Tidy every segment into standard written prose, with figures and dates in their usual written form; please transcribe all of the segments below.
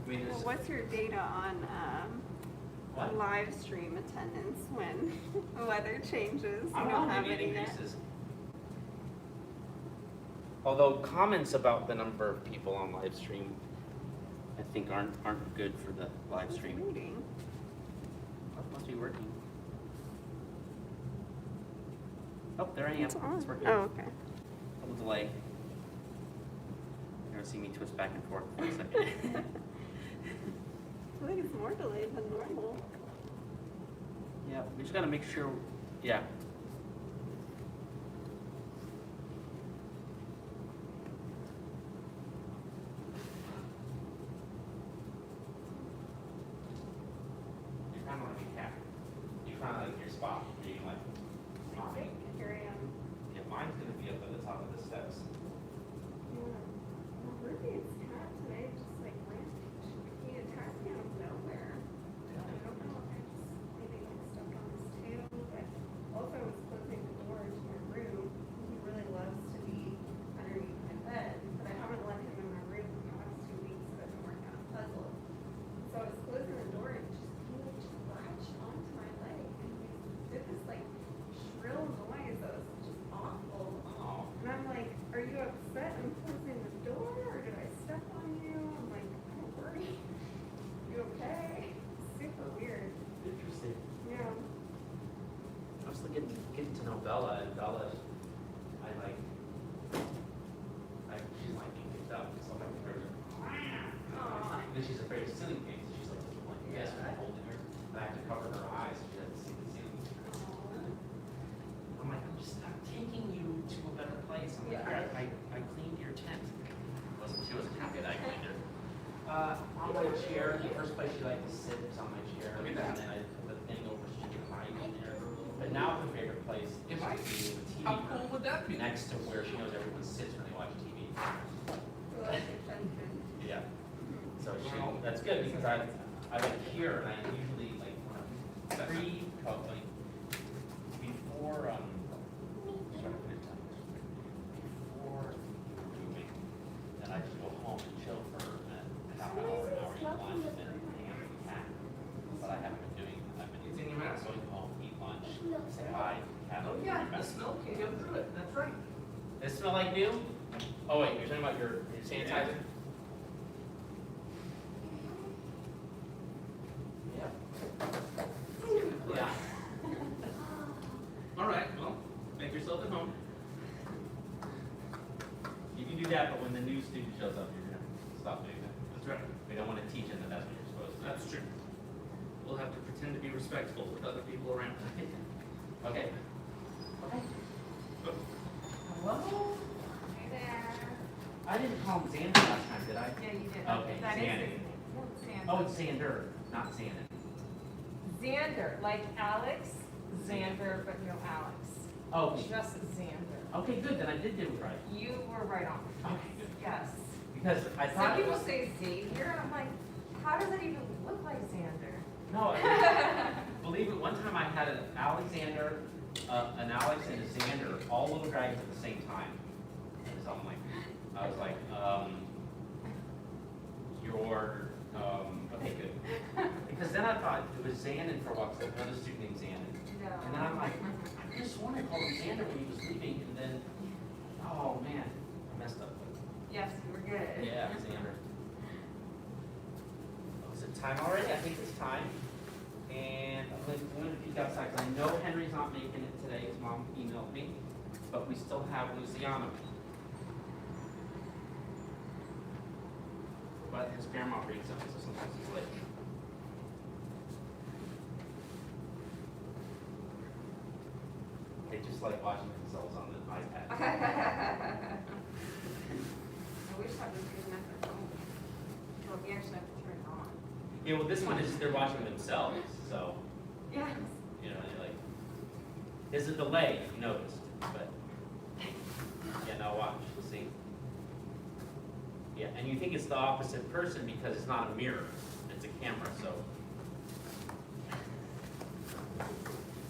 I mean, Well, what's your data on live stream attendance when the weather changes? I You don't know, have maybe it any yet? increases. Although comments about the number of people on live stream, I think aren't good for the live stream. Reading. Oh, it must be working. Oh, there I am. It's on. It's working. Oh, okay. A little delay. You're gonna see me twist back and forth for a second. I think it's more delayed than normal. Yeah, we just gotta make sure. Yeah. You're kind of like a cat. You're kind of like your spot. Where you can like. I think here I am. Yeah, mine's gonna be up at the top of the steps. Well, Ruby's cat today just like rampaged. He attacked me out of nowhere. I don't know if I just maybe like stepped on his tail, but also I was closing the door to my room. He really loves to be underneath my bed, but I haven't let him in my room the past 2 weeks so I can work on a puzzle. So I was closing the door and he latched onto my leg and he did this like shrill noise that was just awful. Oh. And I'm like, are you upset I'm closing the door or did I step on you? I'm like, don't worry. You okay? Super weird. Interesting. Yeah. I was getting to know Bella, and Bella, she's like being picked up, so I'm like, Aw. and then she's afraid of ceiling pains. She's like, yes, I'm holding her, and I have to cover her eyes so she doesn't see the ceiling. I'm like, I'm taking you to a better place. I'm like, Yeah. I cleaned your tent. She wasn't happy that I cleaned her. On my chair, the first place she liked to sit was on my chair, and then I put the thing over so she could hide in there. But now her favorite place is If I- to be the TV How cool would that be? next to where she knows everyone sits when they watch TV. So that's attention. Yeah. So that's good because I like here and I usually like before moving, then I just go home and chill for a half hour, eat lunch, and then hang out with the cat. But I haven't been doing. I've been It's in your mouth. going home, eat lunch, say hi, cat. Oh, yeah, the smell came up through it, that's right. Does it smell like new? Oh wait, you're talking about your sanitizer? Yeah. All right, well, make yourself at home. You can do that, but when the new student shows up, you're gonna stop doing that. That's right. We don't want to teach them that that's what you're supposed to do. That's true. We'll have to pretend to be respectful with other people around. Okay. Okay. Oh, Hello? Hey there. I didn't call him Xander last time, did I? Yeah, you did. Okay, That is Xander. his name. Oh, it's Xander, not Xander. Xander, like Alex, Xander, but no Alex. Oh, Just Xander. okay, good, then I did do it right. You were right on. Okay, good. Yes. Because I Some thought it people was, say Xavier, and I'm like, how does it even look like Xander? no, believe it, one time I had an Alexander, an Alex and a Xander, all little dragons at the same time. And so I'm like, I was like, okay, good. Because then I thought it was Xanon for a while, because another student named Xanon. No. And then I'm like, I could have sworn I called him Xander when he was leaving, and then, oh man, I messed up. Yes, you were good. Yeah, Xander. Oh, is it time already? I think it's time. And I'm going to peek outside, because I know Henry's not making it today, his mom emailed me, but we still have Luciano. But his grandma brings him, so sometimes he's late. They just like watching themselves on the iPad. I wish I was good enough at home. Well, we actually have to turn it on. Yeah, well, this one is they're watching themselves, so Yes. you know, they're like, there's a delay, if you noticed, but yeah, now watch, we'll see. Yeah, and you think it's the opposite person because it's not a mirror, it's a camera, so.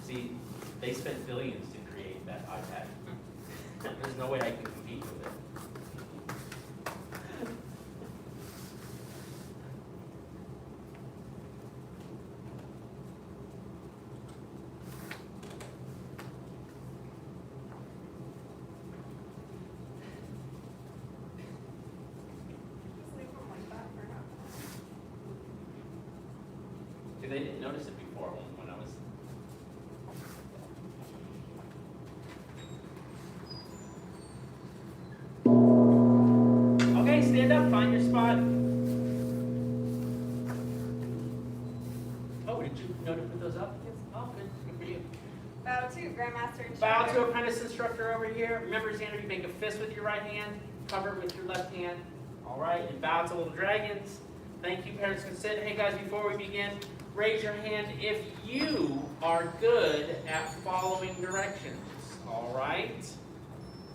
See, they spent billions to create that iPad. There's no way I can compete with it. Because they didn't notice it before when I was. Okay, stand up, find your spot. Oh, did you know to put those up? Oh, good for you. Bow to Grandmaster and Bow Instructor. to apprentice instructor over here. Remember, Xander, you make a fist with your right hand, cover it with your left hand. All right, and bow to little dragons. Thank you, parents can sit. Hey guys, before we begin, raise your hand if you are good at following directions. All right,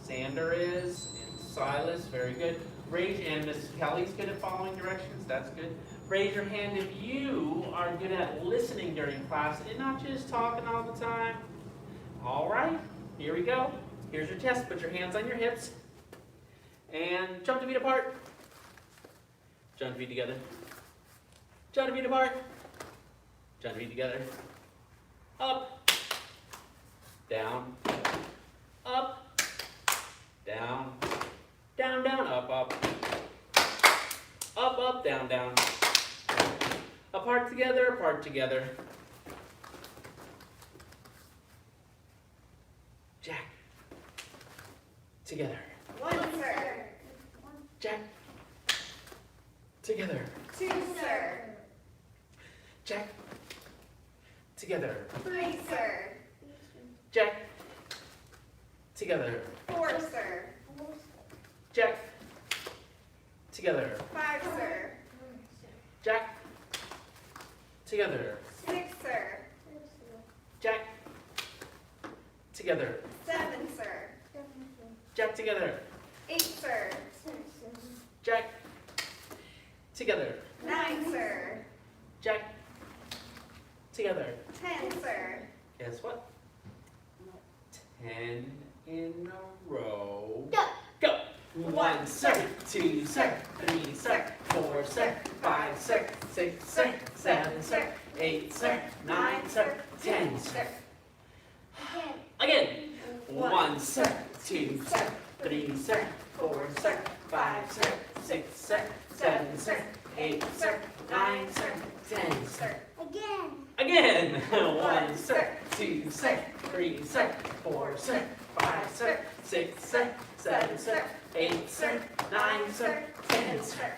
Xander is, and Silas, very good. And Mrs. Kelly's good at following directions, that's good. Raise your hand if you are good at listening during class and not just talking all the time. All right, here we go. Here's your test. Put your hands on your hips and jump to feet apart. Jump to feet together. Jump to feet apart. Jump to feet together. Up. Down. Up. Down. Down, down, up, up. Up, up, down, down. Apart together, apart together. Jack. Together. One, sir. Jack. Together. Two, sir. Jack. Together. Three, sir. Jack. Together. Four, sir. Jack. Together. Five, sir. Jack. Together. Six, sir. Jack. Together. Seven, sir. Jack together. Eight, sir. Jack. Together. Nine, sir. Jack. Together. 10, sir. Guess what? 10 in a row. Go. Go. 1, sir. 2, sir. 3, sir. 4, sir. 5, sir. 6, sir. 7, sir. 8, sir. 9, sir. 10, sir. Again. 1, sir. 2, sir. 3, sir. 4, sir. 5, sir. 6, sir. 7, sir. 8, sir. 9, sir. 10, sir. Again. 1, sir. 2, sir. 3, sir. 4, sir. 5, sir. 6, sir. 7, sir. 8, sir. 9, sir. 10, sir.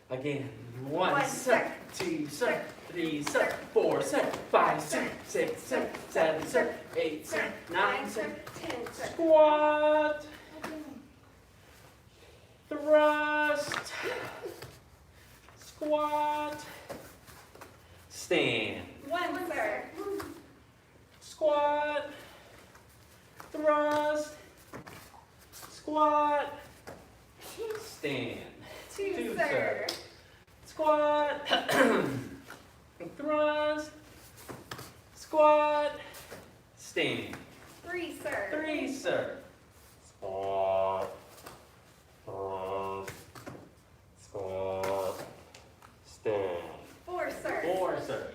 Again. 1, sir. 2, sir. 3, sir. 4, sir. 5, sir. 6, sir. 7, sir. 8, sir. 9, sir. 10, sir. Squat. Thrust. Squat. Stand. 1, sir. Squat. Thrust. Squat. Stand. 2, sir. Squat. Thrust. Squat. Stand. 3, sir. 3, sir. Squat. Thrust. Squat. Stand. 4, sir. 4, sir.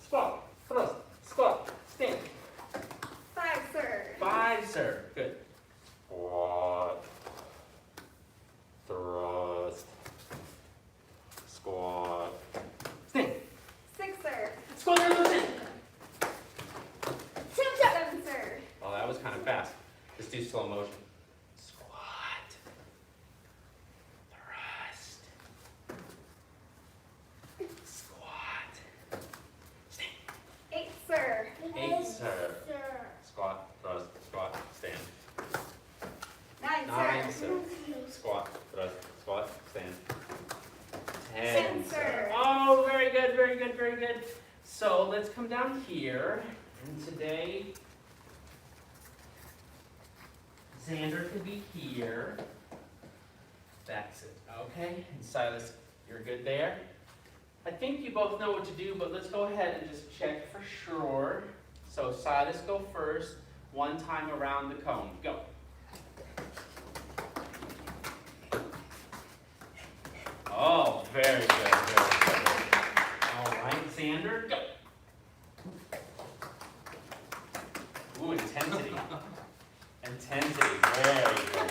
Squat. Thrust. Squat. Stand. 5, sir. 5, sir. Good. Squat. Thrust. Squat. Stand. 6, sir. Squat. Thrust. Stand. 7, sir. Well, that was kind of fast. Let's do slow motion. Squat. Thrust. Squat. Stand. 8, sir. 8, sir. Squat. Thrust. Squat. Stand. 9, 9, sir. sir. Squat. Thrust. Squat. Stand. 10, 10, sir. Oh, very good, very good, very good. So let's come down here. And today, Xander could be here. That's it. Okay. And Silas, you're good there. I think you both know what to do, but let's go ahead and just check for sure. So Silas, go first. One time around the cone. Go. Oh, very good, very good. All right, Xander, go. Ooh, intensity. Intensity, very good.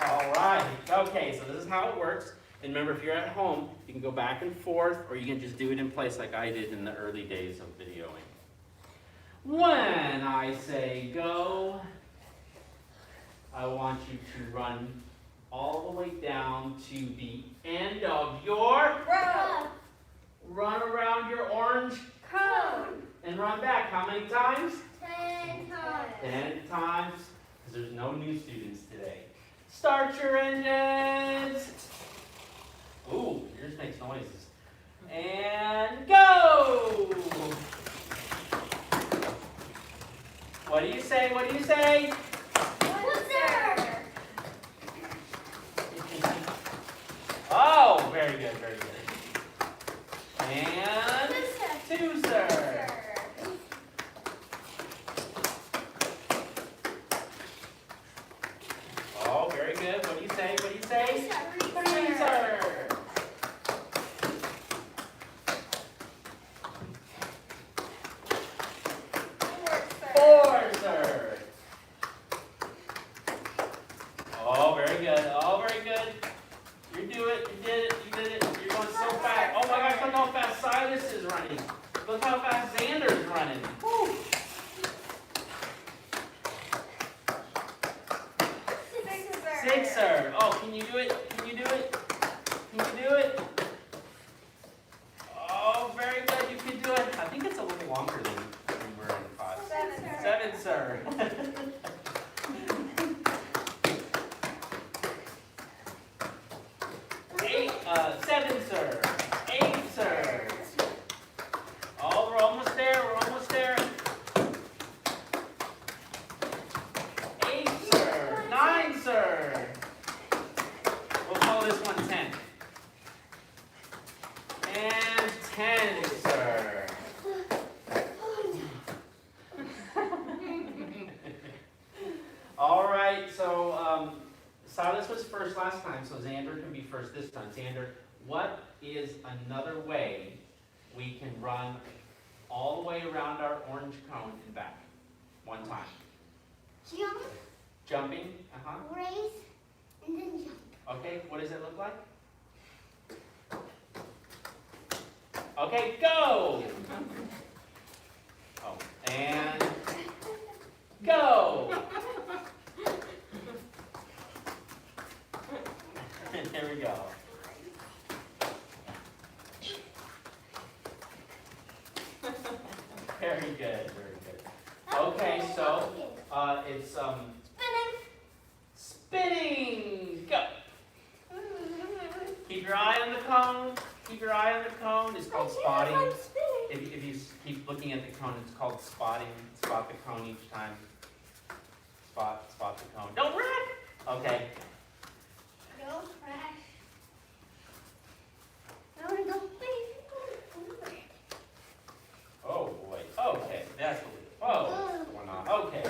All right, okay, so this is how it works. And remember, if you're at home, you can go back and forth, or you can just do it in place like I did in the early days of videoing. When I say go, I want you to run all the way down to the end of your Row. run around your orange Cone. and run back. How many times? 10 times. 10 times, because there's no new students today. Start your engines. Ooh, yours makes noises. And go! What do you say? What do you say? Woozer. Oh, very good, very good. And Toozer. Oh, very good. What do you say? What do you say? Freezer. Forzer. Oh, very good. Oh, very good. You do it. You did it. You did it. You're going so fast. Oh my gosh, look how fast Silas is running. Look how fast Xander's running. Woo. Sixer. Oh, can you do it? Can you do it? Can you do it? Oh, very good. You can do it. I think it's a little longer than we were in class. Seven, sir. Seven, sir. 8, sir. Oh, we're almost there. We're almost there. 8, sir. 9, sir. We'll call this one 10. And 10, sir. All right, so Silas was first last time, so Xander can be first this time. Xander, what is another way we can run all the way around our orange cone and back? One time. Jump, Jumping, race, and then jump. Okay, what does it look like? Okay, go! Oh, and go! There we go. Very good, very good. Okay, so it's spinning. Go. Keep your eye on the cone. Keep your eye on the cone. It's called spotting. If you keep looking at the cone, it's called spotting. Spot the cone each time. Spot the cone. Don't wreck. Okay. Don't crash. No, don't Oh boy. Okay, that's what's going on. Okay.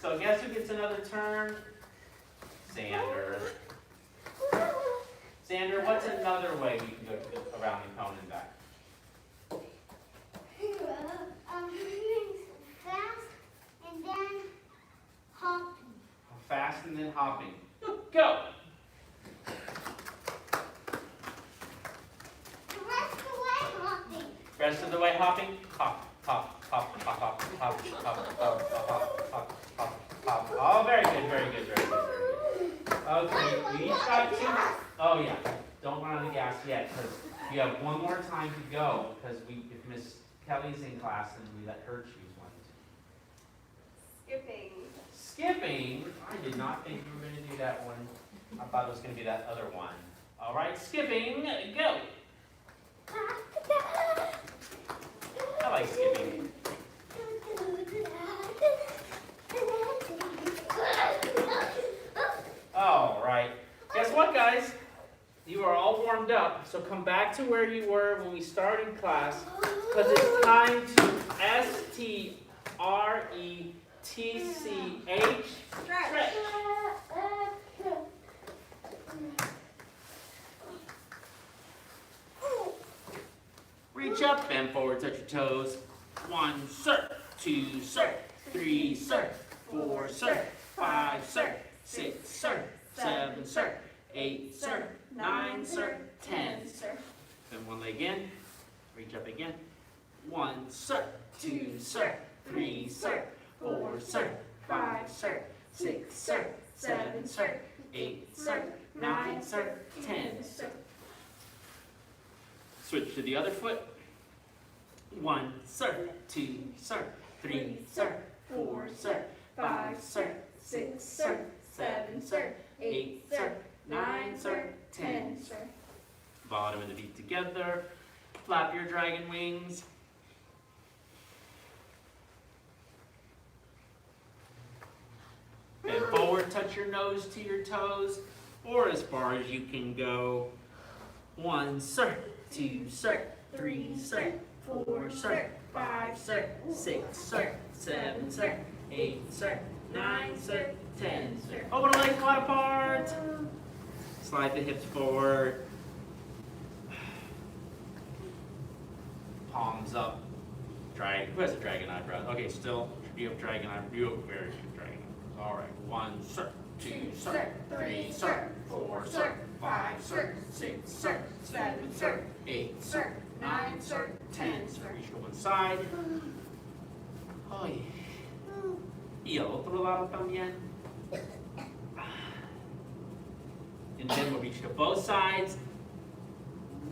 So guess who gets another turn? Xander. Xander, what's another way we can go around the cone and back? fast and then hopping. Fast and then hopping. Go! The rest of the way hopping. Rest of the way hopping. Hop, hop, hop, hop, hop, hop, hop, hop, hop, hop, hop, hop, hop. Oh, very good, very good, very good, very good. Okay, we each got 2. Oh yeah, don't run on the gas yet, because you have one more time to go, because if Miss Kelly's in class, then we let her choose one. Skipping. Skipping? I did not think you were going to do that one. I thought it was going to be that other one. All right, skipping, go. I like skipping. All right. Guess what, guys? You are all warmed up, so come back to where you were when we started class, because it's time to STRETCH. Stretch. Reach up, bend forward, touch your toes. 1, sir. 2, sir. 3, sir. 4, sir. 5, sir. 6, sir. 7, sir. 8, sir, 9, sir, 10, sir. Then one leg in, reach up again. 1, sir, 2, sir, 3, sir, 4, sir, 5, sir, 6, sir, 7, sir, 8, sir, 9, sir, 10, sir. Switch to the other foot. 1, sir, 2, sir, 3, sir, 4, sir, 5, sir, 6, sir, 7, sir, 8, sir, 9, sir, 10, sir. Bottom and the feet together. Flap your dragon wings. Bend forward, touch your nose to your toes, or as far as you can go. 1, sir, 2, sir, 3, sir, 4, sir, 5, sir, 6, sir, 7, sir, 8, sir, 9, sir, 10, sir. Open the legs wide apart. Slide the hips forward. Palms up. Who has a dragon eyebrow? Okay, still, you have dragon eyebrow. You have very good dragon eyebrows. All right, 1, sir, 2, sir, 3, sir, 4, sir, 5, sir, 6, sir, 7, sir, 8, sir, 9, sir, 10, sir. Reach to one side. Ay. Y al otro lado también. And then we'll reach to both sides.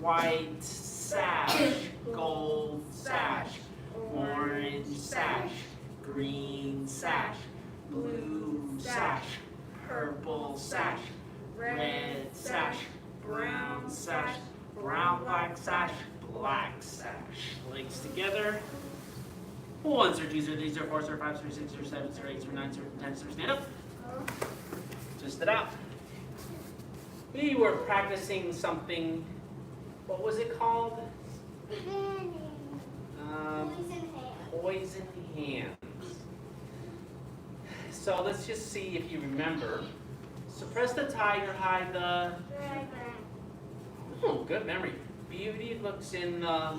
White sash, gold sash, orange sash, green sash, blue sash, purple sash, red sash, brown sash, brown black sash, black sash. Legs together. 1, sir, 2, sir, 3, sir, 4, sir, 5, sir, 6, sir, 7, sir, 8, sir, 9, sir, 10, sir. Stand up. Twist it out. We were practicing something. What was it called? Poison hands. So let's just see if you remember. Suppress the tiger, hide the... Oh, good memory. Beauty looks in the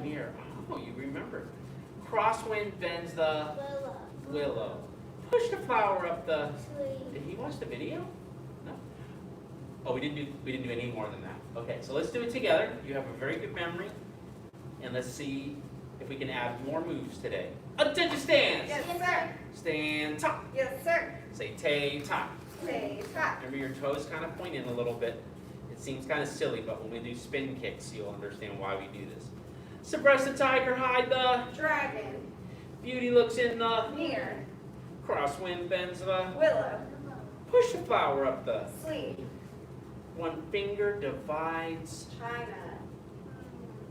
mirror. Oh, you remember. Crosswind bends the willow. Push the flower up the... Did he watch the video? No. Oh, we didn't do any more than that. Okay, so let's do it together. You have a very good memory. And let's see if we can add more moves today. Attention stands! Yes, sir. Stand top. Yes, sir. Say tay top. Say top. Remember your toes kind of point in a little bit. It seems kind of silly, but when we do spin kicks, you'll understand why we do this. Suppress the tiger, hide the Dragon. beauty looks in the Mirror. crosswind bends the Willow. push the flower up the Sleeve. one finger divides. China.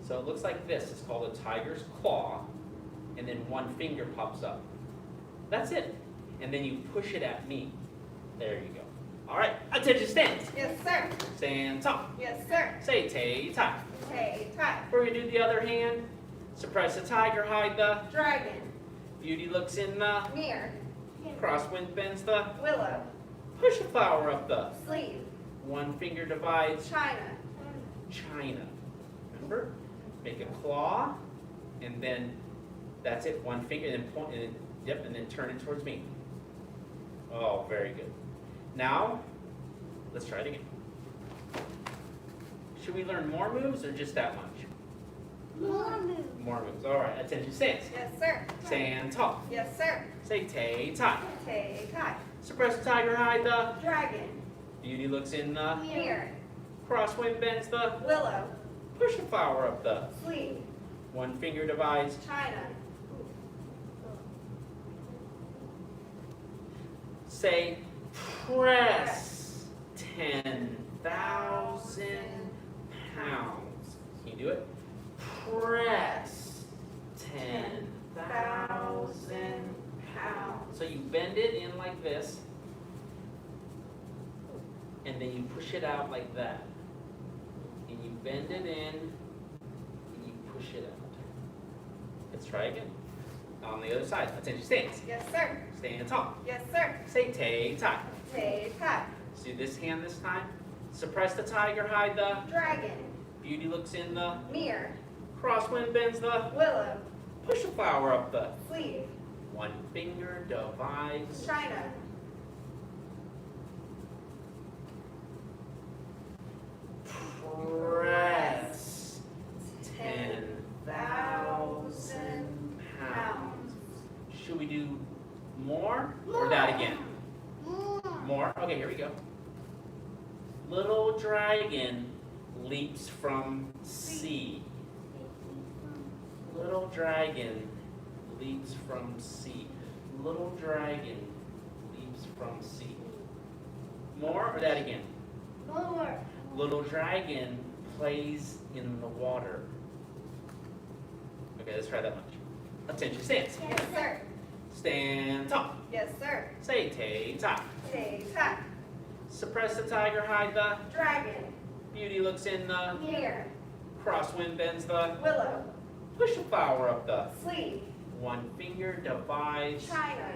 So it looks like this. It's called a tiger's claw, and then one finger pops up. That's it. And then you push it at me. There you go. All right, attention stands. Yes, sir. Stand tall. Yes, sir. Say tay tie. Say top. We're gonna do the other hand. Suppress the tiger, hide the Dragon. beauty looks in the Mirror. crosswind bends the Willow. push the flower up the Sleeve. one finger divides China. China. Remember? Make a claw, and then that's it. One finger, and then point, and then, yep, and then turn it towards me. Oh, very good. Now, let's try it again. Should we learn more moves or just that much? More moves. More moves. All right. Attention stance. Yes, sir. Stand tall. Yes, sir. Say tay tie. Say tie. Suppress the tiger, hide the Dragon. beauty looks in the Mirror. crosswind bends the Willow. push the flower up the Sleeve. one finger divides China. say press 10,000 pounds. Can you do it? Press 10,000 pounds. So you bend it in like this, and then you push it out like that. And you bend it in, and you push it out. Let's try again. On the other side. Attention stance. Yes, sir. Stand tall. Yes, sir. Say tay tie. Say tie. Let's do this hand this time. Suppress the tiger, hide the Dragon. beauty looks in the Mirror. crosswind bends the Willow. push the flower up the Sleeve. one finger divides China. Press 10,000 pounds. Should we do more or that again? More. More? Okay, here we go. Little dragon leaps from sea. Little dragon leaps from sea. Little dragon leaps from sea. More or that again? More. Little dragon plays in the water. Okay, let's try that much. Attention, stance. Yes, sir. Stand tall. Yes, sir. Say tay top. Tay top. Suppress the tiger, hide the. Dragon. Beauty looks in the. Mirror. Crosswind bends the. Willow. Push the flower up the. Sleeve. One finger divides. China.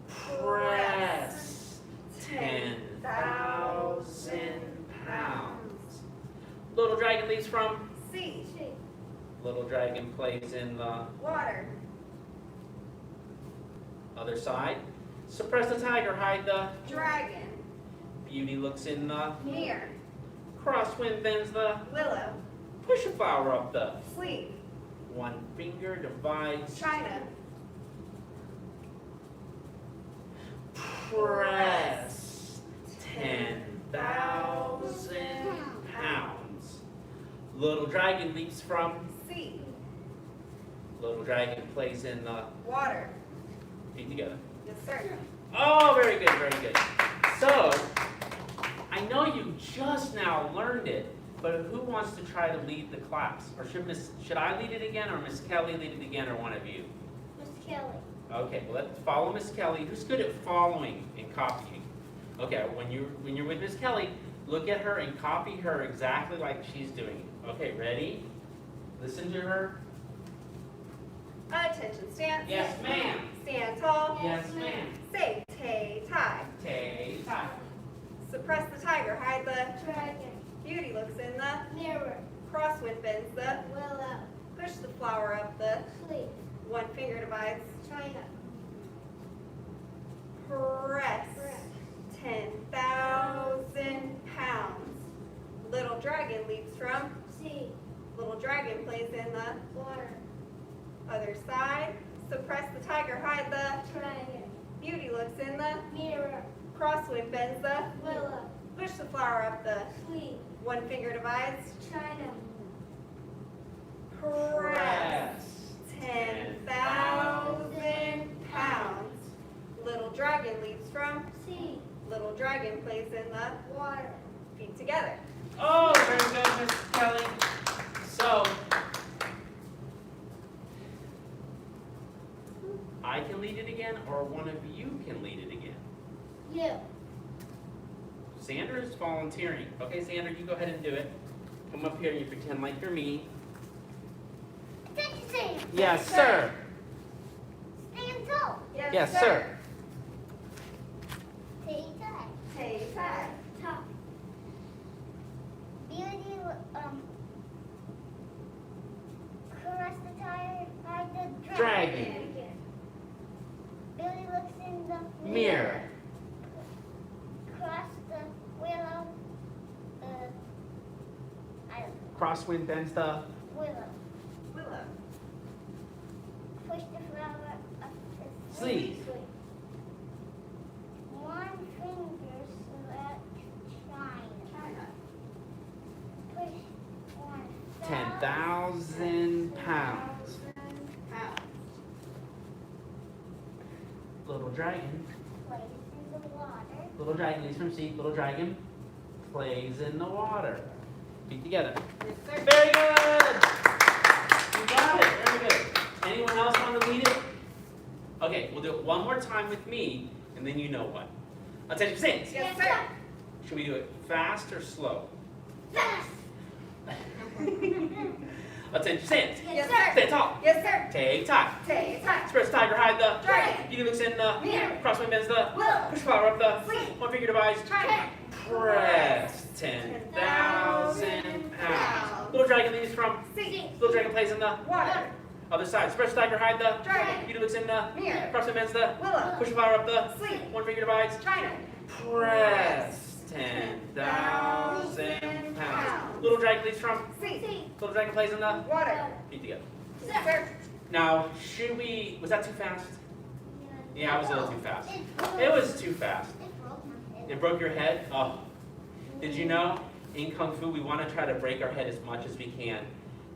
Press 10,000 pounds. Little dragon leaps from. Sea. Little dragon plays in the Water. other side. Suppress the tiger, hide the. Dragon. Beauty looks in the. Mirror. Crosswind bends the. Willow. Push the flower up the. Sleeve. One finger divides. China. Press 10,000 pounds. Little dragon leaps from. Sea. Little dragon plays in the. Water. Feet together. Yes, sir. Oh, very good, very good. So, I know you just now learned it, but who wants to try to lead the class? Or should I lead it again, or Miss Kelly lead it again, or one of you? Miss Kelly. Okay, well, let's follow Miss Kelly. Who's good at following and copying? Okay, when you're with Miss Kelly, look at her and copy her exactly like she's doing. Okay, ready? Listen to her. Attention, stance. Yes, ma'am. Stand tall. Yes, ma'am. Say tay tie. Tay tie. Suppress the tiger, hide the. Dragon. Beauty looks in the. Mirror. Crosswind bends the. Willow. Push the flower up the. Sleep. One finger divides. China. Press 10,000 pounds. Little dragon leaps from. Sea. Little dragon plays in the. Water. Other side. Suppress the tiger, hide the. Dragon. Beauty looks in the. Mirror. Crosswind bends the. Willow. Push the flower up the. Sleep. One finger divides. China. Press 10,000 pounds. Little dragon leaps from. Sea. Little dragon plays in the. Water. Feet together. Oh, very good, Miss Kelly. So, I can lead it again, or one of you can lead it again. You. Sandra is volunteering. Okay, Sandra, you go ahead and do it. Come up here and you pretend like you're me. Attention, stand. Yes, sir. Stand tall. Yes, sir. Tay tie. Tay tie. Top. Beauty, caress the tire by the Dragon. Billy looks in the Mirror. Cross the willow. I don't know. Crosswind bends the. Willow. Willow. Push the flower up the Sleeve. One finger select China. Push 10,000 pounds. Pounds. Little dragon. Plays in the water. Little dragon leaves from sea. Little dragon plays in the water. Feet together. Yes, sir. Very good. You got it. Very good. Anyone else want to lead it? Okay, we'll do it one more time with me, and then you know what. Attention, stance. Yes, sir. Should we do it fast or slow? Fast. Attention, stance. Yes, sir. Stand tall. Yes, sir. Take time. Tay tie. Express tiger, hide the. Dragon. Beauty looks in the. Mirror. Crosswind bends the. Willow. Push flower up the. Sleep. One finger divides. China. Press 10,000 pounds. Little dragon leaves from. Sea. Little dragon plays in the. Water. Other side. Express tiger, hide the. Dragon. Beauty looks in the. Mirror. Crosswind bends the. Willow. Push flower up the. Sleep. One finger divides. China. Press 10,000 pounds. Little dragon leaps from? Sea. Little dragon plays in the? Water. Feet together. Sir. Now, should we, was that too fast? Yeah, it was a little too fast. It was too fast. It broke your head? Oh. Did you know, in Kung Fu, we want to try to break our head as much as we can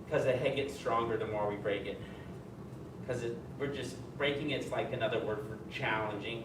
because the head gets stronger the more we break it. Because we're just, breaking it's like another word for challenging.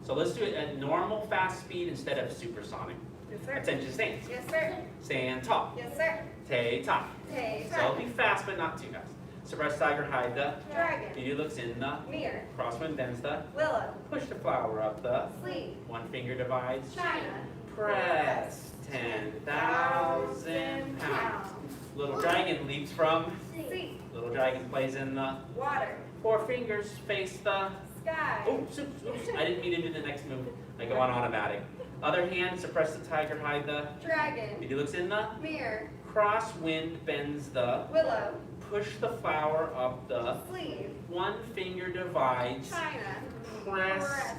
So let's do it at normal fast speed instead of supersonic. Yes, sir. Attention stance. Yes, sir. Stand tall. Yes, sir. Tay top. Tay So it'll be fast but not too fast. Suppressed tiger hide the. Dragon. Beauty looks in the. Mirror. Crosswind bends the. Willow. Push the flower up the. Sleeve. One finger divides. China. Press 10,000 pounds. Little dragon leaps from. Sea. Little dragon plays in the. Water. 4 fingers face the. Sky. Oops, oops, oops. I didn't mean to do the next move. I go on automatic. Other hand, suppress the tiger, hide the. Dragon. Beauty looks in the. Mirror. Crosswind bends the. Willow. Push the flower up the. Sleeve. One finger divides. China. Press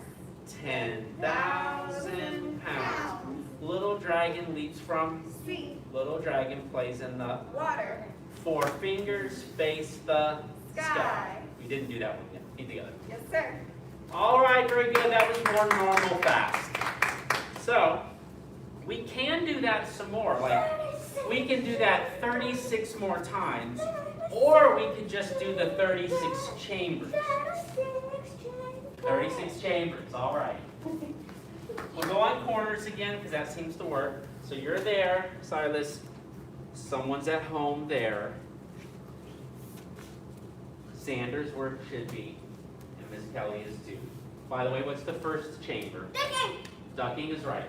10,000 pounds. Little dragon leaps from. Sea. Little dragon plays in the. Water. 4 fingers face the Sky. You didn't do that one yet. Keep together. Yes, sir. All right, very good. That was more normal fast. So we can do that some more. Like we can do that 36 more times, or we could just do the 36 chambers. 36 chambers. All right. We'll go on corners again because that seems to work. So you're there, Silas. Someone's at home there. Xander's where it should be, and Miss Kelly is too. By the way, what's the first chamber? Ducking. Ducking is right.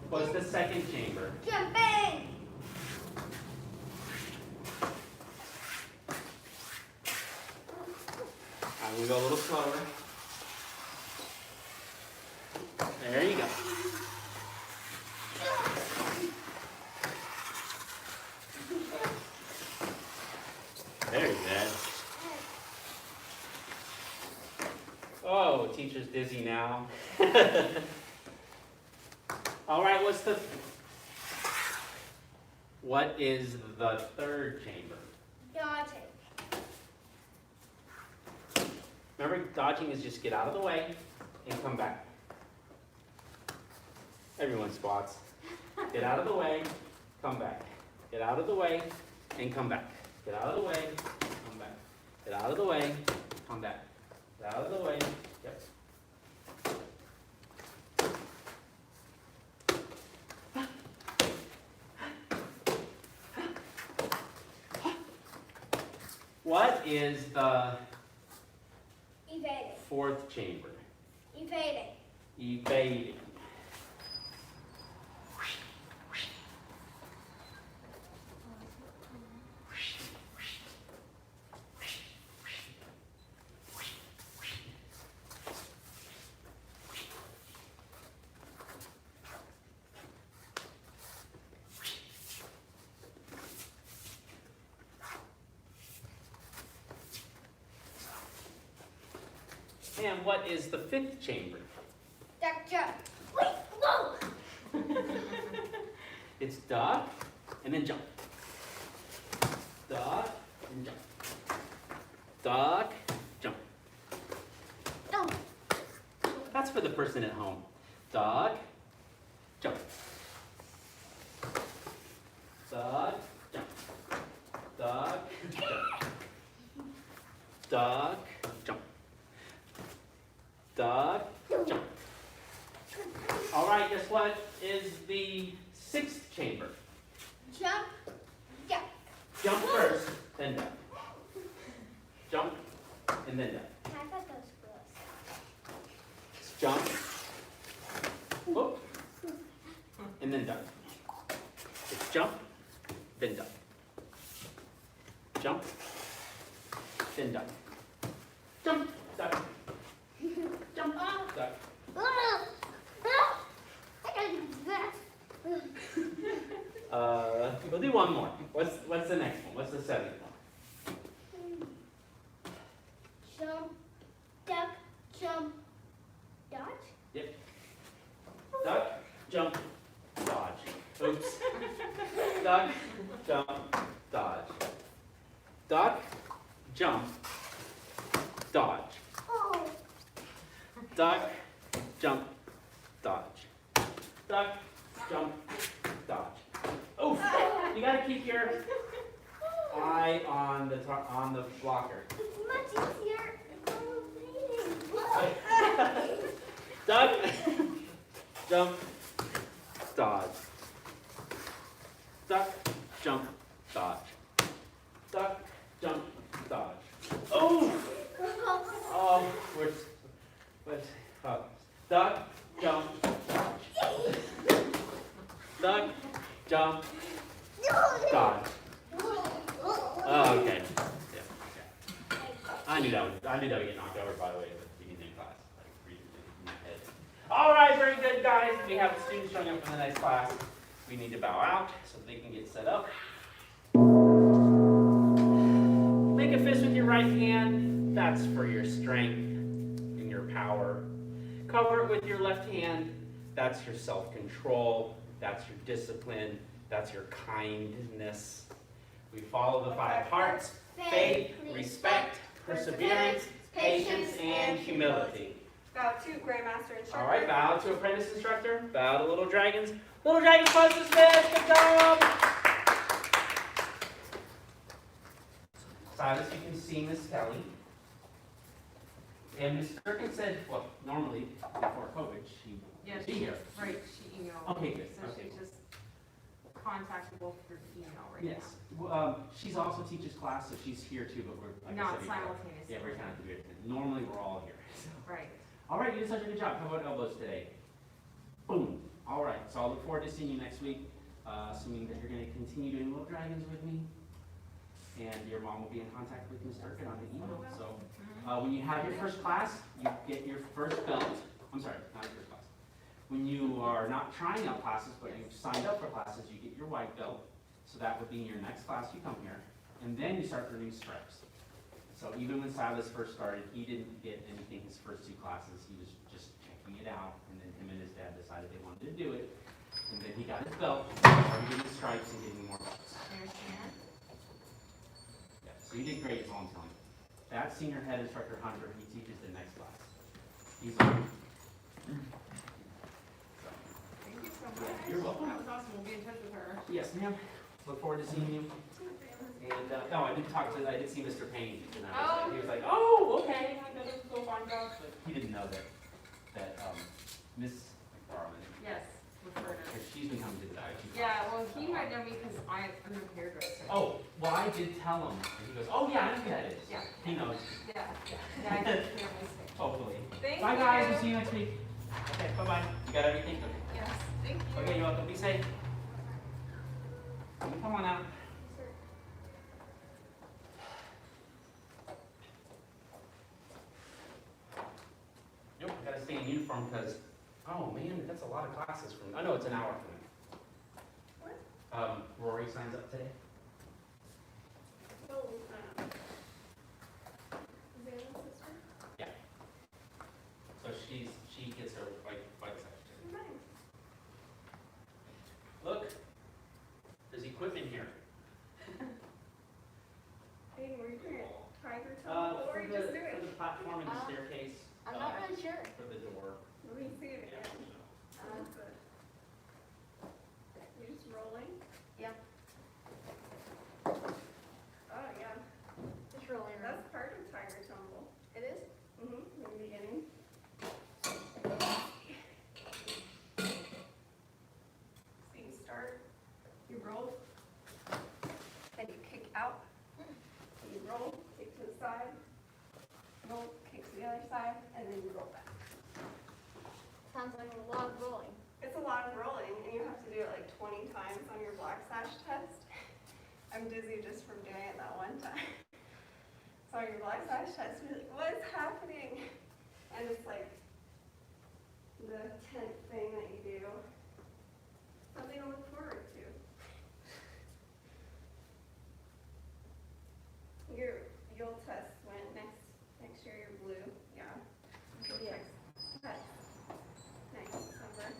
What's the second chamber? Jumping. I'm gonna go a little slower. There you go. Very good. Oh, teacher's dizzy now. All right, what is the third chamber? Dodging. Remember, dodging is just get out of the way and come back. Everyone spots. Get out of the way, come back. Get out of the way and come back. Get out of the way, come back. Get out of the way, come back. Get out of the way. Yep. What is the Evading. fourth chamber? Evading. Evading. And what is the fifth chamber? Duck jump. Wait, whoa. It's duck and then jump. Duck and jump. Duck, jump. Don't. That's for the person at home. Duck, jump. Duck, jump. Duck, jump. Duck, jump. Duck, jump. All right, guess what is the sixth chamber? Jump. Jump. Jump first, then duck. Jump, and then duck. I thought those was. Jump. Whoop. And then duck. It's jump, then duck. Jump, then duck. Jump, duck. Jump, duck. We'll do one more. What's the next one? What's the seventh one? jump, dodge. Oops. Duck, jump, dodge. Duck, jump, dodge. Oh. Duck, jump, dodge. Duck, jump, dodge. Oof! You gotta keep your eye on the blocker. It's much easier if I'm reading. Duck, jump, dodge. Duck, jump, dodge. Duck, jump, dodge. Oh! Oh, duck, jump, dodge. Duck, jump, dodge. Oh, okay. Yeah. I knew that would get knocked over, by the way, at the beginning of class. Like, reading it in my head. All right, very good, guys. We have students showing up in the next class. We need to bow out so they can get set up. Make a fist with your right hand. That's for your strength and your power. Cover it with your left hand. That's your self-control. That's your discipline. That's your kindness. We follow the 5 hearts: faith, respect, perseverance, patience, and humility. Bow to Grandmaster Instructor. All right, bow to apprentice instructor. Bow to little dragons. Little dragons, close dismissed. Good job. Silas, you can see Miss Kelly. And Miss Durkin said, well, normally before COVID, she would be here. Right, she emailed. Okay, good. So Okay. she's just contactable through email right Yes. She's also teaches class, so she's here too, but we're like I Not said before, simultaneously. Yeah, we're kind of weird. Normally we're all here. So. now. Right. All right, you did such a good job. How about elbows today? Boom. All right, so I'll look forward to seeing you next week, assuming that you're going to continue doing Little Dragons with me. And your mom will be in contact with Ms. Durkin on the email. So when you have your first class, you get your first belt. I'm sorry, not your first class. When you are not trying out classes, but you've signed up for classes, you get your white belt. So that would be in your next class you come here. And then you start earning stripes. So even when Silas first started, he didn't get anything his first 2 classes. He was just checking it out. And then him and his dad decided they wanted to do it. And then he got his belt, started getting stripes and getting more belts. Understand? Yeah, so you did great, is all I'm telling you. That's senior head instructor Hunter. He teaches the next class. He's on. Thank you so much. You're welcome. That was awesome. We'll be in touch with her. Yes, ma'am. Look forward to seeing you. And I did see Mr. Payne. And he was like, oh, okay. I gotta go find out. But he didn't know that Miss McFarland, Yes, referred her. because she's been coming to the dive. Yeah, well, he might know me because I'm a hairdresser. Oh, well, I did tell him. And he goes, oh, yeah, I know who that is. Yeah. He knows. Yeah. Yeah, I did family stick. Hopefully. Thank Bye, you. guys. We'll see you next week. Okay, bye-bye. You got everything? Okay. Yes, thank you. Okay, you're welcome. Be safe. Come on out. Nope, I gotta stay in uniform because, oh man, that's a lot of classes from, I know it's an hour from What? Rory signs up today. Oh, Xana's sister? Yeah. So she gets her like section. Nice. Look, there's equipment here. Hey, were you doing tiger tumble or For you the, just do for it? the platform and the staircase. I'm not really sure. For the door. Let me see it Yeah. again. That's it. You just rolling? Yep. Oh, yeah. Just rolling around. That's part of tiger tumble. It is? Mm-hmm, in the beginning. So you start, you roll, then you kick out, then you roll, kick to the side, roll, kick to the other side, and then you roll back. Sounds like a lot of rolling. It's a lot of rolling, and you have to do it like 20 times on your black sash test. I'm dizzy just from doing it that one time. So on your black sash test, you're like, what is happening? And it's like the 10th thing that you do. Something to look forward to. You'll test when next year you're blue, yeah. You'll Yeah. test next December.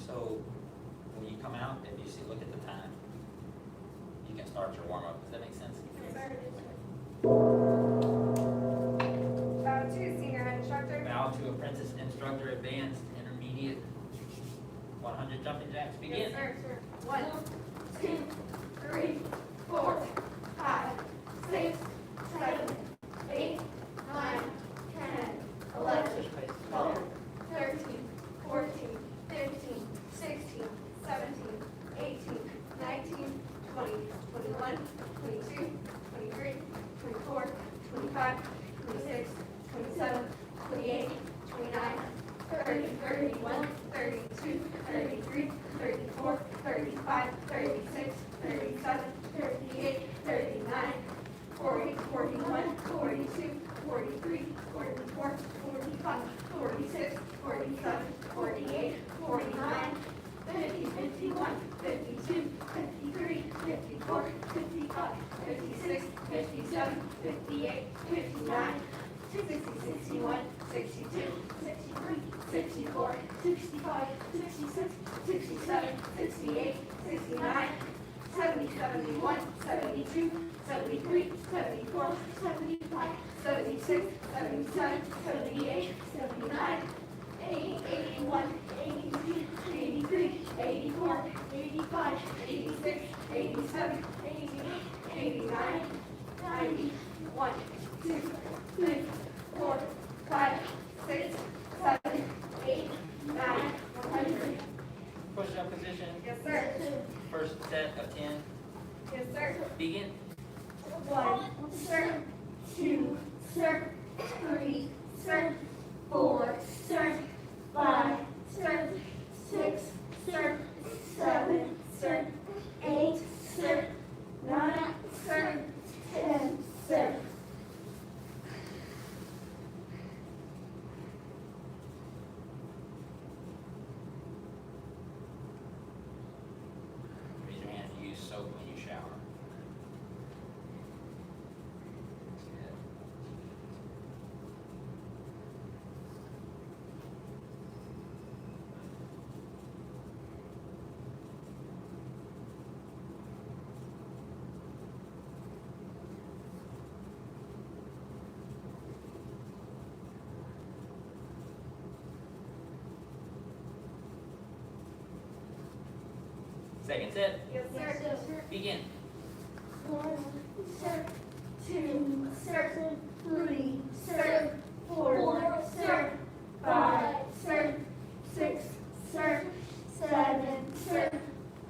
So when you come out, if you see, look at the time, you can start your warm-up. Does that make sense? Bow to senior head instructor. Bow to apprentice instructor, advanced, intermediate, 100 jumping jacks, begin. Yes, sir. 1, 2, 3, 4, 5, 6, 7, 8, 9, 10, 11, 12, 13, 14, 15, 16, 17, 18, 19, 20, 21, 22, 23, 24, 25, 26, 27, 28, 29, 30, 31, 32, 33, 34, 35, 36, 37, 38, 39, 40, 41, 42, 43, 44, 45, 46, 47, 48, 49, 50, 51, 52, 53, 54, 55, 56, 57, 58, 59, 60, 61, 62, 63, 64, 65, 66, 67, 68, 69, 70, 71, 72, 73, 74, 75, 76, 77, 78, 79, 80, 81, 82, 83, 84, 85, 86, 87, 88, 89, 90, 1, 2, 3, 4, 5, 6, 7, 8, 9, 100. Push-up position, Yes, sir. first set of 10, Yes, sir. begin. 1, sir. 2, sir. 3, sir. 4, sir. 5, sir. 6, sir. 7, sir. 8, sir. 9, sir. 10, sir. Raise your hand if you use soap when you shower. Second set, Yes, sir. begin. 1, sir. 2, sir. 3, sir. 4, sir. 5, sir. 6, sir. 7, sir.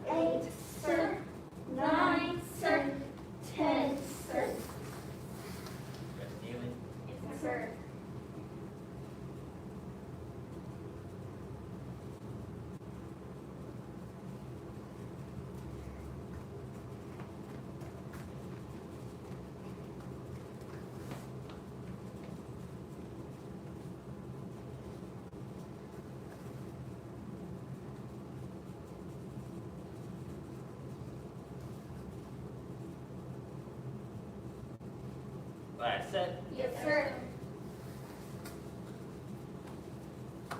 8, sir. 9, sir. 10, sir. Rest kneeling. Yes, sir. Last set, Yes, sir.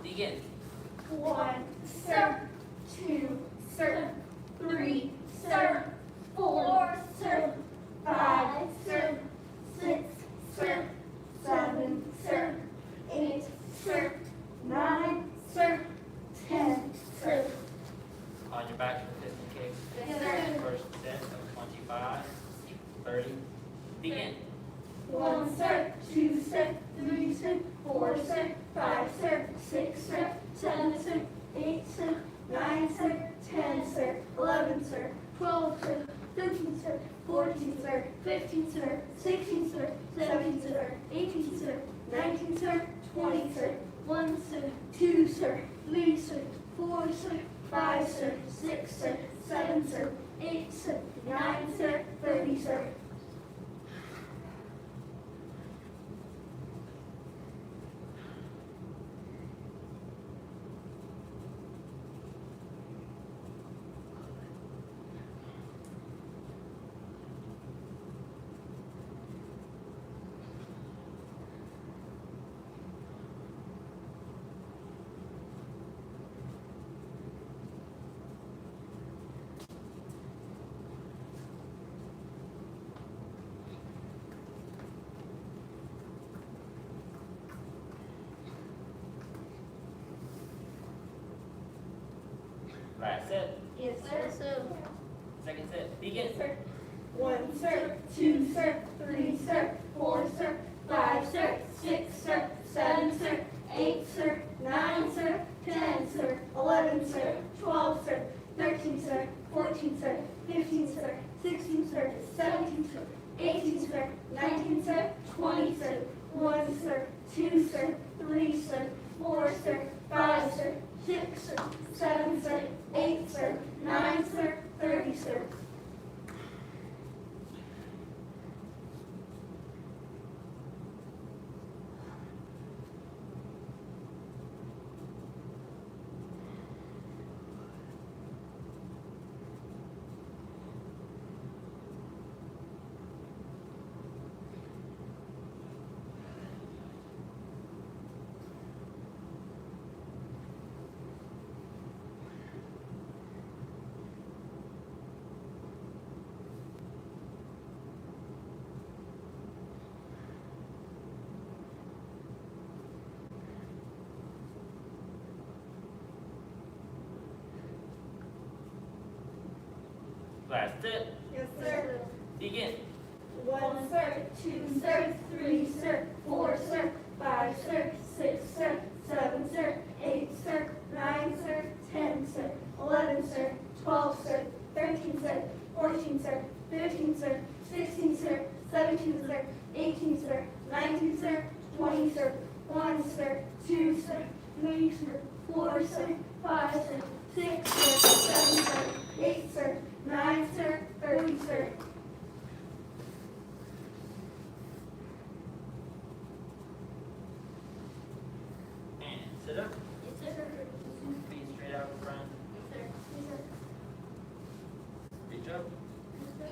begin. 1, sir. 2, sir. 3, sir. 4, sir. 5, sir. 6, sir. 7, sir. 8, sir. 9, sir. 10, sir. On your back for 50 kicks. Yes, sir. First set of 25, 30, begin. 1, sir. 2, sir. 3, sir. 4, sir. 5, sir. 6, sir. 7, sir. 8, sir. 9, sir. 10, sir. 11, sir. 12, sir. 13, sir. 14, sir. 15, sir. 16, sir. 17, sir. 18, sir. 19, sir. 20, sir. 1, sir. 2, sir. 3, sir. 4, sir. 5, sir. 6, sir. 7, sir. 8, sir. 9, sir. 30, sir. Last set. Yes, sir. Second set. Begin. One, sir, two, sir, three, sir, four, sir, five, sir, six, sir, seven, sir, eight, sir, nine, sir, 10, sir, 11, sir, 12, sir, 13, sir, 14, sir, 15, sir, 16, sir, 17, sir, 18, sir, 19, sir, 20, sir, 1, sir, 2, sir, 3, sir, 4, sir, 5, sir, 6, sir, 7, sir, 8, sir, 9, sir, 30, sir. Last set. Yes, sir. Begin. 1, sir, 2, sir, 3, sir, 4, sir, 5, sir, 6, sir, 7, sir, 8, sir, 9, sir, 10, sir, 11, sir, 12, sir, 13, sir, 14, sir, 15, sir, 16, sir, 17, sir, 18, sir, 19, sir, 20, sir, 1, sir, 2, sir, 3, sir, 4, sir, 5, sir, 6, sir, 7, sir, 8, sir, 9, sir, 30, sir. And sit up. Yes, sir. Feet straight out in front. Yes, sir. Reach up. Yes, sir.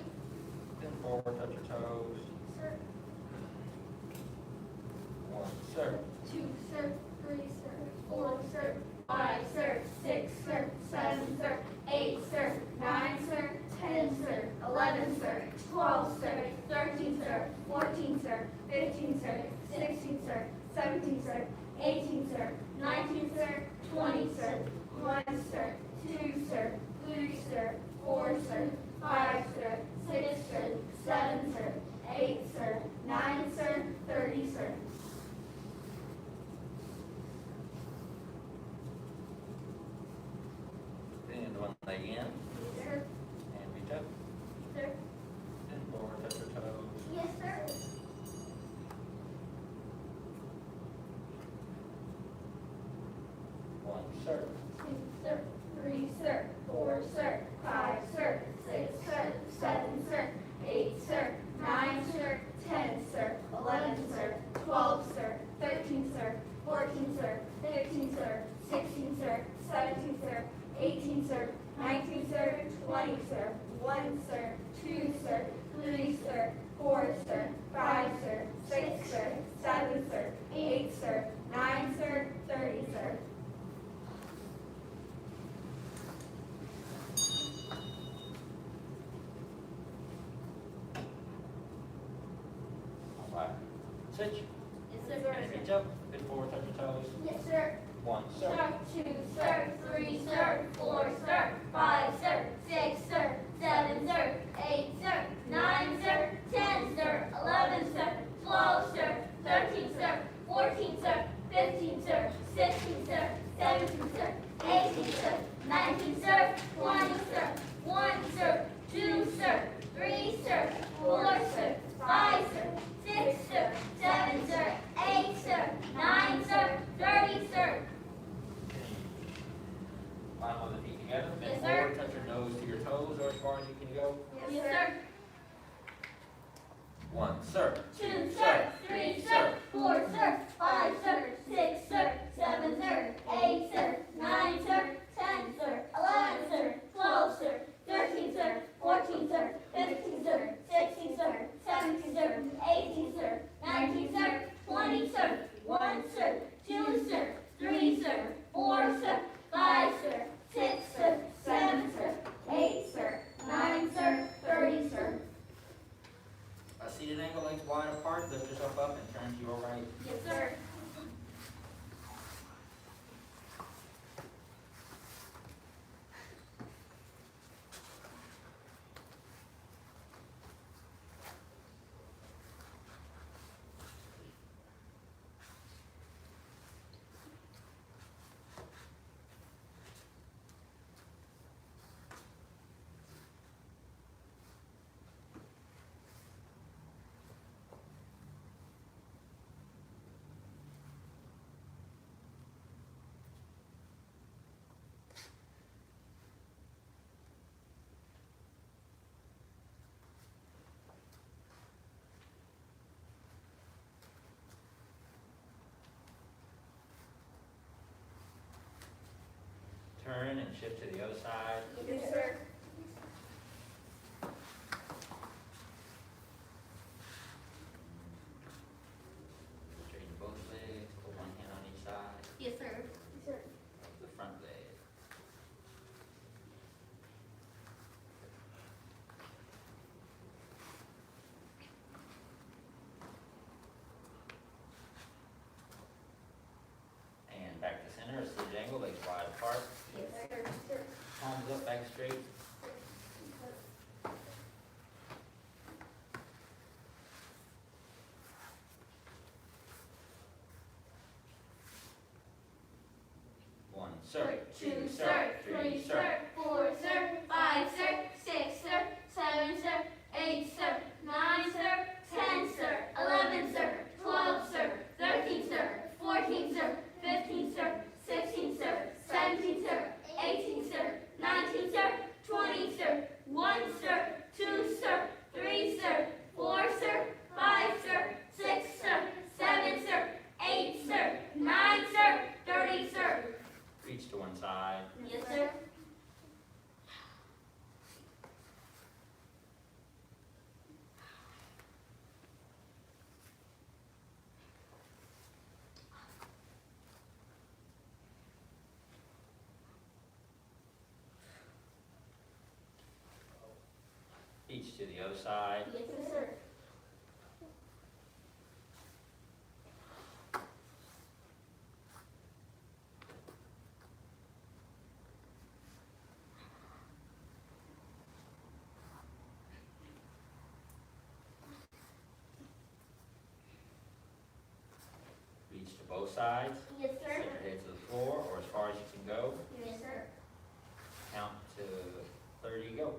Then forward, touch your toes. Sir. 1, sir. 2, sir. 3, sir. 4, sir. 5, sir. 6, sir. 7, sir. 8, sir. 9, sir. 10, sir. 11, sir. 12, sir. 13, sir. 14, sir. 15, sir. 16, sir. 17, sir. 18, sir. 19, sir. 20, sir. 1, sir. 2, sir. 3, sir. 4, sir. 5, sir. 6, sir. 7, sir. 8, sir. 9, sir. 30, sir. Then one leg in. Yes, sir. And reach up. Sir. Then forward, touch your toes. Yes, sir. 1, sir. 2, sir. 3, sir. 4, sir. 5, sir. 6, sir. 7, sir. 8, sir. 9, sir. 10, sir. 11, sir. 12, sir. 13, sir. 14, sir. 15, sir. 16, sir. 17, sir. 18, sir. 19, sir. 20, sir. 1, sir. 2, sir. 3, sir. 4, sir. 5, sir. 6, sir. 7, sir. 8, sir. 9, sir. 30, sir. All right. Switch. Yes, sir. And reach up. Then forward, touch your toes. Yes, sir. 1, sir. Sir. 2, sir. 3, sir. 4, sir. 5, sir. 6, sir. 7, sir. 8, sir. 9, sir. 10, sir. 11, sir. 12, sir. 13, sir. 14, sir. 15, sir. 16, sir. 17, sir. 18, sir. 19, sir. 20, sir. 1, sir. 2, sir. 3, sir. 4, sir. 5, sir. 6, sir. 7, sir. 8, sir. 9, sir. 30, sir. Climb on the feet together. Yes, Bend sir. forward, touch your and shift to the other side. Yes, sir. Straighten both legs, put one hand on each side Yes, sir. Yes, sir. of the front leg. And back to center, a seated angle, legs wide apart, Yes, sir. Yes, sir. palms up, back straight. One, sir, Two, sir. Three, sir. Four, sir. Five, sir. Six, sir. Seven, sir. Eight, sir. Nine, sir. 10, sir. 11, sir. 12, sir. 13, sir. 14, sir. 15, sir. 16, sir. 17, sir. 18, sir. 19, sir. 20, sir. 1, sir. 2, sir. 3, sir. 4, sir. 5, sir. 6, sir. 7, sir. 8, sir. 9, sir. 30, sir. Reach to one side. Yes, sir. Each to the other side. Yes, sir. Reach to both sides. Yes, Set your head to the floor or as far as you can go. Yes, sir. Count to 30, go.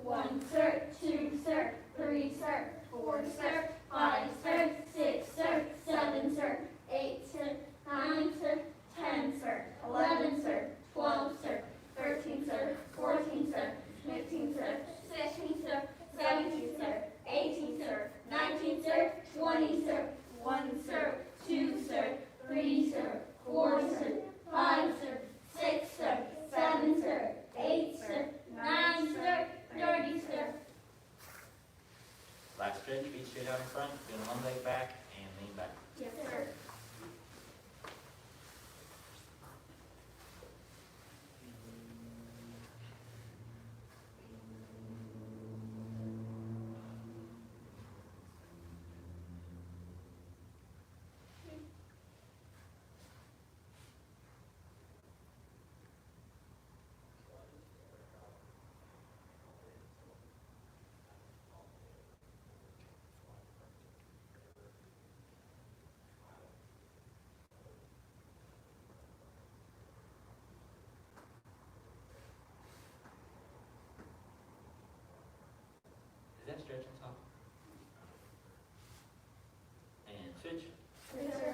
1, sir. 2, sir. 3, sir. 4, sir. 5, sir. 6, sir. 7, sir. 8, sir. 9, sir. 10, sir. 11, sir. 12, sir. 13, sir. 14, sir. 15, sir. 16, sir. 17, sir. 18, sir. 19, sir. 20, sir. 1, sir. 2, sir. 3, sir. 4, sir. 5, sir. 6, sir. 7, sir. 8, sir. 9, sir. 30, sir. Last stretch, feet straight out in front, bend one leg back and lean back. Yes, sir. Is that stretch on top? And switch. Yes, sir.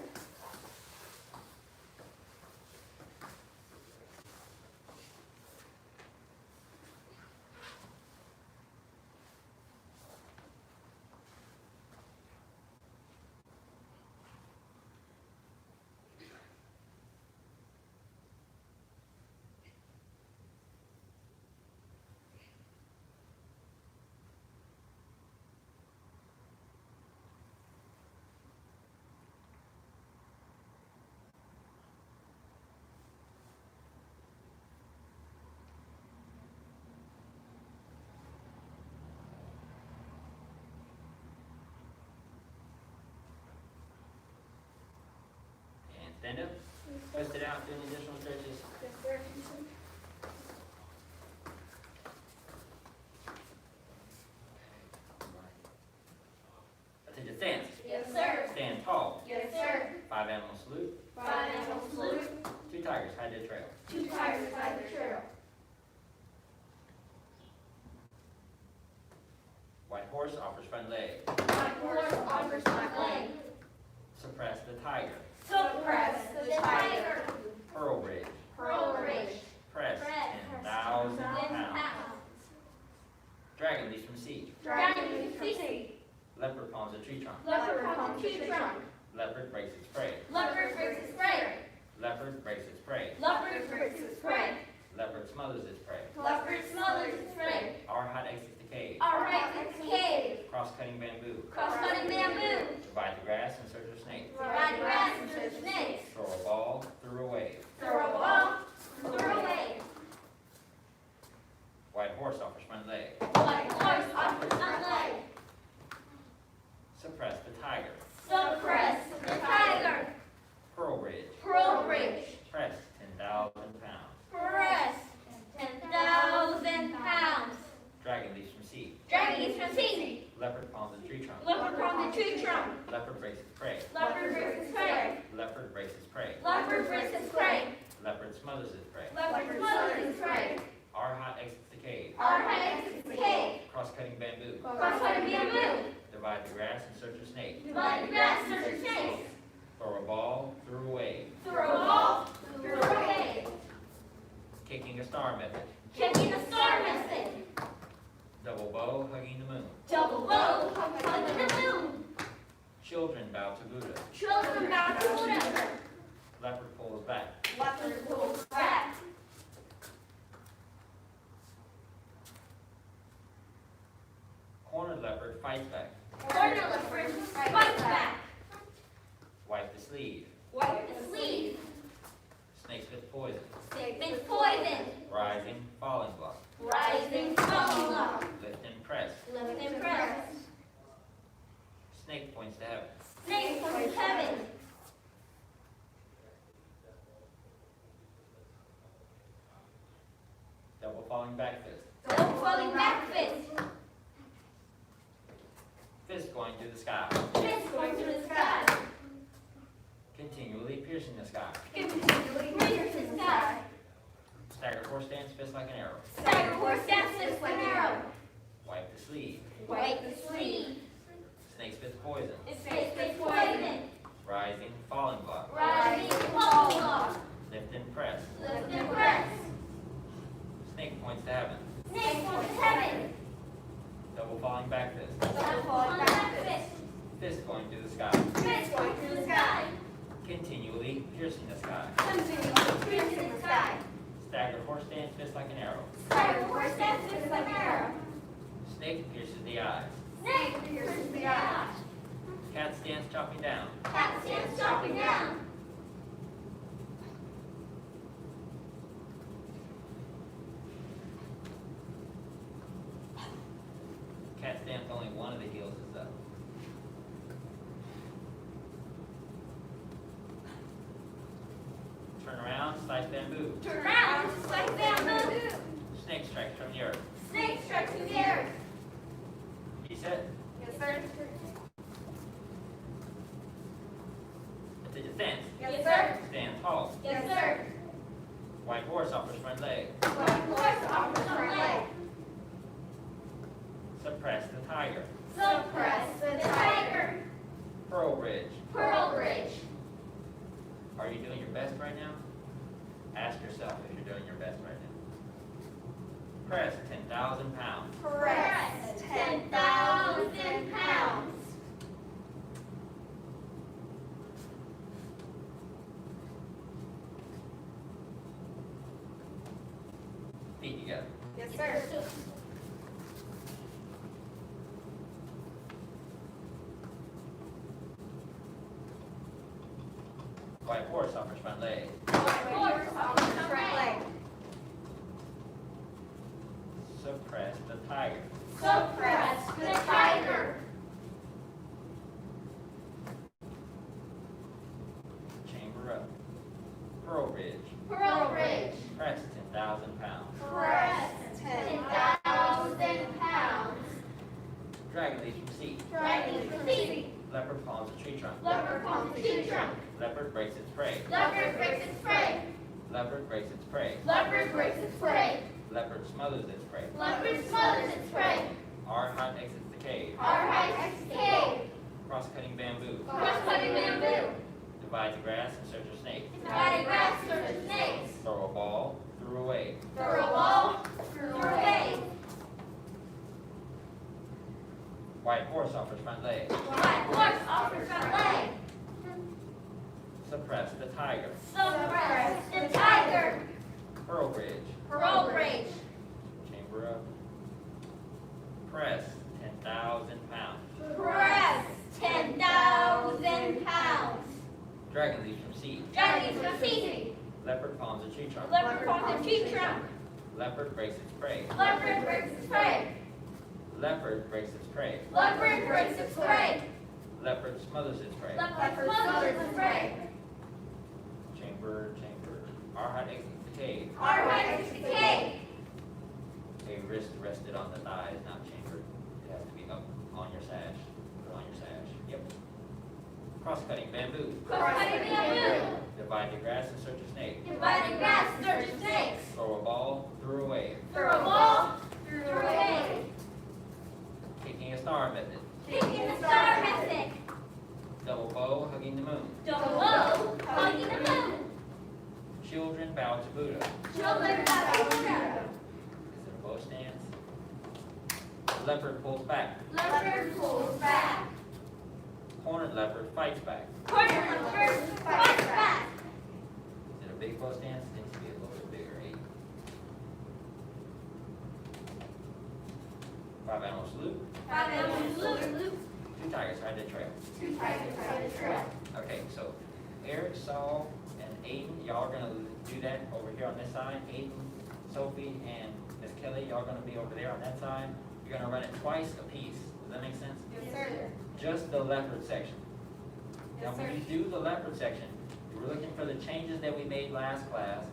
And stand up. Twist it out, do any additional stretches. Yes, sir. Attention, stance. Yes, sir. Stand tall. Yes, sir. 5 animal salute. 5 animal salute. 2 tigers, high dead trail. 2 tigers by the trail. White horse offers front leg. My horse offers my leg. Suppress the tiger. Suppress the tiger. Pearl bridge. Pearl Ridge. Press 10,000 pounds. Dragon leaps from sea. Dragon leaps from sea. Leopard palms a tree trunk. Leopard palms tree trunk. Leopard breaks its prey. Leopard breaks its prey. Leopard breaks its prey. Leopard breaks its prey. Leopard smothers its prey. Leopard smothers its prey. Our hot exits the cave. Our right is the cave. Cross-cutting bamboo. Cross-cutting bamboo. Divide the grass in search of snakes. Ride grass and search snakes. Throw a ball through a wave. Throw a ball through a wave. White horse offers front leg. White horse offers front leg. Suppress the tiger. Suppress the tiger. Pearl Ridge. Pearl Bridge. Press 10,000 pounds. Press 10,000 pounds. Dragon leaps from sea. Dragon eats from sea. Leopard palms the tree trunk. Leopard from the tree trunk. Leopard breaks its prey. Leopard breaks its prey. Leopard breaks its prey. Leopard breaks its prey. Leopard smothers its prey. Leopard smothers its prey. Our hot exits the cave. Our high exits the cave. Cross-cutting bamboo. Cross-cutting bamboo. Divide the grass in search of snakes. Divide the grass and search snakes. Throw a ball through a wave. Throw a ball through a wave. Kicking a star method. Kicking a star method. Double bow hugging the moon. Double bow hugging the moon. Children bow to Buddha. Children bow to Buddha. Leopard pulls back. Leopard pulls back. Cornered leopard fights back. Corner leopard fights back. Wipe the sleeve. Wipe the sleeve. Snakes with poison. Snake with poison. Rising, falling block. Rising, falling block. Lift and press. Lift and press. Snake points to heaven. Snake points heaven. Double falling back fist. Double falling back fist. Fist going through the sky. Fist going through the sky. Continually piercing the sky. Continually pierces the sky. Staggered horse stance, fist like an arrow. Staggered horse dances like an arrow. Wipe the sleeve. Wipe the sleeve. Snakes with poison. Snake with poison. Rising, falling block. Rising, falling block. Lift and press. Lift and press. Snake points to heaven. Snake points heaven. Double falling back fist. Double falling back fist. Fist going through the sky. Fist going through the sky. Continually piercing the sky. Continually piercing the sky. Staggered horse stance, fist like an arrow. Staggered horse dances like an arrow. Snake pierces the eye. Snake pierces the eye. Cat stance, chopping down. Cat stands chopping down. Cat stance, only one of the heels is up. Turn around, slice bamboo. Turn around, slice bamboo. Snake strikes from the earth. Snake strikes through the earth. He said, Yes, sir. at the defense, Yes, sir. stand tall. Yes, sir. White horse offers front leg. White horse offers front leg. Suppress the tiger. Suppress the tiger. Pearl Ridge. Pearl Bridge. Are you doing your best right now? Ask yourself if you're doing your best right now. Press 10,000 pounds. Press 10,000 pounds. Feet together. Yes, sir. White horse offers front leg. White horse offers front leg. Suppress the tiger. Suppress the tiger. Chamber up. Pearl Ridge. Pearl Bridge. Press 10,000 pounds. Press 10,000 pounds. Dragon leaps from sea. Dragon from sea. Leopard palms a tree trunk. Leopard palms the tree trunk. Leopard breaks its prey. Leopard breaks its prey. Leopard breaks its prey. Leopard breaks its prey. Leopard smothers its prey. Leopard smothers its prey. Our hunt exits the cave. Our high exits the cave. Cross-cutting bamboo. Cross-cutting bamboo. Divide the grass in search of snakes. Dividing grass in search of snakes. Throw a ball through a wave. Throw a ball through a wave. White horse offers front leg. White horse offers front leg. Suppress the tiger. Suppress the tiger. Pearl Ridge. Leopard palms a tree trunk. Leopard palms a tree trunk. Leopard breaks its prey. Leopard breaks its prey. Leopard breaks its prey. Leopard breaks its prey. Leopard smothers its prey. Leopard smothers its prey. Chamber, chamber. Our hide exits the cave. Our hide is the cave. A wrist rested on the thigh is not chambered. It has to be up on your sash. Put on your sash. Yep. Cross-cutting bamboo. Cross-cutting bamboo. Divide the grass and search a snake. Dividing grass and search of snakes. Throw a ball through a wave. Through a ball, through a wave. Kicking a star method. Kicking the star method. Double bow hugging the moon. Double bow, hugging the moon. Children bow to Buddha. Children bow to Buddha. Is it a bow stance? Leopard pulls back. Leopard pulls back. Horned leopard fights back. Corner leopard fights back. Is it a big bow stance? It needs to be a little bit bigger, 8. 5 animal salute. 5 animals salute. 2 tigers hide the trail. 2 tigers hide the trail. Okay, so Eric, Saul, and Aiden, y'all are gonna do that over here on this side. Aiden, Sophie, and Miss Kelly, y'all gonna be over there on that side. You're gonna run it twice a piece. Does that make sense? Yes, sir. Just the leopard section. Now, Yes, when sir. you do the leopard section, we're looking for the changes that we made last class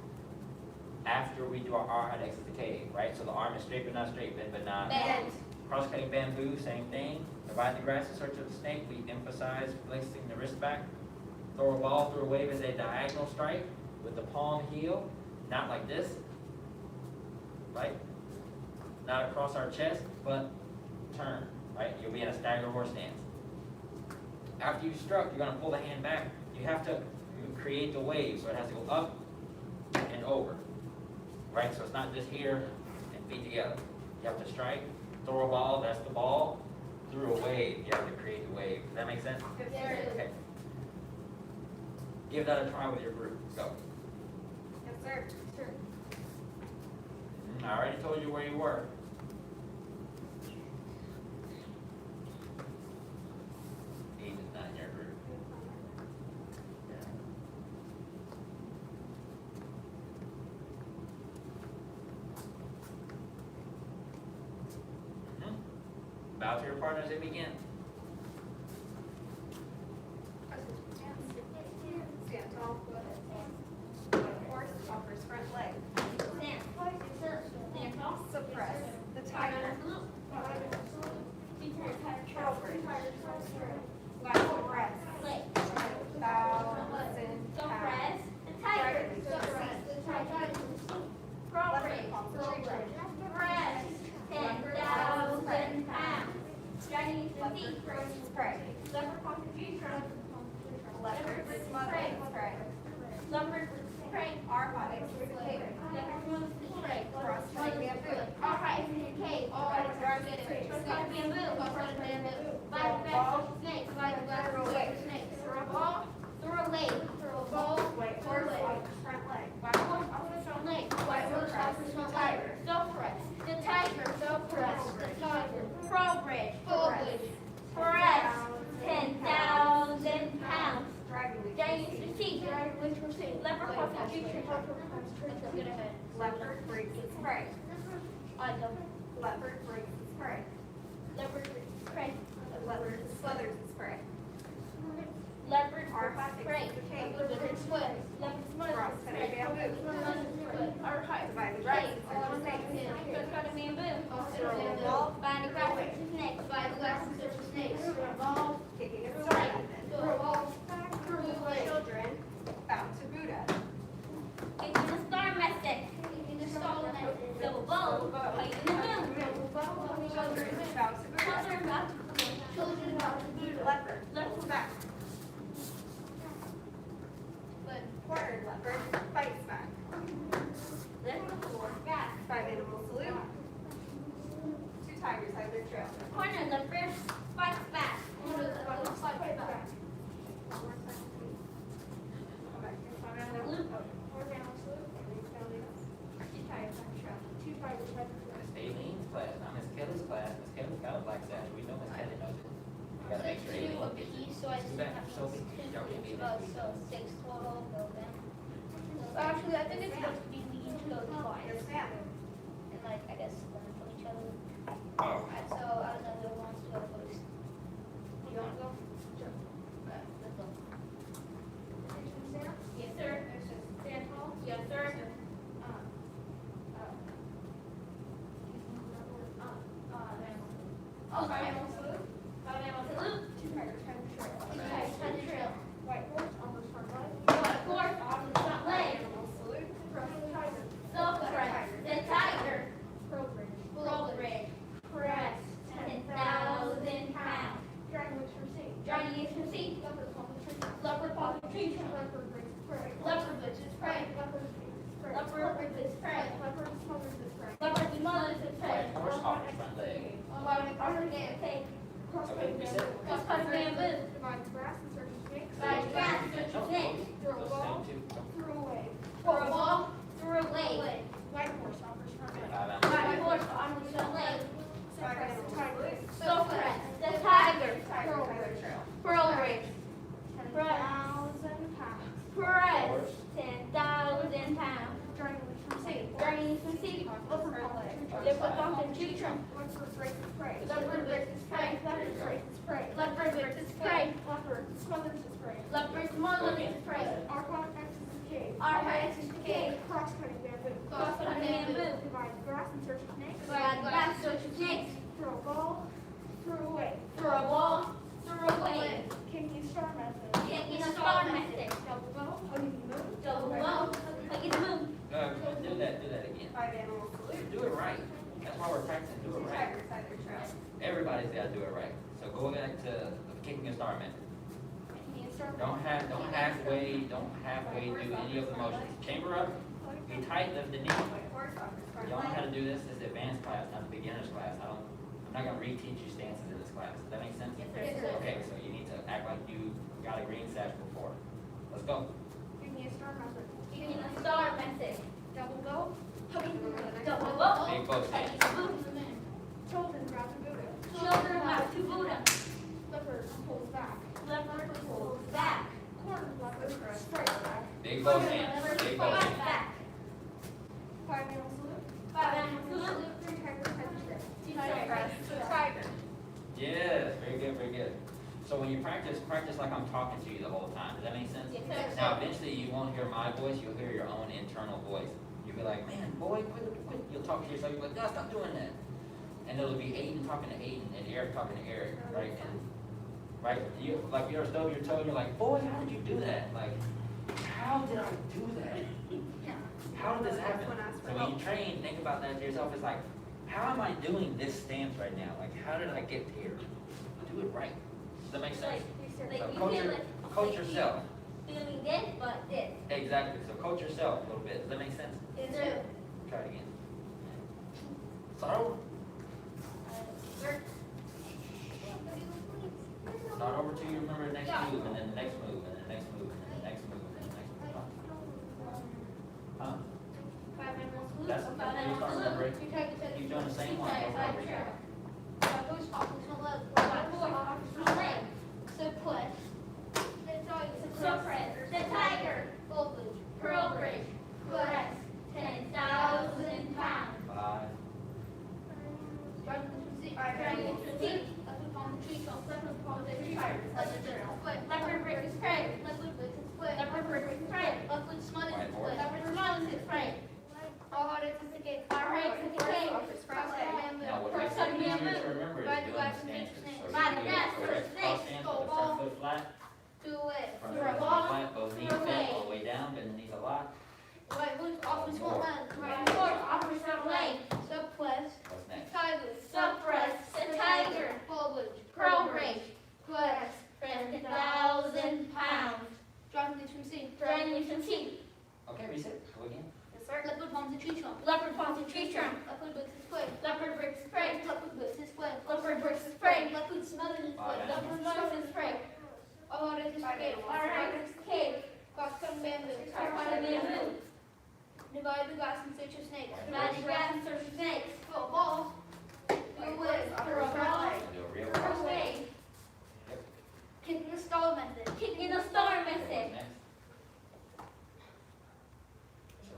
after we do our hide exit the cave, right? So the arm is straight but not straight, bend but not. Bend. Cross-cutting bamboo, same thing. Divide the grass in search of the snake. We emphasize placing the wrist back. Throw a ball through a wave as a diagonal strike with the palm heel, not like this, right? Not across our chest, but turn, right? You'll be in a stagger horse stance. After you've struck, you're gonna pull the hand back. You have to create the wave, so it has to go up and over, right? So it's not just here and feet together. You have to strike, throw a ball, that's the ball, through a wave. You have to create the wave. Does that make sense? Yes, Yes, sir. Okay. Give that a try with your group. Go. Yes, sir. Sure. I already told you where you were. Aiden's not in your group. Bow to your partner as they begin. Stand tall. Horse offers front leg. Suppress the tiger. Trail bridge. Lateral breath. 1,000 pounds. Leopard palms a tree trunk. Leopard breaks its prey. Leopard smothers its prey. Our hide exits the cave. Cross-cutting bamboo. White horse offers front leg. The tiger, Pro bridge, press, 10,000 pounds. Dragon leap. Giant sea, leopard puff and tree trunk. Leopard breaks its prey. Leopard breaks its prey. Leopard prey. Leopard smothers its prey. Leopard Our hide prey. exits the cave. Leopard swims. Leopard swims. Cross-cutting bamboo. Our hide. Divide the Right. grass and search of snakes. Cross-cutting bamboo. Throw a ball. Bind the grass and snakes. Bind the grass and search of snakes. Ball. Kicking a star method. Throw a ball. Through a leg. Children bow to Buddha. Kicking the star method. Kicking the star method. Double bow. Hugging the moon. Children bow to Buddha. Children bow to Buddha. Children bow to Buddha. Leopard Leopard back. Cornered leopard fights back. Leopard four back. 5 animal salute. 2 tigers hide their trail. Corner leopard fights back. Corner leopard fights back. Salute. Two tigers on the trail. Two tigers on the trail. Miss Aileen's class, not Miss Kelly's class. Miss Kelly's got a black sash. We know Miss Kelly knows it. You gotta make sure Two Aileen of gets it. each, so I just Back, have Sophie. Y'all can be so there. 6 total, go down. Actually, I think it's supposed to be mean to go twice. Yes, ma'am. And like, I guess learn from each other. Oh. So I don't know who wants to go first. Do you want to go? Sure. Okay, let's go. Yes, sir. Stand tall. Yes, sir. Oh, animal salute. Animal salute. Two tigers, head and trail. Two tigers, head and trail. White horse on the front leg. White horse on the front leg. Animal salute. Cross the tiger. Silver, the tiger. Progress. Roll rig. Press 10,000 pounds. Dragon which receive. Johnny is received. Leopard paw the tree. Leopard paw the tree trunk. Leopard brings prey. Leopard bitches prey. Leopard brings prey. Leopard bitches prey. Leopard smothers its prey. Leopard smothers its prey. White horse off the front leg. Leopard arms and take. Cross-cutting Okay, we bamboo. Cross cutting bamboo. Divides grass and searches snakes. Divides grass and searches No, snakes. Throw a those ball. same two. Throw away. Throw a ball through a lake. White horse offers front leg. White horse on the front leg. Suppress the tiger. Silver, the tiger. Tiger, tiger trail. Pearl rig. 10,000 pounds. Press 10,000 pounds. Dragon which receive. Journey from sea. Leopard paw the tree trunk. Leopard paw the tree trunk. Leopard breaks its prey. Leopard breaks its prey. Leopard breaks its prey. Leopard breaks its prey. Leopard smothers its prey. Leopard smothers its prey. Archon exits the cave. Our heads is the cave. Cross-cutting bamboo. Cross-cutting bamboo. Divides grass and searches snakes. Divide grass, search of snakes. Throw a ball. Throw away. Throw a ball, throw away. Kicking star method. Kicking a star method. Double bow. Hugging the moon. Double bow, like it's moon. Do that again. Five animal salute. Do it right. That's why we're practicing, do it right. Tiger trail. Everybody's gotta do it right. So go back to kicking a star method. Kicking a star Don't halfway do any of the motions. Chamber up, be tight, lift the knee. White horse offers front Y'all know how leg. to do this, this is advanced class, not a beginner's class. I'm not gonna reteach you stances in this class. Does that make sense? Yes, sir. Okay, so you need to act like you got a green sash before. Let's go. Kicking a star method. Kicking a star method. Double bow. Hugging the moon. Double bow, Big bow like stance. it's moon. Children grab the Buddha. Children have to Buddha. Leopard pulls back. Leopard pulls back. Corn leopard strikes back. Big bow stance, Leopard big bow strikes stance. back. Five animal salute. Five animal salute. Three tigers head and trail. Tiger. Yes, very good, very good. So when you practice like I'm talking to you the whole time. Does that make sense? Yes, sir. Now eventually you won't hear my voice, you'll hear your own internal voice. You'll be like, man, boy, quit. You'll talk to yourself, you'll be like, God, stop doing that. And it'll be Aiden talking to Aiden and Eric talking to Eric, right? And right, you like you're stubbing your toe and you're like, boy, how did you do that? Like, how did I do that? How did this happen? So when you train, think about that to yourself. It's like, how am I doing this stance right now? Like, how did I get here? Do it right. Does that make sense? Like So you coach, feel it. coach yourself. Feeling this, but this. Exactly. So coach yourself a little bit. Does that make sense? Yes, sir. Try it again. Start over. Start over till you remember the next move, and then the next move, and the next move, and then the next move, and then the next move. Huh? Five animal salute. That's okay. Five You animal start salute. remembering. Three tigers head Keep doing the same one Tiger, over and tiger over again. trail. White horse offers front leg. White horse offers front leg. Suppress. Suppress. The tiger. Voltage. Pearl bridge. Press 10,000 pounds. 5. Dragon to sea. Leopard upon the tree trunk. Leopard upon the tree trunk. Leopard breaks its prey. Leopard breaks its prey. Leopard smothers White its horse. prey. Leopard smothers its prey. Our heart is the cave. Our heart is the cave. Now, what makes it Cross-cutting easier bamboo. to remember is Divide doing the grass and stances. search So snakes. you do Divide a grass, correct search cross snakes. stance Go with the ball. front foot flat, Do it. front Throw a foot ball. flat, both knees Throw bent away. all the way down, bend the knees a lot. White horse offers front leg. White horse offers front leg. Suppress. What's next? Tiger. Suppress. The tiger. Voltage. Pearl bridge. Press 10,000 pounds. Dragon from sea. Dragon from sea. Okay, reset. Go again. Leopard palms the tree trunk. Leopard palms the tree trunk. Leopard breaks his prey. Leopard breaks his prey. Leopard breaks his prey. Leopard breaks his prey. Leopard smothers his prey. Leopard smothers his prey. Our heart is the cave. Our heart is the cave. Cross-cutting bamboo. Cross-cutting bamboo. Divide the grass and search of snakes. Divide the grass and search for snakes. Throw a ball. Throw away. Throw a ball. Do a real Throw cross stance. away. Yep. Kicking the star method. Kicking the star Okay, method. what's next? So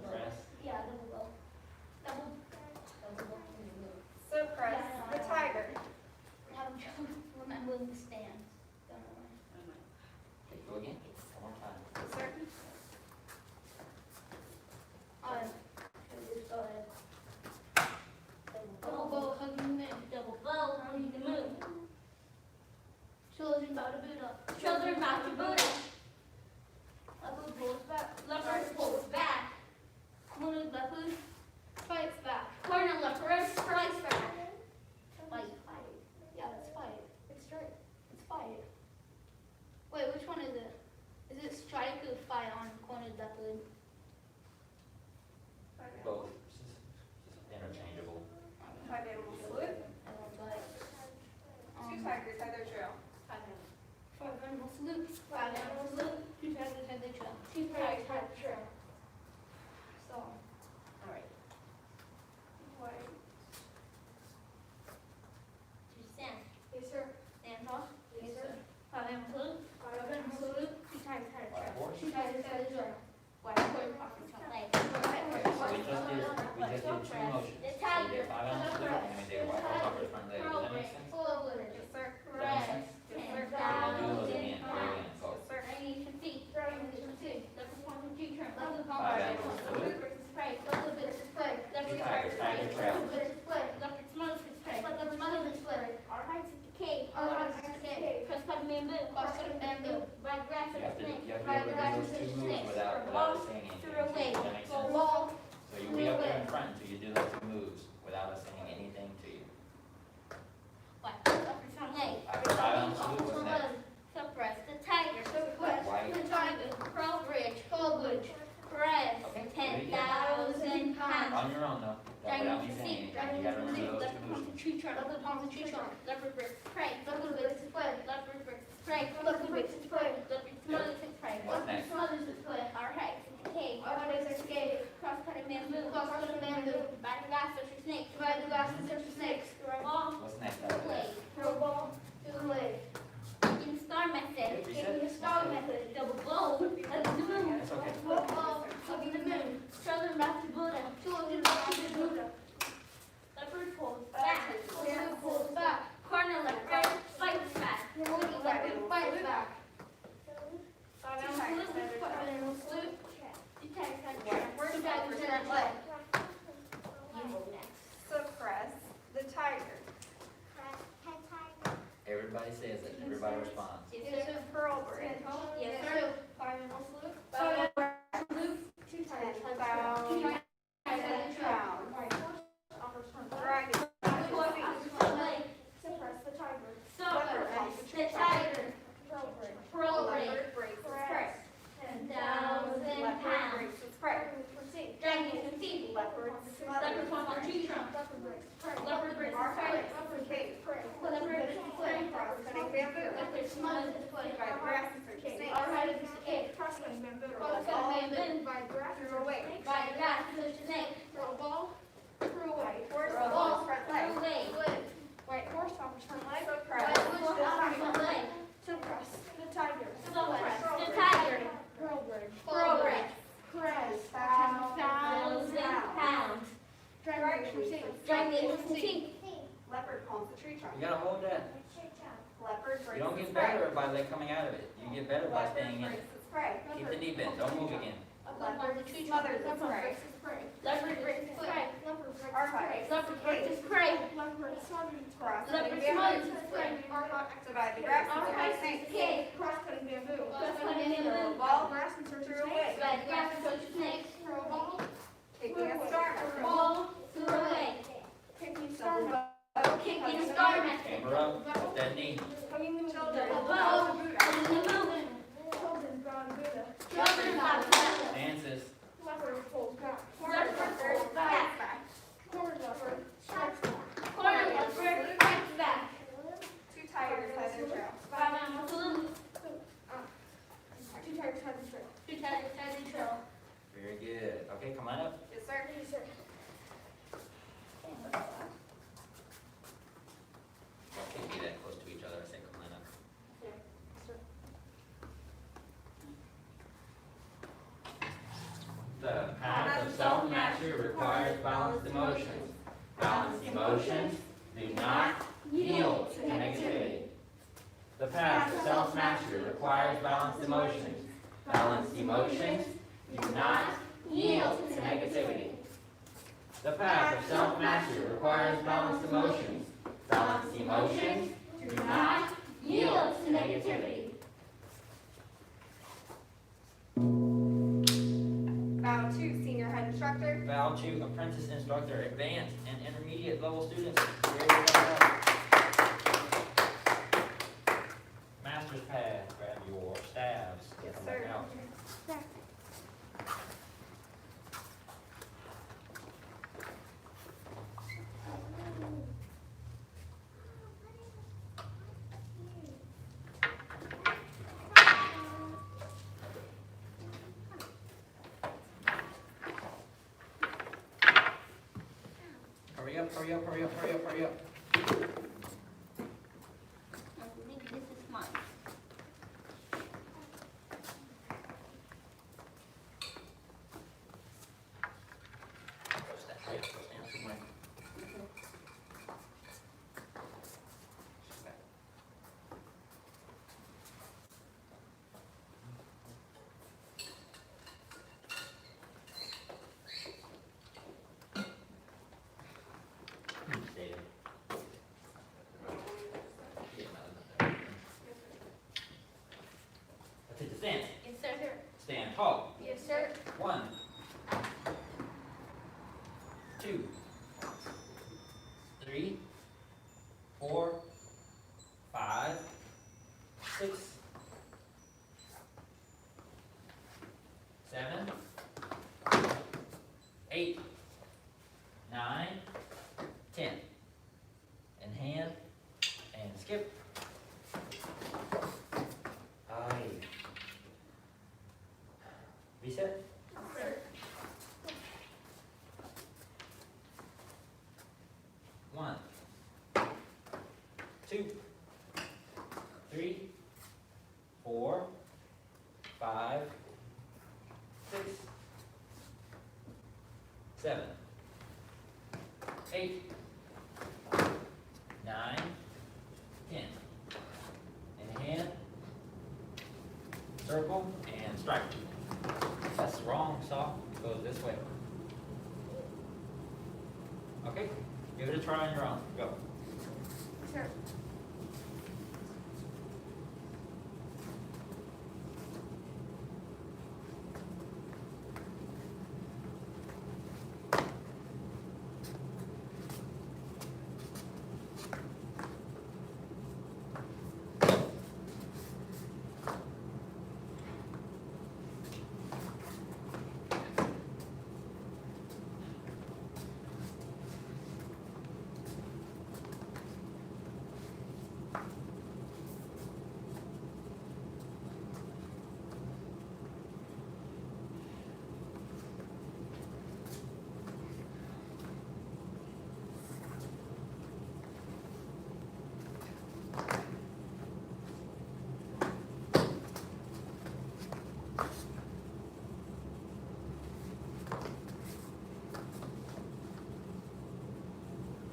have to snake. be able Ride the to grass do and those search two for moves snakes. without Throw a ball us saying anything. through a wave. Does that make Throw a sense? ball So you'll be up there in front until you do those two moves without us saying anything to you. What? Upper front leg. After silent salute, what's next? Suppress the tiger. Suppress White. the tiger. Pearl Bridge. Pearl Bridge. Press. Okay, 10,000 pounds. On your own though, without me saying anything, you gotta remember those two moves. Tree trunk. Leopard palms and tree trunk. Leopard bricks. Pray. Leopard bricks is play. Leopard bricks. Pray. Leopard bricks is play. Leopard smothers is pray. What's next? Smothers is play. Alright. Okay. What is our skate? Cross cutting bamboo. Cross cutting bamboo. Divide the glass, search for snakes. Divide the glass and search for snakes. Throw a ball. What's next To the after leg. that? Throw a ball. To the leg. Taking the star method. Taking the star method. Double bowl. Hugging the moon. That's okay. Double ball. Hugging the moon. Children back to Buddha. Children back to Buddha. Leopard pulls back. Leopard pulls back. Corner leopard fights back. Woody leopard fights back. Salute. Detect leg. Suppress the tiger. Everybody says it, everybody responds. Yes, sir. Pearl Bridge. Yes, sir. Fireman salute. 10,000 pounds. Dragon. Suppress the tiger. Leopard Suppress breaks. the tiger. Pearl break. Leopard breaks its prey. 10,000 Leopard pounds. breaks its prey. Dragon can see. Leopard Leopard smothers. palm on tree trunk. Leopard breaks Our prey. leopard cave. Leopard breaks prey. Cross cutting bamboo. Leopard smothers the play. By the grass and search for snakes. Alright, it's a cave. Cross cutting bamboo. Cross cutting bamboo. Through a wave. By the grass, search the snake. Throw a ball. Through a wave. Horse Throw a on ball. front Throw leg. away. White horse offers front leg. White Suppress horse the offers front tiger. leg. Suppress the tiger. Suppress the tiger. Pearl Bridge. Pearl break. Press 10,000 pounds. Dragon from sea. Dragon can see. Leopard pulls the tree trunk. You gotta hold that. Leopard You breaks don't its get prey. better by like coming out of it. You get better by Leopard staying in breaks it. its prey. Keep the knee bent, don't move again. Leopard smothers its prey. Leopard breaks his prey. Archive. Leopard breaks his prey. Cross Leopard cutting smothers bamboo. his prey. Divide the grass and search for Archive snakes. cave. Cross cutting bamboo. Cross cutting Throw a bamboo. ball. Grass and search for snakes. By the grass, search for snakes. Kicking a star. Ball. Through away. Kicking star. Kicking a star method. Camera up, up that knee. Double bow. Hugging the moon. Children back to Buddha. Dances. Leopard pulls back. Corner leopard fights back. Two tigers head and trail. Fireman salute. Two tigers head and trail. Very good. Okay, come on up. Yes, sir. Don't be that close to each other. I say come on up. The path of self-mastery requires balanced emotions. Balanced emotions do not yield to negativity. The path of self-mastery requires balanced emotions. Balanced emotions do not yield to negativity. The path of self-mastery requires balanced emotions. Balanced emotions do not yield to negativity. Bow two, senior head instructor. Vow to apprentice instructor, advanced and intermediate level students. Ready to go. Master's pad, grab your staves. Yes, Come back sir. out. Hurry up, hurry up, hurry up, hurry up, hurry up. I think this is mine. Go stand, hurry up, go stand somewhere. Back. Stay there. Stand. Yes, sir. Stand tall. Yes, sir. 1, 2, 3, 4, 5, 6, 7, 8, 9, 10. And hand and skip. Aye. Reset. Sir. 1, 2, 3, 4, 5, 6, 7, 8, 9, 10. And hand, circle, and strike. That's wrong, stop. It goes this way. Okay, give it a try on your own. Go. Sir.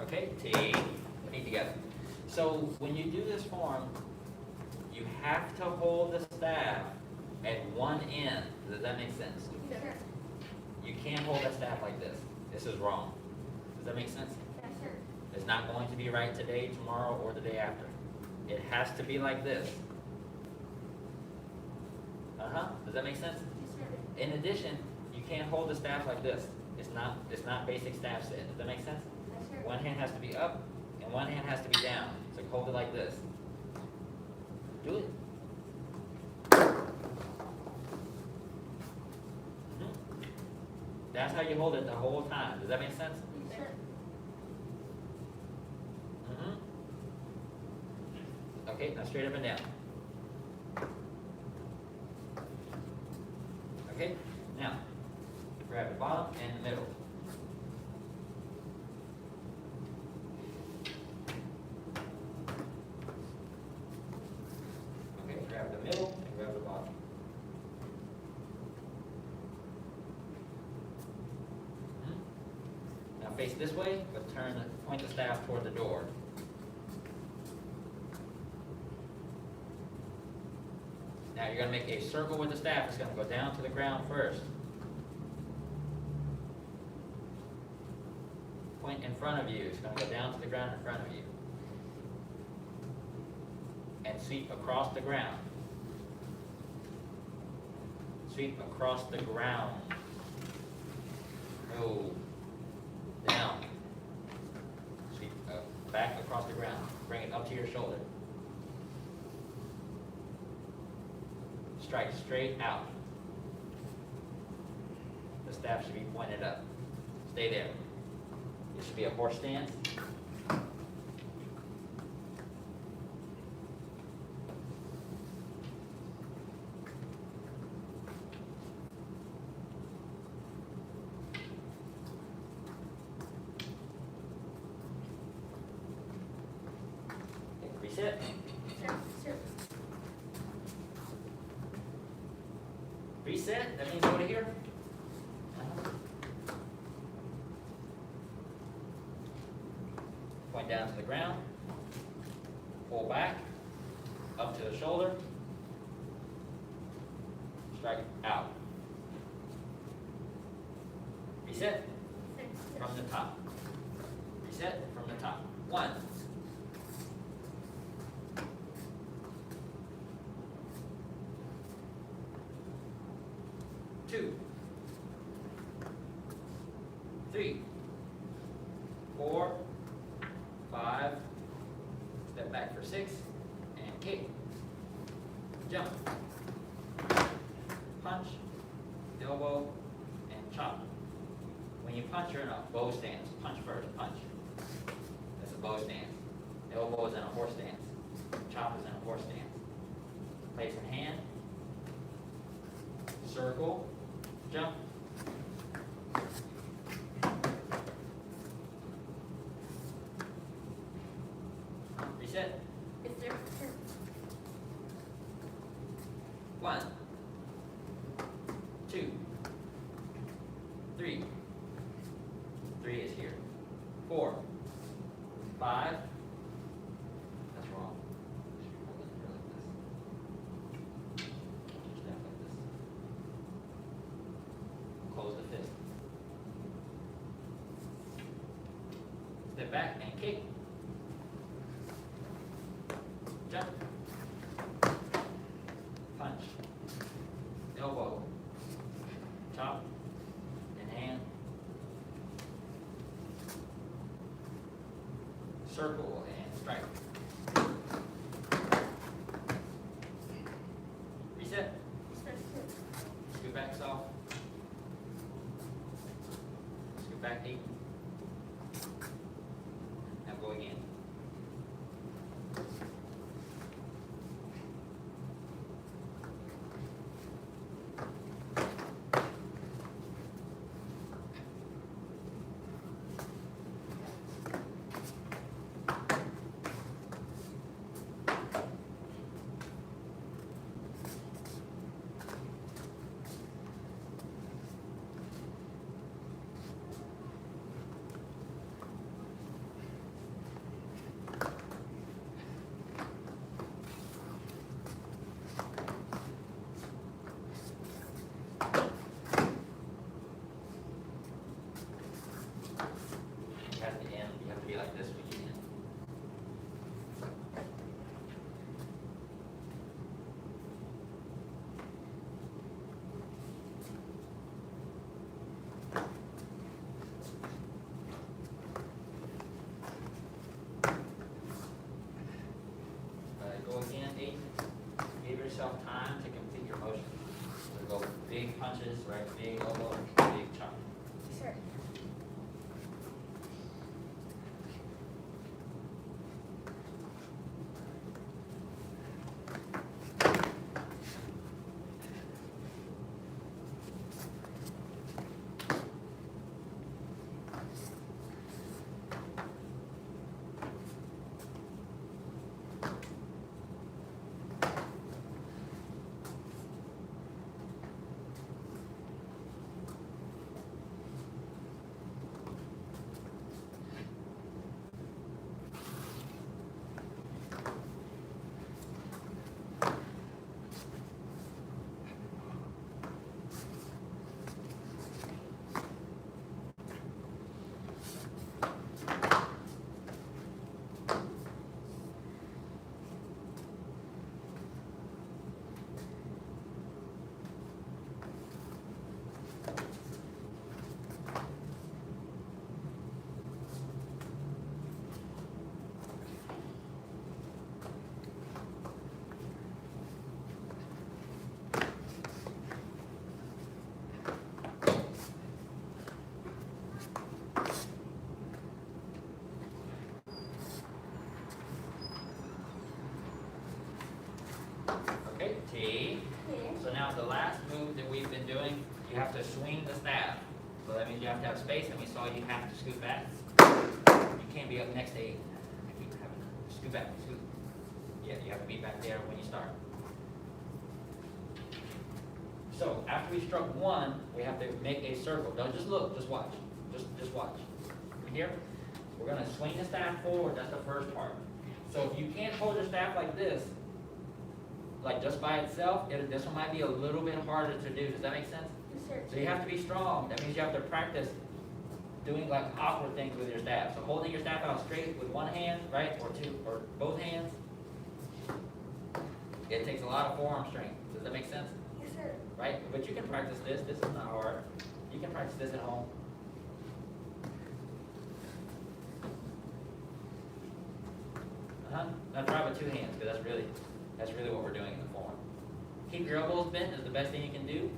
Okay, take, feet together. So when you do this form, you have to hold the staff at one end. Does that make sense? Yes, sir. You can't hold that staff like this. This is wrong. Does that make sense? Yes, sir. It's not going to be right today, tomorrow, or the day after. It has to be like this. Does that make sense? Yes, sir. In addition, you can't hold the staff like this. It's not basic staff sit. Does that make sense? Yes, sir. One hand has to be up and one hand has to be down. So hold it like this. Do it. That's how you hold it the whole time. Does that make sense? Yes, sir. Okay, now straight up and down. Okay, now grab the bottom and the middle. Okay, grab the middle and grab the bottom. Now face this way, but point the staff toward the door. Now you're going to make a circle with the staff. It's going to go down to the ground first. Point in front of you. It's going to go down to the ground in front of you. And sweep across the ground. Sweep across the ground. Go down. Sweep back across the ground. Bring it up to your shoulder. Strike straight out. The staff should be pointed up. Stay there. It should be a horse stance. Okay, reset. Sir. Sir. Reset, that means go to here. Point down to the ground. Pull back, up to the shoulder. Strike out. Reset Sir. from the top. Reset from the top. 1. 2. 3, 4, 5, step back for 6, and kick, jump, punch, elbow, and chop. When you punch, you're in a bow stance. Punch first, punch. That's a bow stance. Elbow is in a horse stance. Chop is in a horse stance. Place in hand, circle, jump. Reset. Is there, 1, 2, 3. 3 is here. 4, 5. That's wrong. Step like this. Close the fist. Step back and kick. Jump. Punch. Elbow. Chop. And hand. Circle and strike. Reset. Scoot back soft. Scoot back 8. Now go again. At the end, you have to be like this when you end. Go again, 8. Give yourself time to complete your motion. So go big punches, right? Big elbow, big chop. sir. Okay, T. So now the last move that we've been doing, you have to swing the staff. So that means you have to have space, and we saw you have to scoot back. You can't be up next to 8. I keep having to scoot back, scoot. Yeah, you have to be back there when you start. So after we struck 1, we have to make a circle. Don't just look, just watch. Just watch. From here, we're gonna swing the staff forward. That's the first part. So if you can't hold your staff like this, like just by itself, this one might be a little bit harder to do. Does that make sense? Yes, sir. So you have to be strong. That means you have to practice doing like awkward things with your staff. So holding your staff out straight with one hand, right, or two, or both hands. It takes a lot of forearm strength. Does that make sense? Yes, sir. Right? But you can practice this. This is not hard. You can practice this at home. 2 hands, because that's really what we're doing in the form. Keep your elbows bent is the best thing you can do.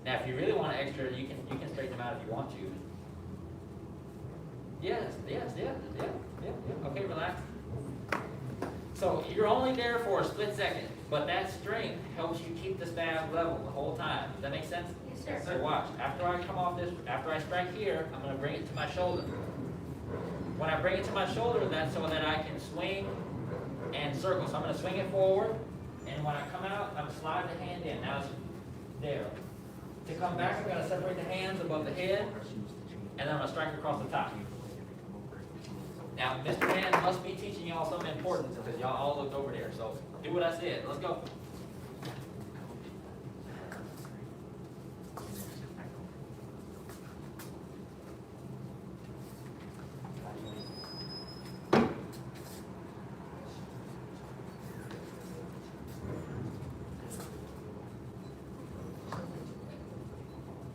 Now, if you really want extra, you can straighten them out if you want to. Yes. Okay, relax. So you're only there for a split second, but that strength helps you keep the staff level the whole time. Does that make sense? Yes, sir. So watch. After I come off this, after I strike here, I'm going to bring it to my shoulder. When I bring it to my shoulder, that's so that I can swing and circle. So I'm going to swing it forward, and when I come out, I'm going to slide the hand in. Now it's there. To come back, I'm going to separate the hands above the head, and then I'm going to strike across the top. Now, Mr. Man must be teaching y'all something important because y'all all looked over there. So do what I said. Let's go.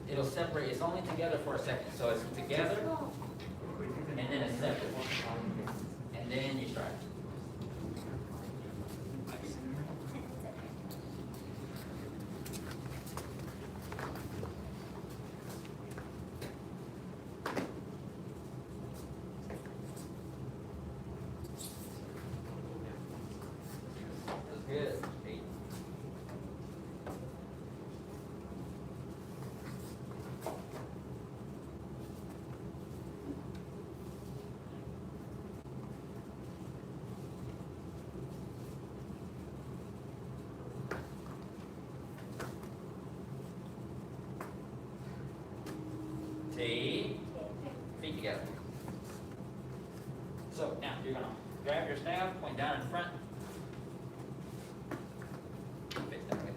It'll separate. It's only together for a second. So it's together, and then it's separate. And then you strike. That's good. 8. T. Feet together. So now you're going to grab your staff, point down in front. Stand over there.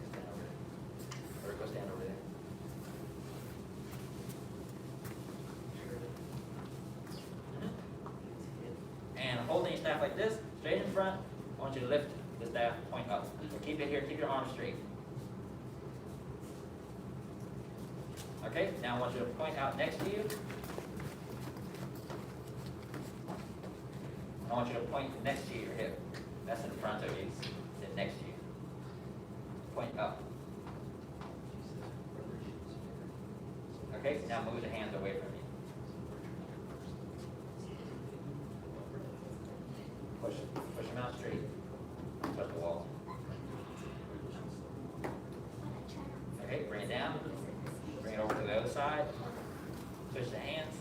Or go stand over there. And holding your staff like this, straight in front, I want you to lift the staff, point up. So keep it here, keep your arms straight. Okay, now I want you to point out next to you. I want you to point next to your hip. That's in front of you, then next to you. Point up. Okay, now move the hands away from you. Push them out straight. Touch the wall. Okay, bring it down. Bring it over to the other side. Switch the hands.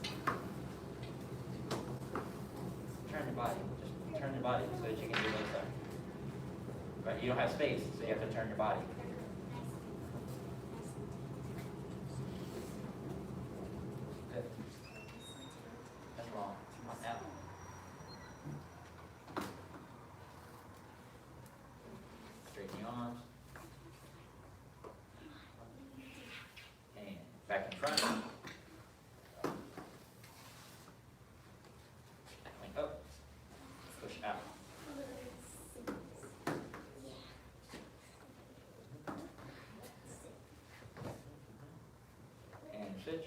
Turn your body. Just turn your body so that you can do the other side. Right? You don't have space, so you have to turn your body. Good. That's wrong. Out. Straighten your arms. And back in front. Point up. Push out. And switch.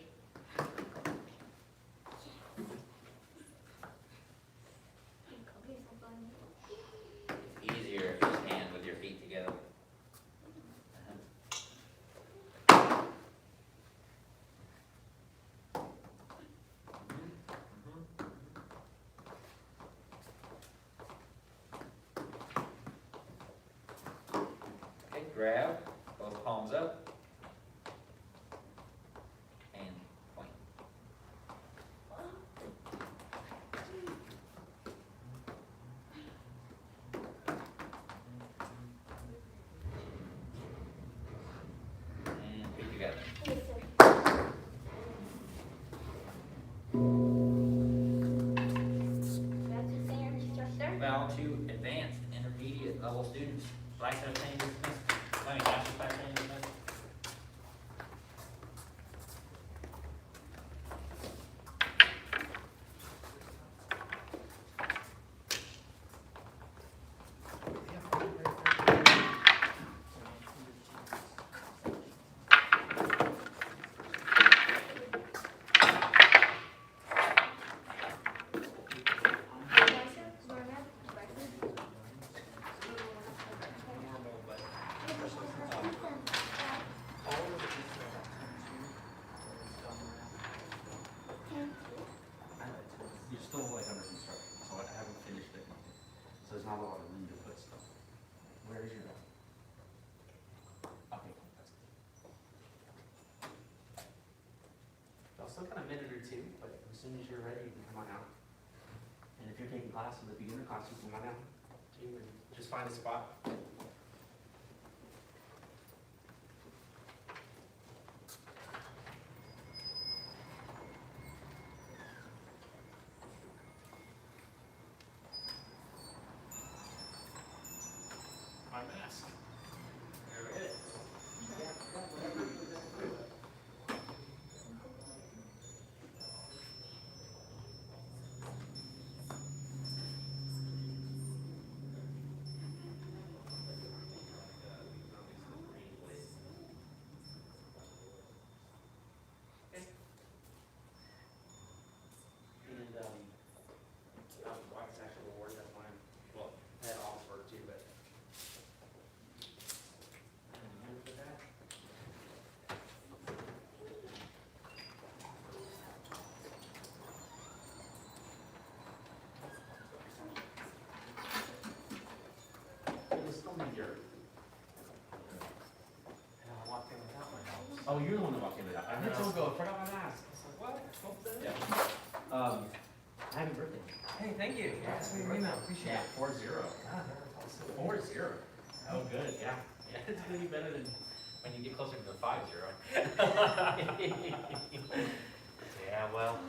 It's easier if you stand with your feet together. Okay, grab both palms up and point. And feet together. Bow to advanced intermediate level students. Black hat training dismissed. Master's class training dismissed. still got a minute or two, but as soon as you're ready, you can come on out. And if you're taking class in the beginner class, you can come on out too, and just find a spot. My mask. There it is. And, wax actual award, that's mine. Well, that all for too, but. For that. It still need your. And I walked in without my house. Oh, you're the one that walked in with that. I heard someone go, I forgot my mask. I was like, what? Yeah. Happy birthday. Hey, thank you. Yeah, That's what you know. Appreciate Yeah, it. 4-0. Ah, very awesome. 4-0. Oh, good, yeah. Yeah, it's gonna be better than when you get closer to the 5-0. Yeah, well,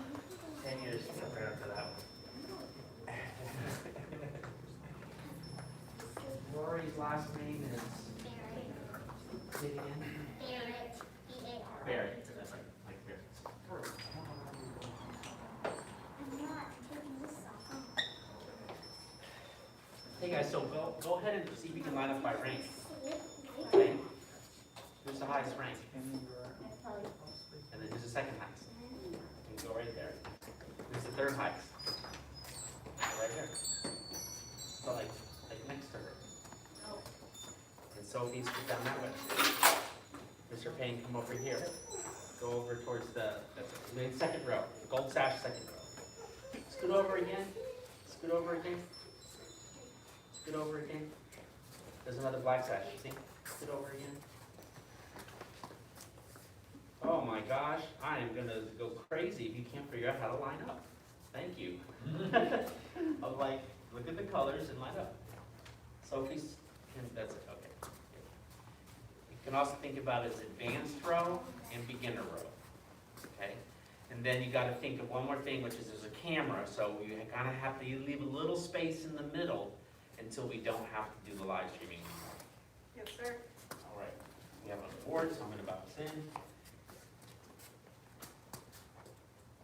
10 years to prepare for that one. Rory's last name is, say it again? Barrett, that's right, like Barrett. Hey guys, so go ahead and see if you can line up by rank. Okay? Who's the highest rank? And then who's the second highest? You can go right there. Who's the third highest? Right there. So like next to her. And Sophie's go down that way. Mr. Payne, come over here. Go over towards the second row. Gold sash, second row. Scoot over again. Scoot over again. Scoot over again. There's another black sash, see? Scoot over again. Oh my gosh, I am gonna go crazy if you can't figure out how to line up. Thank you. I'm like, look at the colors and line up. Sophie's, that's it, okay. You can also think about it as advanced row and beginner row, okay? And then you gotta think of one more thing, which is there's a camera, so you kinda have to leave a little space in the middle until we don't have to do the live streaming anymore. Yes, sir. All right, we have an award, so I'm gonna bounce in.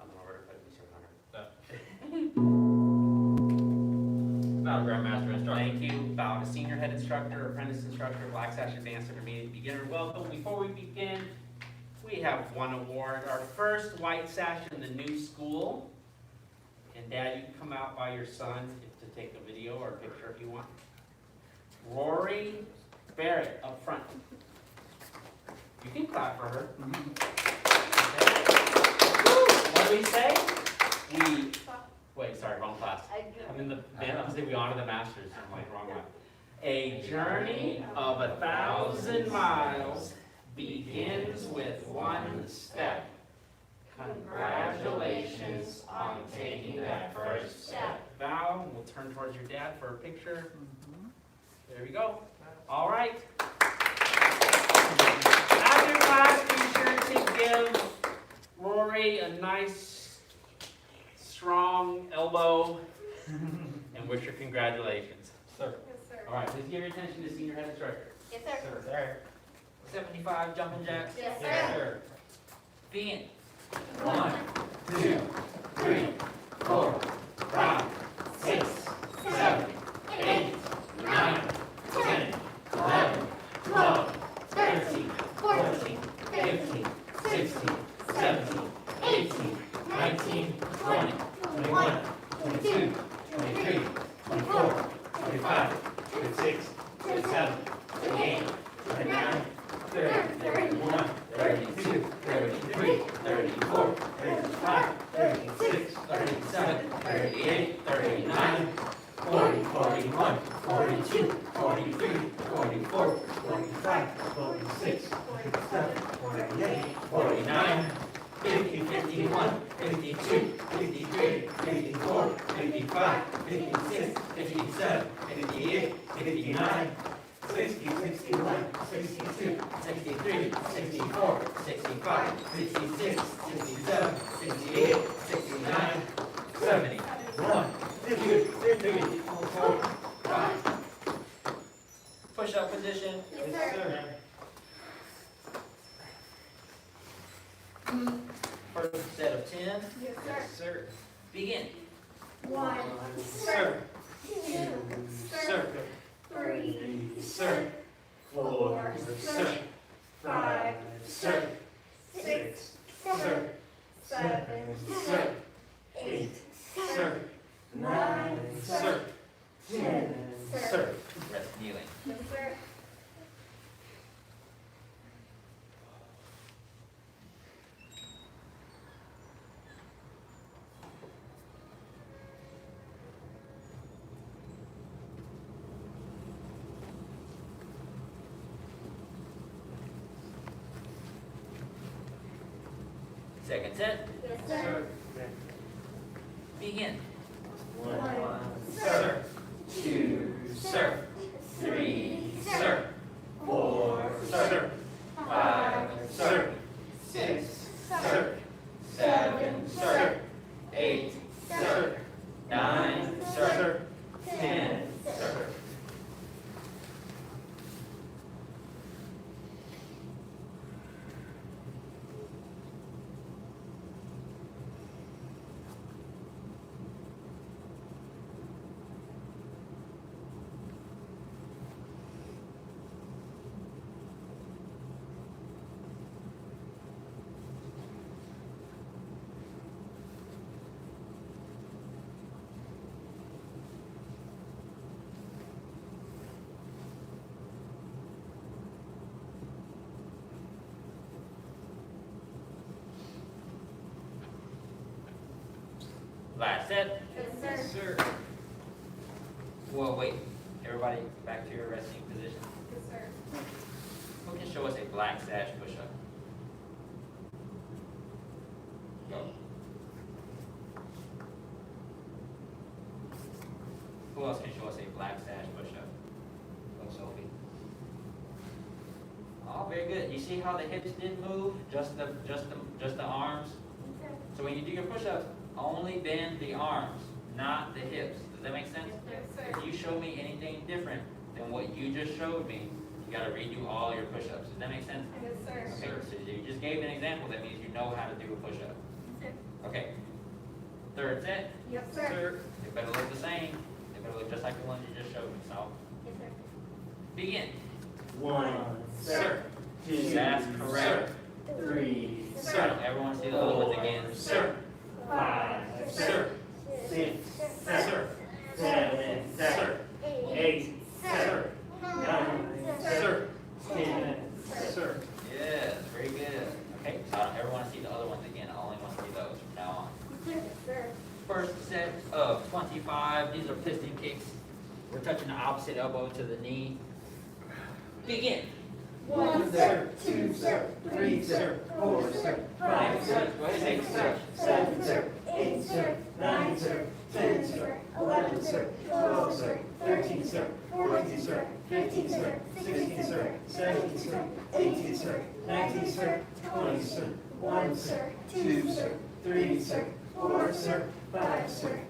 I'm gonna order for Mr. Hunter. Not a grandmaster instructor. Thank you, bow to senior head instructor, apprentice instructor, black sash, advanced, intermediate, beginner. Welcome. Before we begin, we have one award, our first white sash in the new school. And Dad, you can come out by your son to take a video or a picture if you want. Rory Barrett up front. You can clap for her. Okay. What do we say? Wait, sorry, wrong class. I'm in the band, I'm saying we honor the masters. I'm like, wrong one. A journey of 1,000 miles begins with one step. Congratulations on taking that first step. Val, we'll turn towards your dad for a picture. There we go. All right. After class, be sure to give Rory a nice, strong elbow and wish her congratulations. Sir. Yes, sir. All right, please give your attention to senior head instructor. Yes, sir. Sir. 75 jumping jacks. Yes, Yes, sir. sir. Being. 1, 2, 3, 4, 5, 6, 7, 8, 9, 10, 11, 12, 13, 14, 15, 16, 17, 18, 19, 20, 21, 22, 23, 24, 25, 26, 27, 28, 29, 30, 31, 32, 33, 34, 35, 36, 37, 38, 39, 40, 41, 42, 43, 44, 45, 46, 47, 48, 49, 50, 51, 52, 53, 54, 55, 56, 57, 58, 59, 60, 61, 62, 63, 64, 65, 66, 67, 68, 69, 70, 1, 2, 3, 4, 5. Push-up position. Yes, sir. First set of 10. Yes, sir. Sir. Begin. 1, Sir. 2, Sir. 3, Sir. 4, Sir. 5, Sir. 6, Sir. 7, Sir. 8, Sir. 9, Sir. 10, Sir. Rest kneeling. Yes, sir. Second set. Yes, sir. Begin. 1, Sir. 2. Sir. 3. Sir. 4. Sir. 5. Sir. 6. Sir. 7. Sir. 8. Sir. 9. Sir. 10. Sir. Last set. Yes, sir. Sir. Well, wait. Everybody back to your resting position. Yes, sir. Who can show us a black sash push-up? Go. Who else can show us a black sash push-up? Go, Sophie. Oh, very good. You see how the hips didn't move? Just the arms? So when you do your push-ups, only bend the arms, not the hips. Does that make sense? Yes, sir. If you show me anything different than what you just showed me, you gotta redo all your push-ups. Does that make sense? Yes, sir. Okay, so you just gave an example, that means you know how to do a push-up. Okay. Third set. Yes, sir. They better look the same. They better look just like the ones you just showed me, so. Yes, sir. Begin. 1, Sir. 2, That's correct. 3, Sir. Everyone see the other ones again. Sir. 5, Sir. 6, Sir. 7, Sir. 8, Sir. 9, Sir. 10, Sir. Yes, very good. Okay, so I don't ever want to see the other ones again. I only want to see those from now on. Yes, sir. First set of 25. These are piston kicks. We're touching the opposite elbow to the knee. Begin. 1, sir, 2, sir, 3, sir, 4, sir, 5, sir, 6, sir, 7, sir, 8, sir, 9, sir, 10, sir, 11, sir, 12, sir, 13, sir, 14, sir, 15, sir, 16, sir, 17, sir, 18, sir, 19, sir, 20, sir, 1, sir, 2, sir, 3, sir, 4, sir, 5, sir.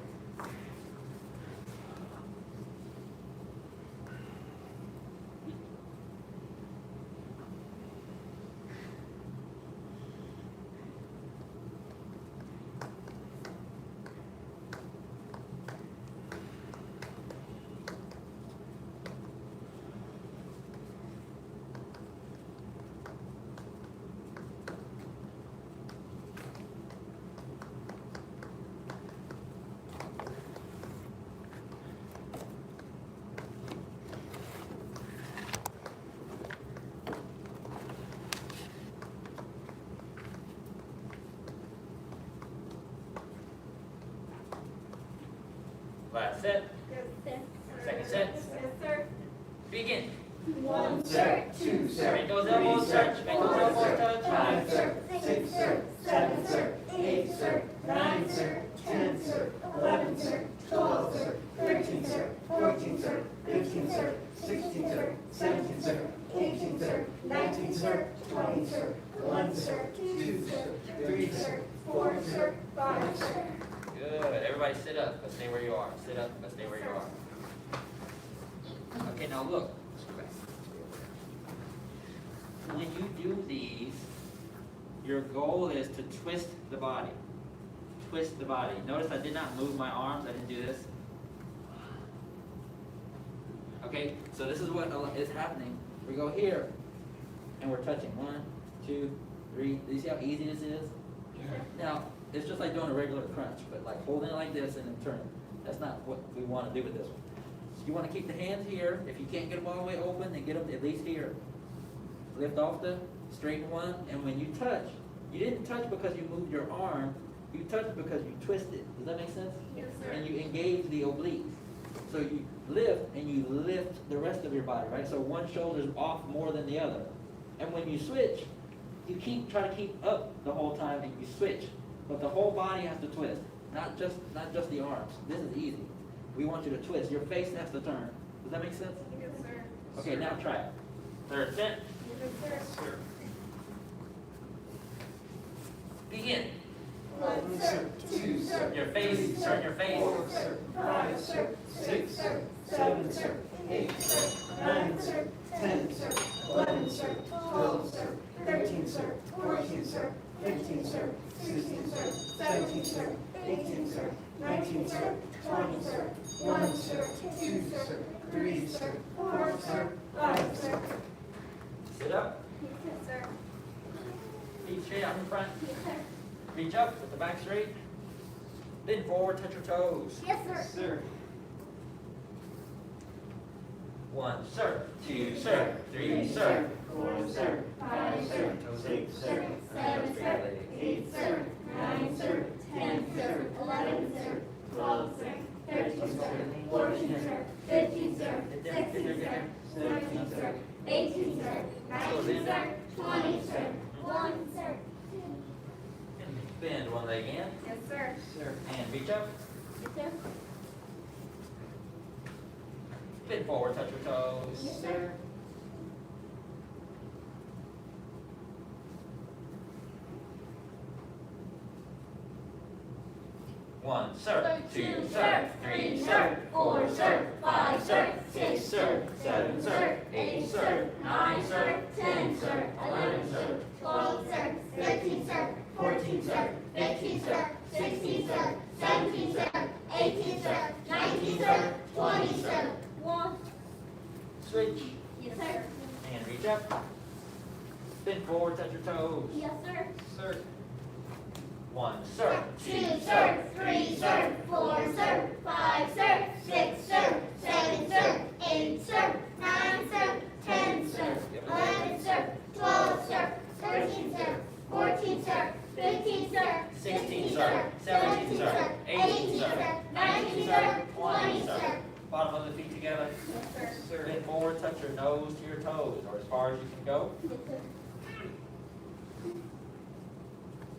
Last set. Yes, sir. Second set. Yes, sir. Begin. 1, sir, 2, sir, Make those 3, elbows sir, touch. Make those 4, elbows sir, touch. 5, sir, 6, sir, 7, sir, 8, sir, 9, sir, 10, sir, 11, sir, 12, sir, 13, sir, 14, sir, 15, sir, 16, sir, 17, sir, 18, sir, 19, sir, 20, sir, 1, sir, 2, sir, 3, sir, 4, sir, 5, sir. Good. Everybody sit up, but stay where you are. Sit up, but stay where you are. Okay, now look. When you do these, your goal is to twist the body. Twist the body. Notice I did not move my arms. I didn't do this. Okay, so this is what is happening. We go here, and we're touching. 1, 2, 3. Do you see how easy this is? Now, it's just like doing a regular crunch, but like holding it like this and then turning. That's not what we want to do with this one. So you want to keep the hands here. If you can't get them all the way open, then get them at least here. Lift off the straighten one, and when you touch, you didn't touch because you moved your arm. You touched because you twisted. Does that make sense? Yes, sir. And you engage the obliques. So you lift, and you lift the rest of your body, right? So one shoulder's off more than the other. And when you switch, you try to keep up the whole time, and you switch. But the whole body has to twist, not just the arms. This is easy. We want you to twist. Your face has to turn. Does that make sense? Yes, sir. Okay, now try it. Third set. Yes, sir. Begin. 1, sir, 2, sir, Your face, turn your face. 4, sir, 5, sir, 6, sir, 7, sir, 8, sir, 9, sir, 10, sir, 11, sir, 12, sir, 13, sir, 14, sir, 15, sir, 16, sir, 17, sir, 18, sir, 19, sir, 20, sir, 1, sir, 2, sir, 3, sir, 4, sir, 5, sir. Sit up. Yes, sir. Feet straight out in front. Yes, sir. Reach up with the back straight. Bend forward, touch your toes. Yes, sir. Sir. 1, sir. 2, sir. 3, sir. 4, sir, 5, sir, 6, sir, 7, sir. 8, sir. 9, sir. 10, sir. 11, sir. 12, sir. 13, sir. 14, sir. 15, sir. 16, sir. 17, sir. 18, sir. 19, sir. 20, sir. 1, sir. Bend one leg in. Yes, sir. sir, And reach up. Yes, sir. Bend forward, touch your toes. Yes, sir. One, sir. 2, Two, sir. 3, sir. 4, sir. 5, sir. 6, sir. 7, sir. 8, sir. 9, sir. 10, sir. 11, sir. 12, sir. 13, sir. 14, sir. 15, sir. 16, sir. 17, sir. 18, sir. 19, sir. 20, sir. 1. Switch. Yes, sir. And reach up. Bend forward, touch your toes. Yes, sir. Sir. 1, sir. 2, sir. 3, sir. 4, sir. 5, sir. 6, sir. 7, sir. 8, sir. 9, sir. 10, sir. 11, sir. 12, sir. 13, sir. 14, sir. 15, sir. 16, sir. 17, sir. 18, sir. 19, sir. 20, sir. Bottom of the feet together. Yes, sir. Bend forward, touch your nose to your toes, or as far as you can go. Yes, sir.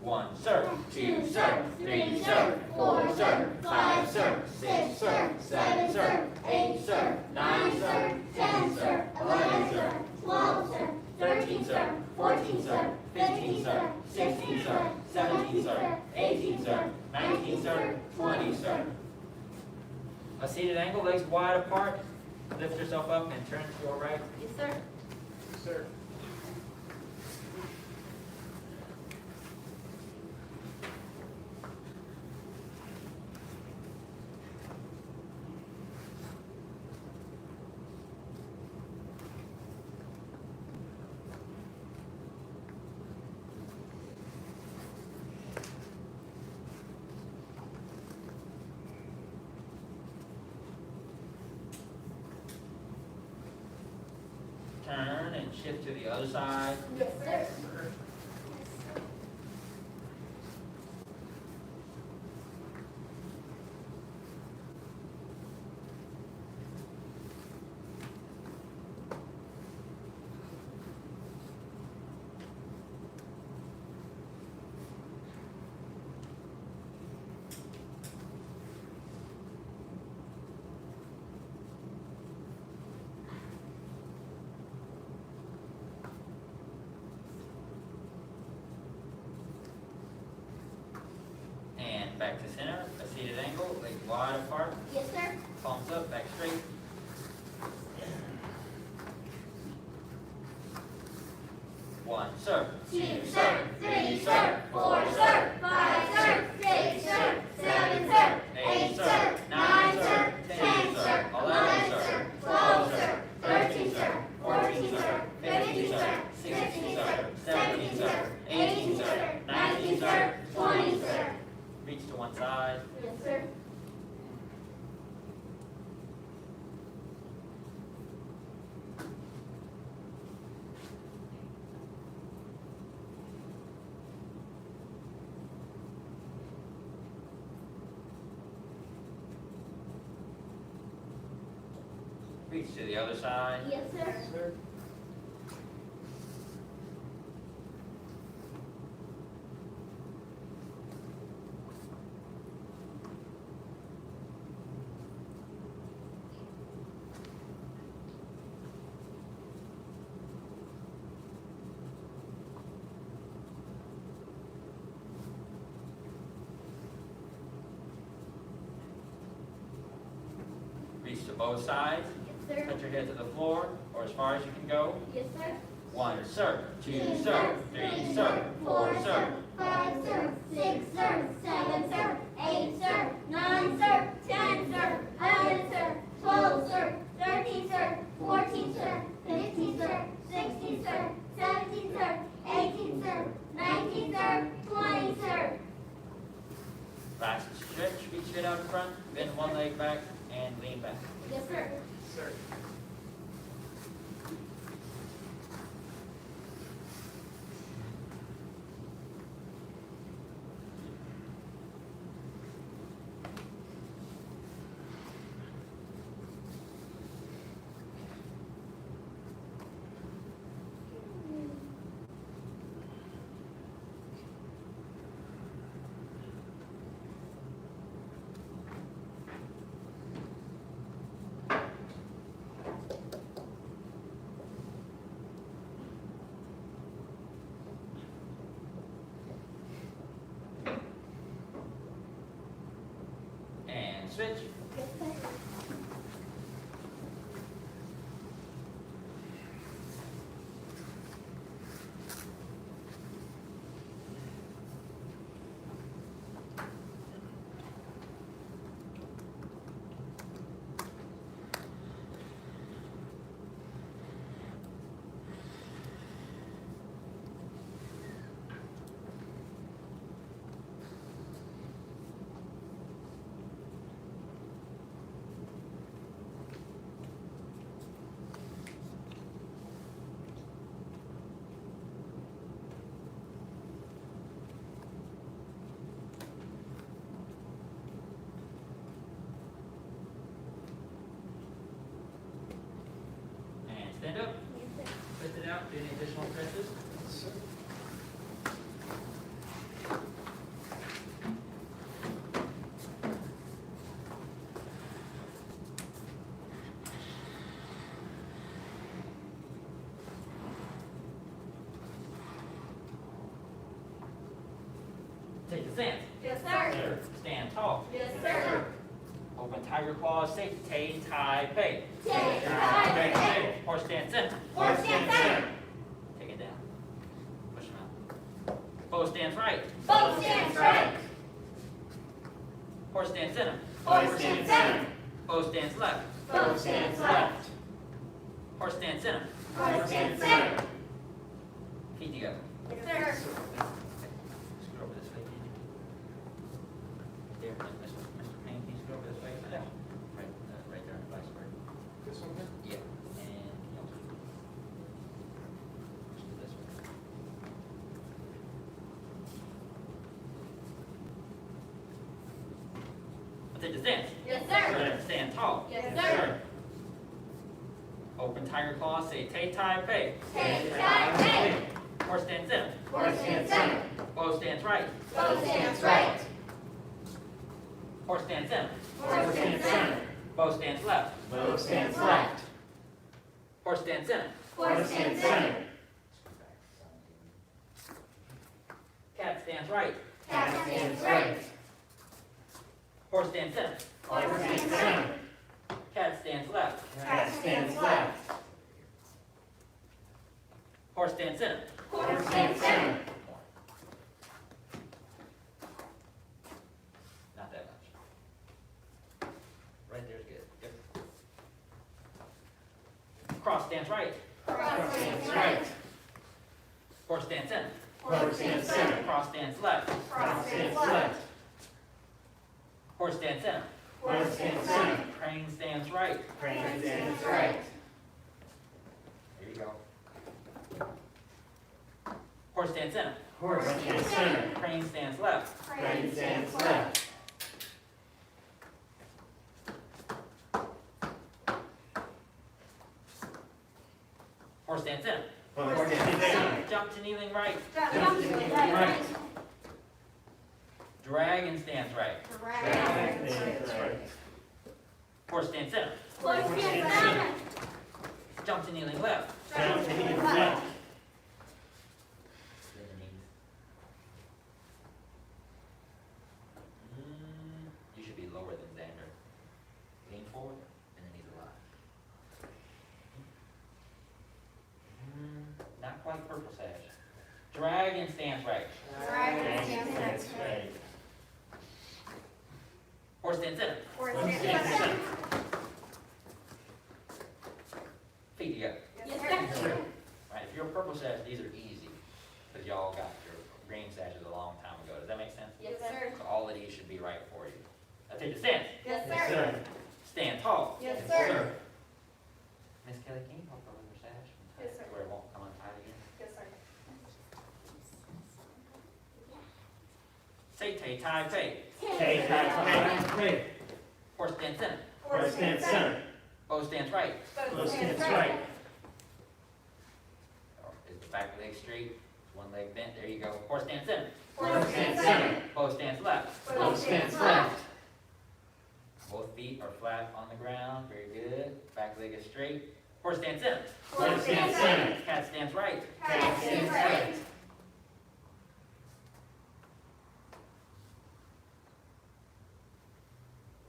1, sir. 2, sir. 3, sir. 4, sir. 5, sir. 6, sir. 7, sir. 8, sir. 9, sir. 10, sir. 11, sir. 12, sir. 13, sir. 14, sir. 15, sir. 16, sir. 17, sir. 18, sir. 19, sir. 20, sir. A seated angle, legs wide apart. Lift yourself up and turn to your right. Yes, sir. Sir. Turn and shift to the other side. Yes, sir. wide apart, Yes, sir. palms up, back straight. One, sir. 2, sir. 3, sir. 4, sir. 5, sir. 6, sir. 7, sir. 8, sir. 9, sir. 10, sir. 11, sir. 12, sir. 13, sir. 14, sir. 15, sir. 16, sir. 17, sir. 18, sir. 19, sir. 20, sir. Reach to one side. Yes, sir. Reach to the other side. Yes, sir. Reach to both sides. Yes, sir. Touch your head to the floor, or as far as you can go. Yes, sir. One, sir. Two, sir. 3, sir. 4, sir. 5, sir. 6, sir. 7, sir. 8, sir. 9, sir. 10, sir. 11, sir. 12, sir. 13, sir. 14, sir. 15, sir. 16, sir. 17, sir. 18, sir. 19, sir. 20, sir. Relax and stretch. Reach straight out in front. Bend one leg back and lean back. Yes, sir. Sir. And switch. Yes, sir. And stand up. Yes, sir. Twist it out. Do any additional stretches? Take a stance. Yes, sir. Stand tall. Yes, sir. Open tiger claws, safety, tay, tie, pay. Tay, tie, pay. Horse stance center. Horse stance center. Take it down. Push him out. Bow stance right. Bow stance right. Horse stance center. Horse stance center. Bow stance left. Bow stance left. Horse stance center. Horse stance center. Feet together. Yes, sir. Scoot over this way. There, Mr. Payne, can you scoot over this way? Right there in the vice versa. This one here? Yeah. And, you know, scoot this way. I'll take the stance. Yes, sir. Stand tall. Yes, sir. Open tiger claw, say tay, tie, pay. Tay, tie, pay. Horse stance center. Horse stance center. Bow stance right. Bow stance right. Horse stance center. Horse stance center. Bow stance left. Bow stance left. Horse stance center. Horse stance center. Cat stance right. Cat stance right. Horse stands center. Horse stands center. Cat stands left. Cat stands left. Horse stands center. Horse stands center. Not that much. Right there's good. Yep. Cross stands right. Cross stands right. Horse stands center. Horse stands center. Cross stands left. Cross stands left. Horse stands center. Horse stands center. Crane stands right. Crane stands right. There you go. Horse stands center. Horse stands center. Crane stands left. Crane stands left. Horse stands center. Horse stands center. Jump to kneeling right. Jump to kneeling right. Dragon stands right. Dragon stands right. Horse stands center. Horse stands center. Jump to kneeling left. Jump to kneeling left. Bend the knees. You should be lower than Xander. Lean forward and the knees alive. Not quite purple sash. Dragon stands right. Dragon stands right. Horse stands center. Horse Horse stands stands center. center. Feet together. Yes, sir. Right, if you're a purple sash, these are easy, because y'all got your green sashes a long time ago. Does that make sense? Yes, sir. So all of these should be right for you. Now take the stance. Yes, Yes, sir. sir. Stand tall. Yes, Yes, sir. Miss Kelly, can you help her with her sash? Yes, sir. Where it won't come untied again? Yes, sir. Say tay, tie, pay. Tay, tie, tie, pay. Horse stands center. Horse stands center. Bow stands right. Bow stands right. Is the back leg straight? Is one leg bent? There you go. Horse stands center. Horse stands center. Bow stands left. Bow stands left. Both feet are flat on the ground. Very good. Back leg is straight. Horse stands center. Horse stands center. Cat stands right. Cat stands right.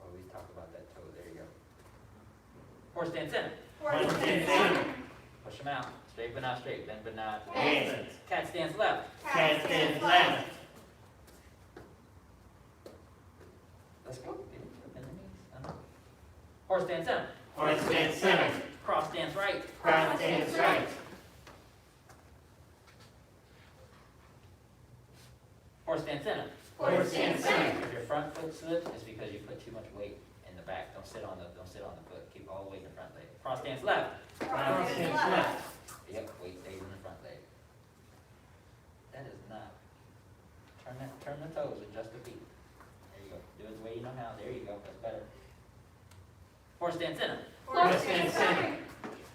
Always talk about that toe. There you go. Horse stands center. Horse stands center. Push them out. Straight but not straight. Bend but not. Bend. Cat stands left. Cat stands left. Let's go. Bend the knees. Horse stands center. Horse stands center. Cross stands right. Cross stands right. Horse stands center. Horse stands center. If your front foot slips, it's because you put too much weight in the back. Don't sit on the foot. Keep all the weight in the front leg. Cross stands left. Cross stands left. Yep, weight stays in the front leg. That is not. Turn the toes, adjust the feet. There you go. Do it the way you know how. There you go. That's better. Horse stands center. Horse stands center.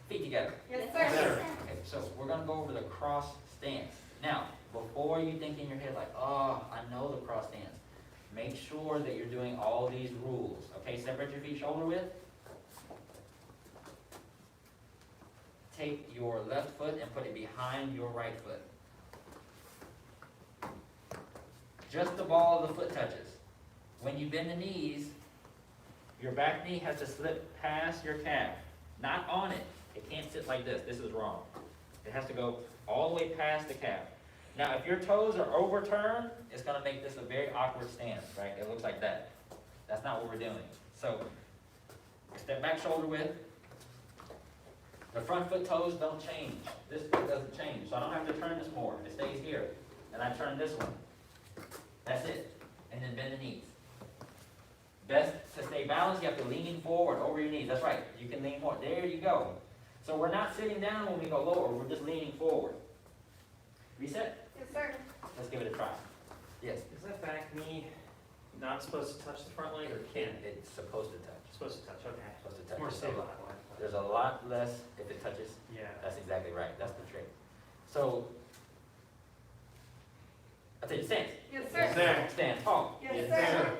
Feet together. Yes, Yes, sir. sir. Okay, so we're gonna go over the cross stance. Now, before you think in your head like, oh, I know the cross stance, make sure that you're doing all these rules. Okay, separate your feet shoulder width. Take your left foot and put it behind your right foot. Just the ball of the foot touches. When you bend the knees, your back knee has to slip past your calf, not on it. It can't sit like this. This is wrong. It has to go all the way past the calf. Now, if your toes are overturned, it's going to make this a very awkward stance, right? It looks like that. That's not what we're doing. So, step back shoulder width. The front foot toes don't change. This foot doesn't change. So I don't have to turn this more. It stays here. And I turn this one. That's it. And then bend the knees. Best to stay balanced, you have to lean forward over your knees. That's right. You can lean more. There you go. So we're not sitting down when we go lower. We're just leaning forward. Reset. Yes, sir. Let's give it a try. Yes. Is that back knee not supposed to touch the front leg or can it? It's supposed to touch. Supposed to touch, okay. Supposed to touch. More There's a stable. lot- There's a lot less if it touches. Yeah. That's exactly right. That's the trick. So, I'll take the stance. Yes, Yes, sir. sir. Stand tall. Yes, sir.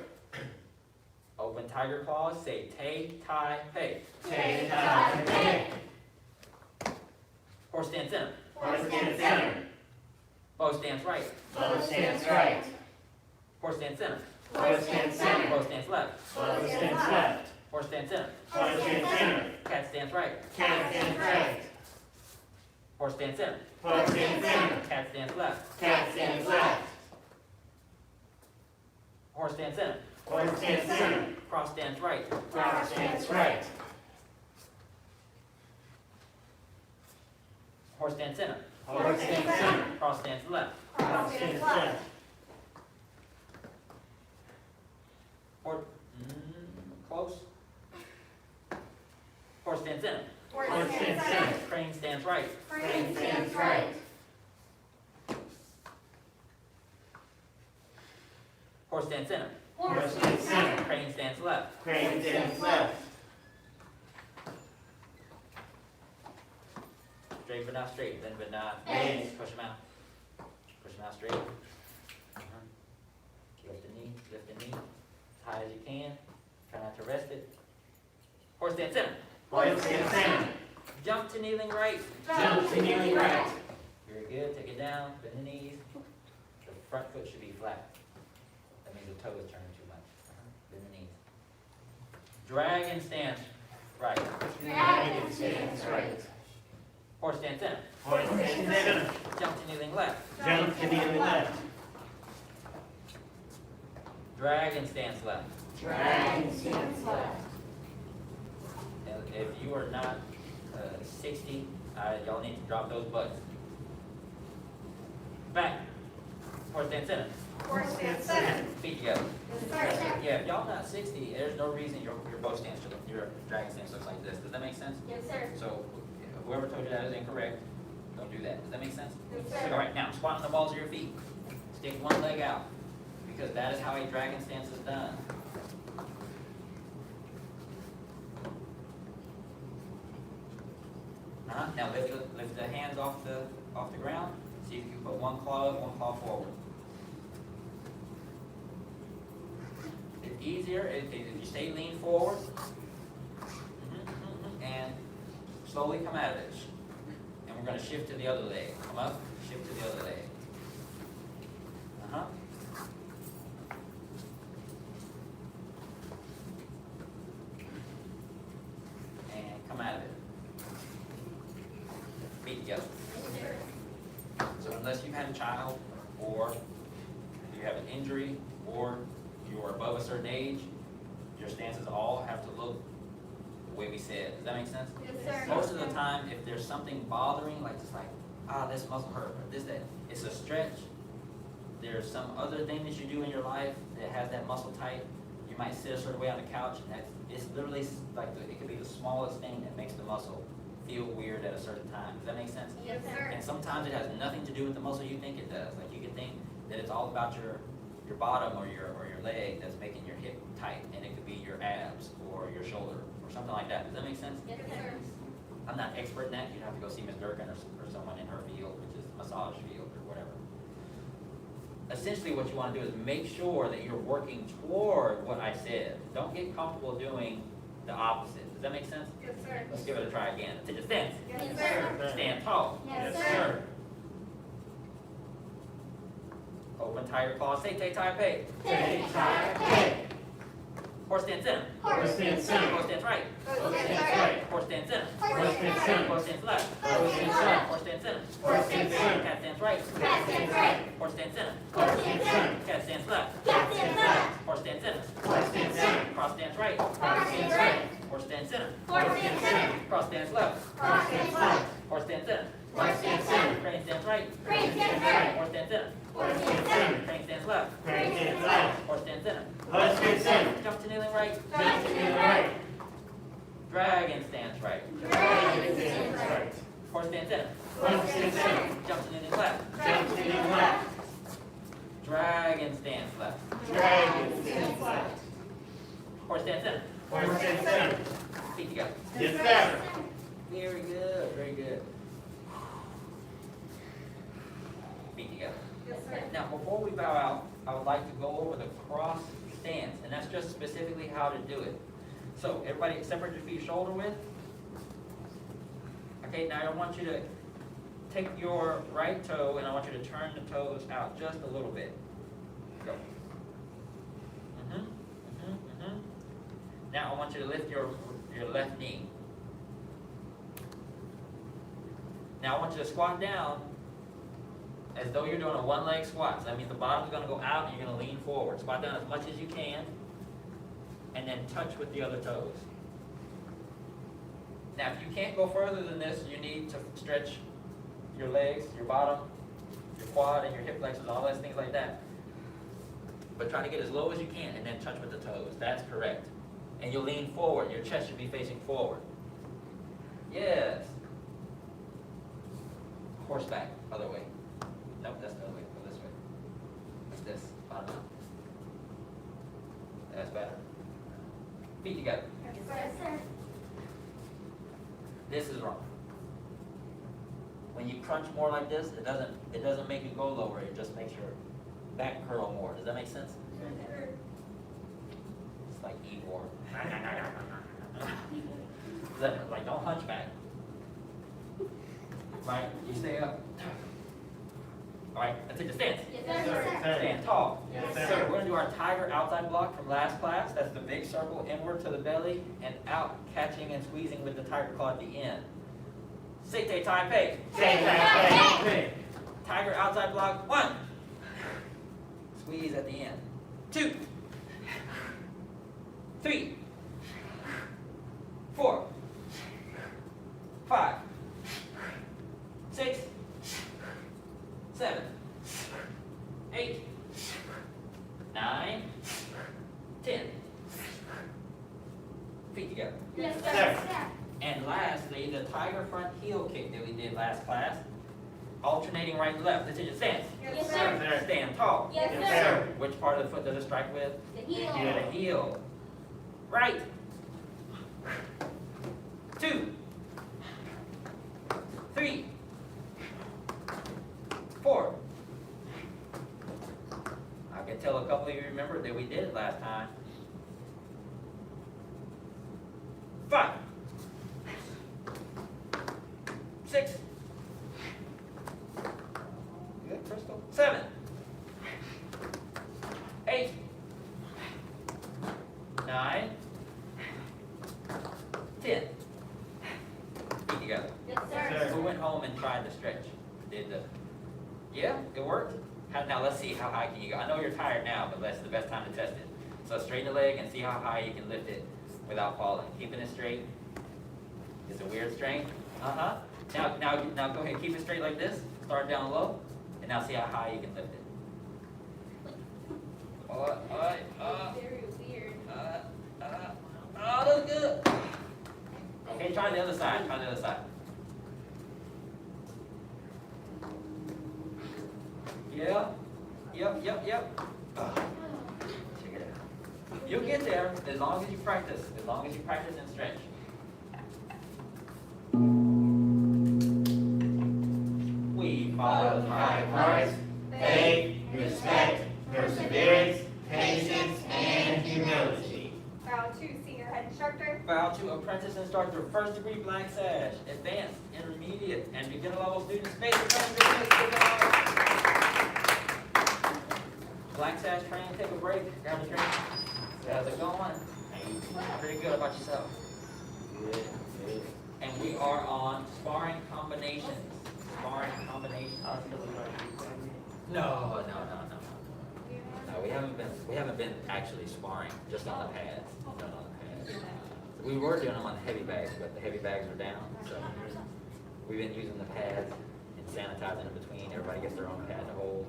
Open tiger claws. Say tay, tie, pay. Tay, tie, pay. Horse stands center. Horse stands center. Bow stands right. Bow stands right. Horse stands center. Horse stands center. Close stance left. Close stance left. Horse stance center. Horse stance center. Cat stance right. Cat stance right. Horse stance center. Horse stance center. Cat stance left. Cat stance left. Horse stance center. Horse stance center. Cross stance right. Cross stance right. Horse stance center. Horse stance center. Cross stance left. Cross stance left. Horse, close. Horse stance center. Horse stance center. Crane stance right. Crane stance right. Horse stance center. Horse stance center. Crane stance left. Crane stance left. Straight but not straight, bend but not. Yes. Push them out. Push them out straight. Lift the knee, as high as you can. Try not to rest it. Horse stance center. Horse stance center. Jump to kneeling right. Jump to kneeling right. Very good, take it down, bend the knees. The front foot should be flat. That means the toe is turning too much. Bend the knees. Dragon stance right. Dragon stance right. Horse stance center. Horse stance center. Jump to kneeling left. Jump to kneeling left. Dragon stance left. Dragon stance left. Now, if you are not 60, y'all need to drop those butts. Back. Horse stance center. Horse stance center. Feet together. Yes, sir. Yeah, if y'all not 60, there's no reason your bow stance, your dragon stance looks like this. Does that make sense? Yes, sir. So whoever told you that is incorrect. Don't do that. Does that make sense? Yes, All sir. right, now squat on the balls of your feet. Stick one leg out, because that is how a dragon stance is done. Now lift the hands off the ground. See if you can put one claw up, one claw forward. It's easier if you stay lean forward and slowly come out of it. And we're going to shift to the other leg. Come up, shift to the other leg. And come out of it. Feet together. So unless you've had a child, or you have an injury, or you're above a certain age, your stances all have to look the way we said. Does that make sense? Yes, sir. Most of the time, if there's something bothering, like just like, this muscle hurt, or this, that, it's a stretch. There's some other thing that you do in your life that has that muscle tight. You might sit a certain way on the couch, and it's literally like, it could be the smallest thing that makes the muscle feel weird at a certain time. Does that make sense? Yes, sir. And sometimes it has nothing to do with the muscle you think it does. Like you could think that it's all about your bottom or your leg that's making your hip tight, and it could be your abs or your shoulder or something like that. Does that make sense? Yes, sir. I'm not expert in that. You'd have to go see Ms. Durkin or someone in her field, which is massage field or whatever. Essentially what you want to do is make sure that you're working toward what I said. Don't get comfortable doing the opposite. Does that make sense? Yes, sir. Let's give it a try again. Take a stance. Yes, sir. Stand tall. Yes, Yes, sir. Open, tie your claws. Say, tie, pay. Take, tie, pay. Horse stance center. Horse stance center. Horse stance right. Horse stance right. Horse stance center. Horse stance center. Horse stance left. Horse stance left. Horse stance center. Horse stance center. Cat stance right. Cat stance right. Horse stance center. Horse stance center. Cat stance left. Cat stance left. Horse stance center. Horse stance center. Cross stance right. Cross stance right. Horse stance center. Horse stance center. Cross stance left. Cross stance left. Horse stance center. Horse stance center. Crane stance right. Crane stance right. Horse stance center. Horse stance center. Crane stance left. Crane stance left. Horse stance center. Horse stance center. Jump to kneeling right. Jump to kneeling right. Dragon stance right. Dragon stance right. Horse stance center. Horse stance center. Jump to kneeling left. Jump to kneeling left. Dragon stance left. Dragon stance left. Horse stance center. Horse stance center. Feet together. Yes, sir. Very good, very good. Feet together. Yes, sir. Now, before we bow out, I would like to go over the cross stance, and that's just specifically how to do it. So, everybody separate your feet shoulder width. Okay, now I want you to take your right toe, and I want you to turn the toes out just a little bit. Go. Now I want you to lift your left knee. Now I want you to squat down as though you're doing a one-leg squat. So that means the bottom's gonna go out and you're gonna lean forward. Squat down as much as you can, and then touch with the other toes. Now if you can't go further than this, you need to stretch your legs, your bottom, your quad, and your hip flexors, all those things like that. But try to get as low as you can and then touch with the toes. That's correct. And you'll lean forward. Your chest should be facing forward. Yes. Horseback, other way. No, that's the other way. Go this way. Like this. Bottom out. That's better. Feet together. Yes, sir. This is wrong. When you crunch more like this, it doesn't make you go lower. It just makes your back curl more. Does that make sense? It's like eat more. Like don't hunchback. Right? You stay up. All right, let's take the stance. Yes, sir. Stand tall. Yes, We're going to do our tiger outside block from last class. That's the big circle inward to the belly and out, catching and squeezing with the tiger claw at the end. Sete tai pei. Tiger outside block, 1. Squeeze at the end. 2. 3. 4. 5. 6. 7. 8. 9. 10. Feet together. Yes, Sir. sir. And lastly, the tiger front heel kick that we did last class. Alternating right and left. This is your stance. Yes, sir. Stand tall. Yes, Yes, sir. sir. Which part of the foot does it strike with? The heel. The heel. Right. 2. 3. 4. I can tell a couple of you remember that we did it last time. 5. 6. Good, Crystal. 7. 8. 9. 10. Feet together. Yes, Yes, sir. sir. Who went home and tried the stretch? Yeah, it worked? Now let's see how high can you go. I know you're tired now, but that's the best time to test it. So straighten the leg and see how high you can lift it without falling. Keeping it straight. It's a weird strength. Uh-huh. Now go ahead, keep it straight like this. Start down low, and now see how high you can lift it. Very weird. Oh, that's good. Okay, try the other side. Try the other side. Yeah. Yep. Check it out. You'll get there as long as you practice. As long as you practice and stretch. We follow High Christ, faith, respect, perseverance, patience, and humility. Bow to senior head instructor. Bow to apprentice instructor, first degree black sash, advanced, intermediate, and beginner level students. Space Black sash training, take a break, grab a drink. How's it going? Pretty good about yourself. Good. And we are on sparring combinations. Sparring combinations. No, we haven't been actually sparring, just on the pads. Done on the pads. We were doing them on the heavy bags, but the heavy bags are down, so we've been using the pads and sanitizing in between. Everybody gets their own pad to hold.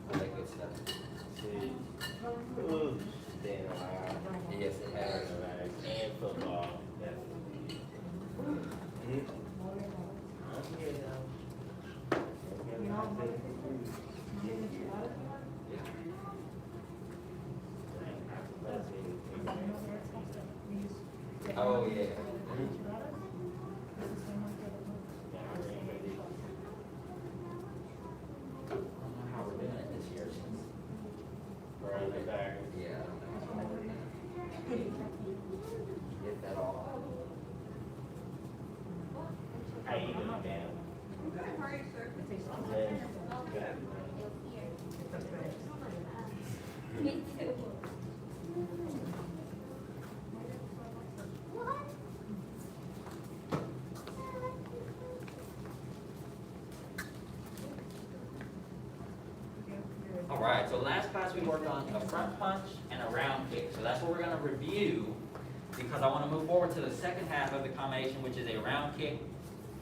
All that good stuff. Ooh, staying alive. Yes, it has. And football. Definitely. Oh, yeah. How we're doing it this year since. Yeah. Get that all. How you doing, Dan? Good, how are you, sir? Me too. so last class we worked on a front punch and a round kick. So that's what we're gonna review, because I wanna move forward to the second half of the combination, which is a round kick,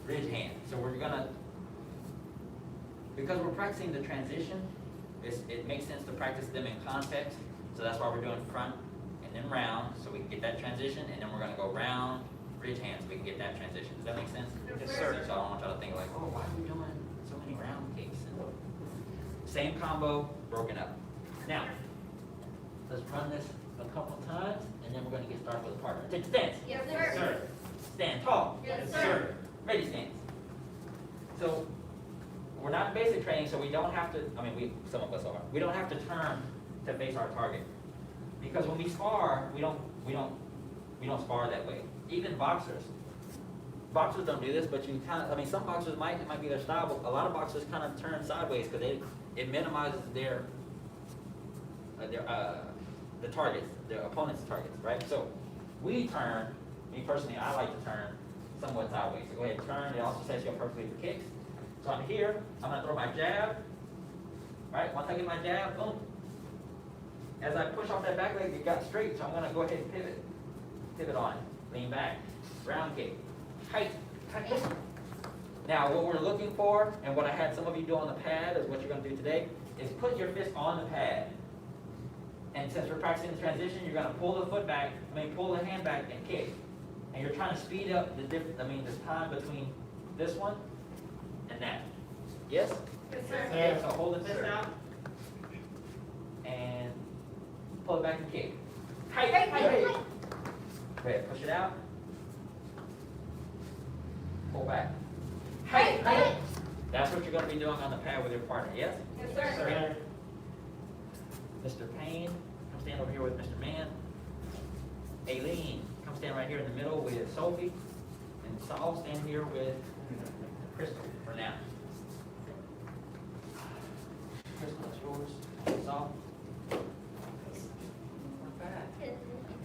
ridge hand. So we're gonna, because we're practicing the transition, it makes sense to practice them in context. So that's why we're doing front and then round, so we can get that transition, and then we're gonna go round, ridge hand, so we can get that transition. Does that make sense? Yes, So I don't want y'all to think like, oh, why are we doing so many round kicks? Same combo, broken up. Now, let's run this a couple times, and then we're gonna get started with the partner. Take the stance. Yes, Yes, sir. sir. Stand tall. Yes, sir. Ready stance. So, we're not basic training, so we don't have to, I mean, some of us are, we don't have to turn to face our target. Because when we spar, we don't spar that way. Even boxers don't do this, but you kind of, I mean, some boxers it might be their style, but a lot of boxers kind of turn sideways because it minimizes the targets, their opponent's targets, right? So we turn, me personally, I like to turn somewhat sideways. So go ahead and turn. It also sets you up perfectly for kicks. So I'm here, I'm gonna throw my jab, right? Once I get my jab, boom. As I push off that back leg, it got straight, so I'm gonna go ahead and pivot on it, lean back, round kick, tight. Now, what we're looking for, and what I had some of you do on the pad, is what you're gonna do today, is put your fist on the pad. And since we're practicing the transition, you're gonna pull the foot back, pull the hand back and kick. And you're trying to speed up the time between this one and that. Yes? Yes, sir. Okay, so hold the fist out. And pull it back and kick. Tight, tight, tight. Go ahead, push it out. Pull back. Tight, tight. That's what you're gonna be doing on the pad with your partner, yes? Yes, sir. Sir. Mr. Payne, come stand over here with Mr. Mann. Aileen, come stand right here in the middle with Sophie. And Saul, stand here with Crystal for now. Crystal, that's yours. Saul.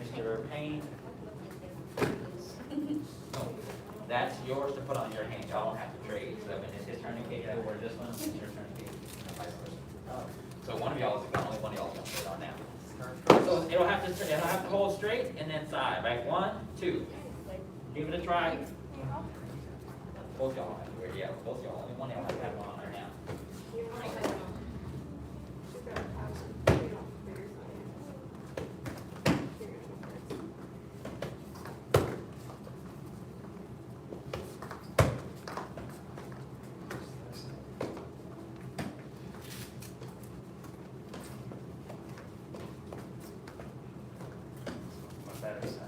Mr. Payne. No, that's yours to put on your hand. Y'all don't have to trade. So when it's his turn to kick, you'll wear this one. It's your turn to kick, and vice versa. So one of y'all is only one of y'all is gonna put it on now. So it'll have to hold straight and then side. Right, 1, 2. Give it a try. Both y'all have to wear. Yeah, both y'all. Only one of y'all have to have one on right now. She's got a thousand. You don't figure Better side.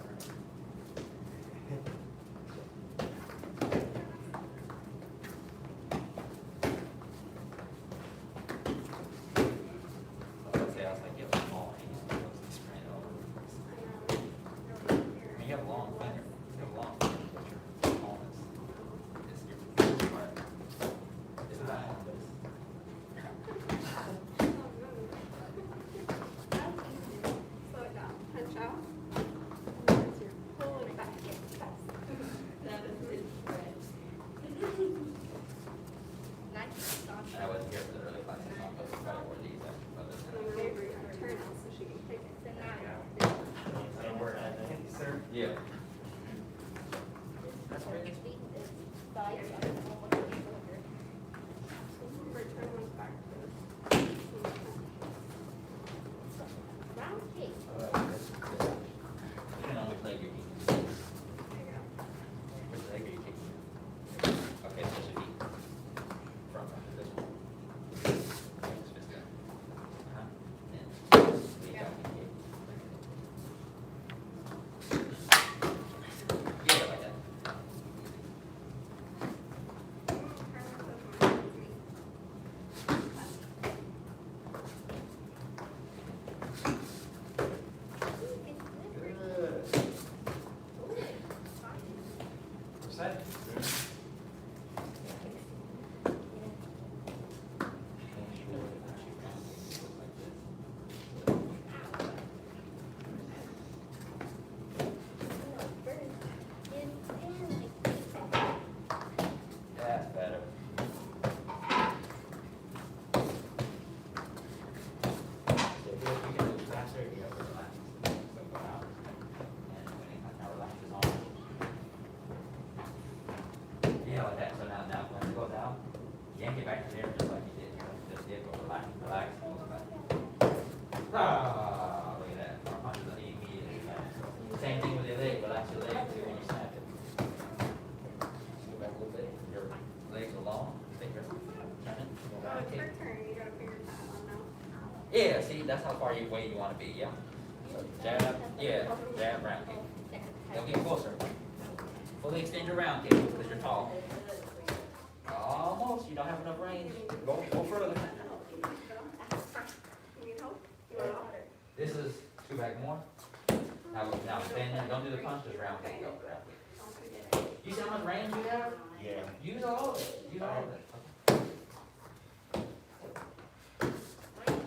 that's how far away you wanna be, yeah? So jab, yeah, jab, round kick. Now get closer. Fully extend your round kick, because you're tall. Almost, you don't have enough range. Go further. You need help? You want water? This is two back more. Now stand there, don't do the punch, just round kick, go, round kick. You see how much range you have? Yeah. Use all of it, use all of it.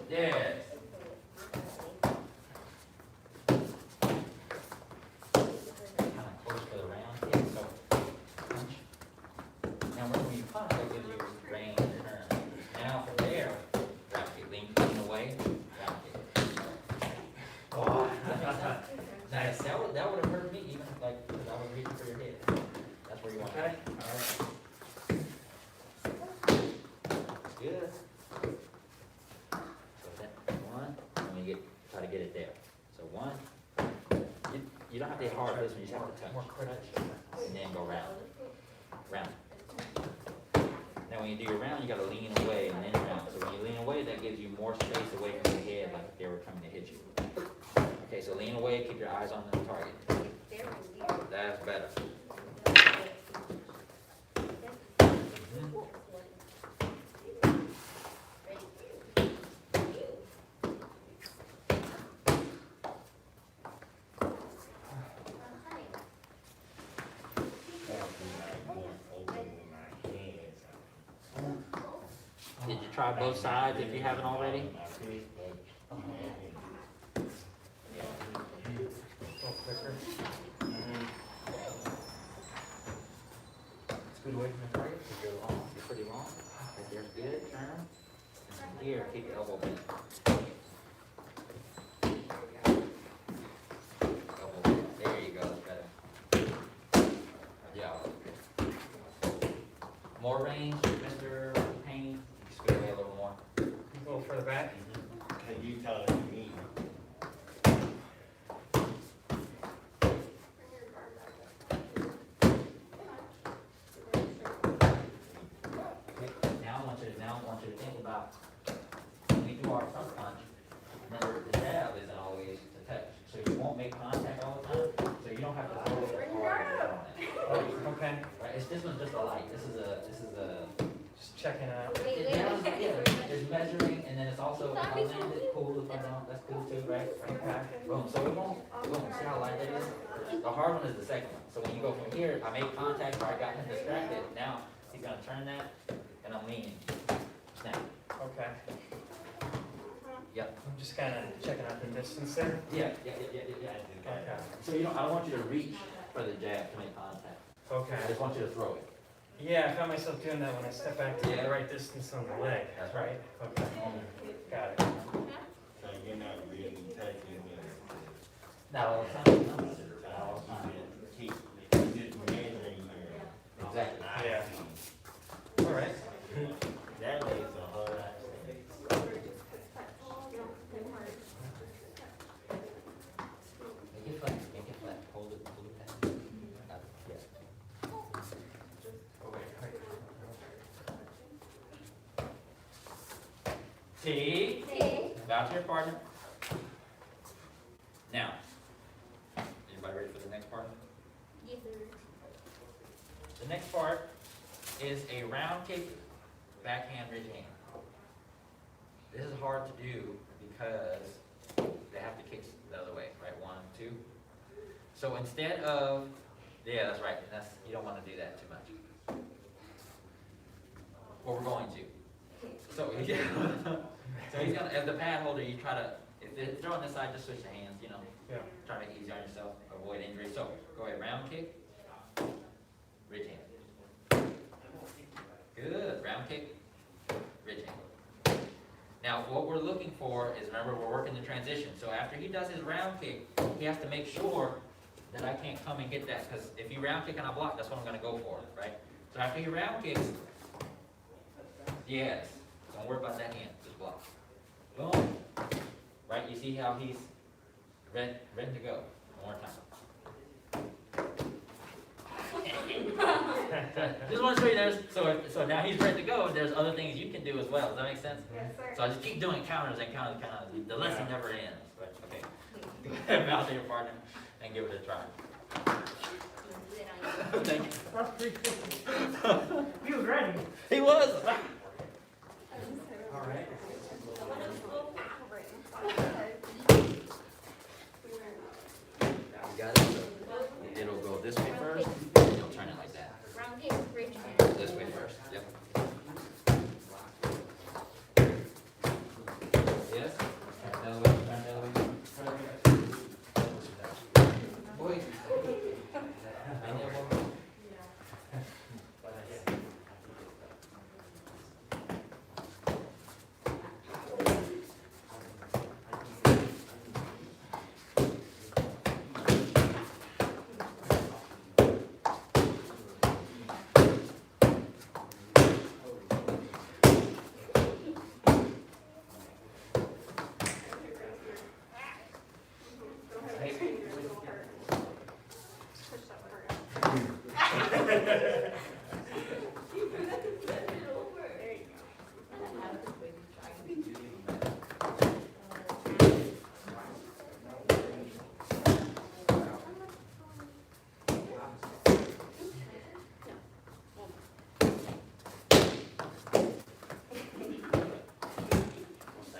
Yes. Kinda close for the round kick, so punch. Now when you punch, that gives you range to turn. Now from there, round kick, lean away, round kick. Oh, nice, that would have hurt me even, like, because I was reaching for your head. That's where you want it. Alright. Good. So that, one, and we try to get it there. So one, you don't have to hit hard this one, you just have to touch. And then go round. Round. Now when you do your round, you gotta lean away and then round. So when you lean away, that gives you more space away from your head, like if they were coming to hit you. Okay, so lean away, keep your eyes on the target. That's better. Did you try both sides if you haven't already? Scoot away from the target, because you're long, you're pretty long. Right there's good, turn. And here, keep your elbow bent. Elbow bent, there you go, that's better. Yeah. More range, Mr. Payne, scoot away a little more. A little further back. Can you tell it to me? Now I want you to think about, when we do our front punch, remember the jab isn't always to touch, so you won't make contact all the time, so you don't have to throw it as hard as you're throwing it. Okay. Right, this one's just a light, this is a, Just checking out. it's measuring, and then it's also, if I land it, cool, if I don't, that's cool too, right? Okay. Boom, so it won't, see how light that is? The hard one is the second one, so when you go from here, I made contact, or I got him distracted, now he's gonna turn that, and I'm leaning. Snap. Okay. Yep. I'm just kind of checking out the distance there. Yeah. Okay. So I don't want you to reach for the jab to make contact. Okay. I just want you to throw it. Yeah, I found myself doing that when I step back to get Yeah. the right distance on the leg. That's right. Okay. Got it. So you're not really touching it. Not all the time. No. Not all the time. Keep, just measuring your. Exactly. Yeah. All right. That makes a whole lot of sense. Make it flat, hold it down. Yeah. Oh, wait. T. Bow to your partner. Now, everybody ready for the next part? The next part is a round kick, backhand ridge hand. This is hard to do because they have to kick the other way, right? 1, 2. So instead of, yeah, that's right. You don't want to do that too much. Well, we're going to. So he's gonna, as the pad holder, you try to, if they're throwing this side, just switch the hands, Yeah. Try to make it easy on yourself, avoid injury. So go ahead, round kick, ridge hand. Good, round kick, ridge hand. Now, what we're looking for is, remember, we're working the transition. So after he does his round kick, he has to make sure that I can't come and get that, because if you round kick and I block, that's what I'm gonna go for, right? So after he round kicks, yes, don't worry about that hand, just block. Boom. Right, you see how he's ready to go. One more time. Just want to show you so now he's ready to go, there's other things you can do as well, does that make sense? Yes, sir. So I just keep doing counters and counters and counters, the lesson never ends, but, okay. Go ahead, bow to your partner and give it a try. Thank you. He was ready. He was. All right. You got it? It'll go this way first, and you'll turn it like that. Round here, bridge. This way first, yep. Yes? Turn the other way, turn the other way. Boy. I know one.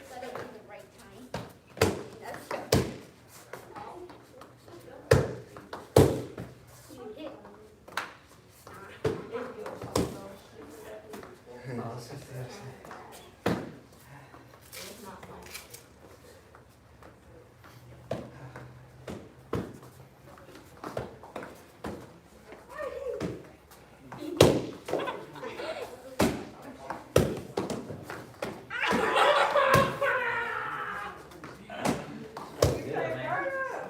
Set it at the right time. That's good. You did.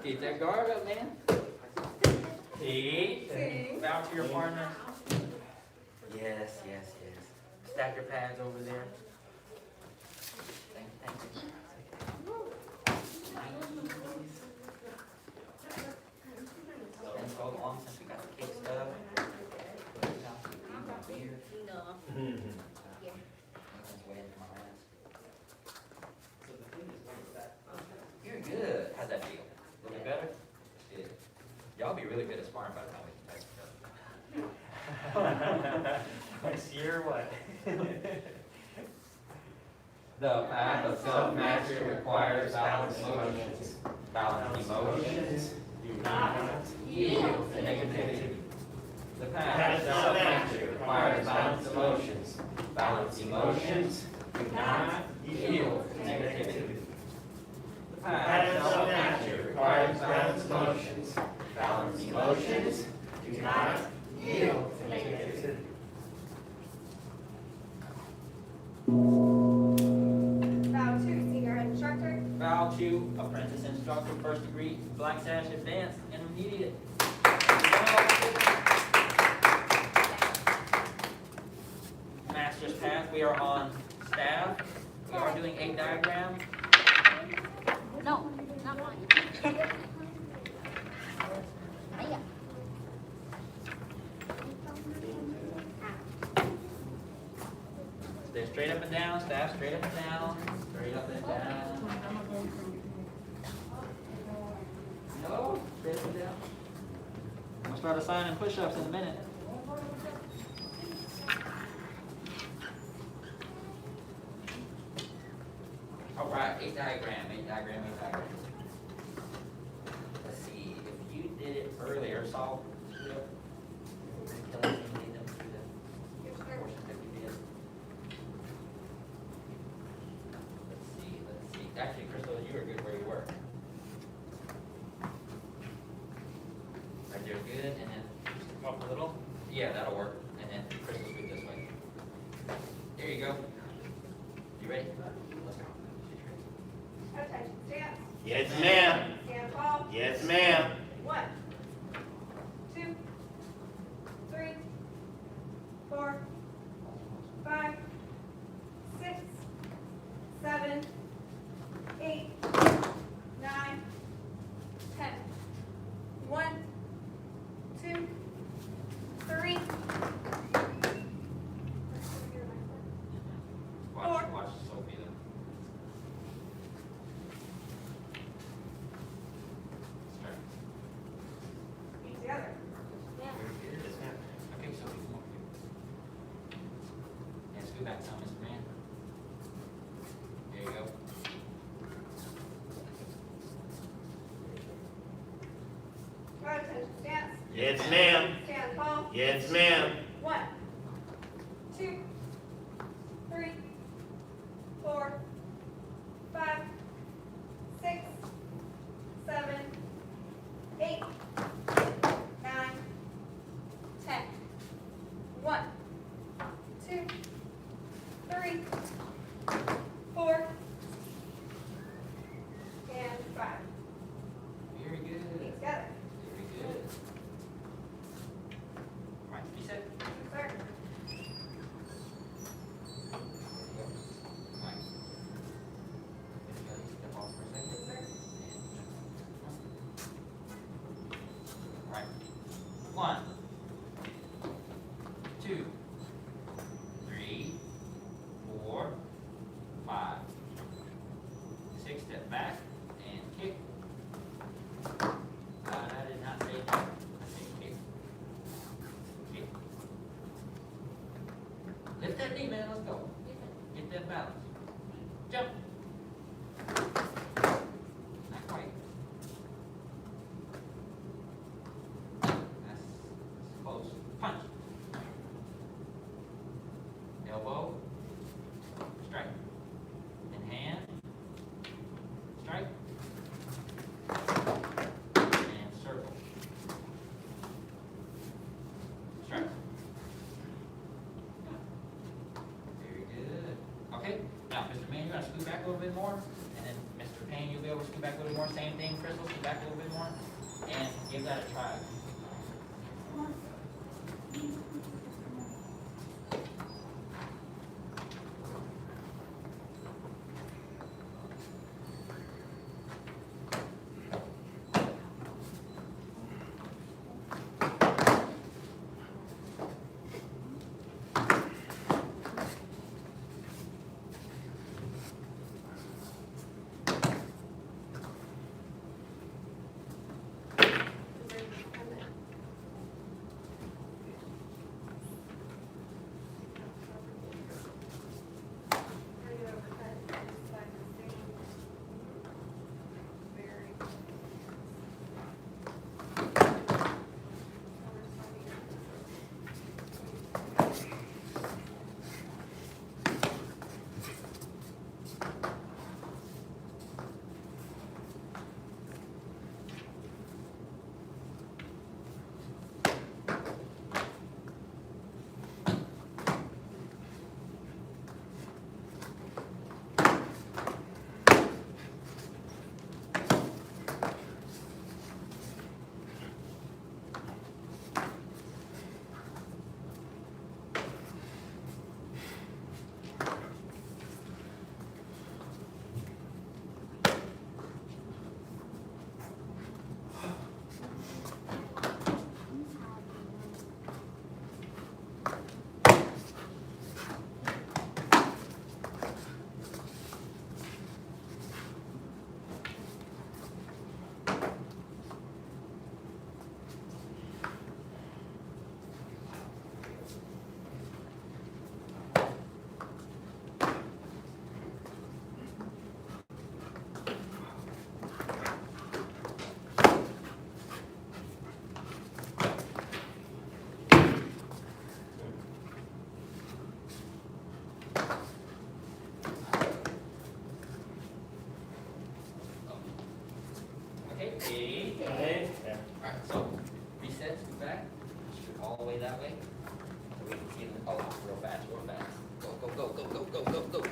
Keep that guard up, man. See? Bow to your partner. Yes, yes, yes. Stack your pads over there. Thank you. Been so long since we got the cake stuff. No. Yeah. It's way into my ass. You're good. How'd that feel? A little bit better? Good. Y'all be really good at sparring by the time we Next year, what? The path of self-mastery requires balanced emotions. Balanced emotions do not yield to negativity. The path of self-mastery requires balanced emotions. Balanced emotions do not yield to negativity. The path of self-mastery requires balanced emotions. Balanced emotions do not yield to negativity. Bow to senior instructor. Bow to apprentice instructor, first degree, Black Sash Advanced, Intermediate. Master's path, we are on staff. We are doing a diagram. No, not mine. Hiya. Stay straight up and down, staff straight up and down, straight up and down. No, straight up and down. I'm gonna start assigning push-ups in a minute. All right, a diagram. Let's see, if you did it earlier, solve. Portion that you did. Let's see. Actually, Crystal, you were good where you were. Right there, good, and then just come up a little. Yeah, that'll work. And then Crystal, scoot this way. There you go. You ready? Let's go. Attention, stance. Yes, ma'am. Stand tall. Yes, ma'am. 1, 2, 3, 4, 5, 6, 7, 8, 9, 10. 1, 2, 3, Yes, ma'am. Stand tall. Yes, ma'am. 1, 2, 3, 4, 5, 6, 7, 8, 9, 10. 1, 2, 3, 4, and 5. Very good. Feet together. Very good. All right, reset. Sir. All right. Step off for a second. All right. 1, 2, 3, 4, 5, 6. Step back and kick. I did not say that. I said kick. Kick. Lift that knee, man. Let's go. Get that balance. Jump. Not quite. That's close. Punch. Elbow. Strike. And hand. Strike. And circle. Strike. Very good. Okay, now, Mr. Mann, you're gonna scoot back a little bit more, and then Mr. Payne, you'll be able to scoot back a little more. Same thing, Crystal, scoot back a little bit more, and give that a try. Bring it overhead, side to station. Very good. Okay, ready? Okay. All right, so reset, scoot back, scoot all the way that way, so we can see the, oh, real fast, real fast. Go, go, go, go, go, go, go, go.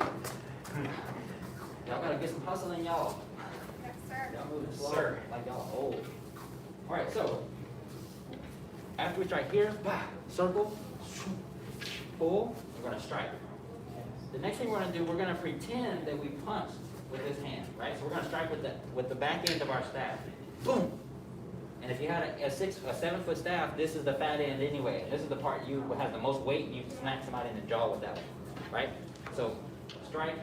Y'all gotta get some hustle in y'all. Yes, sir. Y'all moving slow, Sir. like y'all old. All right, so after we strike here, circle, pull, we're gonna strike. The next thing we're gonna do, we're gonna pretend that we punched with this hand, right? So we're gonna strike with the back end of our staff. Boom! And if you had a 7-foot staff, this is the fat end anyway. This is the part you will have the most weight, and you smack somebody in the jaw with that one, right? So strike.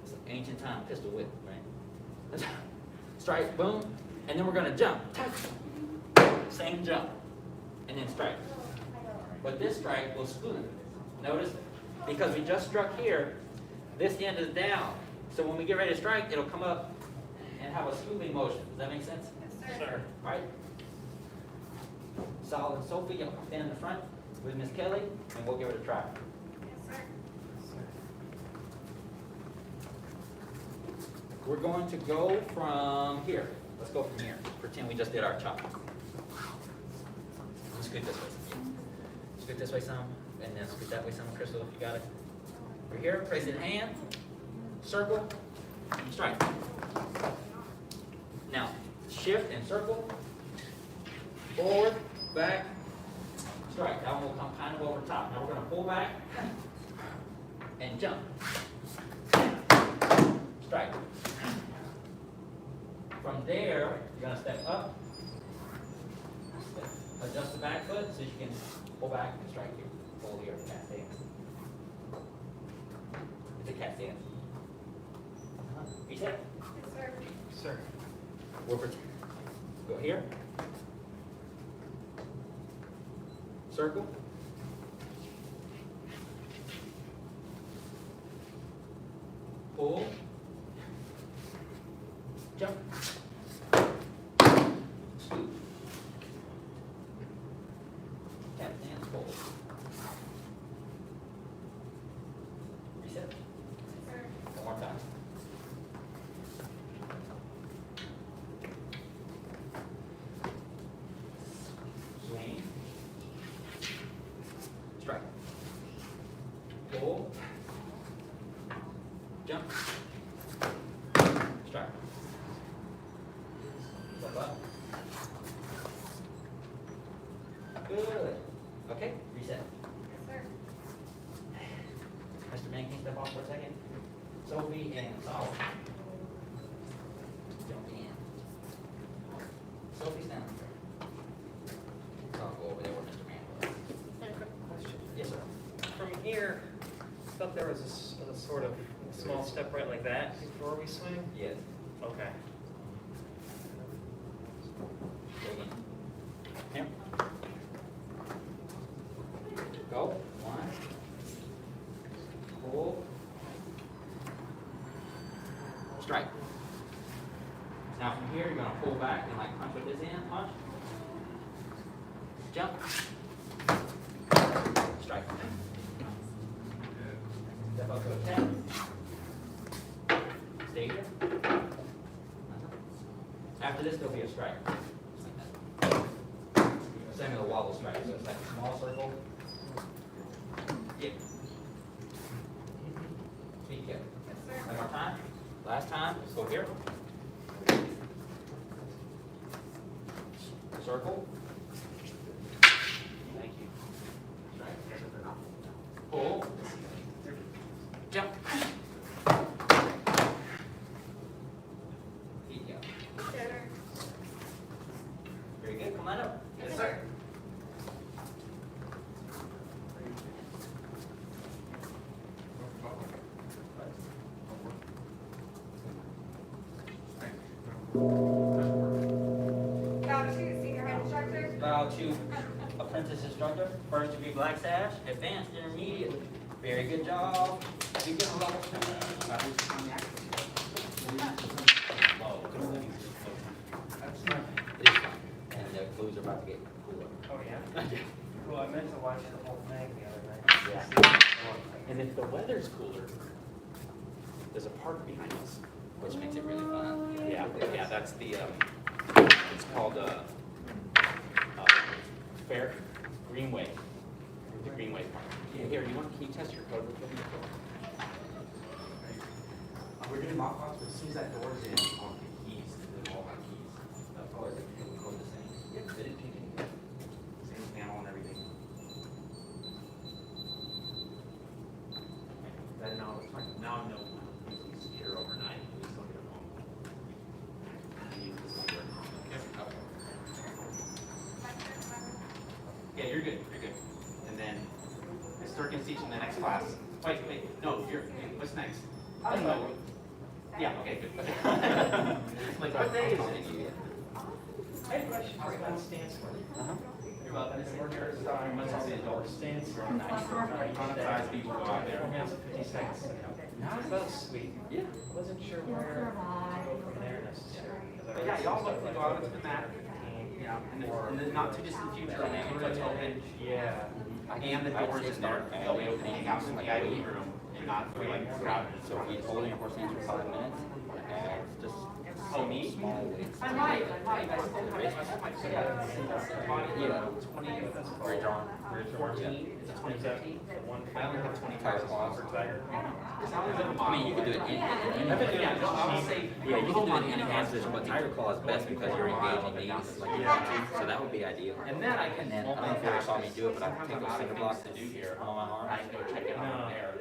It's an ancient time pistol whip, right? Strike, boom, and then we're gonna jump. Same jump, and then strike. But this strike will scoot. Notice, because we just struck here, this end is down. So when we get ready to strike, it'll come up and have a scooping motion. Does that make sense? Yes, sir. Sir. Right? Sal and Sophie, y'all stand in the front with Miss Kelly, and we'll give it a try. Yes, sir. We're going to go from here. Let's go from here. Pretend we just did our chop. Scoot this way some. Scoot this way some, and then scoot that way some. Crystal, if you got it. We're here. Raise it hand. Circle. Strike. Now, shift and circle. Forward, back, strike. That one will come kind of over top. Now we're going to pull back and jump. Strike. From there, you're going to step up, adjust the back foot so you can pull back and strike here. Pull here, cat stance. It's a cat stance. Reset. Yes, sir. Sir. Over. Go here. Circle. Pull. Jump. Scoop. Cat stance, pull. Reset. Yes, sir. One more time. Swing. Strike. Pull. Jump. Strike. Step up. Good. Okay, reset. Yes, sir. Mr. Man, can you step off for a second? Sophie and Saul. Jump in. Sophie, stand there. I'll go over there where Mr. Man was. Question. Yes, sir. From here, I thought there was a sort of small step right like that before we swing. Yes. Okay. Go again. Here. Go. One. Pull. Strike. Now from here, you're going to pull back and like punch with this end. Punch. Jump. Strike. Step up to a tap. Stay here. After this, there'll be a strike. Same with a wobble strike. So it's like a small circle. Yeah. Feet together. Yes, sir. One more time. Last time. Let's go here. Circle. Thank you. Strike. Pull. Jump. Feet together. Yes, sir. Very good. Come on up. Yes, sir. Bow to senior head instructor. Bow to apprentice instructor, first degree black sash, advanced intermediate. Very good job. You get a level 2. It is fun. And the clues are about to get cooler. Oh, yeah? Well, I meant to watch the whole thing the other night. Yeah. And if the weather's cooler, there's a park behind us. Which makes it really fun. Yeah, yeah, that's the, it's called, Fair Greenway, the Greenway Park. Here, can you test your code with me? We're doing mock calls, but as soon as that door's in, on the keys, then all my keys. Oh, is it code the same? Yep, they didn't change anything. Same panel and everything. Then now it's fine. Now I know it's secure overnight. At least I'll get it home. Use this one here. Okay. Yeah, you're good. You're good. And then I start gonna teach in the next class. Wait. No, what's next? Oh, No. Yeah. Okay. Good. Like what day is it? I had a question about stance work. You're welcome. I've been working on all the adult stance work. Traumatized people go out there. 4 minutes and 50 seconds. That was sweet. Yeah. I wasn't sure where to go from there necessarily. 'cause I But yeah, always y'all stuff look to like go out that. into the mat. Yeah, in the not too distant future, when the inputs open, Yeah. and the doors in there, they'll be able to hang out in the VIP room and not feel like crowded. So if he's holding your horse hands for 5 minutes, and just Oh, me? small weights. I might, I still might put a body, Yeah. 20, Bridge arm. 14, is it 2015? I only have 20 Tiger times. claws. I I mean, you could do it in, Yeah, no, I would say. yeah, you can do it in hand position, but tiger claw is best because you're engaging these like you want to, so that would be ideal. And then I can. And then, I don't know if you ever saw me do it, but I take those cinder blocks and do here. on my arm. I go check it out there.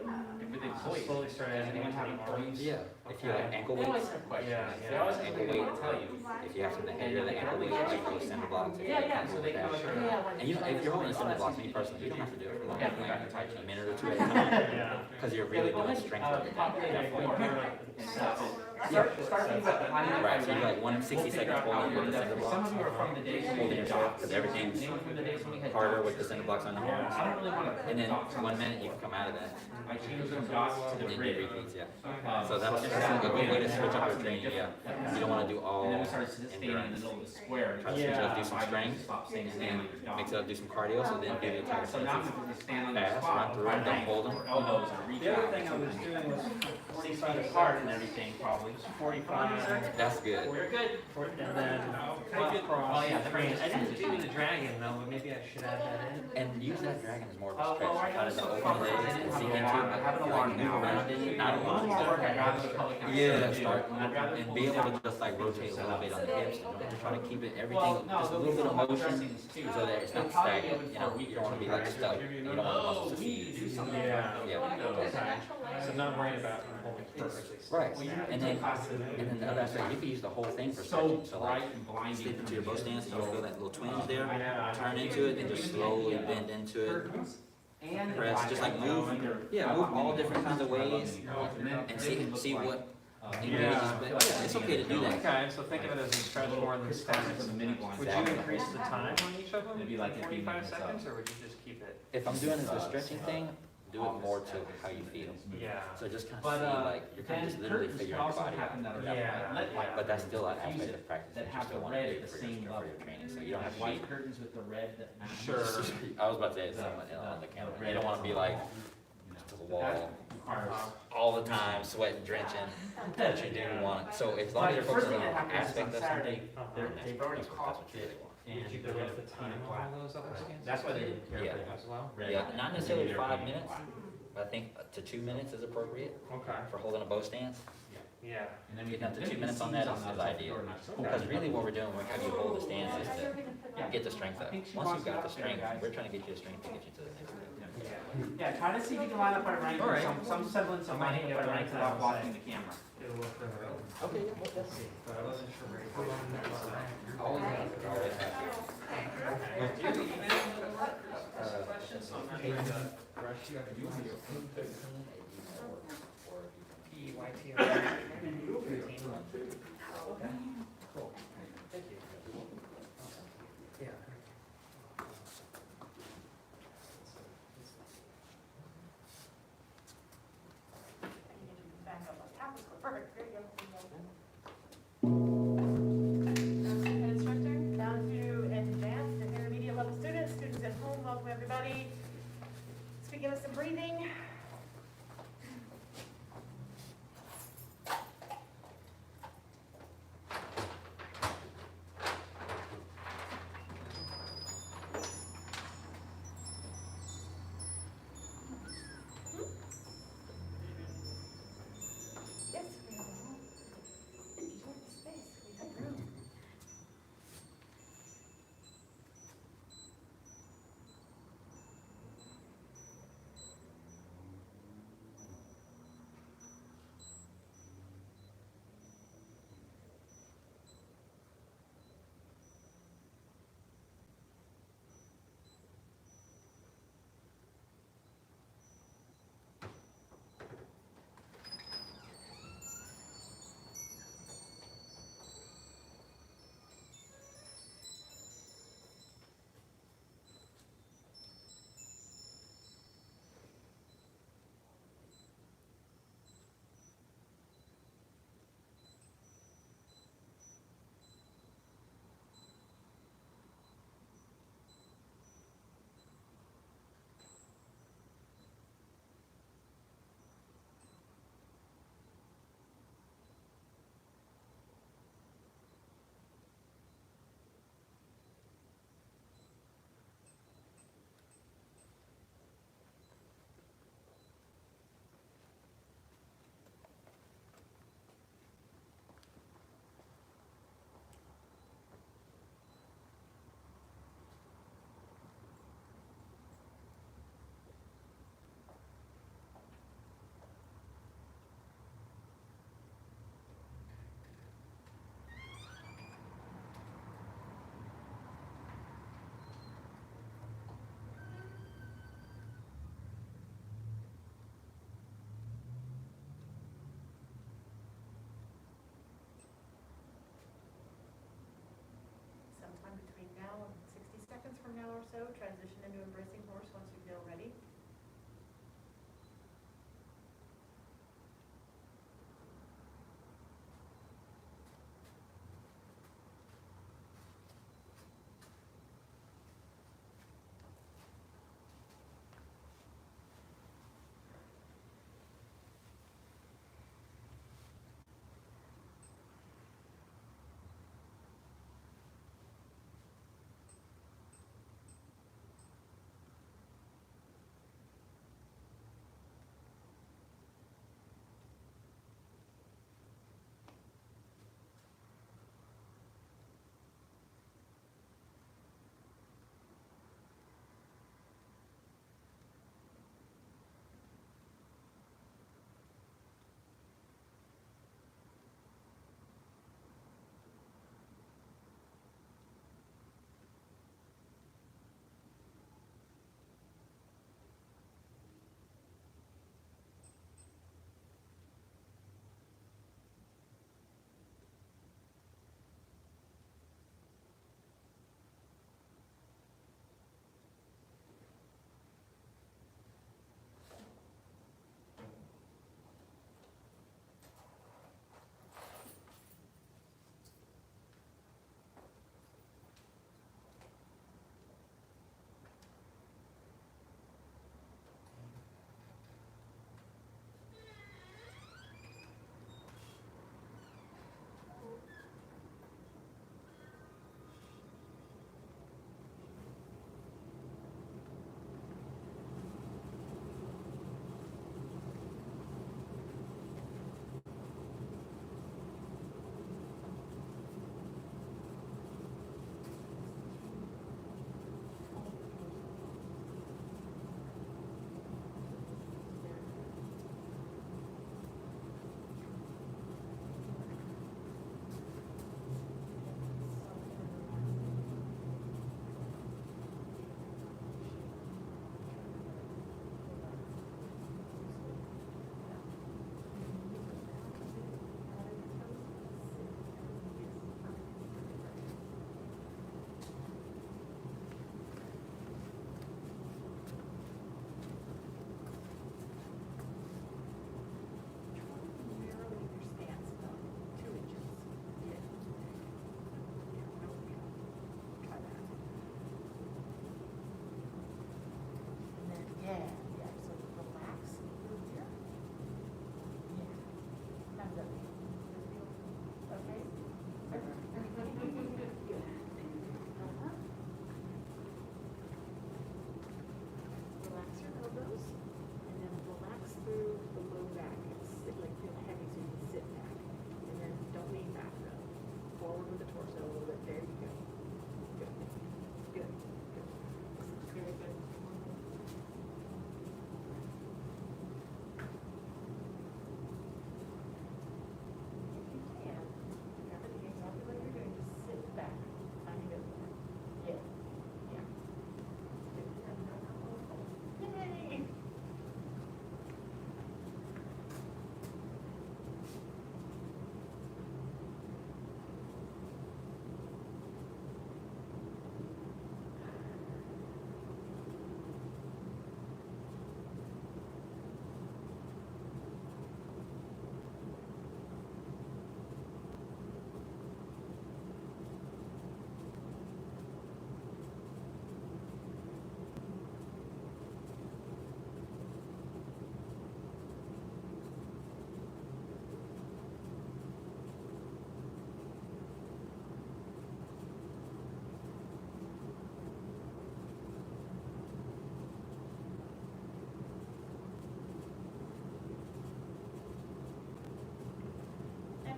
With the employees. Slowly started Does anyone have employees? Yeah, if you have ankle They always weights, have questions. Yeah, They always have ankle something weight, to tell you. if you have something heavier than ankle weight, like those cinder blocks. Yeah, so they can like, yeah. And you know, if you're holding a cinder block, me personally, you don't have to do it for long, Yeah. like a minute or two at a time, Yeah. because you're really doing strength work. Start thinking about the timing. Right, so you got 160 seconds holding with the cinder Some blocks, of you are from the days when holding we had yourself, docs. because everything's They were from the days when we had harder docs. with the cinder blocks on the horns. I don't really want to. And then 1 minute, you can come out of that, I change those dots to and the then grid. do repeats, yeah. So that's a good way to switch up your training, yeah. You don't want to do all And then we started sustaining in the endurance. middle of the square. Try to switch it up, do some Five strength, minutes, stop saying and stand then on your mix it dog. up, do some cardio, so then do the tiger So now stance. if we stand on the Fast, spot, run through them, don't hold them. elbows and reach The other out. thing I was doing was 6 feet apart and everything, probably. 45, That's good. We're good. and then Oh, cross. yeah, the range. I didn't do the dragon though, but maybe I should add that in. And use that dragon as more of a Oh, stretch, well, right kind now, of to so open far, the I legs didn't and have sink an into alarm. it, I have an but alarm like move now. around in it, not A little alone. more work, I'd rather the public. Yeah, start, I'd rather and pull be it able down. to just like rotate a little bit on the hips, and don't try to keep it, Well, everything, no, just a there'll little be bit of some other motion, dressings too. so that it's They'll not probably be stagnant, open you for a know, week you or don't wanna two, be like right? stuck, you don't want the muscles to seize. Yeah. Yeah. So not worrying about holding perfectly. Right, and then the other aspect, you can use the whole thing for So stretching, so bright like, and blinding. slip into your bow stance, and you feel that little twinge there, Yeah. turn into it, and just slowly bend into it, And press, just like move, yeah, move all different kinds of ways, and see what engages, but yeah, it's okay to do that. Okay, so think of it as a stretch more than stance. the mini blinds. Would you increase the time on each of them? It'd be like to if you 45 mix up. seconds, or would you just keep it? If I'm doing the stretching thing, do it more to how you feel. Yeah. So just kind of But, see, like, you're kind of just literally figuring your body out. Yeah. But that's still an Use aspect it of practice that that you have still the want to red do at the for same your, level. training, so you don't have to White be. curtains with the red that match. Sure. I was about to say it's somewhat on the camera, you don't want to be like, to the wall, all the time, sweating, drenching, but you do want, so as long as you're focusing on an aspect of something, They've already that's caught what you really want. And Did you they're go gonna with the time on all those other skins? That's why they didn't care Yeah. very much. As well? Yeah, not necessarily 5 minutes, but I think to 2 minutes is appropriate Okay. for holding a bow stance. Yeah. And then Getting up to 2 minutes on that is ideal. Because really what we're doing when we have you hold the stance is to get the strength up. Once you've got the strength, we're trying to get you the strength to get you to the next level. Yeah, try to see if you can line up by rank, All right. some semblance of lining up by rank without blocking the camera. It'll work for her. Okay, yeah, well, that's it. But I wasn't sure where you put on that side. Always have it, always have it. Questions on that? Brush you have to use your PYT. Cool. Thank you. Yeah. Perfect, there you go. Instructor, down to advanced and intermediate level students, students at home, welcome everybody. Let's begin with some breathing. seconds from now or so, transition into embracing horse once you feel ready.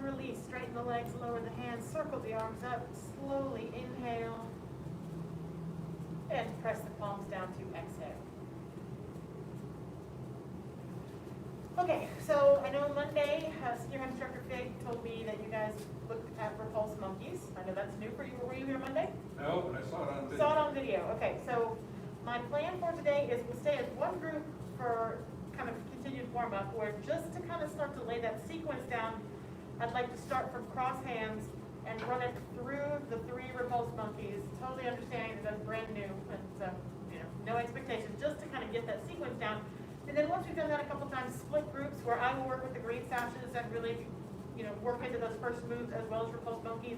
Release, straighten the legs, lower the hands, circle the arms up, slowly inhale, and press the palms down to exhale. Okay, so I know Monday, senior head instructor Fig told me that you guys looked at repulsed monkeys. I know that's new for you. Were you here Monday? No, but I saw it on video. Saw it on video. Okay, so my plan for today is we'll stay as one group for kind of continued warm-up, where just to kind of start to lay that sequence down, I'd like to start from cross hands and run it through the 3 repulsed monkeys. monkeys, totally understanding that that's brand new, and so, no expectations, just to kind of get that sequence down. And then once we've done that a couple times, split groups where I will work with the green sashes and really, work into those first moves as well as repulse monkeys.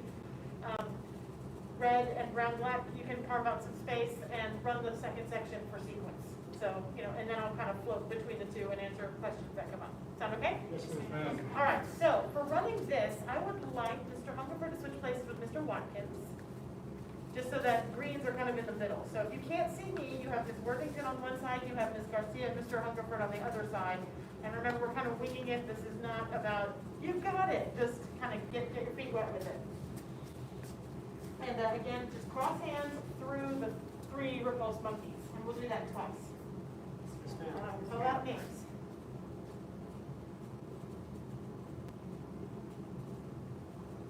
Red and brown black, you can carve out some space and run the second section for sequence. So, and then I'll kind of float between the two and answer questions that come up. Sound okay? Yes, ma'am. All right, so for running this, I would like Mr. Hungerford to switch places with Mr. Watkins, just so that greens are kind of in the middle. So if you can't see me, you have Ms. Worthington on one side, you have Ms. Garcia and Mr. Hungerford on the other side. And remember, we're kind of winging it. This is not about, you've got it. Just kind of get your feet wet with it. And again, just cross hands through the 3 repulse monkeys. And we'll do that twice. Fill out names.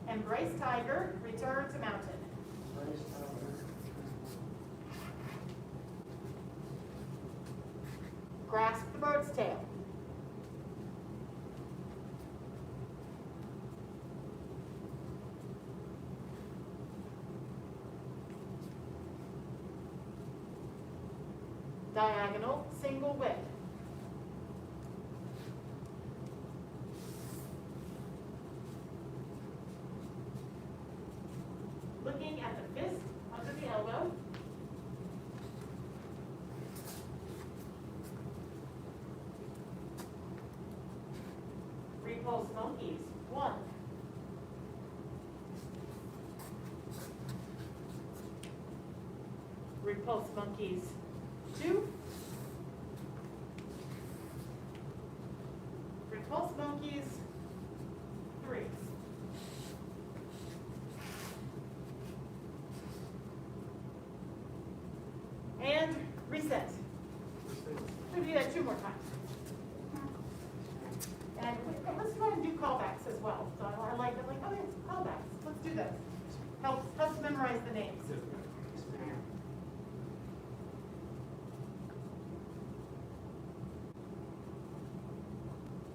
Embrace tiger, return to mountain. Grasp the bird's tail. Diagonal, single whip. Looking at the fist under the elbow. Repulse monkeys, 1. Repulse monkeys, 2. Repulse monkeys, 3. And reset. We'll do that 2 more times. And let's go ahead and do callbacks as well. So I like, oh yeah, callbacks. Let's do those. Helps memorize the names.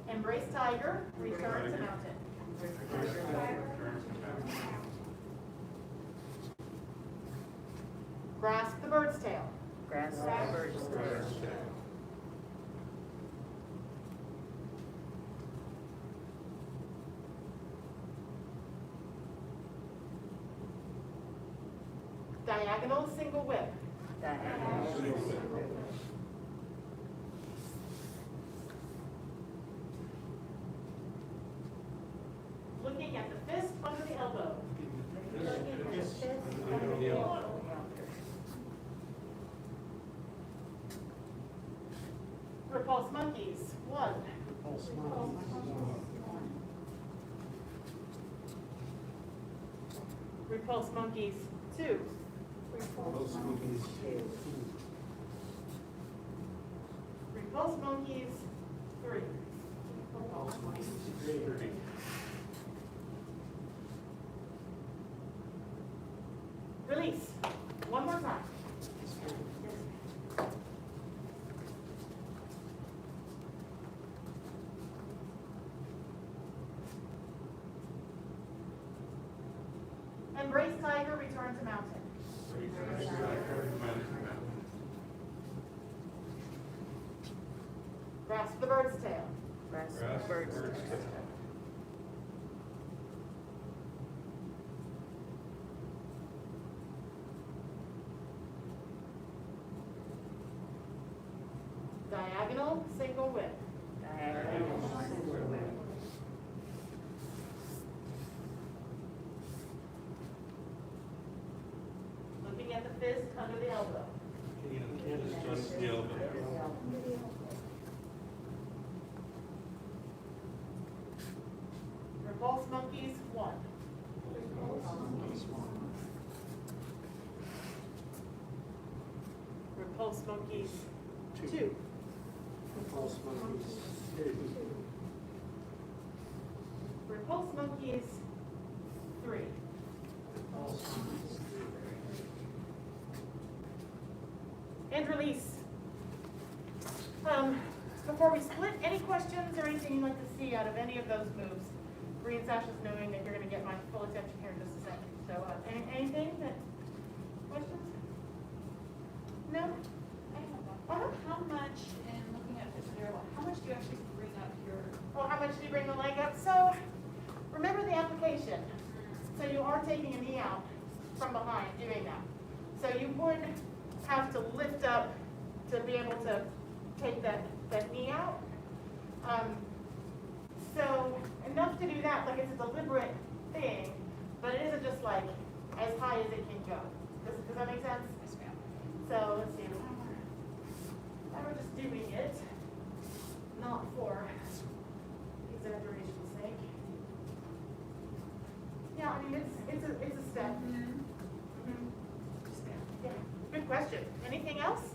Embrace tiger, return to mountain. Grasp the bird's tail. Grasp the bird's tail. Diagonal single whip. Diagonal single whip. Looking at the fist under the elbow. Repulse monkeys, 1. Repulse monkeys, 2. Repulse monkeys, 3. Release. 1 more time. Embrace tiger, return to mountain. Grasp the bird's tail. Grasp the bird's tail. Diagonal single whip. Diagonal single whip. Looking at the fist under the elbow. Repulse monkeys, 1. Repulse monkeys, 2. Repulse monkeys, 3. And release. Before we split, any questions or anything you'd like to see out of any of those moves? Green sash is knowing that you're going to get my full attention here in just a second. So anything that No? Uh-huh. How much, in looking at this variable, how much do you actually bring up your, Well, how much do you bring the leg up? So, remember the application. So you are taking a knee out from behind, doing that. So you would have to lift up to be able to take that knee out. So enough to do that, like it's a deliberate thing, but it isn't just like as high as it can go. Does that make sense? yes, ma'am. So let's see. I was just doing it, not for exaggeration's sake. Yeah, I mean, it's a step. Mhm. Yeah, good question. Anything else?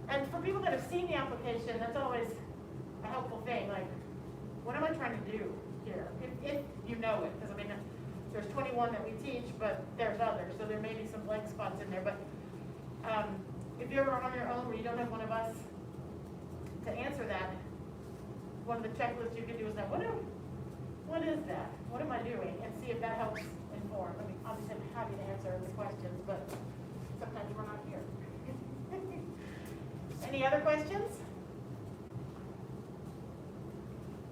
And for people that have seen the application, that's always a helpful thing, like, what am I trying to do here? If you know it, because I mean, there's 21 that we teach, but there's others, so there may be some blank spots in there, but if you're on your own where you don't have one of us to answer that, one of the checklists you could do is now, what is that? What am I doing? And see if that helps inform. I mean, obviously I'm happy to answer the questions, but sometimes we're not here. Any other questions?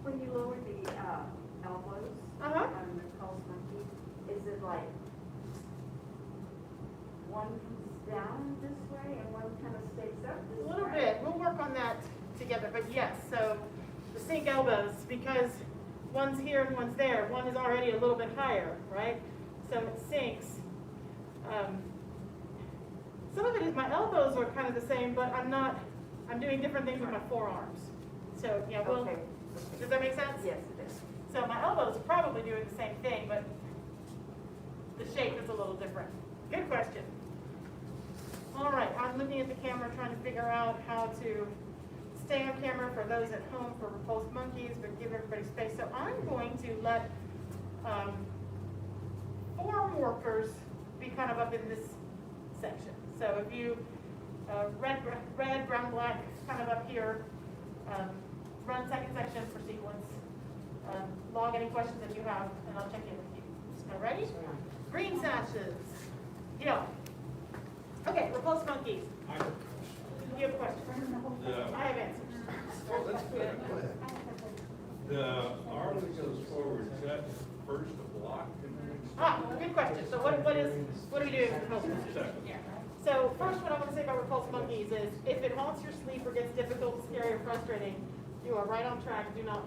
When you lower the elbows Uh-huh. on the pulse monkey, is it like one comes down this way and one kind of stays up this way? A little bit. We'll work on that together, but yes, so the sink elbows, because one's here and one's there, one is already a little bit higher, right? So it sinks. Some of it is my elbows are kind of the same, but I'm doing different things with my forearms. So, yeah, we'll, Okay. does that make sense? Yes, it is. So my elbows are probably doing the same thing, but the shape is a little different. Good question. All right, I'm looking at the camera trying to figure out how to stay on camera for those at home for repulsed monkeys, but give everybody space. So I'm going to let form workers be kind of up in this section. So if you, red, brown, black, kind of up here, run second section for sequence, log any questions that you have, and I'll check in with you. All ready? Green sashes. Yeah. Okay, repulsed monkeys. You have a question? I have answers. Well, that's good. The arm that goes forward, is that first a block and then? Ah, good question. So what are we doing with repulsed monkeys? Second. So first, what I want to say about repulsed monkeys is, if it haunts your sleep or gets difficult, scary, or frustrating, you are right on track. Do not.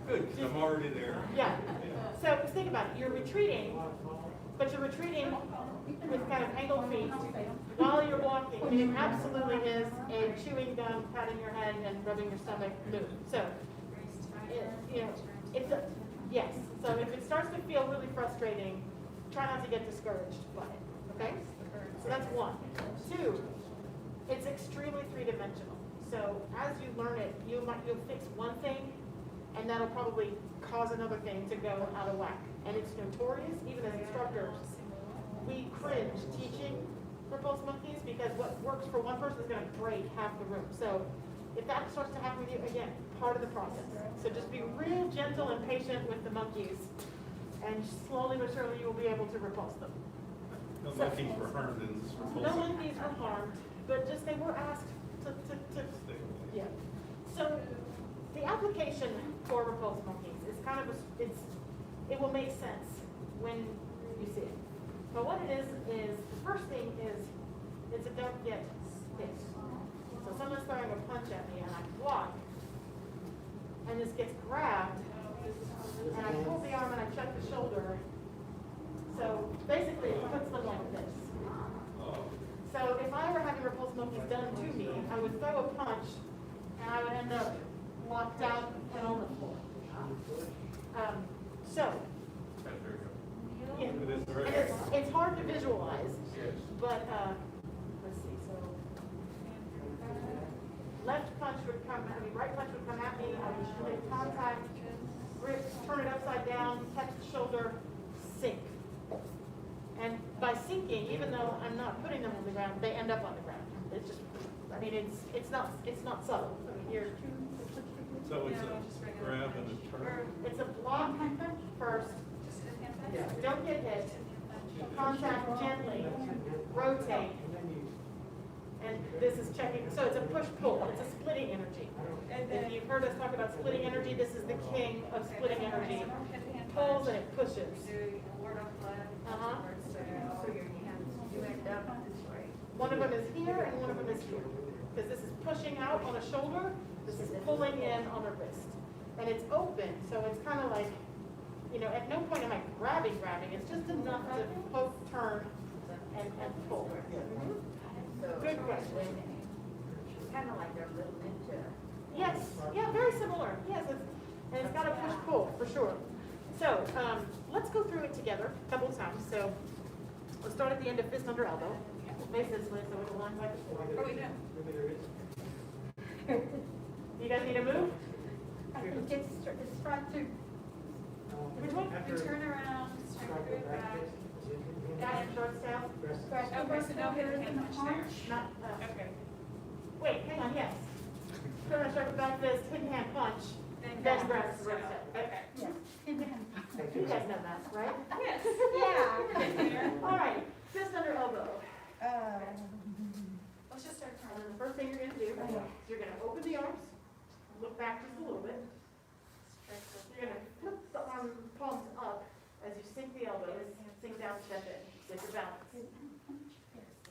Good, 'cause I'm already there. Yeah. So think about it. You're retreating, but you're retreating with kind of angled feet while you're walking. It absolutely is a chewing gum, patting your head, and rubbing your stomach move. So, yes. So if it starts to feel really frustrating, try not to get discouraged by it. Okay? So that's one. Two, it's extremely three-dimensional. So as you learn it, you'll fix one thing, and that'll probably cause another thing to go out of whack. And it's notorious, even as instructors, we cringe teaching repulsed monkeys because what works for one person is going to break half the room. So if that starts to happen with you, again, part of the process. So just be real gentle and patient with the monkeys, and slowly but surely you will be able to repulse them. No monkeys were harmed in this No repulsion. monkeys were harmed, but just they were asked to Stay away. yeah. So the application for repulsed monkeys is kind of it will make sense when you see it. But what it is the first thing is it's a don't get hit. So someone's throwing a punch at me and I block, and this gets grabbed, and I pull the arm and I check the shoulder. So basically it puts them like this. So if I were having repulsed monkeys done to me, I would throw a punch and I would end up locked out and on the floor. Yeah, It is very- and it's hard to visualize, Yes. but let's see. So left punch would come. Right punch would come at me. I would make contact, grip, turn it upside down, catch the shoulder, sink. And by sinking, even though I'm not putting them on the ground, they end up on the ground. It's just, I mean, it's not subtle. I mean, you're, So it's a grab and a turn. it's a block first. Don't get hit. contact gently, rotate. And this is checking, so it's a push-pull, it's a splitting energy. If you've heard us talk about splitting energy, this is the king of splitting energy. Pulls and it pushes. Uh-huh. So your hands, you end up this way. One of them is here and one of them is here. Because this is pushing out on a shoulder, this is pulling in on a wrist. And it's open, so it's kind of like, you know, at no point am I grabbing, it's just enough to poke, turn, and pull. Mhm. Good question. Kind of like a little ninja. Yes, yeah, very similar, yes, and it's got a push-pull, for sure. So, let's go through it together a couple of times. So, let's start at the end of fist under elbow. Face this way so it aligns like before. Oh, we do. You guys need to move? I think it's front to. Which one? We turn around, straight through it back. Got it, short staff? Okay, so no hidden hand punch there. Not, Okay. wait, hang on, yes. Turn around, circle back fist, hidden hand punch, then grab the wrist. Okay. Yes. You guys know that, right? Yes. Yeah. All right, fist under elbow. Let's just start And turning. then the first thing you're gonna do is you're gonna open the arms, look back just a little bit. You're gonna flip the arm palms up as you sink the elbows, sink down, step in, get your balance.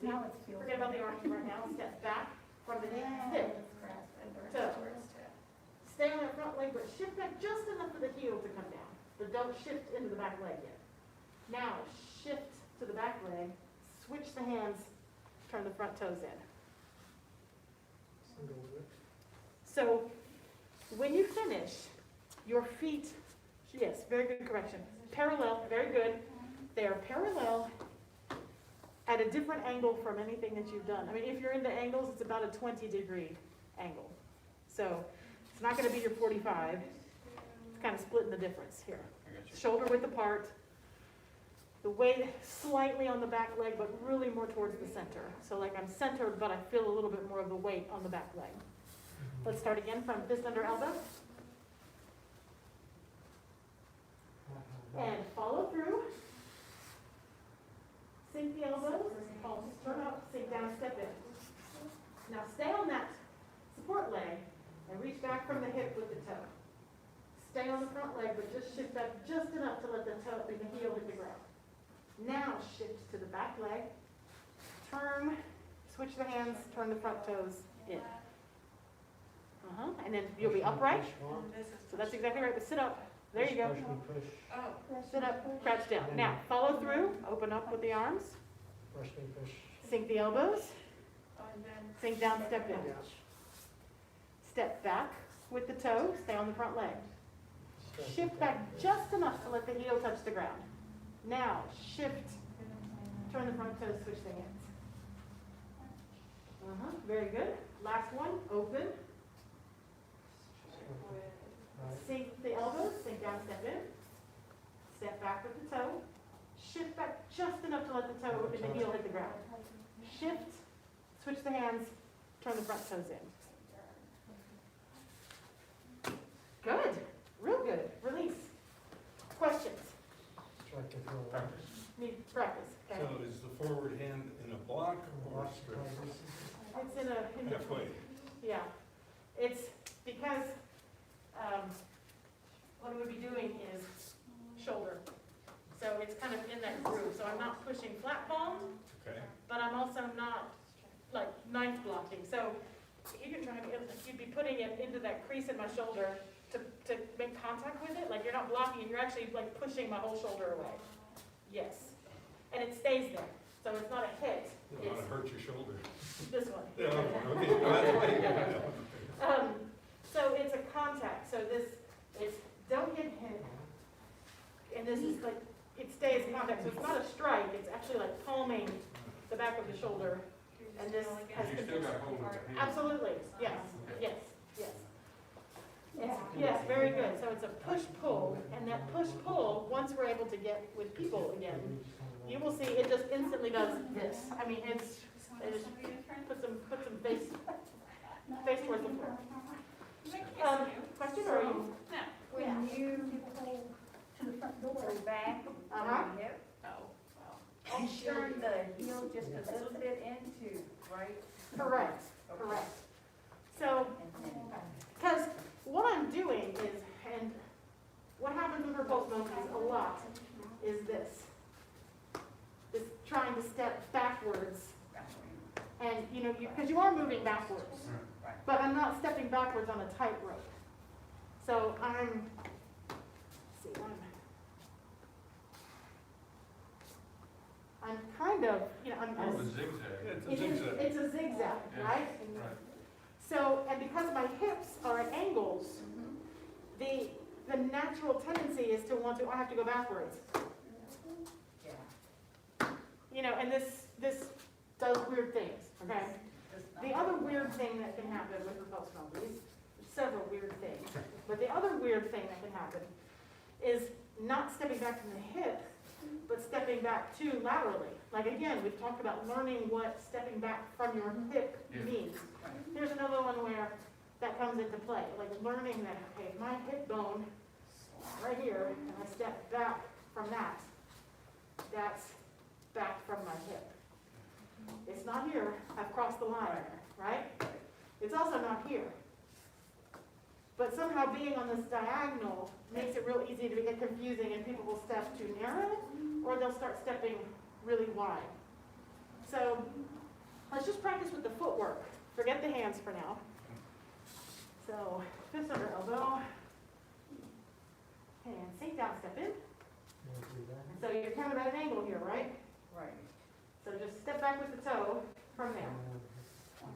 Now it feels. Forget about the arms right now, step back from the hip. Toe. Stay on that front leg, but shift back just enough for the heel to come down. But don't shift into the back leg yet. Now, shift to the back leg, switch the hands, turn the front toes in. So, when you finish, your feet, yes, very good correction, parallel, very good. They are parallel at a different angle from anything that you've done. I mean, if you're into angles, it's about a 20-degree angle. So, it's not gonna be your 45. It's kind of splitting the difference here. Shoulder width apart. The weight slightly on the back leg, but really more towards the center. So like I'm centered, but I feel a little bit more of the weight on the back leg. Let's start again from fist under elbow. And follow through. Sink the elbows, palms turn up, sink down, step in. Now stay on that support leg and reach back from the hip with the toe. Stay on the front leg, but just shift back just enough to let the heel hit the ground. Now shift to the back leg, turn, switch the hands, turn the front toes in. And then you'll be upright. So that's exactly right, but sit up. There you go. Oh. Sit up, crouch down. Now follow through, open up with the arms. Sink the elbows, And then. sink down, step in. Step back with the toe, stay on the front leg. Shift back just enough to let the heel touch the ground. Now, shift, turn the front toes, switch the hands. Very good. Last one, open. Sink the elbows, sink down, step in. Step back with the toe. Shift back just enough to let the toe and the heel hit the ground. Shift, switch the hands, turn the front toes in. Good, real good. Release. Questions? Need practice, okay? So is the forward hand in a block or straight? It's in Halfway. between. Yeah, it's because, what we'll be doing is shoulder. So it's kind of in that groove, so I'm not pushing flat palm, Okay. but I'm also not like knife blocking. So you'd be putting it into that crease in my shoulder to make contact with it, like you're not blocking it, you're actually like pushing my whole shoulder away. Yes, and it stays there, so it's not a hit, You don't want it's to hurt your shoulder. this one. Yeah, okay, well, that's why you got it. So it's a contact, so this, it's don't hit him, and this is like, it stays in contact, so it's not a strike, it's actually like palming the back of the shoulder, and this has. You still got hold of the hand. Absolutely, yes, yes, yes. Yes, very good. So it's a push-pull, and that push-pull, once we're able to get with people again, you will see it just instantly does this. I mean, it just put some face towards the floor. Question, or are you? No. When you pull to the front door. Back. Uh-huh. Hip. Oh, well. right? Correct, correct. So, because what I'm doing is, and what happens with repulse monkeys a lot is this. Is trying to step backwards. And, you know, because you are moving backwards. But I'm not stepping backwards on a tightrope. So let's see, I'm kind of, you know, I'm. More of a zigzag. It's a zigzag, Yeah, right? right. So, and because my hips are at angles, the natural tendency is to want to, I have to go backwards. You know, and this does weird things, okay? The other weird thing that can happen with repulse monkeys, several weird things, but the other weird thing that can happen is not stepping back from the hip, but stepping back too laterally. Like again, we've talked about learning what stepping back from your hip means. Here's another one where that comes into play, like learning that, okay, my hip bone right here, and I step back from that, that's back from my hip. It's not here, I've crossed the line, right? It's also not here. But somehow being on this diagonal makes it real easy to get confusing, and people will step too narrow, or they'll start stepping really wide. So let's just practice with the footwork. Forget the hands for now. So fist under elbow, and sink down, step in. And so you're kind of at an angle here, right? Right. So just step back with the toe from there.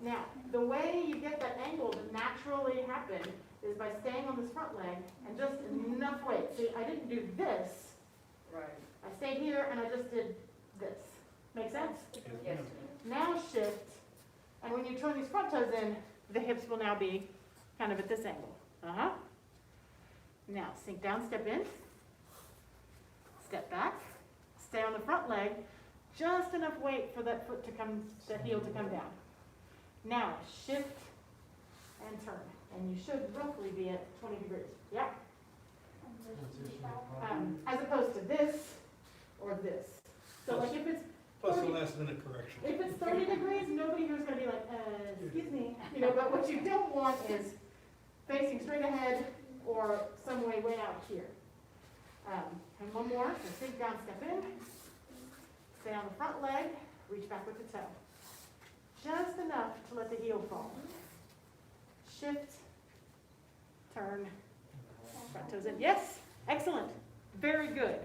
Now, the way you get that angle to naturally happen is by staying on this front leg and just enough weight. See, I didn't do this. Right. I stayed here and I just did this. Make sense? Yes. Now shift, and when you turn these front toes in, the hips will now be kind of at this angle. Uh-huh. Now, sink down, step in. Step back. Stay on the front leg. Just enough weight for that foot to come, that heel to come down. Now, shift and turn. And you should roughly be at 20 degrees. Yeah? As opposed to this or this. So like if it's Plus the last minute correction. if it's 30 degrees, nobody here is going to be like, excuse me. You know, but what you don't want is facing straight ahead or some way out here. And one more. So sink down, step in. Stay on the front leg. Reach back with the toe. Just enough to let the heel fall. Shift. Turn. Front toes in. Yes. Excellent. Very good.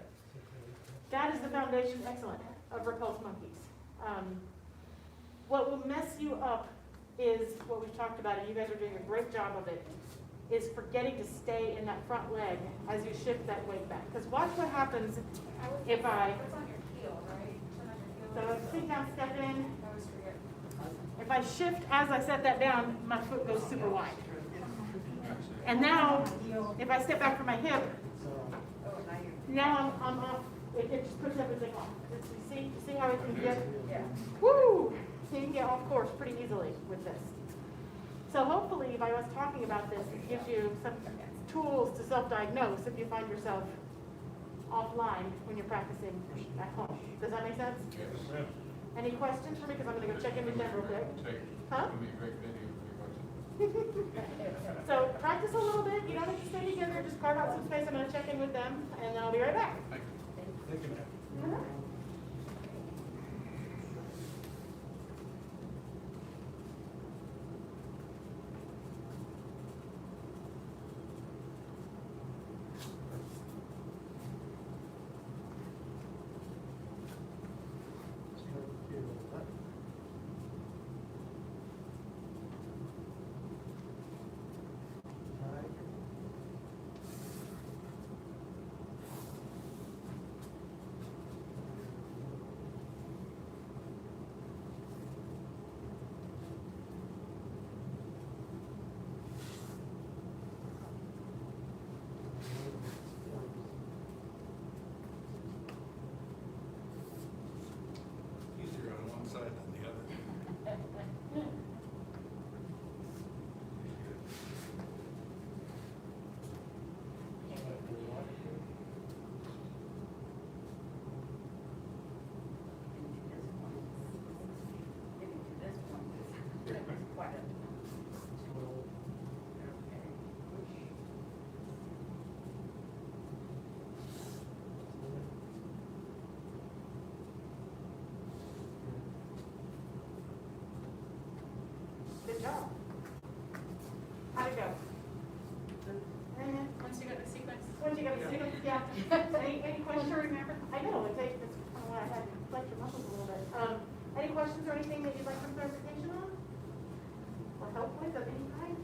That is the foundation, excellent, of repulse monkeys. What will mess you up is what we've talked about, and you guys are doing a great job of it, is forgetting to stay in that front leg as you shift that weight back. Because watch what happens if I, It's on your heel, right? Turn on your heel. so sit down, step in. I always forget. If I shift as I set that down, my foot goes super wide. And now, if I step back from my hip, Oh, now you're. now I'm off. It just puts everything off. You see how it can get, Yeah. woo! So you can get off course pretty easily with this. So hopefully, by us talking about this, it gives you some tools to self-diagnose if you find yourself offline when you're practicing at home. Does that make sense? Yes, ma'am. Any questions for me? Because I'm going to go check in with Jen real quick. Huh? It'll be a great video So practice a little bit. You don't have to stay together. Just carve out some space. I'm going to check in with them, and then I'll be right back. Thank you, ma'am. that and flex your muscles a little bit. Any questions or anything that you'd like some clarification on? Or help with of any kind?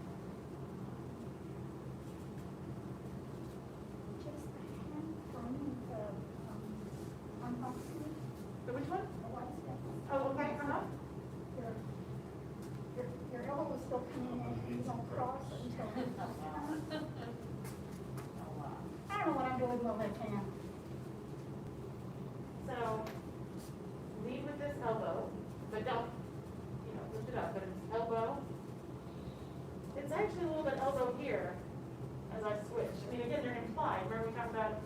Just the hand from the, unboxing, So which one? the white stuff. Oh, okay, Your, your elbow is still coming in, and you don't cross until. I don't know what I'm doing with my left hand. So, lead with this elbow, but don't, lift it up, but it's elbow. It's actually a little bit elbow here as I switch. I mean, again, they're implied. Remember we talked about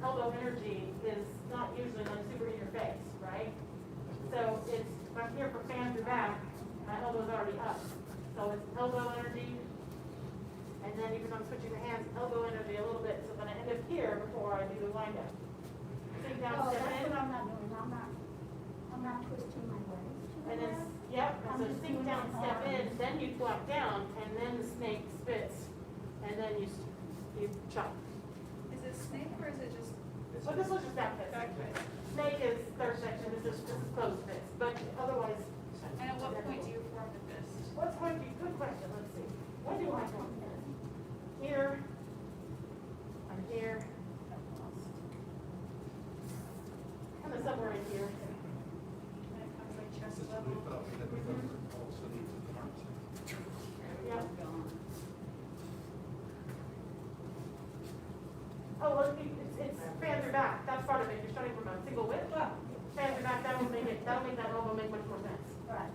elbow energy is not usually like super in your face, right? So it's, if I'm here for fan to back, my elbow's already up. So it's elbow energy, and then even though I'm switching the hands, elbow energy a little bit, so then I end up here before I do the wind up. Sink down, Oh, step that's in. what I'm not doing, I'm not twisting my legs to the And then, left. yep, and I'm so just sink doing down, my step in, arms. then you flop down, and then the snake spits, and then you chop. Is it snake or is it just Well, this was just back fist. back fist? Snake is third section, this is closed fist, but otherwise. And at what point do you form the fist? What's going to be, good question, let's see. When do I form this? Here, I'm here. Kind of somewhere in here. And it comes like chest This is level? what we thought we had to cover also needs the arms. Yeah. Oh, well, it's fans are back, that's part of it, you're starting from a single width. Fans are back, that'll make that elbow make much more sense. Right.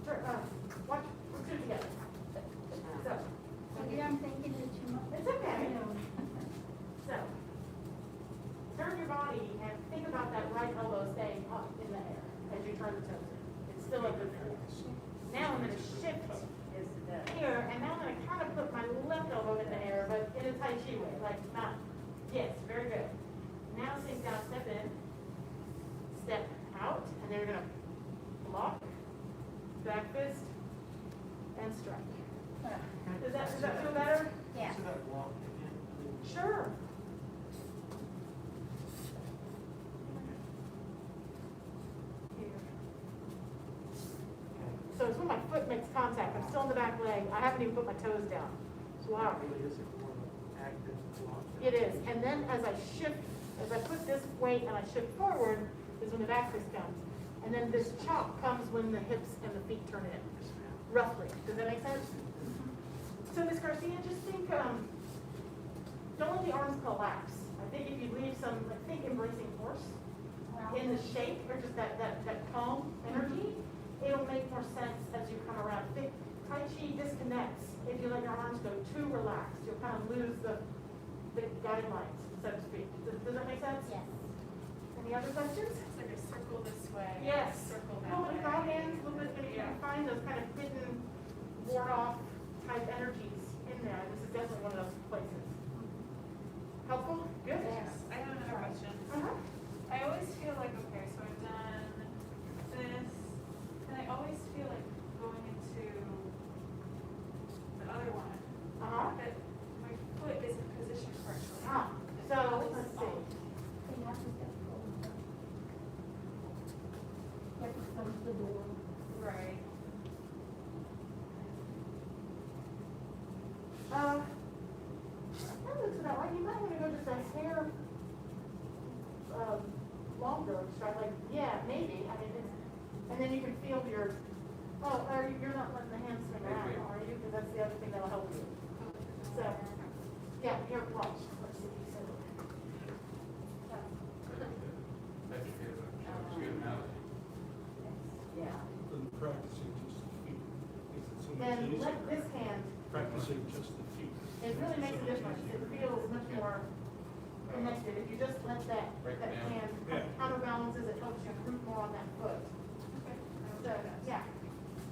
Sure, watch, let's do it together. So, Maybe I'm thinking it too much. it's okay. So, turn your body and think about that right elbow staying up in the air as you turn the toes in. It's still a good force. Now I'm gonna shift here, and now I'm gonna kind of put my left elbow in the air, but in a Tai Chi way, like not, yes, very good. Now sink down, step in, step out, and then you're gonna block, back fist, and strike. Does that feel better? Yeah. So that block again. Sure. So it's when my foot makes contact, I'm still in the back leg, I haven't even put my toes down. Wow. Really is more of an active block. It is, and then as I shift, as I put this weight and I shift forward, is when the back fist comes. And then this chop comes when the hips and the feet turn in, roughly. Does that make sense? So Ms. Garcia, just think, don't let the arms collapse. I think if you leave some, like, think embracing force in the shape, or just that calm energy, it'll make more sense as you come around. Think Tai Chi disconnects. If you let your arms go too relaxed, you'll kind of lose the guidelines, so to speak. Does that make sense? Yes. Any other questions? It's like a circle this way. Yes. Circle A that little way. bit of God hands, a little bit, if you can find those kind of hidden, ward off type energies in there. This is definitely one of those places. Helpful? Good? Yes. I have another question. Uh-huh. I always feel like, okay, so I've done this, and I always feel like going into the other one, Uh-huh. but my foot isn't positioned correctly. So, let's see. So you have to step forward. You have to close the door. Right. That looks about right. You might want to go just a hair, longer, start like, yeah, maybe. I mean, it's, and then you can feel your, you're not letting the hands swing around, are you? Because that's the other thing that'll help you. So, yeah, here, watch. Let's see. So, Than practicing just the feet. Makes it so much then easier. let this hand, Practicing just the feet. it really makes a difference. It feels much more connected. If you just let that hand Yeah. counterbalances, it helps you root more on that foot. Okay. So, yeah.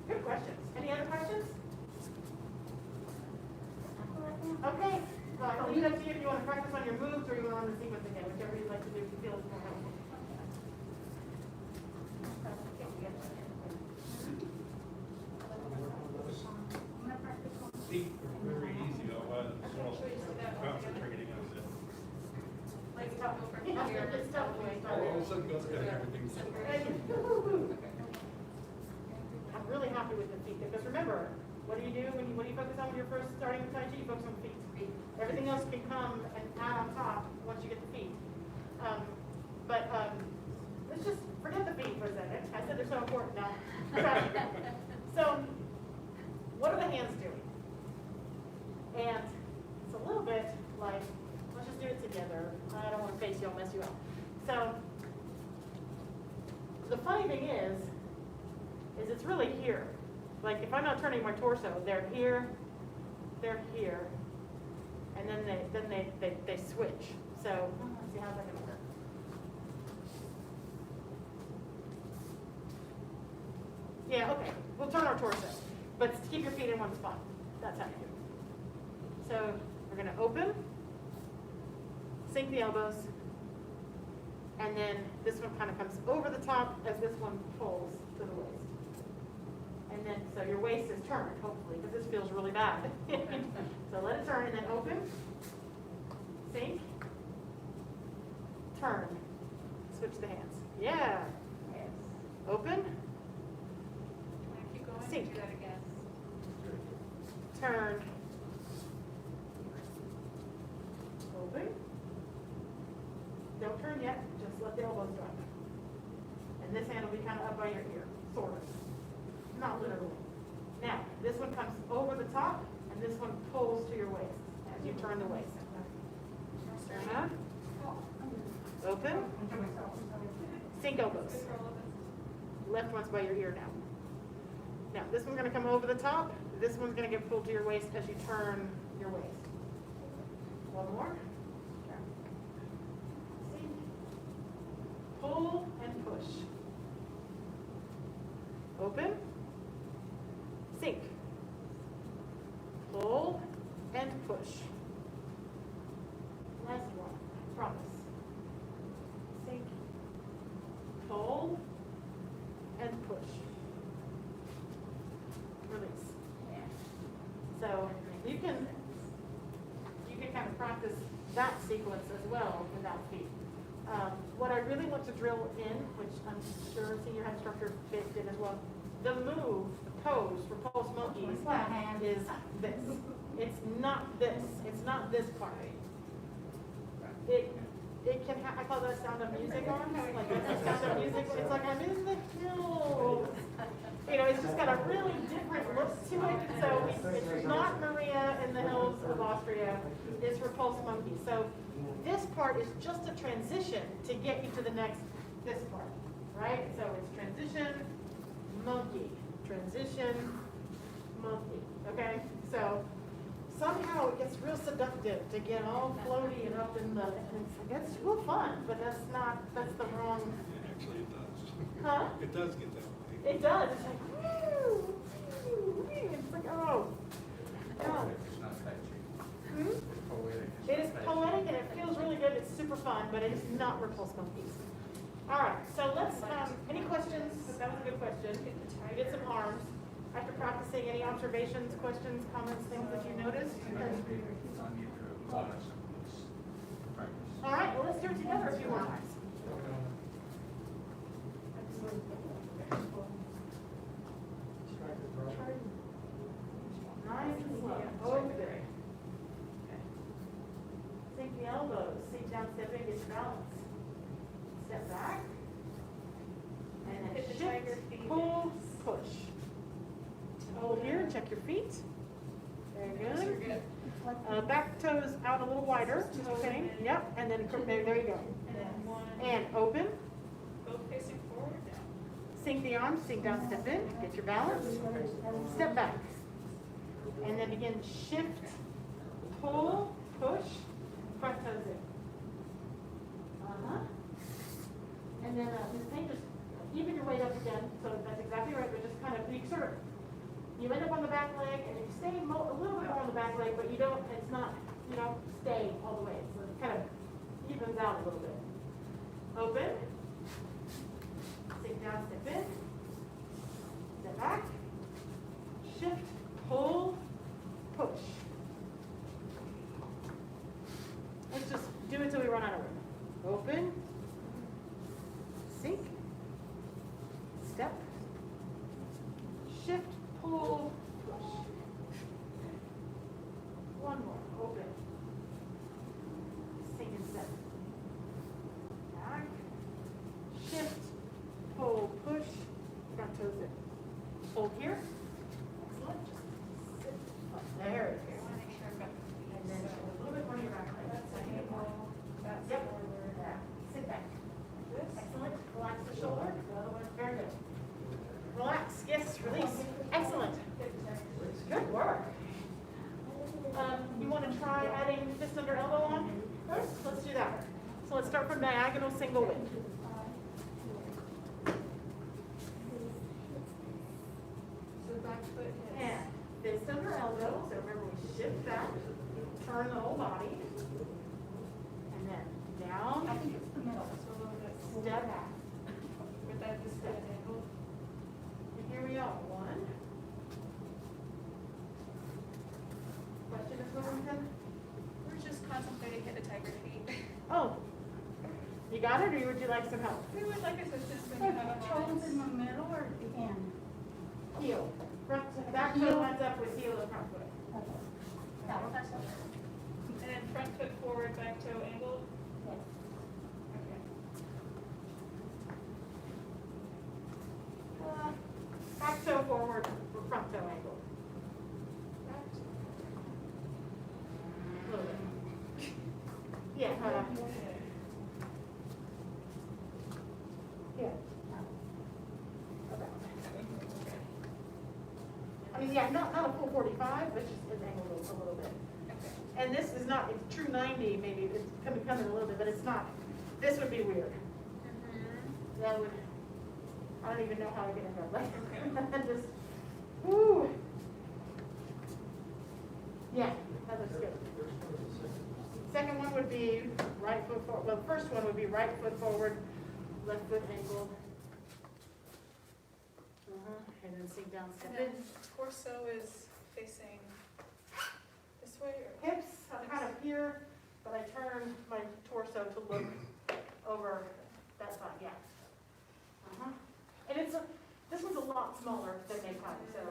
Good questions. Any other questions? Okay. I'll leave it up to you if you want to practice on your moves or you want to run the sequence again, whichever you'd like to do if you feel it's more helpful. Feet are very easy, otherwise it's all. tough. Go from here. It's tough when you start. All of a sudden, God's got everything. I'm really happy with the feet, because remember, what do you do when you focus on when you're first starting with Tai Chi? You focus on the feet. Everything else can come and add on top once you get the feet. Let's just forget the feet for a second. I said they're so important now. So, what are the hands doing? And it's a little bit like, let's just do it together. I don't want to face you, I'll mess you up. So, the funny thing is it's really here. Like if I'm not turning my torso, they're here, and then they switch. So let's see how's that gonna work. Yeah, okay. We'll turn our torso, but keep your feet in one spot. That's how you do it. So we're gonna open, sink the elbows, and then this one kind of comes over the top as this one pulls to the waist. And then, so your waist is turned, hopefully, because this feels really bad. So let it turn and then open, sink, turn, switch the hands. Yeah. Open, Can I keep going? Sink. Do that again. turn, open. Don't turn yet, just let the elbows drop. And this hand will be kind of up by your ear, sort of. Not literally. Now, this one comes over the top, and this one pulls to your waist as you turn the waist. Turn up. Open. Sink elbows. Left one's by your ear now. Now, this one's going to come over the top. This one's going to get pulled to your waist as you turn your waist. One more. Sink. Pull and push. Open. Sink. Pull and push. Last one, I promise. Sink. Pull and push. Release. So you can kind of practice that sequence as well without feet. What I really want to drill in, which I'm sure senior head instructor did as well, the move, the pose for pulse monkeys is this. It's not this. It's not this part. It can I call that sound of music on. Like that's the sound of music. It's like I'm in the hills. You know, it's just got a really different look to it. So it's not Maria in the hills of Austria. It's for pulse monkeys. So this part is just a transition to get you to the next, this part, right? So it's transition, monkey, transition, monkey, okay? So somehow it gets real seductive to get all floaty and up in the, it's real fun, but that's the wrong. Actually, it does. Huh? It does get that way. It does, it's like, woo, woo, woo. It's like, oh. No. It's not Tai Chi. Hmm? It is poetic and it feels really good, it's super fun, but it is not repulse monkeys. All right, so let's, any questions? That was a good question. We did some arms. After practicing, any observations, questions, comments, things that you noticed? All right, well, let's do it together a few more times. Nice and slow. Open. Sink the elbows. Sink down, step in, get your balance. Step back. And then Hit the tiger shift, feet. pull, push. Hold here, check your feet. Very good. Back toes out a little wider, okay? Yep, and then there you go. And then one. And open. Both facing forward, down. Sink the arms, sink down, step in, get your balance. Step back. And then begin shift, pull, push, front toes in. And then this thing, just even your weight up again, so that's exactly right, but just kind of, you end up on the back leg, and you stay a little bit more on the back leg, but you don't stay all the way, so it kind of evens out a little bit. Open, sink down, step in, step back, shift, pull, push. Let's just do it till we run out of room. Open. Sink. Step. Shift, pull, push. One more, open. Sink and step. Back. Shift, pull, push, front toes in. Hold here. Excellent. Just sit. There it Okay, I is. wanna make sure I've got. And then a little bit more to your back leg. That's a table, that's Yep. forward. Yeah. Sit back. This. Excellent. Relax the shoulder. The other one. Very good. Relax. Yes. Release. Excellent. Good work. You want to try adding fist under elbow on? First, let's do that. So let's start from diagonal single width. So back foot hits. And fist under elbow. So remember we shift back, turn the whole body, and then down. I think it's the middle. So a little bit. Step back. With that, this foot is angled. And here we are. One. Question, Ms. Wilmington? We're just contemplating hit the tiger feet. Oh, you got it, or would you like some help? We would like assistance when you have a Toes in moment. the middle or the end? Heel. Front, back toe Heel. lines up with heel and front foot. Okay. That was our shoulder. And then front foot forward, back toe angled. Yes. Okay. Back toe forward, or front toe angle. A little bit. Yeah, yeah. Okay. I mean, yeah, not a full 45, but just an angle a little bit. Okay. And this is not, it's true 90 maybe, it's coming a little bit, but it's not, this would be weird. That would, I don't even know how I get into it, like, just, whoo. Yeah, that looks good. Second one would be right foot forward, well, the first one would be right foot forward, left foot angled. And then sink down, step And in. then torso is facing this way or? Hips are kind of here, but I turn my torso to look over that side, yeah. And it's this one's a lot smaller than they come, so, I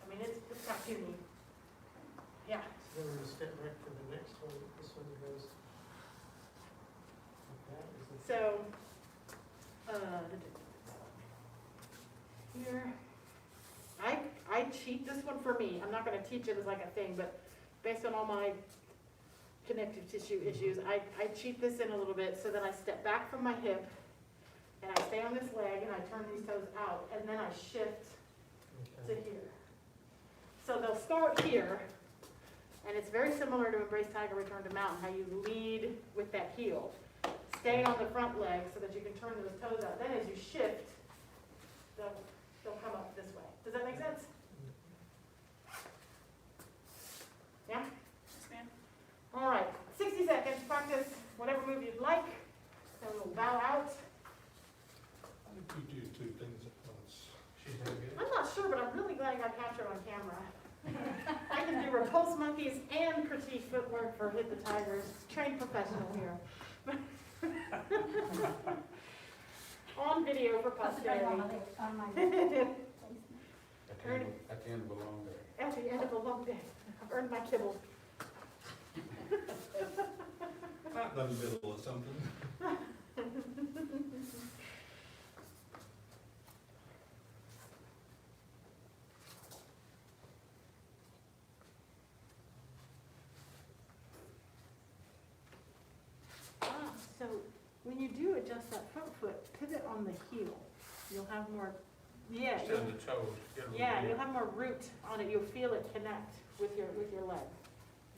mean, it's cartoony. Yeah. So then we're gonna step back for the next one, this one goes like that, is it? So, here, I cheat this one for me. I'm not gonna teach it as like a thing, but based on all my connective tissue issues, I cheat this in a little bit so that I step back from my hip and I stay on this leg and I turn these toes out and then I shift to Okay. here. So they'll start here, and it's very similar to Embrace Tiger, Return to Mountain, how you lead with that heel. Stay on the front leg so that you can turn those toes out. Then as you shift, they'll come up this way. Does that make sense? Yeah? Yes, ma'am. All right, 60 seconds, practice whatever move you'd like. Then we'll bow out. How did you do two things at once? She's that good? I'm not sure, but I'm really glad I got captured on camera. I can do repulse monkeys and critique footwork for Hit the Tigers. Trained professional here. On video for posterity. On my At the end of a long day. At the end of a long day. I've earned my kibble. Not in the middle of something. So when you do adjust that front foot, pivot on the heel. You'll have more, yeah, Instead of the toes. get a little yeah, bit- you'll have more root on it. You'll feel it connect with your leg.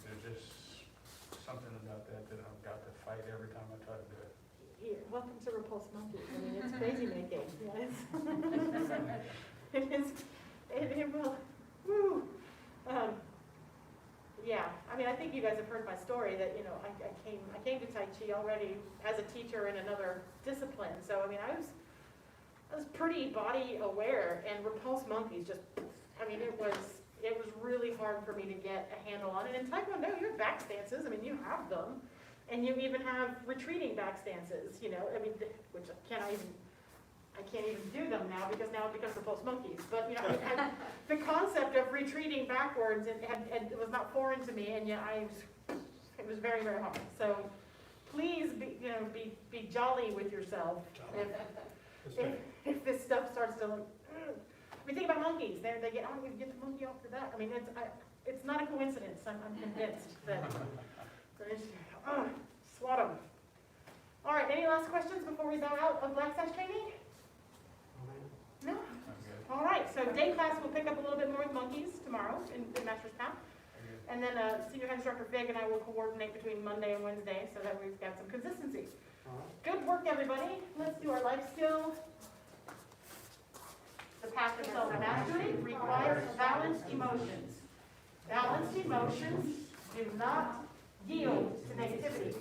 There's just something about that that I've got to fight every time I try to do it. Here, welcome to Repulse Monkeys. I mean, it's crazy making. Yeah, it's it is. It will. Woo. Yeah, I mean, I think you guys have heard my story that, you know, I came to Tai Chi already as a teacher in another discipline. So, I mean, I was pretty body aware, and Repulse Monkeys just, I mean, it was really hard for me to get a handle on it. In Taekwondo, your back stances, I mean, you have them. And you even have retreating back stances, you know, I mean, which I can't even do them now because now it becomes the post monkeys. But, you know, the concept of retreating backwards and it was not foreign to me, and yet it was very, very hard. So please be jolly with yourself if this stuff starts to like, I mean, think about monkeys. They get, oh, you get the monkey off your back. I mean, it's not a coincidence. I'm convinced that. Swat them. All right, any last questions before we bow out of Black Sash training? No? All right, so day class will pick up a little bit more with monkeys tomorrow in Master's Path. And then Senior Head Instructor Fig and I will coordinate between Monday and Wednesday so that we've got some consistency. Good work, everybody. Let's do our life skill. The path to self-mastery requires balanced emotions. Balanced emotions do not yield to negativity.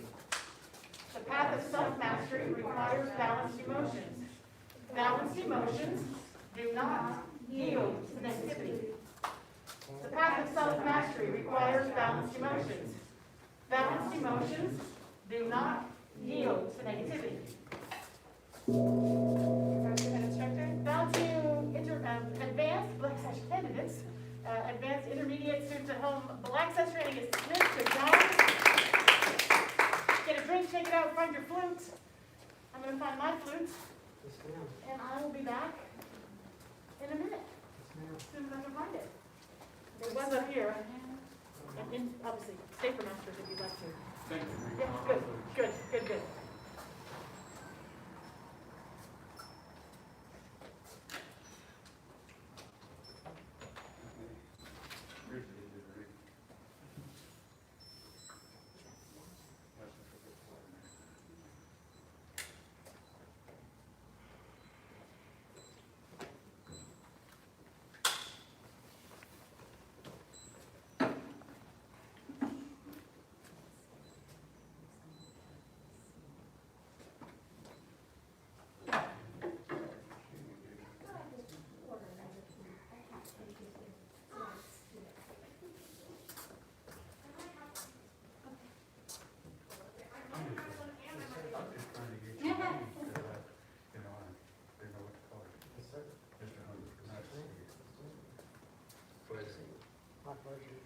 The path of self-mastery requires balanced emotions. Balanced emotions do not yield to negativity. The path of self-mastery requires balanced emotions. Balanced emotions do not yield to negativity. Now to advanced Black Sash candidates, advanced intermediate students at home, Black Sash training is dismissed. Good job. Get a drink, take it out, find your flute. I'm going to find my flute. And I will be back in a minute. As soon as I can find it. It was up here. And obviously, stay for masters if you'd like to. Thank you. Yeah, good.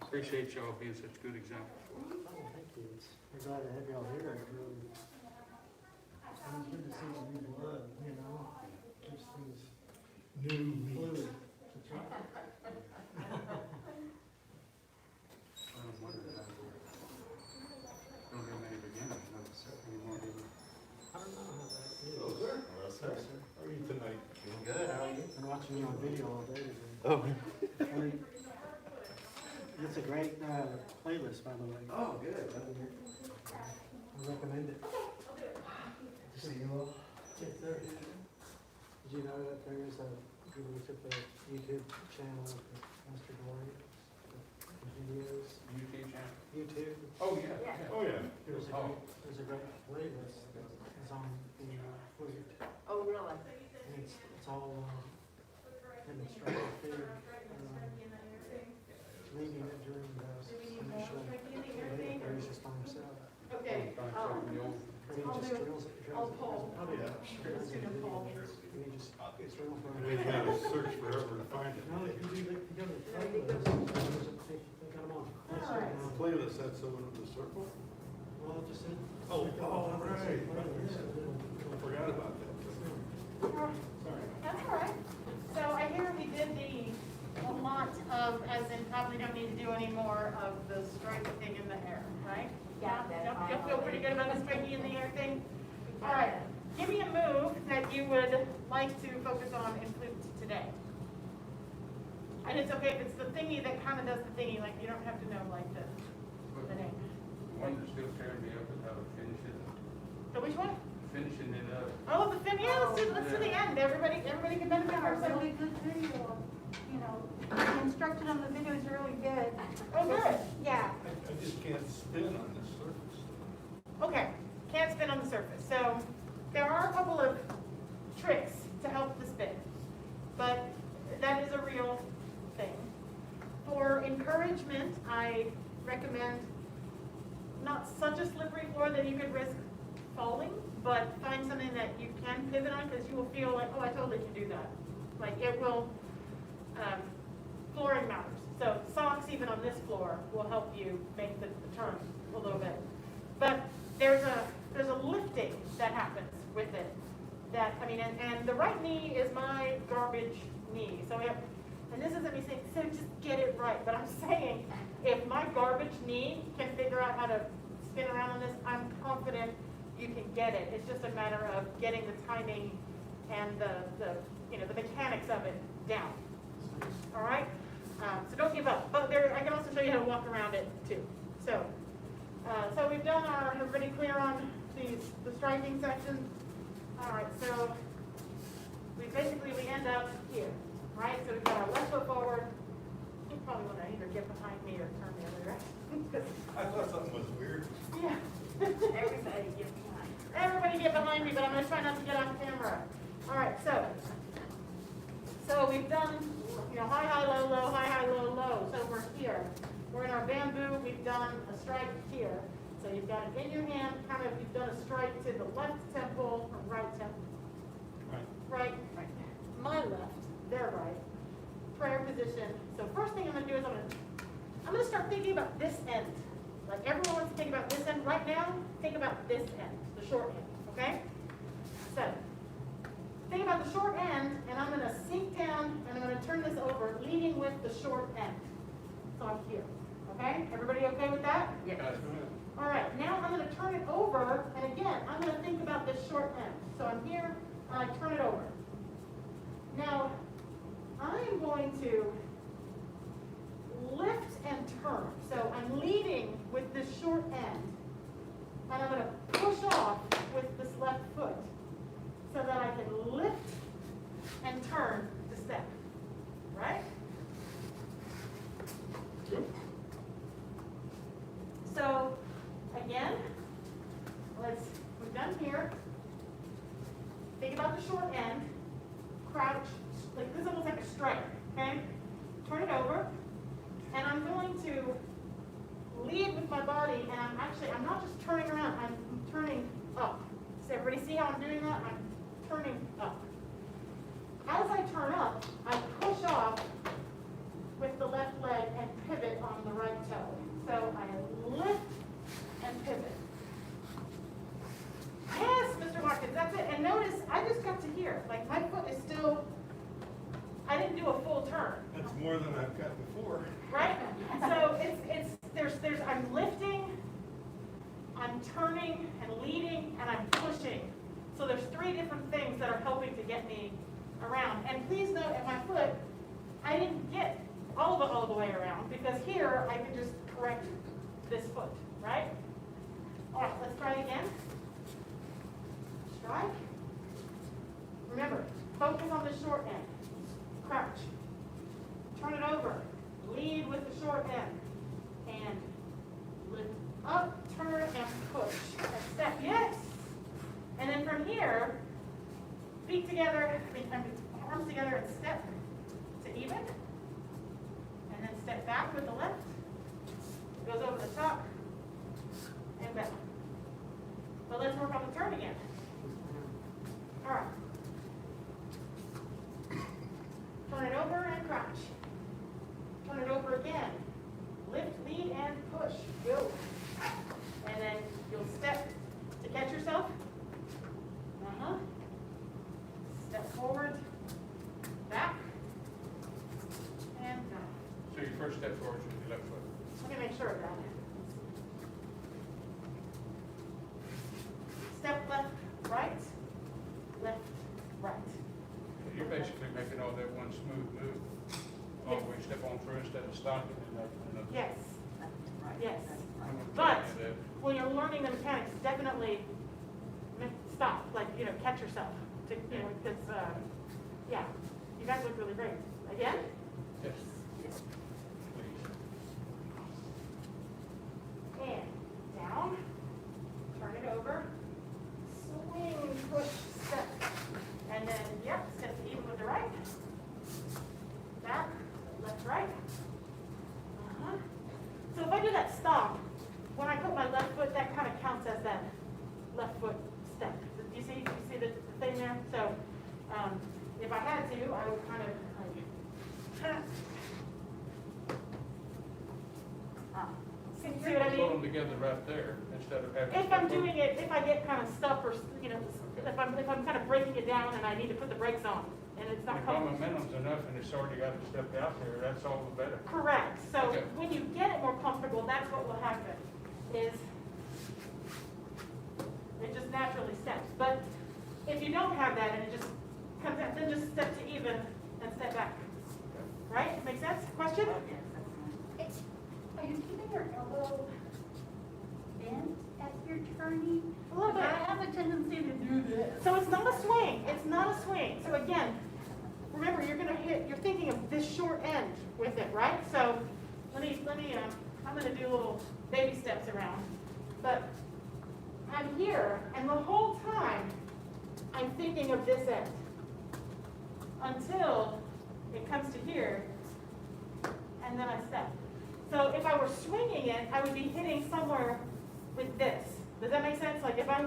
Appreciate y'all being such good examples for us. Oh, thank you. I'm glad to have y'all here. It's really, it's good to see the new blood, you know, keeps things fluid. That's right. I was wondering how don't have many beginners, any more do we? I don't know how that is. Hello, sir. Hello, sir. How are you tonight? Doing good. How are you? Been watching you on video all day today. Oh. It's a great playlist, by the way. Oh, good. I recommend it. To see you all. Yes, sir. Did you know that there is if you look at the YouTube channel of Mr. Gohring, the videos, YouTube channel? YouTube, Oh, yeah. Oh, yeah. there's a great playlist that is on the flute. Oh, really? And it's all an instructor Fig leading it during the initial, where he's just by himself. Okay. And he just drills it. I'll pull. Oh, yeah. Let's do the poll. And he just, it's real fun. We've got to search forever to find it. No, if you do, you go to the playlist, they got them on. Playlist, that's the one with the circle? Well, just in. Oh, right. I forgot about that. Sorry. That's all right. So I hear we did a lot of, as in probably don't need to do any more of the striking in the air, right? Yeah. You'll feel pretty good about the striking in the air thing? All right. Give me a move that you would like to focus on in flute today. And it's okay if it's the thingy that kind of does the thingy, like you don't have to know like the name. One that's still tearing me up is how to finish it. So which one? Finishing it up. Oh, the fin, yeah, let's do the end. Everybody can benefit from ourselves. Really good video, you know, the instruction on the video is really good. Oh, good. Yeah. I just can't spin on this surface. Okay, can't spin on the surface. So there are a couple of tricks to help the spin, but that is a real thing. For encouragement, I recommend not not such a slippery floor that you could risk falling, but find something that you can pivot on, because you will feel like, oh, I totally can do that. Like it will, flooring matters. So socks even on this floor will help you make the turn a little bit. But there's a lifting that happens with it. That, I mean, and the right knee is my garbage knee. So and this isn't me saying, so just get it right. But I'm saying, if my garbage knee can figure out how to spin around on this, I'm confident you can get it. It's just a matter of getting the timing and the mechanics of it down. All right? So don't give up. But I can also show you how to walk around it too. So we've done everybody clear on the striking section? All right, so we end up here, right? So we've got our left foot forward. You probably want to either get behind me or turn the other direction. I thought something was weird. Yeah. Everybody get behind. Everybody get behind me, but I'm going to try not to get off camera. All right, so we've done, high, high, low, low, high, high, low, low. So we're here. We're in our bamboo. We've done a strike here. So you've got it in your hand, you've done a strike to the left temple or right temple. Right. My left, their right. Prayer position. So first thing I'm going to do is I'm going to start thinking about this end. Like everyone wants to think about this end. Right now, think about this end, the short end, okay? So think about the short end, and I'm going to sink down, and I'm going to turn this over, leading with the short end. So I'm here, okay? Everybody okay with that? Yes. All right, now I'm going to turn it over, and again, I'm going to think about this short end. So I'm here, and I turn it over. Now, I'm going to lift and turn. So I'm leading with this short end, and I'm going to push off with this left foot so that I can lift and turn to step, right? So, again, we're done here. Think about the short end, crouch, like this is almost like a strike, okay? Turn it over, and I'm going to lead with my body, and I'm not just turning around, I'm turning up. So everybody see how I'm doing that? I'm turning up. As I turn up, I push off with the left leg and pivot on the right toe. So I lift and pivot. Yes, Mr. Watkins, that's it. And notice, I just got to here. Like my foot is still, I didn't do a full turn. That's more than I've got before. Right? So I'm lifting, I'm turning and leading, and I'm pushing. So there's three different things that are helping to get me around. And please note, at my foot, I didn't get all the way around, because here I can just correct this foot, right? All right, let's try it again. Strike. Remember, focus on the short end. Crouch. Turn it over. Lead with the short end. And lift up, turn, and push. And step, yes! And then from here, feet together, arms together, and step to even. And then step back with the left. Goes over the top. And back. But let's work on the turn again. All right. Turn it over and crouch. Turn it over again. Lift, lead, and push. Go. And then you'll step to catch yourself. Step forward. Back. And back. So your first step forward is your left foot. Let me make sure of that. Step left, right. Left, right. So you're basically making all that one smooth move. All the way step on through instead of stopping and up and up. Yes. Yes. I'm gonna But tell you that. when you're learning the mechanics, definitely stop. Like, catch yourself. Because, yeah, you guys look really great. Again? Yes. And down. Turn it over. Swing, push, step. And then, yep, step even with the right. Back, left, right. So if I do that stop, when I put my left foot So, if I had to, I would kind of like, see what I Put mean? them together right there instead of having. If I'm doing it, if I get kind of stuck or, you know, if I'm kind of breaking it down and I need to put the brakes on, and it's not If coming. momentum's enough and it's already got it stepped out there, that's all the better. Correct, so Okay. when you get it more comfortable, that's what will happen, is it just naturally steps. But if you don't have that and it just comes out, then just step to even and step back. Right, make sense? Question? Are you keeping your elbow bent as you're turning? A little bit. I have a tendency to do this. So it's not a swing, it's not a swing. So again, remember, you're thinking of this short end with it, right? So let me, I'm gonna do little baby steps around. But I'm here, and the whole time, I'm thinking of this end. Until it comes to here, and then I step. So if I were swinging it, I would be hitting somewhere with this. Does that make sense? Like if I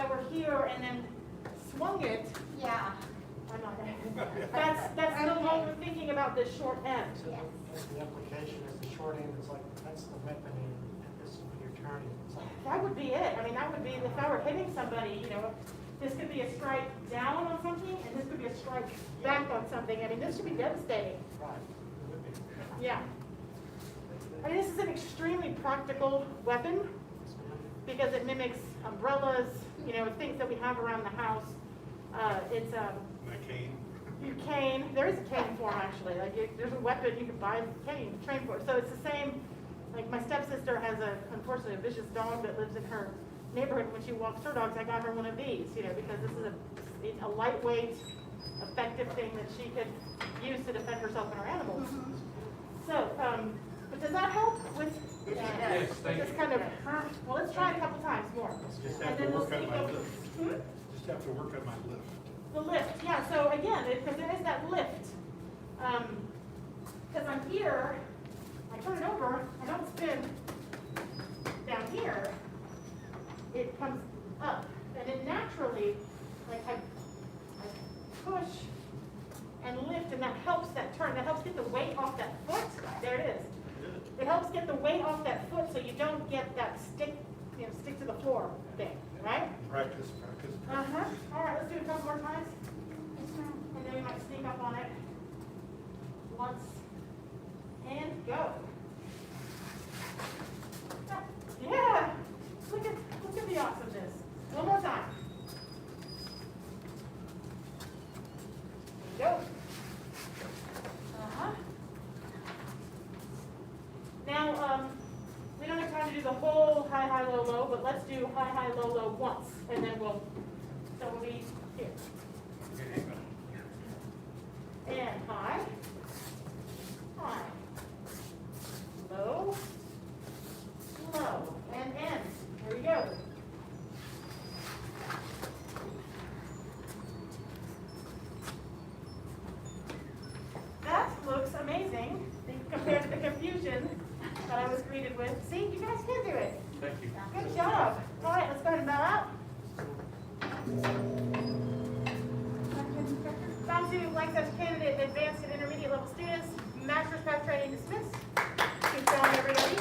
were here and then swung it, Yeah. I'm not gonna. That's no longer thinking about this short end. Yes. The application is the short end, it's like, that's the weapon, and this is when you're turning. It's like, That would be it. I mean, that would be, if I were hitting somebody, you know, this could be a strike down on something, and this could be a strike back on something. I mean, this should be devastating. right, it would be. Yeah. I mean, this is an extremely practical weapon Yes, ma'am. because it mimics umbrellas, you know, things that we have around the house. It's My cane. cane. There is a cane form actually. Like there's a weapon you can buy a cane, train for. So it's the same. Like my stepsister has unfortunately a vicious dog that lives in her neighborhood. When she walks her dogs, I got her one of these, you know, because this is a lightweight, effective thing that she could use to defend herself and her animals. So, but does that help with? Yes, thank Just you. kind of, well, let's try it a couple times more. Just And have to then we'll work on speak my over- lift. Hmm? Just have to work on my lift. The lift, yeah, so again, because there is that lift. Because I'm here, I turn it over, I don't spin down here, it comes up. And it naturally, like I push and lift, and that helps that turn, that helps get the weight off that foot. There it is. It helps get the weight off that foot so you don't get that stick to the floor thing, right? Practice. Uh-huh. All right, let's do it a couple more times. And then we might sneak up on it. Once. And go. Yeah. Look at the awesomeness. One more time. Go. Uh-huh. Now, we don't have time to do the whole high, high, low, low, but let's do high, high, low, low once, and then we'll be here. And high, high, low, low, and end. Here we go. That looks amazing compared to the confusion that I was greeted with. See, you guys can do it. Thank you. Good job. All right, let's go ahead and bow out. Found to like such candidate advanced and intermediate level students, master's path training dismissed. Keep going, everybody.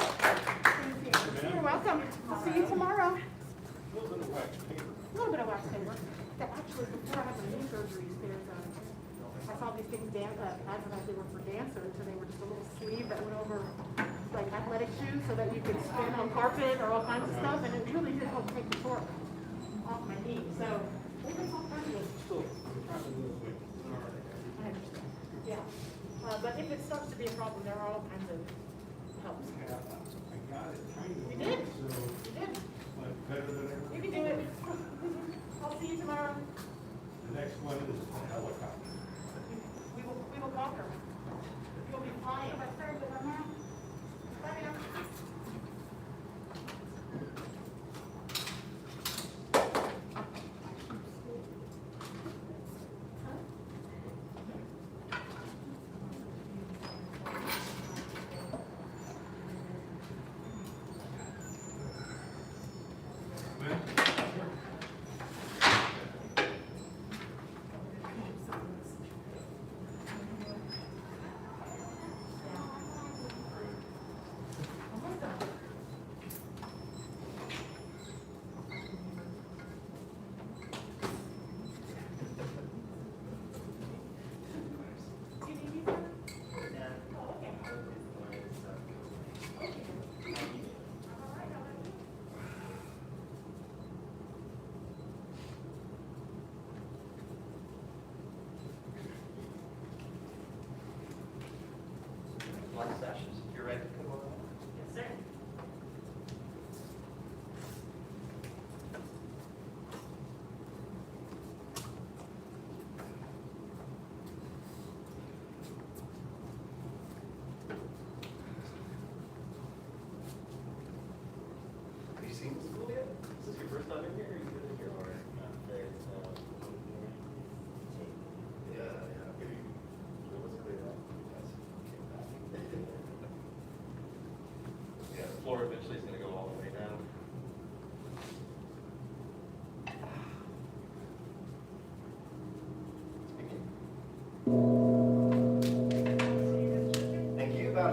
You're welcome. I'll see you tomorrow. A little bit of wax paper. A little bit of wax paper. That actually, before I had my knee surgeries, I saw these things advertised, they were for dancers, and they were just a little sleeve that went over like athletic shoes so that you could spin on carpet or all kinds of stuff, and it really did help take the torque off my knee. So there's all kinds of Still, probably a little bit. I understand. Yeah. But if it starts to be a problem, there are all kinds of helps. Yeah, I got it kind of. You did? So, You did. like, better than ever. You can do it. I'll see you tomorrow. The next one is the helicopter. We will conquer. You'll be flying. Bye, ma'am.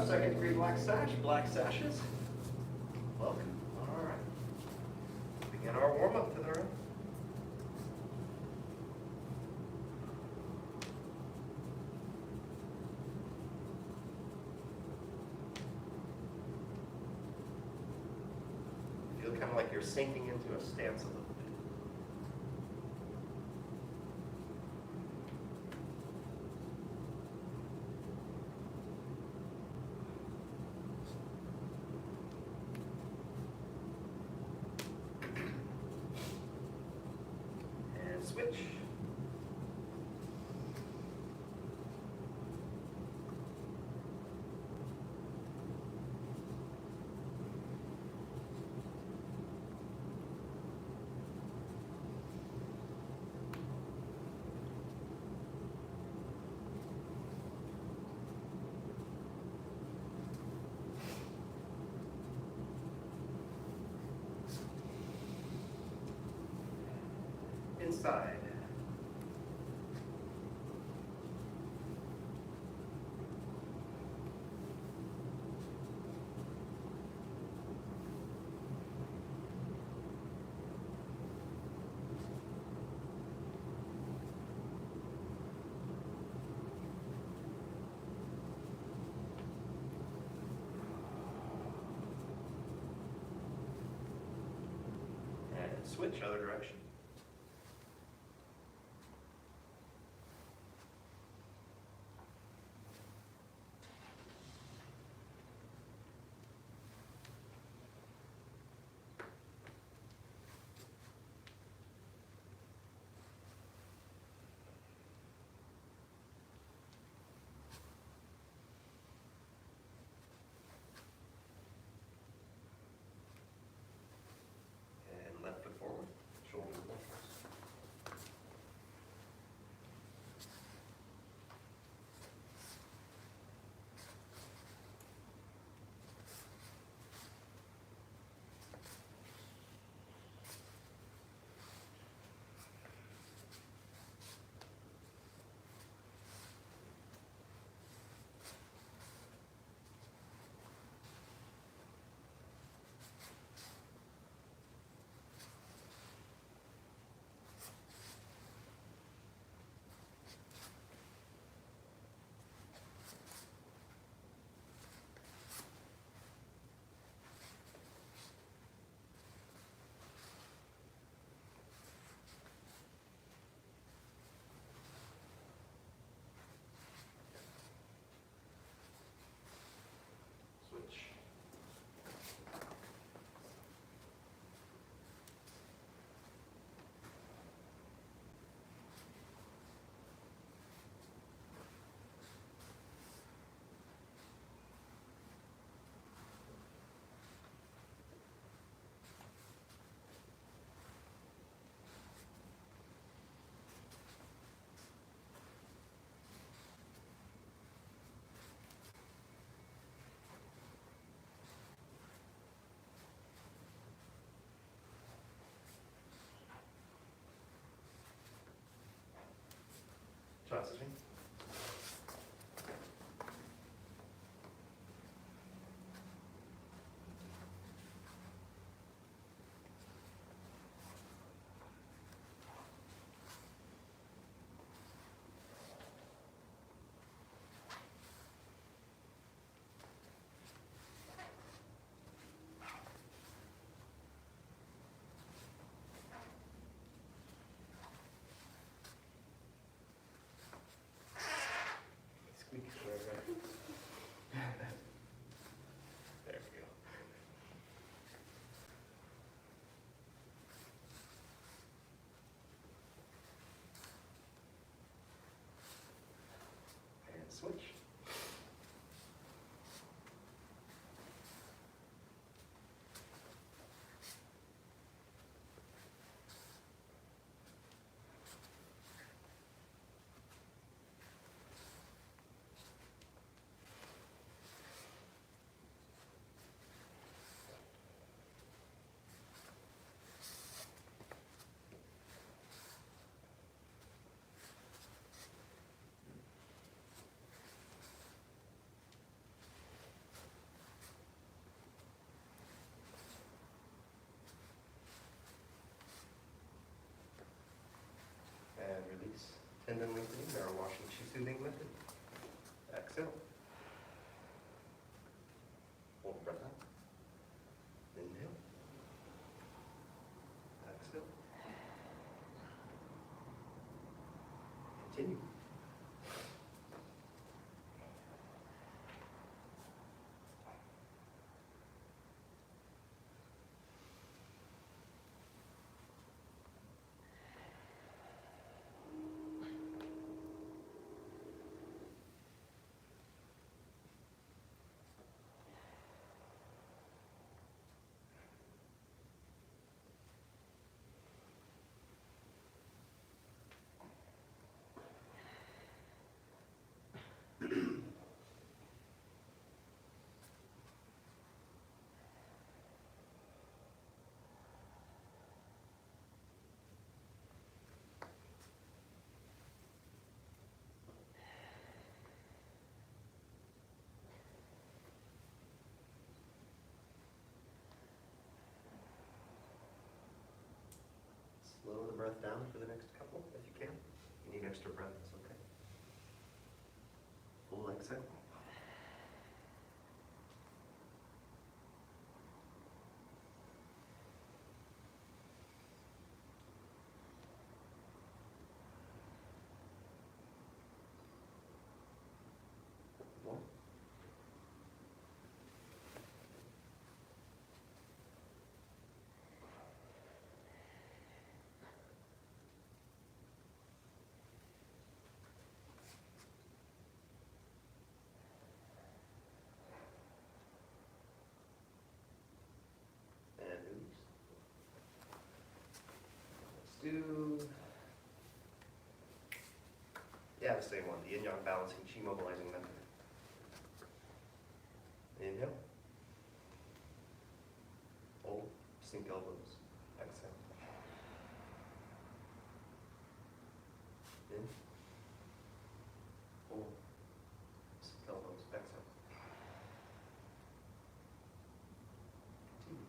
second degree black sash, black sashes. Welcome. All right. Begin our warm up to the room. Feel kind of like you're sinking into a stance a little bit. And switch. Inside. And switch other direction. And left foot forward, shoulder back. Switch. Chances me. Tendon lengthening, narrow washing, chi soothing method. Exhale. Hold the breath out. Inhale. Exhale. Continue. Slow the breath down for the next couple, if you can. If you need extra breath, it's okay. Full exhale. One. And release. Let's do, yeah, the same one, the yin-yang balancing chi mobilizing method. Inhale. Hold, sink elbows. Exhale. In. Hold, sink elbows. Exhale. Continue.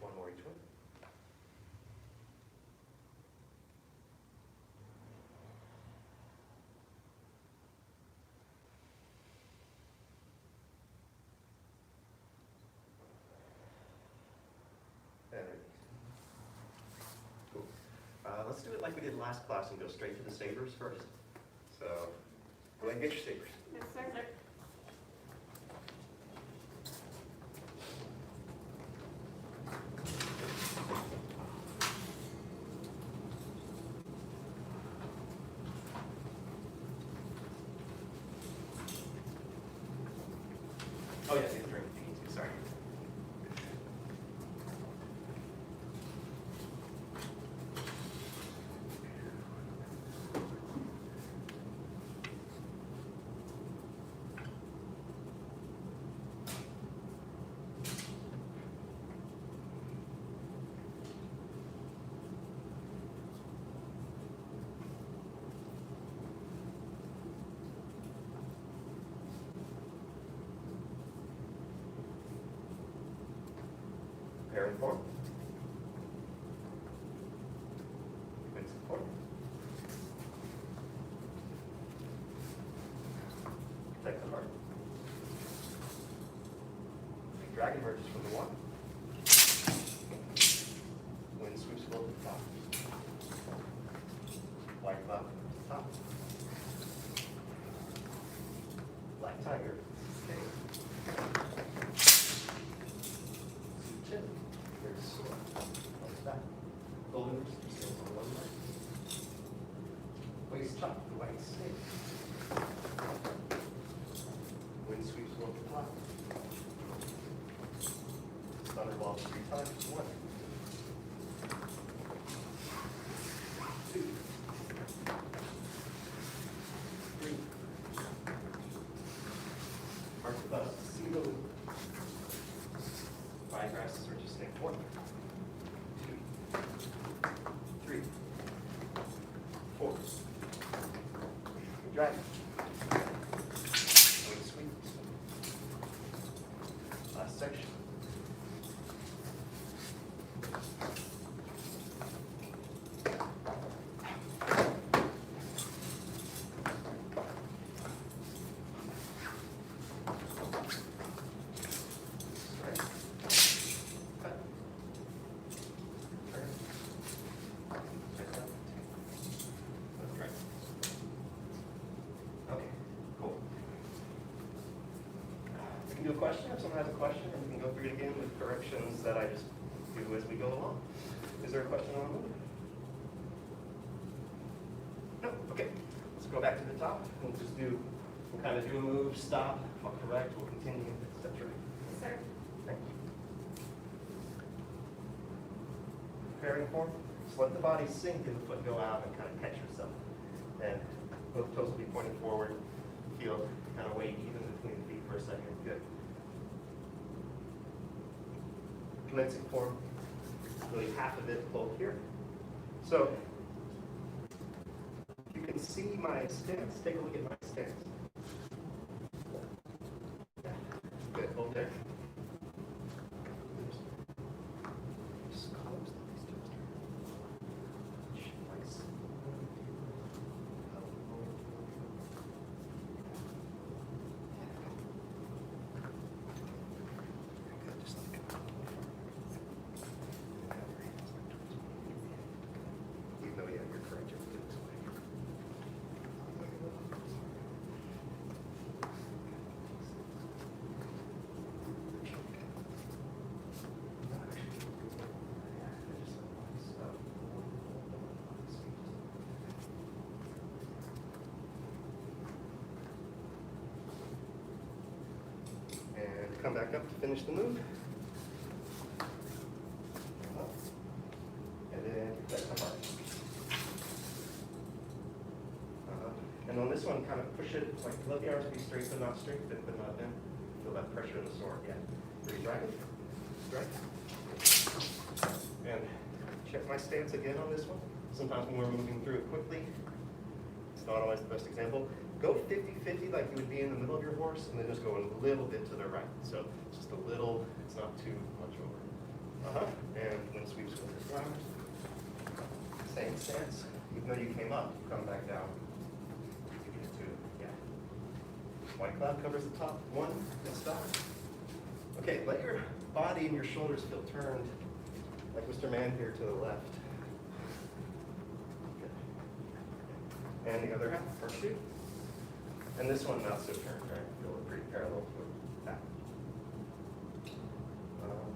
One more each one. And release. Cool. Let's do it like we did last class and go straight to the sabers first. So, go ahead and get your sabers. Yes, sir. Oh, yes, you can drink if you need to, sorry. Pair and form. Twins and form. Protect the heart. Big dragon emerges from the water. Wind sweeps low to the top. White cloud to the top. Black tiger. Okay. Chin. Very sore. Close back. Golden rooster stands on one leg. Waist chop, the white snake. Wind sweeps low to the top. Thunderball 3 times. 1. Redragon. Wing sweeps. Last section. Straight. Cut. Turn. Straight up. That's right. Okay, cool. We can do a question if someone has a question, and we can go through it again with corrections that I just do as we go along. Is there a question on the move? No? Okay. Let's go back to the top. We'll just do, we'll kind of do a move, stop, I'll correct, we'll continue, etc. Yes, sir. Thank you. Preparing form, just let the body sink and the foot go out and kind of catch yourself. And both toes will be pointing forward. Feel kind of weight even between the feet for a second. Good. Commencing form, really half of it pulled here. So, if you can see my stance, take a look at my stance. Good, hold there. Just close these toes. Nice. Good, just like even though, yeah, you're correct, you're good this way. And come back up to finish the move. And then that's the heart. And on this one, kind of push it, like let the arms be straight but not straight, bent but not bent. Feel that pressure in the sword, yeah. Redragon, strike. And check my stance again on this one. Sometimes when we're moving through it quickly, it's not always the best example. Go 50-50 like you would be in the middle of your horse, and then just go a little bit to the right. So just a little, it's not too much over. And when sweeps with this ground. Same stance. Even though you came up, come back down. You get to, yeah. White cloud covers the top. One, and stop. Okay, let your body and your shoulders feel turned, like Mr. Man here to the left. Good. And the other half, horseshoe. And this one not so turned, right? Feel it pretty parallel to that.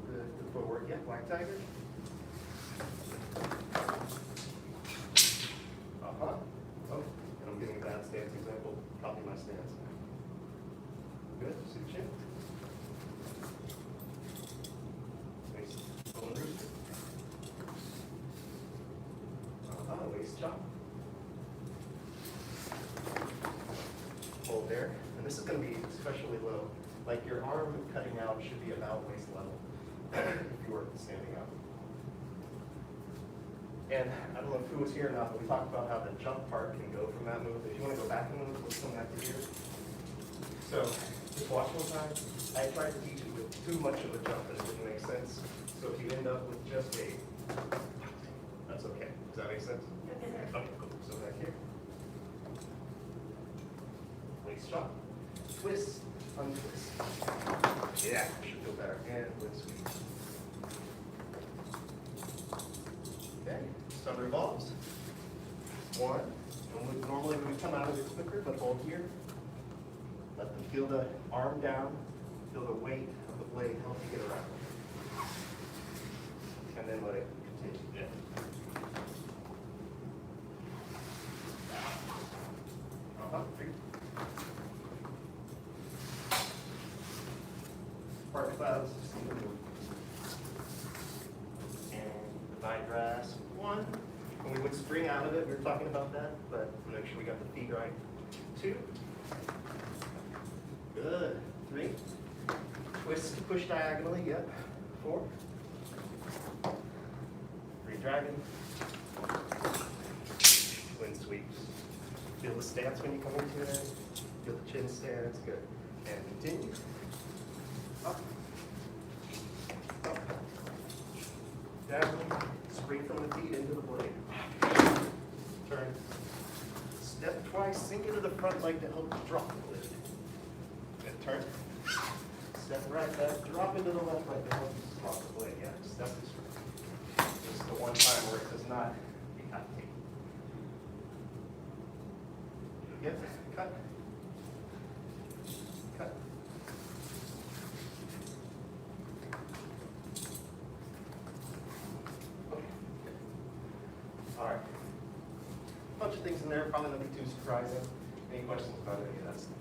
Good footwork, yeah, black tiger. Oh, and I'm giving a bad stance example. Copy my stance. Good, see chin. Nice. Bone rooster. Waist chop. Hold there. And this is going to be especially low. Like your arm cutting out should be about waist level if you were standing up. And I don't know who was here or not, but we talked about how the jump part can go from that move. If you want to go back a move, let's come back to here. So just watch one time. I tried to teach you with too much of a jump and it didn't make sense. So if you end up with just a, that's okay. Does that make sense? Okay, cool. So back here. Waist chop. Twist, untwist. Yeah, should feel better. And with sweep. Okay, stomach revolves. One. Normally we come out of it quicker, but hold here. Let them feel the arm down. Feel the weight of the blade help you get around. And then let it continue. Yeah. Three. Spark clouds. And divide grass. One. And we would spring out of it. We were talking about that, but make sure we got the feet right. Two. Good. Three. Twist to push diagonally. Yep. Four. Three dragon. Wind sweeps. Feel the stance when you come into it. Feel the chin stance. Good. And continue. Up. Up. Down. Spring from the feet into the blade. Turn. Step twice. Sink into the front leg to help drop the blade. Good. Turn. Step right back. Drop into the left leg to help you drop the blade. Yeah. Step this way. This is the one time where it does not decapitate. Yep, cut. Cut. Okay, good. All right. Bunch of things in there, probably nothing too surprising. Any questions about any of that stuff?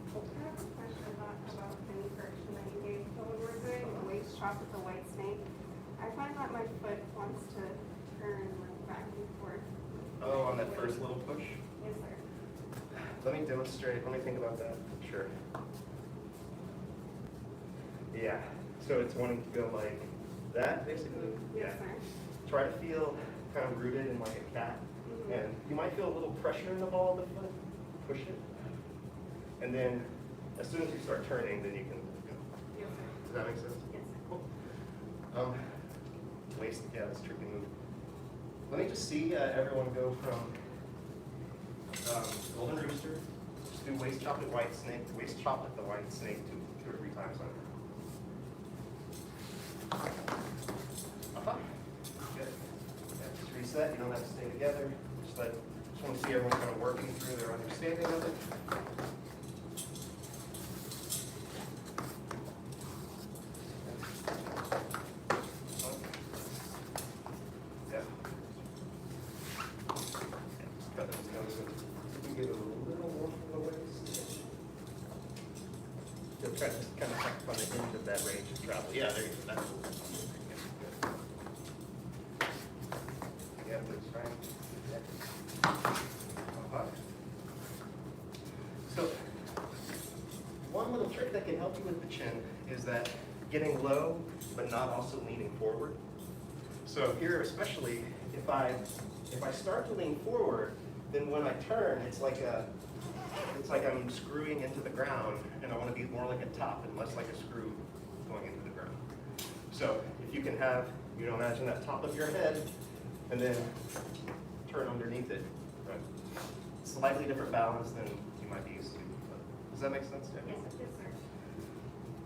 I have a question about the knee friction that you gave. So when we're doing the waist chop with the white snake, I find that my foot wants to turn like back and forth. Oh, on that first little push? Yes, sir. Let me demonstrate. Let me think about that. Sure. Yeah. So it's wanting to go like that, basically? Yes, sir. Try to feel kind of rooted in like a cat. Mhm. And you might feel a little pressure in the ball of the foot. Push it. And then as soon as you start turning, then you can go. Yes, sir. Does that make sense? Yes, sir. Cool. Waist, yeah, that's a tricky move. Let me just see everyone go from Golden Rooster, just do waist chop with white snake, waist chop with the white snake two or three times on it. Good. Yeah, just reset, you don't have to stay together. Just want to see everyone kind of working through their understanding of it. Yeah. Cut those noses. You get a little more from the waist. You'll try to just kind of tuck on the end of that range of travel. Yeah, there you go. That's good. Yeah, good strength. So, one little trick that can help you with the chin is that getting low, but not also leaning forward. So here, especially, if I start to lean forward, then when I turn, it's like I'm screwing into the ground, and I want to be more like a top and less like a screw going into the ground. So if you can have, imagine that top of your head, and then turn underneath it. Right? Slightly different balance than you might be used to. Does that make sense? Yes, yes, sir.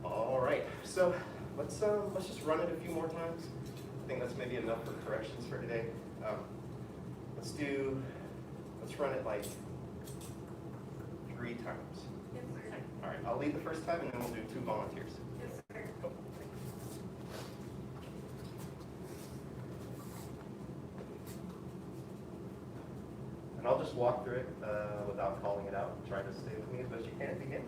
All right. So let's just run it a few more times. I think that's maybe enough for corrections for today. Let's run it like 3 times. Yes, sir. All right. I'll lead the first time, and then we'll do 2 volunteers. Yes, sir. Go. And I'll just walk through it without calling it out. Try to stay with me as best you can. Begin.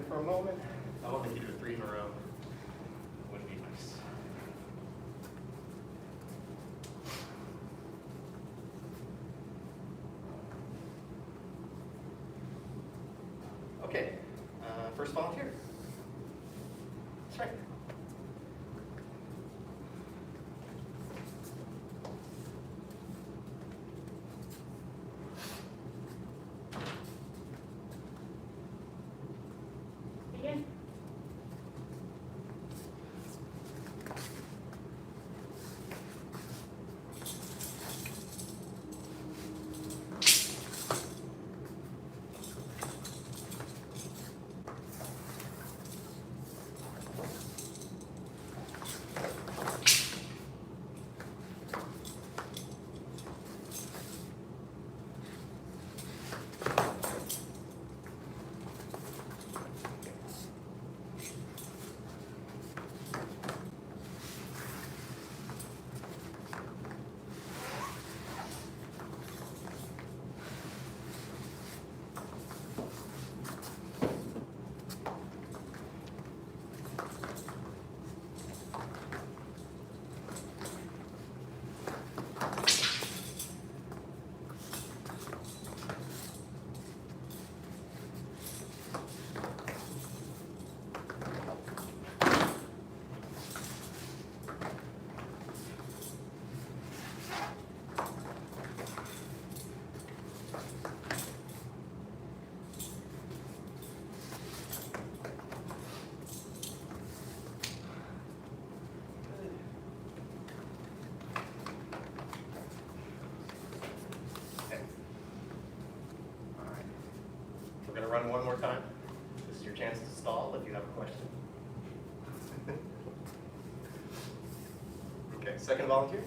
For a moment. I want to do 3 in a row. Would be nice. Okay, first volunteer. That's right. Okay, second volunteer?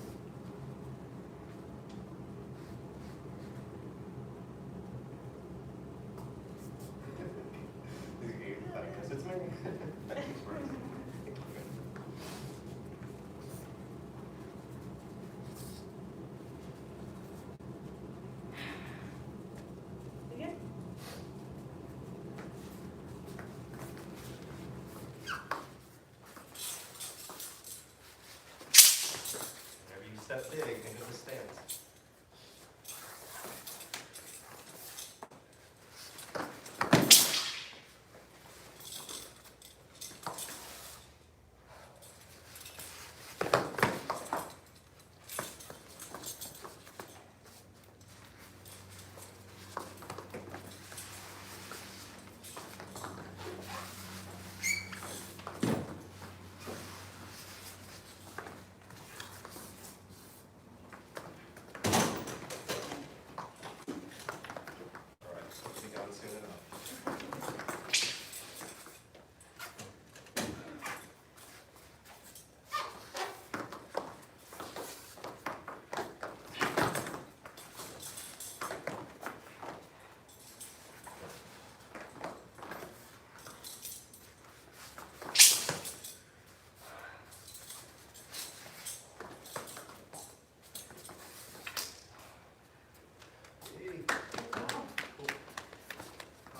Because it's me. Begin. Whenever you step big, think of the stance. All right, we'll be gone soon enough.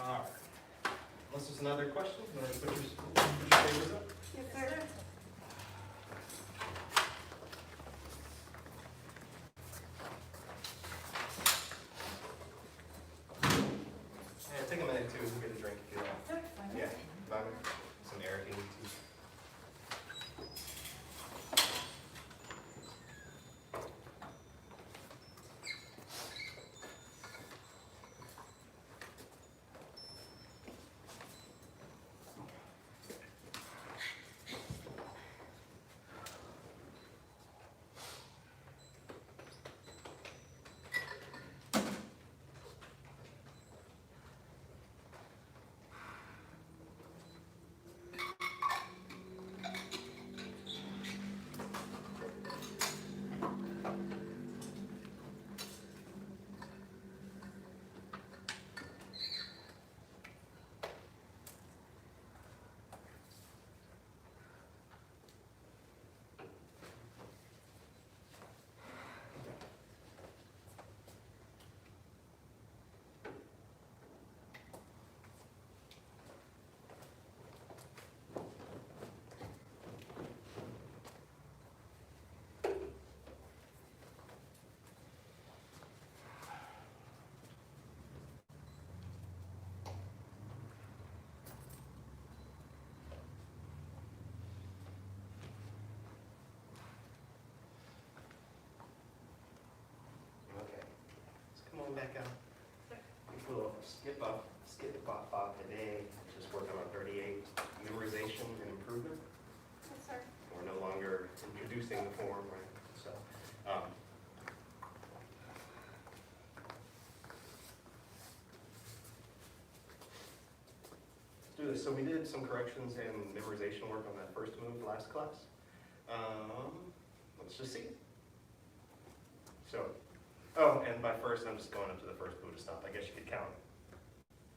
All right. Unless there's another question, you want to put your papers up? Yes, sir. Yeah, take a minute too, get a drink if you want. Yeah, buy me some air if you need to. Okay, let's come on back out. We'll skip off today, just working on 38, memorization and improvement. Yes, sir. We're no longer introducing the form, right? So, let's do this. So we did some corrections and memorization work on that first move last class. Let's just see. So, oh, and by first, I'm just going up to the first Buddha stomp. I guess you could count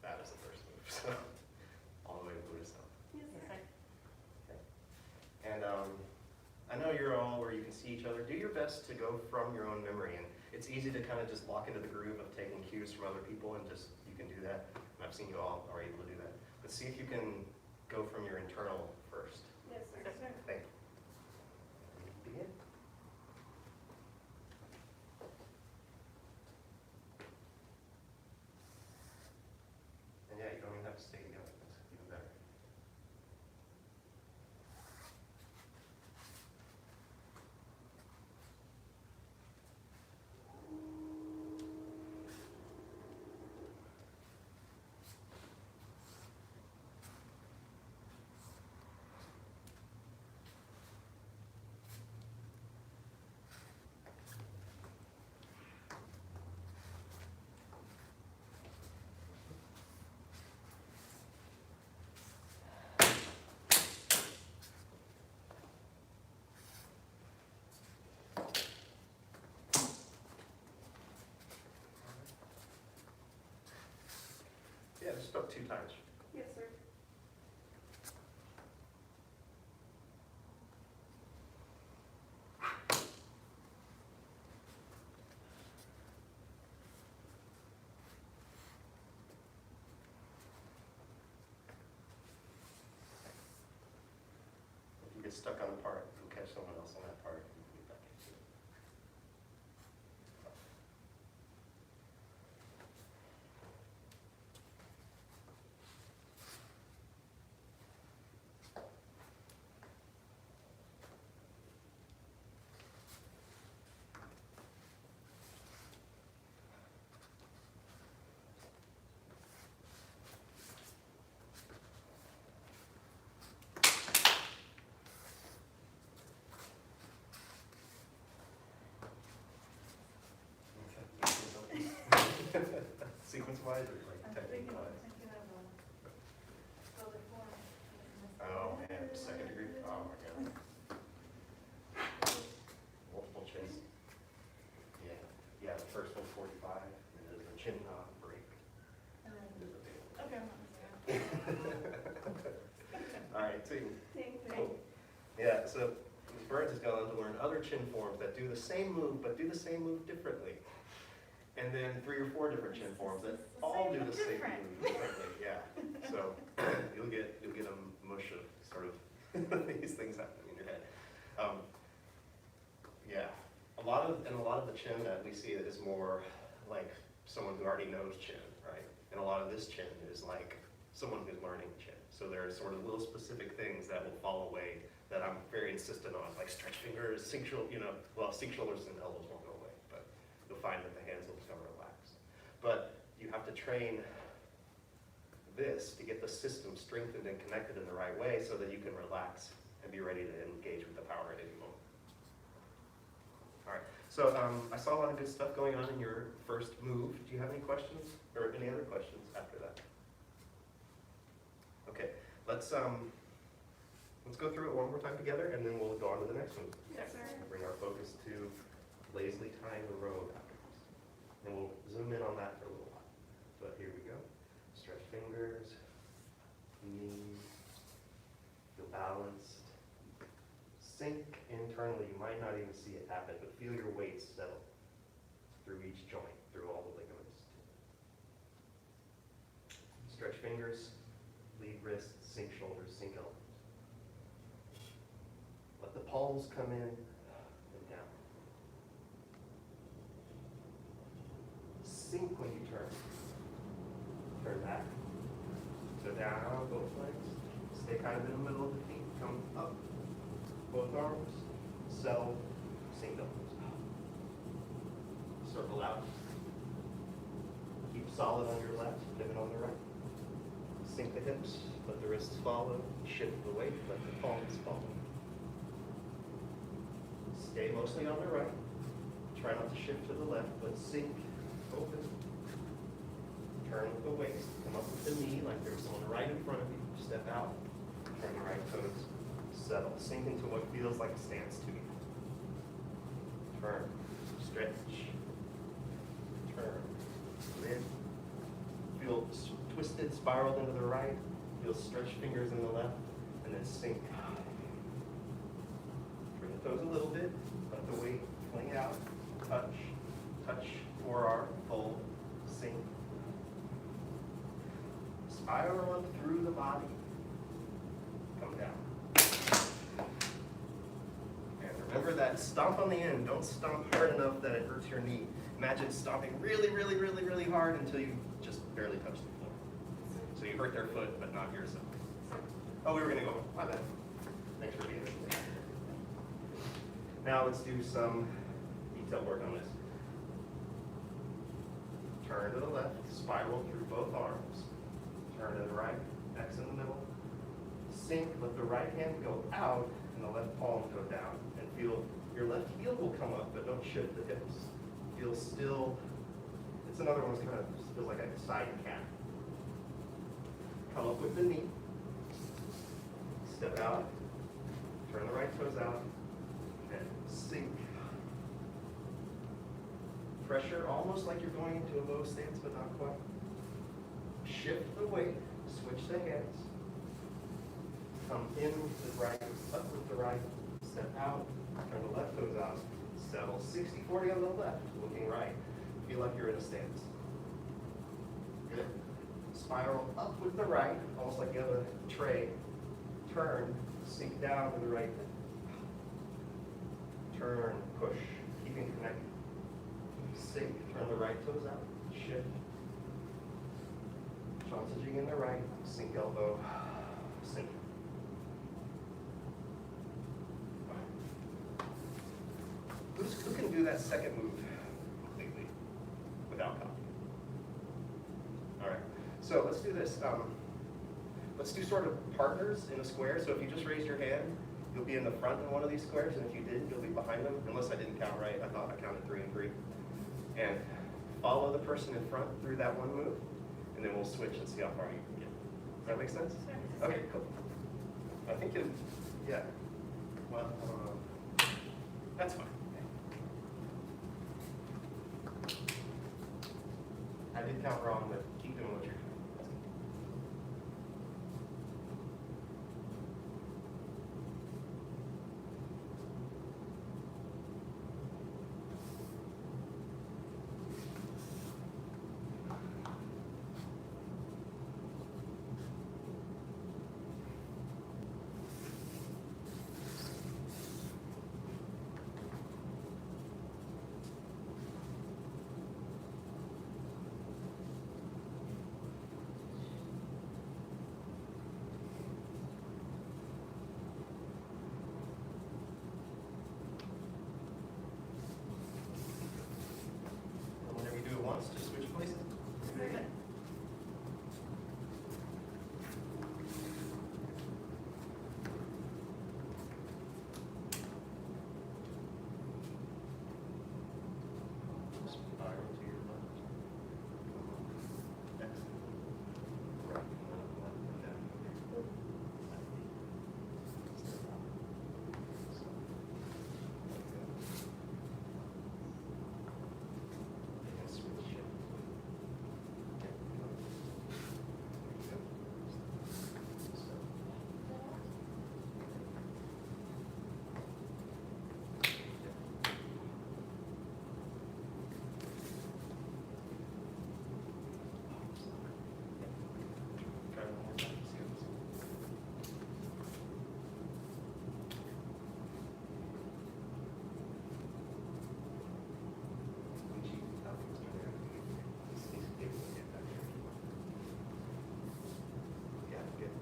that as the first move. So, all the way to Buddha stomp. Yes, sir. Okay. And I know you're all where you can see each other. Do your best to go from your own memory, and it's easy to kind of just lock into the groove of taking cues from other people, and just you can do that. And I've seen you all are able to do that. But see if you can go from your internal first. Yes, sir. Thank you. Begin. And yeah, you don't even have to stay together. That's even better. 2 times. Yes, sir. If you get stuck on a part, you'll catch someone else on that part and you can get back into it. Sequence-wise or like technique-wise? Oh, man, second degree, oh my God. Multiple chins. Yeah, the first one's 45, and there's a chin knock break. There's a big one. Okay. All right, two. Same thing. Cool. Yeah, so Ms. Burns has gone on to learn other chin forms that do the same move, but do the same move differently. And then 3 or 4 different chin forms that all do the same move differently, yeah. So you'll get a mush of sort of these things happening in your head. Yeah, a lot of the chin that we see is more like someone who already knows chin, right? And a lot of this chin is like someone who's learning chin. So there are sort of little specific things that will fall away that I'm very insistent on, like stretch fingers, sink shoulders, sink shoulders and elbows won't go away, but you'll find that the hands will become relaxed. But you have to train this to get the system strengthened and connected in the right way so that you can relax and be ready to engage with the power at any moment. All right, so I saw a lot of good stuff going on in your first move. Do you have any questions or any other questions after that? Okay, let's go through it one more time together and then we'll go on to the next one. Yes, sir. Bring our focus to lazily tying the robe afterwards. And we'll zoom in on that for a little while. But here we go. Stretch fingers, knees, feel balanced. Sink internally. You might not even see it happen, but feel your weight settle through each joint, through all the ligaments. Stretch fingers, lead wrists, sink shoulders, sink elbows. Let the palms come in and down. Sink when you turn. Turn back. So down, both legs. Stay kind of in the middle of the feet. Come up. Both arms. Settle. Sink elbows. Circle out. Keep solid on your left. Pivot on the right. Sink the hips. Let the wrists follow. Shift the weight. Let the palms follow. Stay mostly on the right. Try not to shift to the left, but sink, open. Turn with the waist. Come up with the knee like there's someone right in front of you. Step out. Turn the right toes. Settle. Sink into what feels like a stance to you. Turn. Stretch. Turn. Lift. Feel twisted, spiraled into the right. Feel stretch fingers in the left. And then sink. Bring the toes a little bit. Let the weight fling out. Touch. Touch. Forearm. Fold. Sink. Spiral up through the body. Come down. And remember that stomp on the end. Don't stomp hard enough that it hurts your knee. Imagine stomping really, really, really, really hard until you just barely touch the floor. So you hurt their foot, but not yourself. Oh, we were gonna go. My bad. Thanks for being there. Now let's do some detailed work on this. Turn to the left, spiral through both arms. Turn to the right, X in the middle. Sink, let the right hand go out and the left palm go down. And feel your left heel will come up, but don't shift the hips. Feel still. It's another one that kind of feels like a side cat. Come up with the knee. Step out. Turn the right toes out. And sink. Pressure almost like you're going into a low stance, but not quite. Shift the weight, switch the hands. Come in with the right, up with the right, step out, turn the left toes out. Settle 60-40 on the left, looking right. Feel like you're in a stance. Good. Spiral up with the right, almost like you have a tray. Turn, sink down with the right. Turn, push, keeping connected. Sink, turn the right toes out, shift. Transaging in the right, sink elbow, sink. Who can do that second move completely without copy? All right, so let's do this. Let's do sort of partners in a square. So if you just raised your hand, you'll be in the front in one of these squares, and if you didn't, you'll be behind them, unless I didn't count right. I thought I counted 3 and 3. And follow the person in front through that one move, and then we'll switch and see how far you can get. Does that make sense? Okay, cool. I think it, yeah. Well, that's fine. I did count wrong, but keep doing what you're doing. That's good. And whenever you do it once, just switch places. Spiral to your left. Excellent. Right, left, and down. Step out. So, and switch it. Okay, go. There you go. So. Try it one more time, see what it's. When she comes turn around, he's able to get back there. Yeah, good.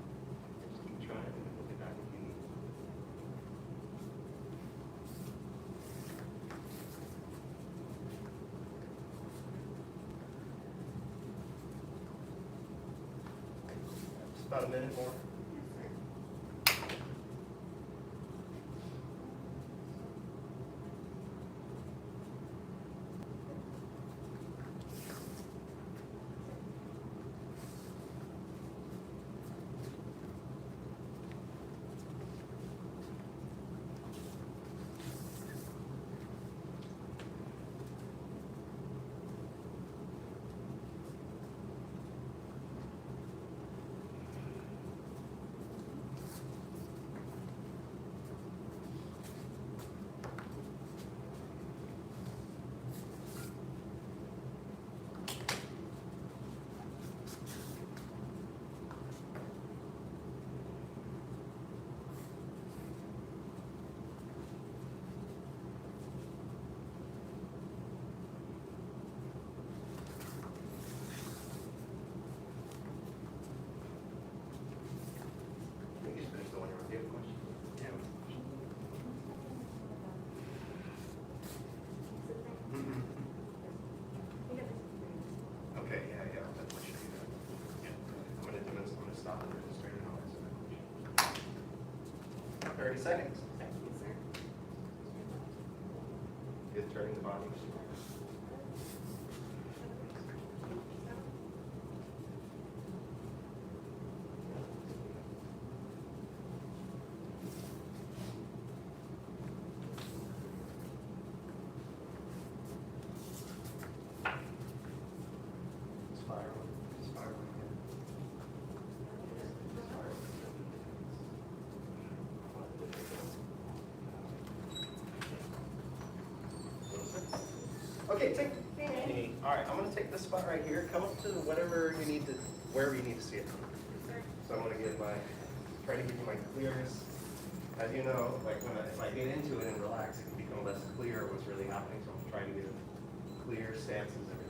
Just keep trying and then we'll get back if you need. Just about a minute more. You can just finish the one you're on. Do you have a question? Yeah. Okay, yeah, I'll definitely show you that. Yeah. I'm gonna stop and demonstrate it. I'll answer that question. 30 seconds. Thank you, sir. Good, turning the body. Spiral, spiral again. Okay, take, all right, I'm gonna take this spot right here. Come up to whatever you need to, wherever you need to see it. So I'm gonna try to give you my clears. As you know, like if I get into it and relax, it can become less clear what's really happening. So I'm trying to get clear stances and everything.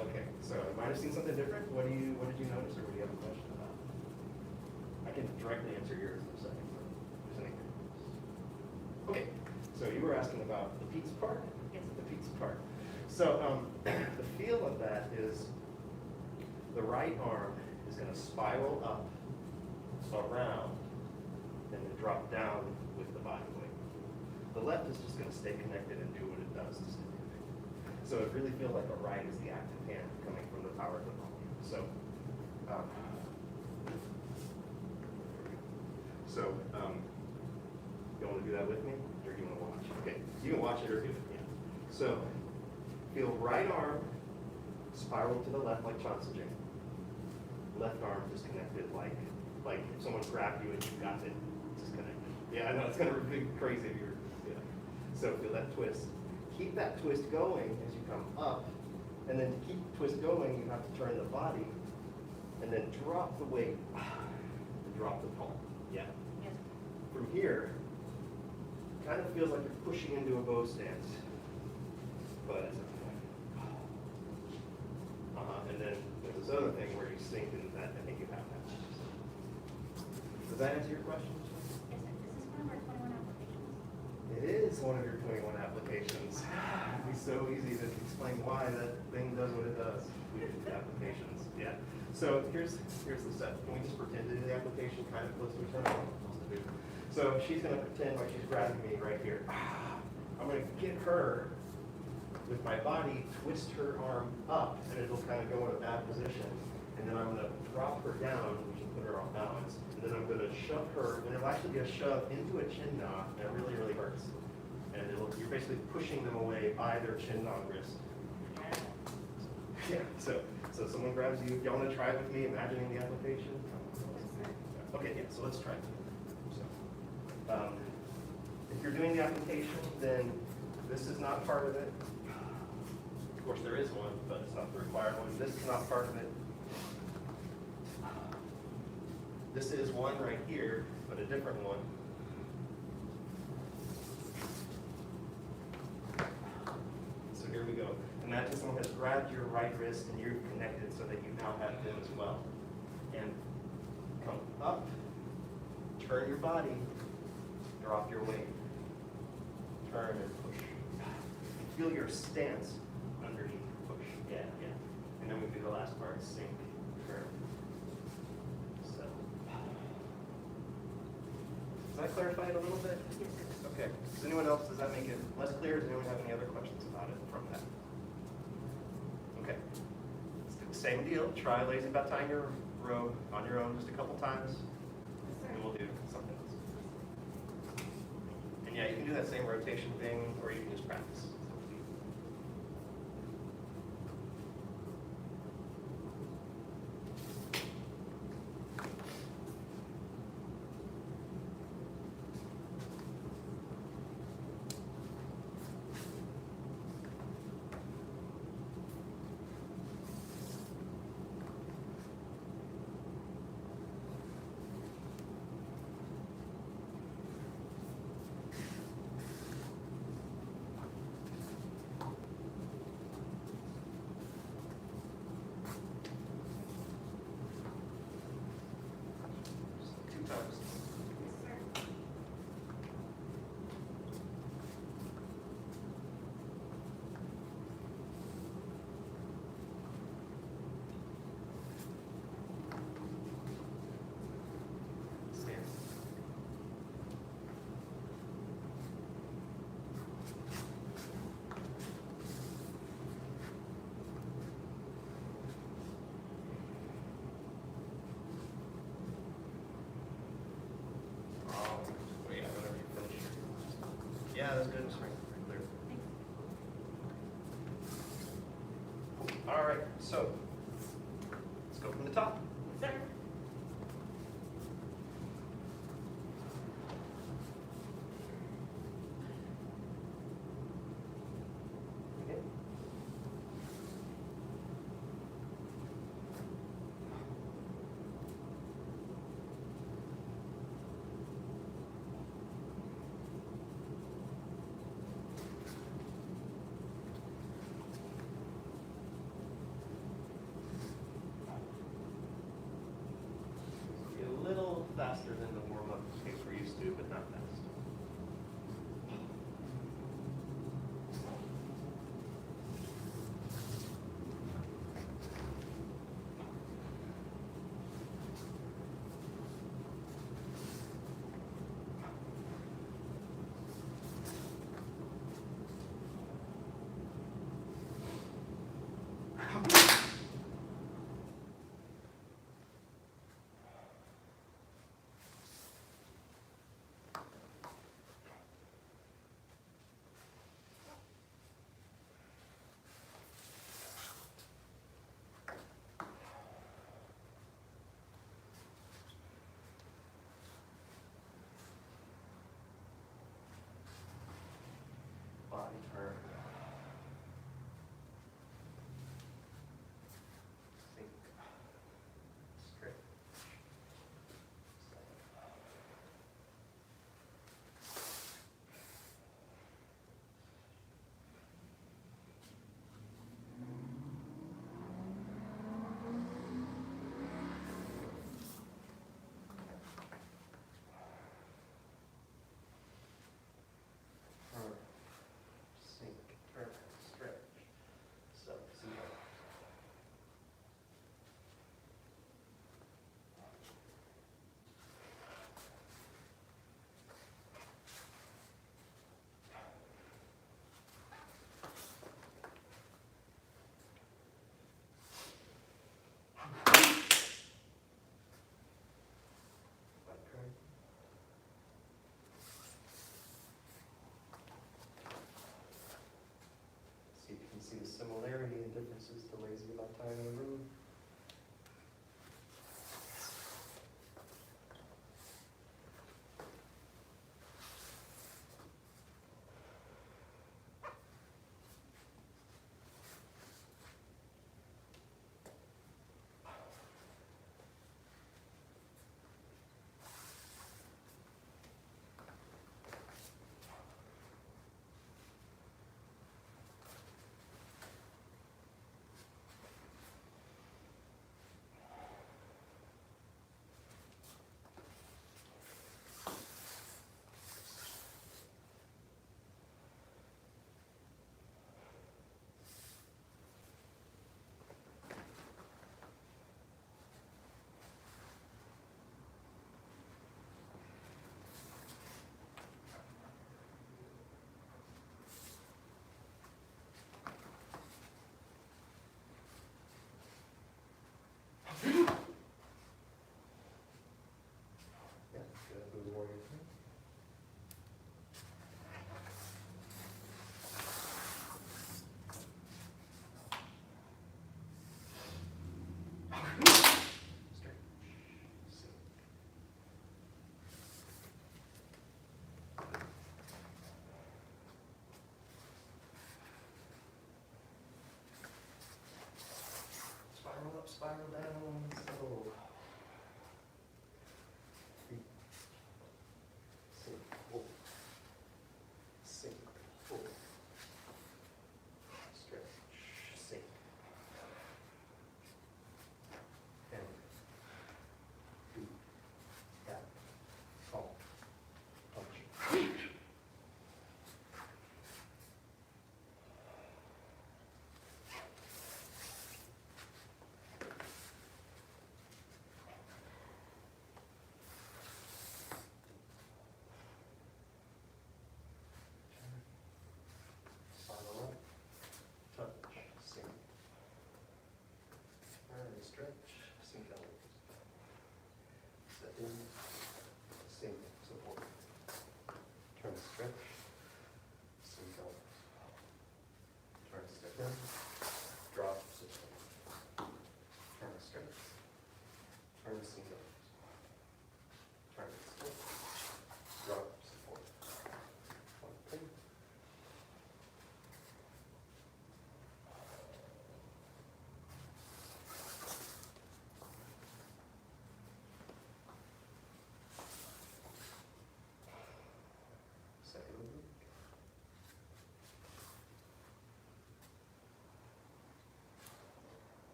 Okay, so I might have seen something different. What did you notice, or what do you have a question about? I can directly answer yours in a second. But if there's anything. Okay, so you were asking about the pizza part? Yes. The pizza part. So the feel of that is the right arm is going to spiral up, around, and then drop down with the body weight. The left is just going to stay connected and do what it does to stay connected. So it really feels like the right is the active hand coming from the power of the palm. You want to do that with me, or do you want to watch? Okay, you can watch it or do it. Yeah. So feel right arm spiral to the left like Chansujing. Left arm disconnected like if someone grabbed you and you got it disconnected. Yeah, I know it's gonna be crazy if you're. Yeah. So feel that twist. Keep that twist going as you come up, and then to keep the twist going, you have to turn the body, and then drop the weight, and drop the palm. Yeah. Yes. From here, kind of feels like you're pushing into a bow stance, but it's and then there's this other thing where you sink into that. I think you have that. Does that answer your question? Yes, sir. This is one of our 21 applications. It is one of your 21 applications. It'd be so easy to explain why that thing does what it does. We do the applications. Yeah. So here's the set. Can we just pretend to do the application kind of close to each other? So she's going to pretend like she's grabbing me right here. I'm going to get her with my body, twist her arm up, and it'll kind of go in a bad position. And then I'm going to drop her down, which will put her off balance. And then I'm going to shove her, and it'll actually be a shove into a chin knot, and it really, really hurts. And you're basically pushing them away by their chin knot wrist. Yeah, so someone grabs you. Y'all want to try it with me, imagining the application? Okay, yeah, so let's try it. So, if you're doing the application, then this is not part of it. Of course, there is one, but it's not the required one. This is not part of it. This is one right here, but a different one. So here we go. Imagine someone has grabbed your right wrist and you're connected so that you now have them as well. And come up, turn your body, drop your weight, turn and push. Feel your stance underneath, push. Yeah, yeah. And then we do the last part, sink, turn, settle. Does that clarify it a little bit? Yes, sir. Okay. Does that make it less clear? Does anyone have any other questions about it from that? Okay. Let's do the same deal. Try lazy about tying your robe on your own just a couple times. And we'll do something else. And yeah, you can do that same rotation thing, or you can just practice. was good, Mr. Franklin, very clear. All right, so let's go from the top. Sir? Okay. Be a little faster than the warm-up pace we're used to, but not fast. Body turn. Sink. Stretch. Turn. Sink, turn, stretch, sub-zero. Like turn. See if you can see the similarity and differences to lazy about time in the room.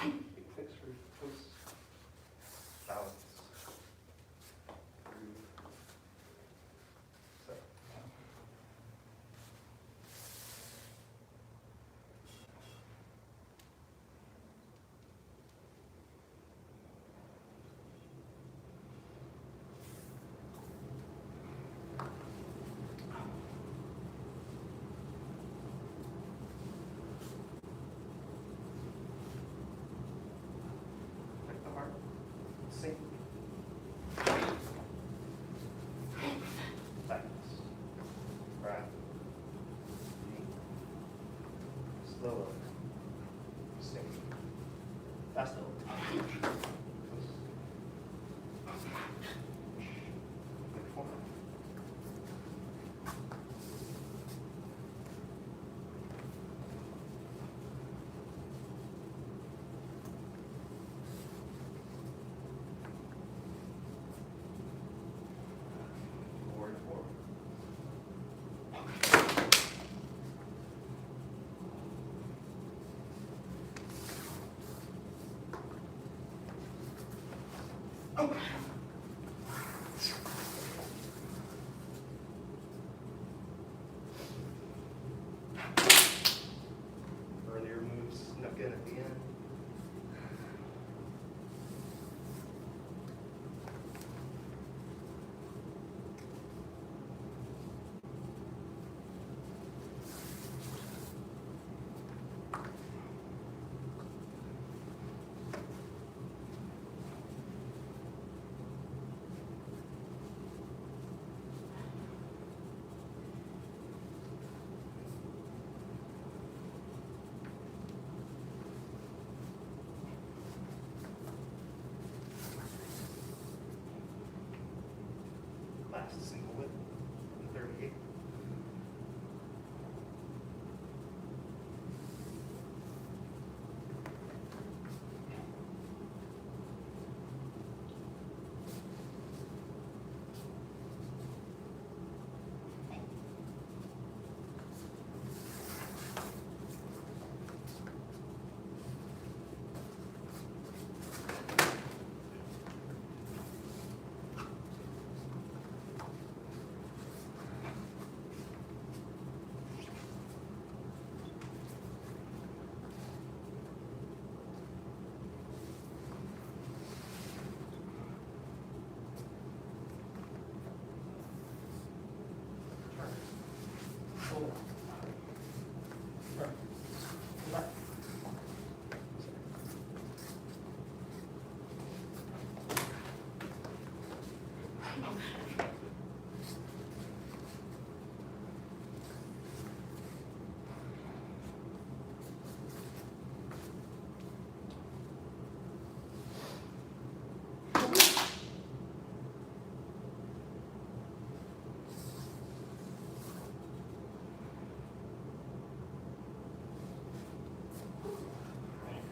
Big picture, close, balance. Groove. So. Like the heart. Sink. Tightness. Breath. Deep. Slow. Sink. Faster. Forward, forward. Earlier moves snuck in at the end. Last single whip, 38.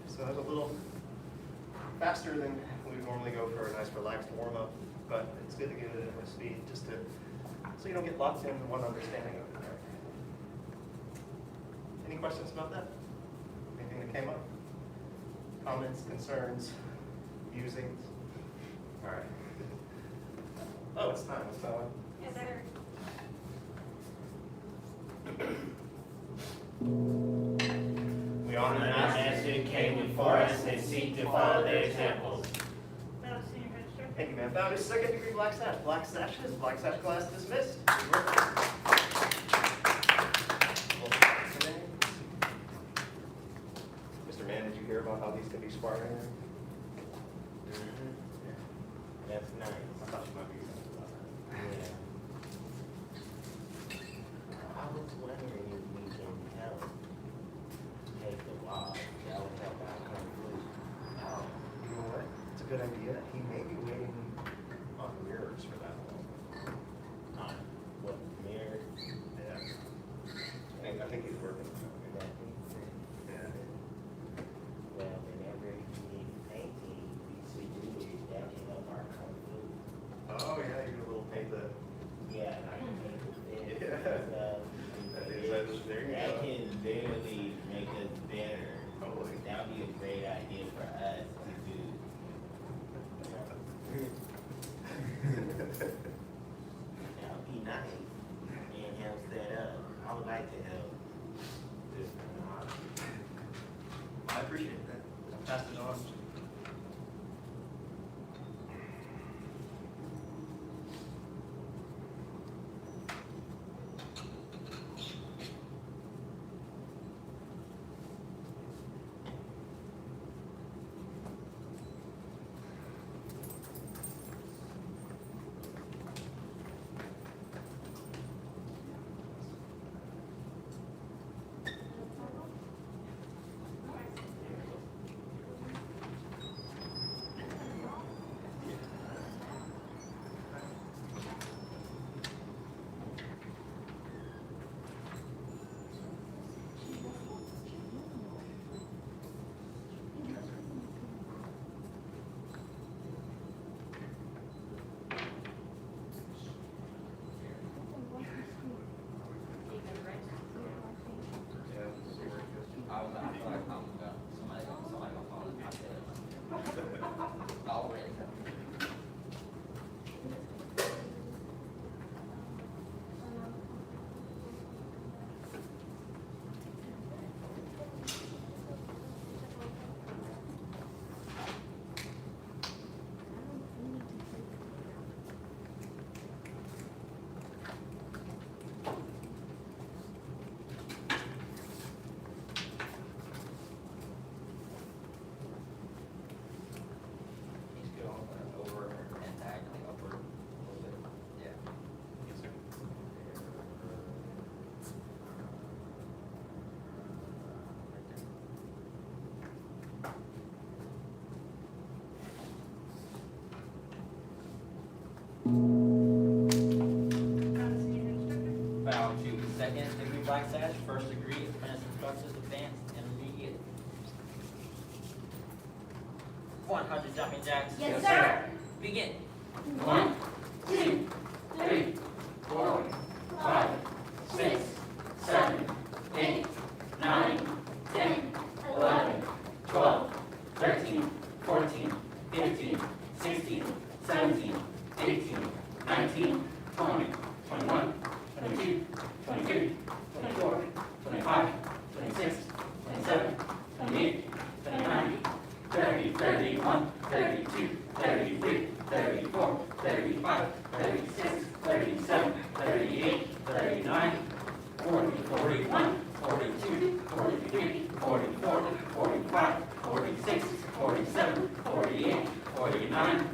So that's a little faster than we would normally go for a nice relaxed warm-up, but it's good to get it at a speed just to, so you don't get locked in one understanding of it. Any questions about that? Anything that came up? Comments, concerns, musings? All right. Oh, it's time. It's time. Yes, sir. We honor the masters who came before us and seek to follow their examples. Madam Senior Register. Thank you, ma'am. Found is second degree black sash. Black sashes, black sash class dismissed. Mr. Mann, did you hear about how these can be sparring? That's nice. I thought you might be. Yeah. I was wondering if we can help take the walk. That would help our conclusion. Oh, you know what? It's a good idea. He may be waiting on mirrors for that one. What, mirrors? Yeah. I think he's working. That makes sense. Yeah. Well, whenever you need painting, we should do it. That can help our conclusion. Oh, yeah, you're a little paint the. Yeah, I can make it fit. Yeah. There you That go. can literally make us better. Totally. That'd be a great idea for appreciate that. I'll pass it on. I feel like somebody gonna call it. I said it. Already. He's going over and diagonally upward a little bit. Yeah. Yes, sir. Foul two, second degree black sash, first degree apprentice instructors, advanced, intermediate. 100 jumping jacks. Yes, sir. Begin. 1, 2, 3, 4, 5, 6, 7, 8, 9, 10, 11, 12, 13, 14, 15, 16, 17, 18, 19, 20, 21, 22, 23, 24, 25, 26, 27, 28, 29, 30, 31, 32, 33, 34, 35, 36, 37, 38, 39, 40, 41, 42, 43, 44, 45, 46, 47, 48, 49,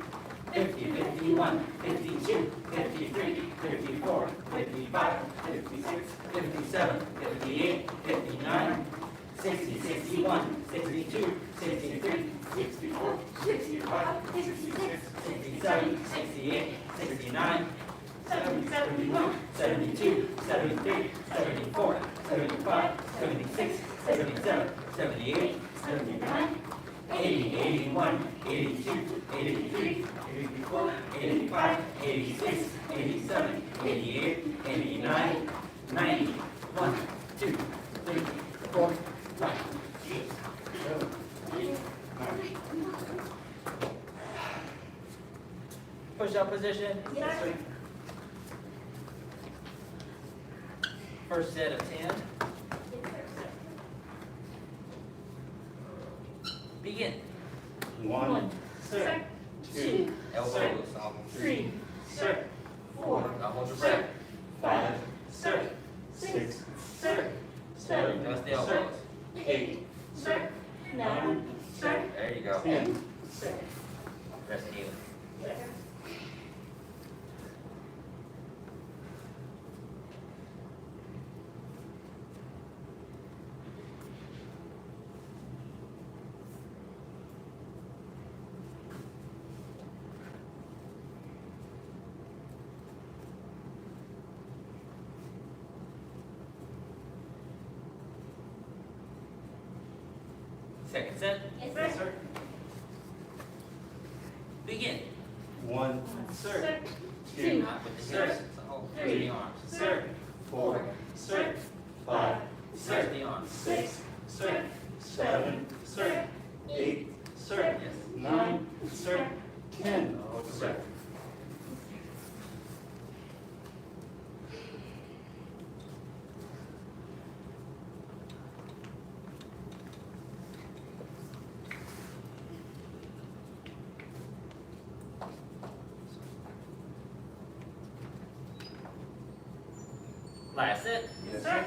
50, 51, 52, 53, 54, 55, 56, 57, 58, 59, 60, 61, 62, 63, 64, 65, 66, 67, 68, 69, 70, 71, 72, 73, 74, 75, 76, 77, 78, 79, 80, 81, 82, 83, 84, 85, 86, 87, 88, 89, 90, 1, 2, 3, 4, 5, 6, 7, 8, 9. Push up position. Yes, sir. First set of 10. Begin. 1, sir. 2, Elbows off. 3, sir. 4, Now hold your breath. 5, sir. 6, Sir. 7, Adjust the elbows. 8, Sir. 9, sir. There you go. 10. Sir. Rest kneeling. Second set. Yes, sir. Begin. 1, Sir. 2, Not with the hips. Oh, Three. use the arms. Sir. 4, Sir. 5, Use the arms. 6, Sir. 7, 8, Sir. Yes. 9, 10. Sir. Last set. Yes, sir.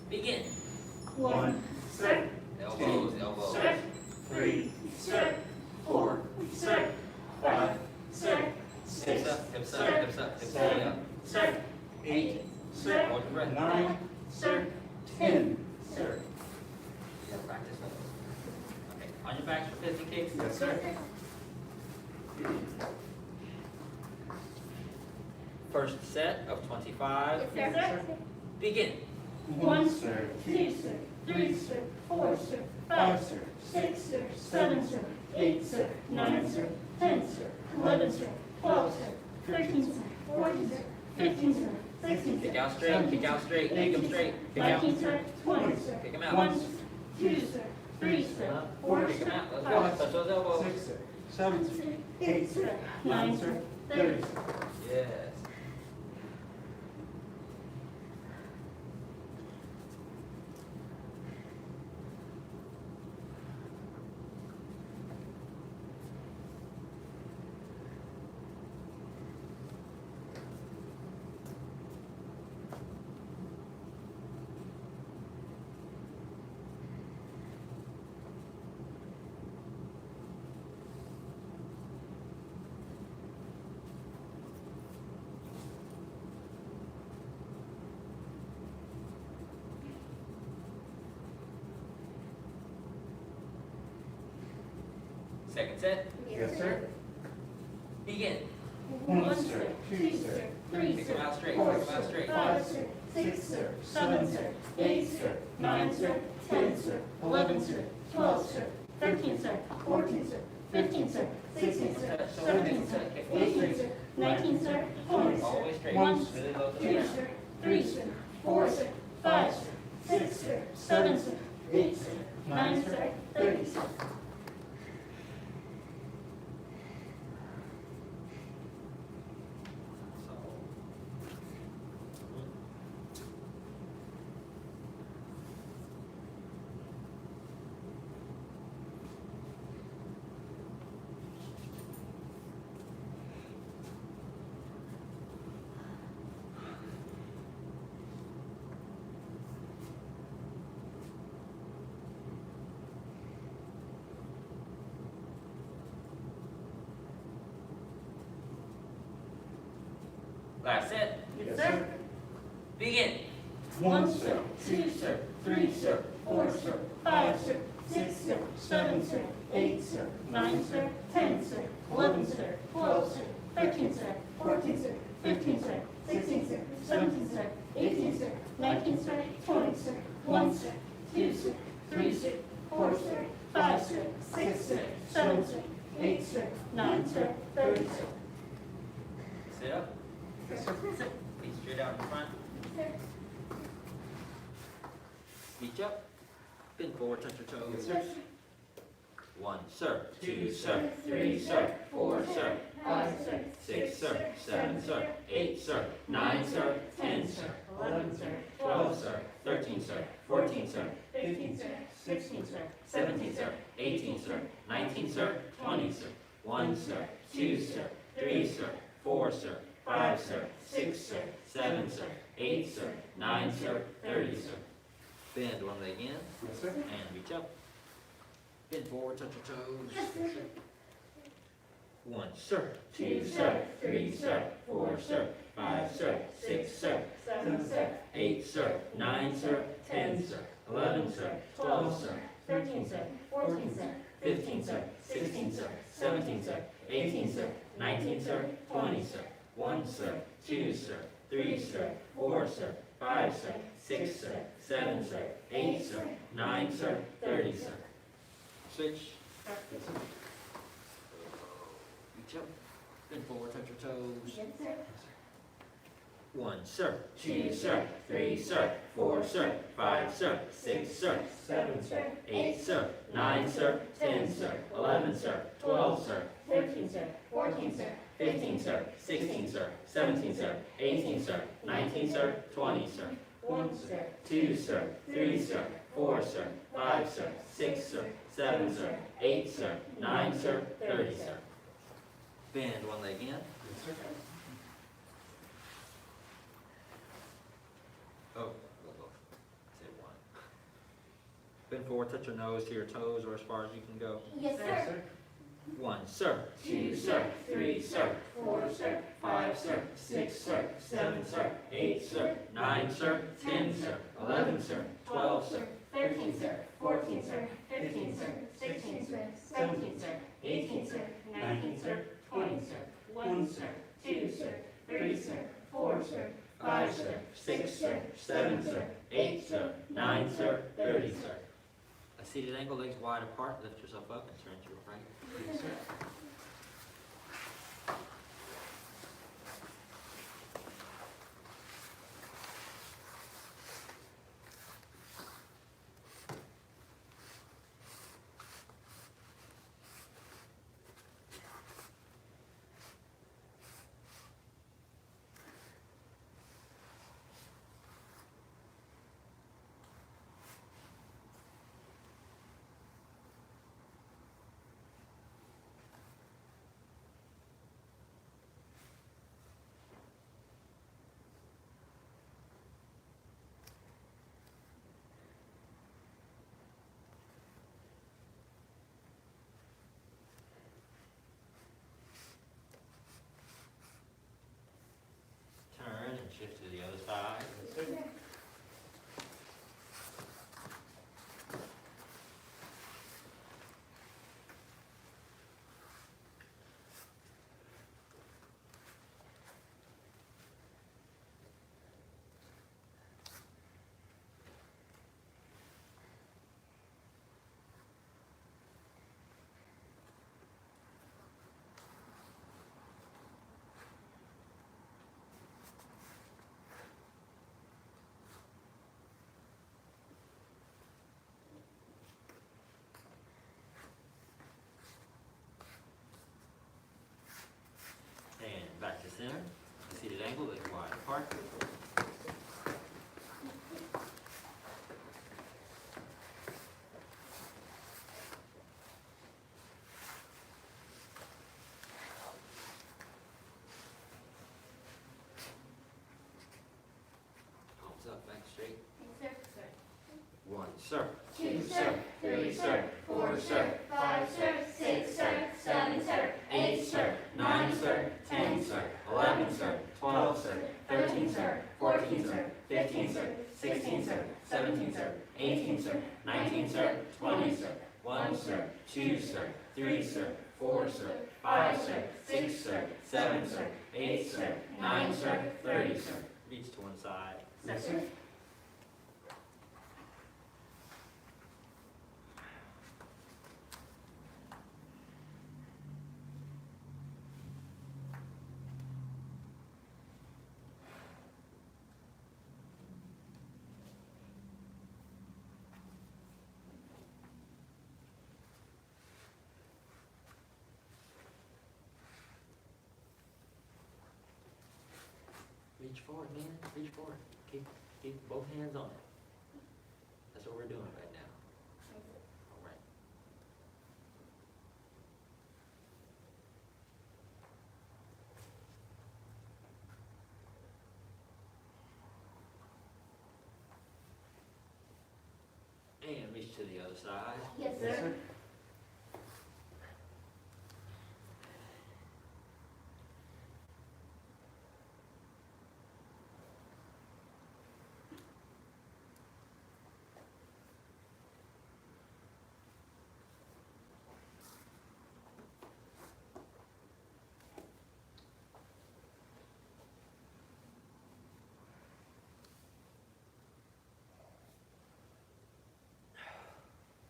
Begin. One, sir. Elbows, elbows. Sir. Three, sir. Four, sir. Five, sir. Six, Hips up, hips up, hips up, hips seven, up. sir. Eight, sir. Hold your breath. 9, sir. 10, sir. You gotta practice those. Okay, on your backs for 50 kicks. Yes, sir. First set of 25. Yes, sir. Begin. 1, sir. 2, sir. 3, sir. 4, sir. 5, sir. 6, sir. 7, sir. 8, sir. 9, sir. 10, sir. 11, sir. 12, sir. 13, sir. 14, sir. 15, sir. 16, sir. Kick out straight, kick out straight, kick them straight. Kick out. 19, sir. 20, sir. Kick 'em out. 1, sir. 2, sir. 3, sir. 4, Kick 'em sir. out. Let's 5, go. Touch those elbows. 6, sir. 7, sir. 8, sir. 9, sir. 30, sir. Yes. Second set. Yes, sir. Begin. 1, sir. 2, sir. 3, Kick sir. them out straight, 4, kick them out sir. straight. 5, sir. 6, sir. 7, sir. 8, sir. 9, sir. 10, sir. 11, sir. 12, sir. 13, sir. 14, sir. 15, sir. 16, sir. 17, sir. 18, sir. 19, sir. 20, sir. Always straight. 1, sir. Really low to the 2, ground. sir. 3, sir. 4, sir. 5, sir. 6, sir. 7, sir. 8, sir. 9, sir. 30, sir. Last set. Yes, sir. Begin. 1, sir. 2, sir. 3, sir. 4, sir. 5, sir. 6, sir. 7, sir. 8, sir. 9, sir. 10, sir. 11, sir. 12, sir. 13, sir. 14, sir. 15, sir. 16, sir. 17, sir. 18, sir. 19, sir. 20, sir. 1, sir. 2, sir. 3, sir. 4, sir. 5, sir. 6, sir. 7, sir. 8, sir. 9, sir. 30, sir. Sit up. Feet straight out in front. Reach up. Bend forward, touch your toes. Yes, sir. 1, sir. 2, sir. 3, sir. 4, sir. 5, sir. 6, sir. 7, sir. 8, sir. 9, sir. 10, sir. 11, sir. 12, sir. 13, sir. 14, sir. 15, sir. 16, sir. 17, sir. 18, sir. 19, sir. 20, sir. 1, sir. 2, sir. 3, sir. 4, sir. 5, sir. 6, sir. 7, sir. 8, sir. 9, sir. 30, sir. Bend one leg in Yes, sir. and reach up. Bend forward, touch your toes. 1, sir. 2, sir. 3, sir. 4, sir. 5, sir. 6, sir. 7, sir. 8, sir. 9, sir. 10, sir. 11, sir. 12, sir. 13, sir. 14, sir. 15, sir. 16, sir. 17, sir. 18, sir. 19, sir. 20, sir. 1, sir. 2, sir. 3, sir. 4, sir. 5, sir. 6, sir. 7, sir. 8, sir. 9, sir. 30, sir. Switch. Reach up. Bend forward, touch your toes. 1, sir. 2, sir. 3, sir. 4, sir. 5, sir. 6, sir. 7, sir. 8, sir. 9, sir. 10, sir. 11, sir. 12, sir. 13, sir. 14, sir. 15, sir. 16, sir. 17, sir. 18, sir. 19, sir. 20, sir. 1, sir. 2, sir. 3, sir. 4, sir. 5, sir. 6, sir. 7, sir. 8, sir. 9, sir. 30, sir. Bend one leg in. Oh, look. Say one. Bend forward, touch your nose to your toes or as far as you can go. Yes, sir. 1, sir. 2, sir. 3, sir. 4, sir. 5, sir. 6, sir. 7, sir. 8, sir. 9, sir. 10, sir. 11, sir. 12, sir. 13, sir. 14, sir. 15, sir. 16, sir. 17, sir. 18, sir. 19, sir. 20, sir. 1, sir. 2, sir. 3, sir. 4, sir. 5, sir. 6, sir. 7, sir. 8, sir. 9, sir. 30, sir. A seated angle, legs wide apart. Lift yourself up and turn to your right. Yes, sir. Turn and shift to the other side. And back to center. Seated angle, legs wide apart. Palms up, back straight. Yes, sir. 1, sir. 2, sir. 3, sir. 4, sir. 5, sir. 6, sir. 7, sir. 8, sir. 9, sir. 10, sir. 11, sir. 12, sir. 13, sir. 14, sir. 15, sir. 16, sir. 17, sir. 18, sir. 19, sir. 20, sir. 1, sir. 2, sir. 3, sir. 4, sir. 5, sir. 6, sir. 7, sir. 8, sir. 9, sir. 30, sir. Reach to one side. Yes, sir. Reach forward, man. Reach forward. Keep both hands on it. That's what we're doing right now. All right. And reach to the other side. Yes, sir.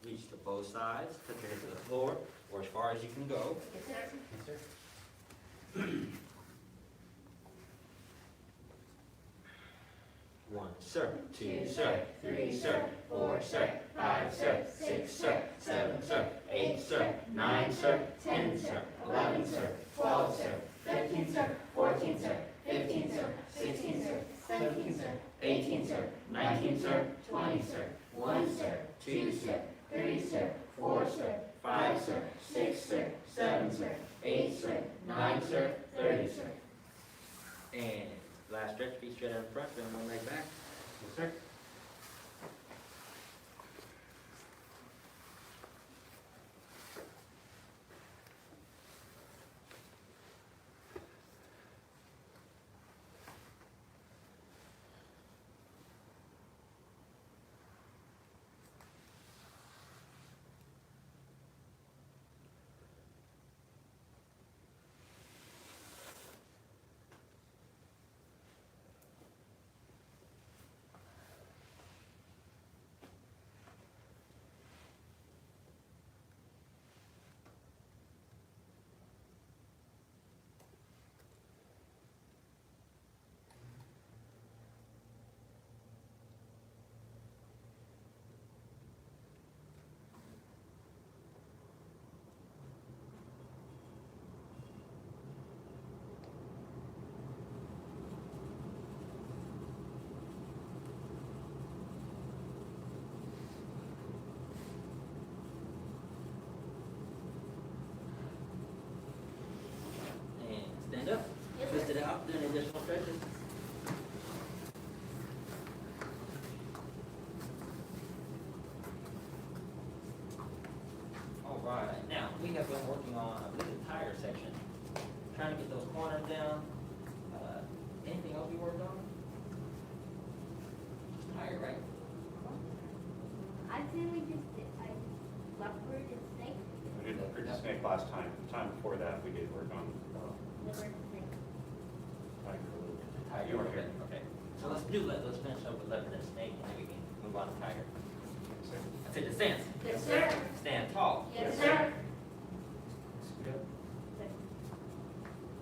Reach to both sides. Touch your head to the floor or as far as you can go. Yes, sir. Yes, sir. 1, sir. 2, sir. 3, sir. 4, sir. 5, sir. 6, sir. 7, sir. 8, sir. 9, sir. 10, sir. 11, sir. 12, sir. 13, sir. 14, sir. 15, sir. 16, sir. 17, sir. 18, sir. 19, sir. 20, sir. 1, sir. 2, sir. 3, sir. 4, sir. 5, sir. 6, sir. 7, sir. 8, sir. 9, sir. 30, sir. And last stretch, feet straight out in front, bend one leg back. Yes, sir. And stand up, twist it out, do an additional stretches. All right, now, we have been working on, I believe, the tire section, trying to get those corners down. Anything else you worked on? Just tire, right? I think we just did, leopard and snake, We did leopard and snake last time. The time before that, we did work on leopard and snake. tiger a little bit. Tiger, You were okay, here. okay. So let's finish up with leopard and snake, and then we can move on to tiger. Yes, sir. I said to stand. Yes, sir. Stand tall. Yes, sir. Scoot up.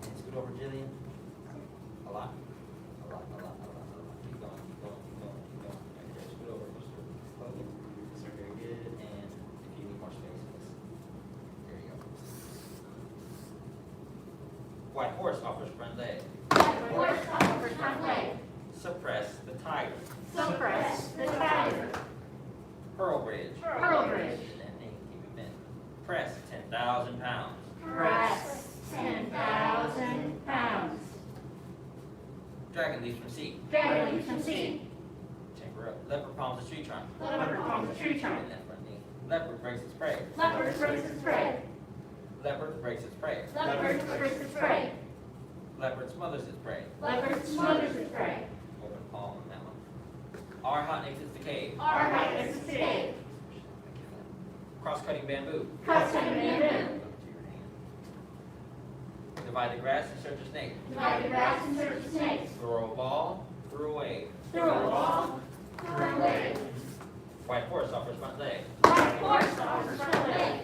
And scoot over, Jillian. A lot. A lot, a lot, a lot, a lot. Keep going, keep going, keep going, keep going. Right there, scoot over, push through. Slowly. So very good, and if you need more space, yes. There you go. White horse offers front leg. Horse offers front leg. Suppress the tiger. Suppress the tiger. Pearl bridge. Pearl bridge. And then keep it bent. Press 10,000 pounds. Press 10,000 pounds. Dragon leaps from seat. Dragon leaps from seat. Chamber up. Leopard palms the tree trunk. Leopard palms the tree trunk. And that front knee. Leopard breaks its prey. Leopard breaks its prey. Leopard breaks its prey. Leopard breaks its prey. Leopard smothers its prey. Leopard smothers its prey. Open palm on that one. R hot exits the cave. Our height is the state. Cross-cutting bamboo. Custom bamboo. Look to your hand. Divide the grass and search a snake. Divide the grass and search the snakes. Throw a ball through a wave. Throw a ball through a wave. White horse offers front leg. White horse offers front leg.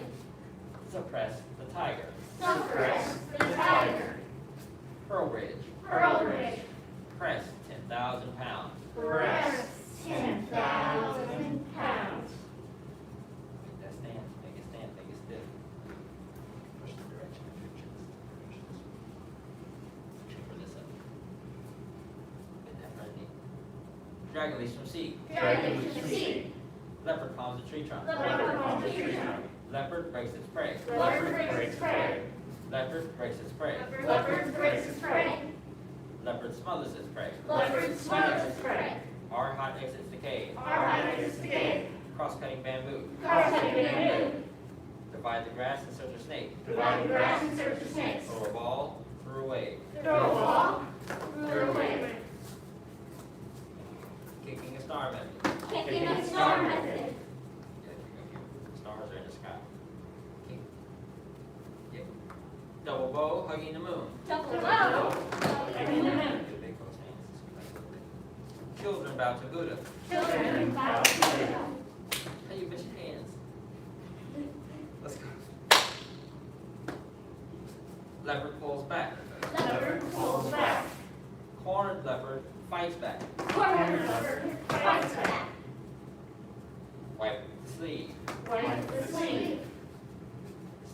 Suppress the tiger. Suppress the tiger. Pearl bridge. Pearl bridge. Press 10,000 pounds. Press 10,000 pounds. Make that stand, make it stand, make it stiff. Push the direction of your chest. Chamber this up. Bend that front knee. Dragon leaps from seat. Dragon leaps from seat. Leopard palms the tree trunk. Leopard palms the tree trunk. Leopard breaks its prey. Leopard breaks its prey. Leopard breaks its prey. Leopard breaks its prey. Leopard smothers its prey. Leopard smothers its prey. R hot exits the cave. Our height is the gate. Cross-cutting bamboo. Cross-cutting bamboo. Divide the grass and search a snake. Divide the grass and search the snakes. Throw a ball through a wave. Throw a ball through a wave. Kicking a star method. Kicking a star method. Yeah, the stars are in the sky. Kick. Yep. Double bow hugging the moon. Double bow. Hugging the moon. Good big close hands. Children bow to Buddha. Children bow to Buddha. How you put your hands? Let's go. Leopard pulls back. Leopard pulls back. Cornered leopard fights back. Cornered leopard fights back. Wipe the sleeve. Wipe the sleeve.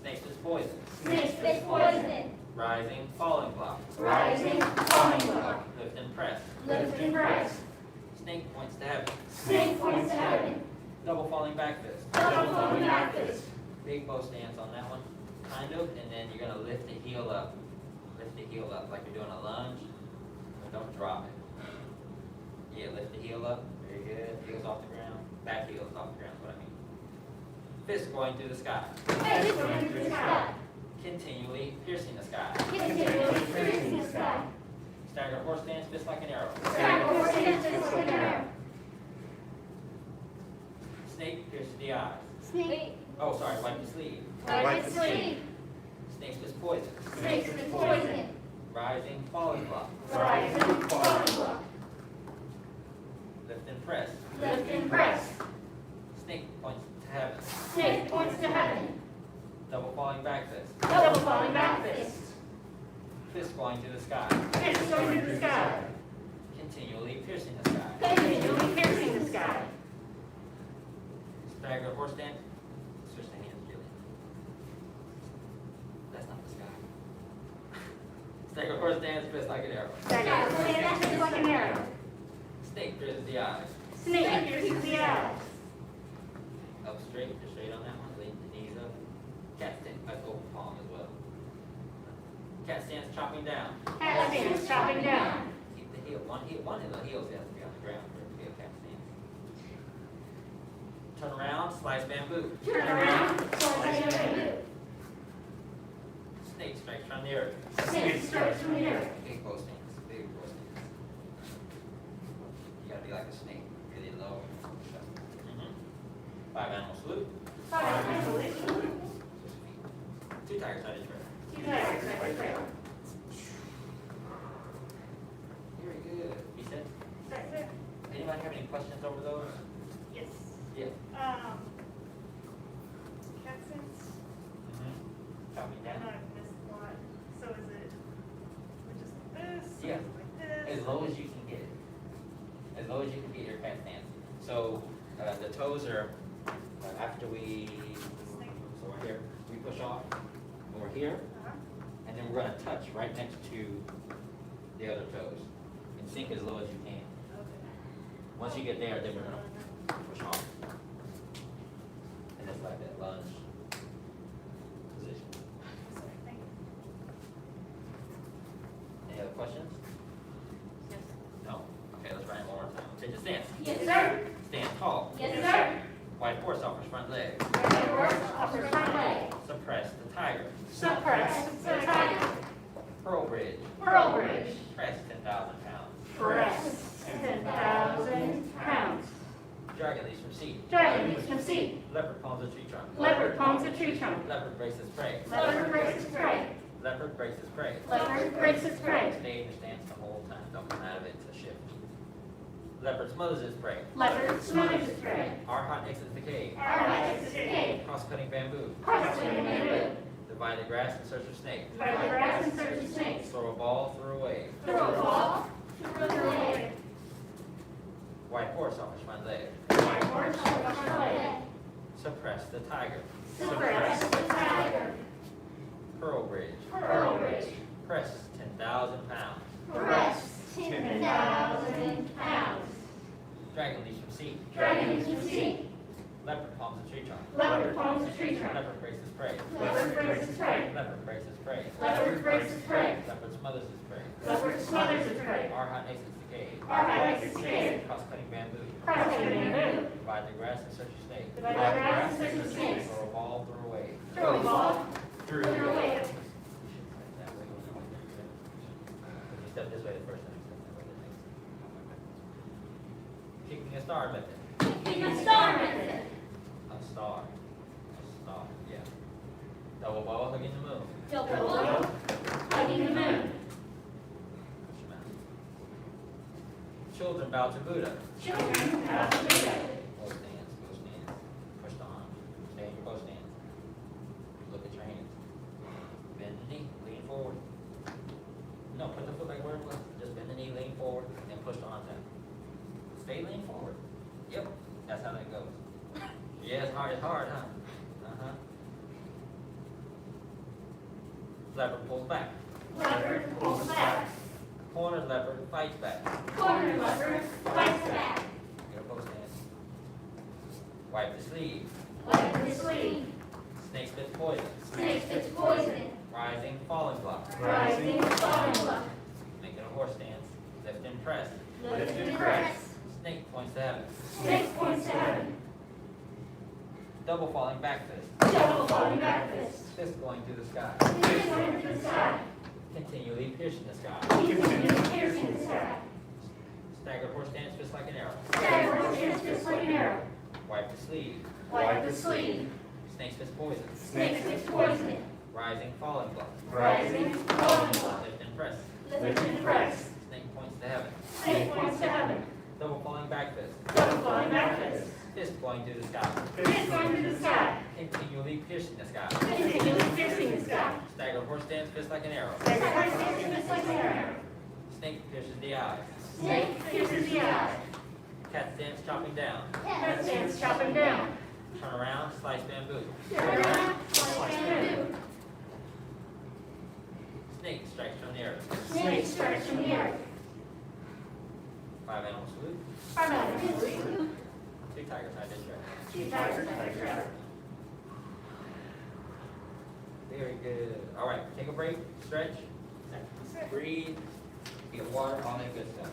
Snake is poison. Snake spits poison. Rising, falling block. Rising, falling block. Lift and press. Lift and press. Snake points to heaven. Snake points to heaven. Double falling back fist. Double falling back fist. Big bow stance on that one, kind of, and then you're gonna lift the heel up. Lift the heel up like you're doing a lunge, but don't drop it. Yeah, lift the heel up, Very good. Heels off the ground. Back heels off the ground is what I mean. Fists going through the sky. Fists going through the sky. Continually piercing the sky. Continually piercing the sky. Stagger horse stance, fist like an arrow. Stagger horse stance, fist like an arrow. Snake pierces the eyes. Snake. Oh, sorry, wipe the sleeve. Wipe the sleeve. Snake spits poison. Snake spits poison. Rising, falling block. Rising, falling block. Lift and press. Lift and press. Snake points to heaven. Snake points to heaven. Double falling back fist. Double falling back fist. Fist going to the sky. Fists going through the sky. Continually piercing the sky. Continually piercing the sky. Stagger horse stance. Switch the hands, really. That's not the sky. Stagger horse stance, fist like an arrow. Stagger horse stance, fist like an arrow. Snake pierces the eyes. Snake pierces the eyes. Up straight, you're straight on that one. Lean the knees up. Cat stance, that's open palm as well. Cat stance, chopping down. Cat stance, chopping down. Keep the heel, one of the heels has to be on the ground for it to be a cat stance. Turn around, slice bamboo. Turn around, slice bamboo. Snake strikes from the earth. Snake strikes from the earth. Big bow stance, big bow stance. You gotta be like a snake, really low. Five animal salute. Five animal salute. Two tigers side each other. Two tigers side each other. Very good. He said, That's it. anybody have any questions over those? Yes. Yeah. Cat sense, Chopping I know down. I've missed a lot. So is it just like this? Yeah. Like this? As low as you can get it. As low as you can get your cat stance. So the toes are, after we, so we're here, we push off, and we're here, and then we're gonna touch right next to the other toes. And sink as low as you can. Once you get there, then we're gonna push off. And it's like that lunge position. Any other questions? Yes. No? Okay, let's try it one more time. Change the stance. Yes, sir. Stand tall. Yes, sir. White horse offers front leg. Right horse, upper front leg. Suppress the tiger. Suppress the tiger. Pearl bridge. Pearl bridge. Press 10,000 pounds. Press 10,000 pounds. Dragon leaps from seat. Dragon leaps from seat. Leopard palms a tree trunk. Leopard palms a tree trunk. Leopard braces prey. Leopard braces prey. Leopard braces prey. Leopard braces prey. Stay in your stance the whole time. Don't come out of it to shift. Leopard smothers its prey. Leopard smothers its prey. Our hot exits the cave. Our exits the cave. Cross-cutting bamboo. Cross-cutting bamboo. Divide the grass in search of snake. Divide the grass in search of snakes. Throw a ball through a wave. Throw a ball through a wave. White horse offers front leg. White horse offers front leg. Suppress the tiger. Suppress the tiger. Pearl bridge. Pearl bridge. Press 10,000 pounds. Press 10,000 pounds. Dragon leaps from seat. Dragon leaps from seat. Leopard palms a tree trunk. Leopard palms a tree trunk. Leopard braces prey. Leopard braces prey. Leopard braces prey. Leopard braces prey. Leopard smothers its prey. Leopard smothers its prey. Our hot exits the cave. Our hot exits the cave. Cross-cutting bamboo. Cross-cutting bamboo. Divide the grass in search of snake. Divide the grass in search of snakes. Throw a ball through a wave. Throw a ball through a wave. That way. If you step this way the first time, step that way the next. Kicking a star method. Kicking a star method. A star. Yeah. Double ball hugging the moon. Double ball, hugging the moon. Children bow to Buddha. Children bow to Buddha. Bow stance, bow stance. Push the arm. Stay in your bow stance. Look at your hands. Bend the knee, lean forward. No, put the foot back where it was. Just bend the knee, lean forward, and then push the arms out. Stay lean forward. Yep, that's how that goes. Yeah, it's hard, huh? Uh-huh. Leopard pulls back. Leopard pulls back. Corner leopard fights back. Corner leopard fights back. Get a bow stance. Wipe the sleeve. Wipe the sleeve. Snake spits poison. Snake spits poison. Rising, falling block. Rising, falling block. Make it a horse stance. Lift and press. Lift and press. Snake points to heaven. Snake points to heaven. Double falling back fist. Double falling back fist. Fist going through the sky. Fist going to the sky. Continually piercing the sky. Continually piercing the sky. Staggered horse stance, fist like an arrow. Stagger horse stance just like an arrow. Wipe the sleeve. Wipe the sleeve. Snake's fist poison. Snake's fist poison. Rising, falling blood. Rising, falling blood. Lift and press. Lift and press. Snake points to heaven. Snake points to heaven. Double falling back fist. Double falling back fist. Fist going through the sky. Fist going to the sky. Continually piercing the sky. Continually piercing the sky. Staggered horse stance, fist like an arrow. Stagger horse stance just like an arrow. Snake pierces the eye. Snake pierces the eye. Cat stance, chopping down. Cat stance chopping down. Turn around, slice bamboo. Turn around, slice bamboo. Snake strikes from the earth. Snake strikes from the earth. 5 animal salute. 5 animals salute. 2 tigers hide their trail. 2 tigers hide their trail. Very good. All right, take a break, stretch, breathe, get water, all that good stuff.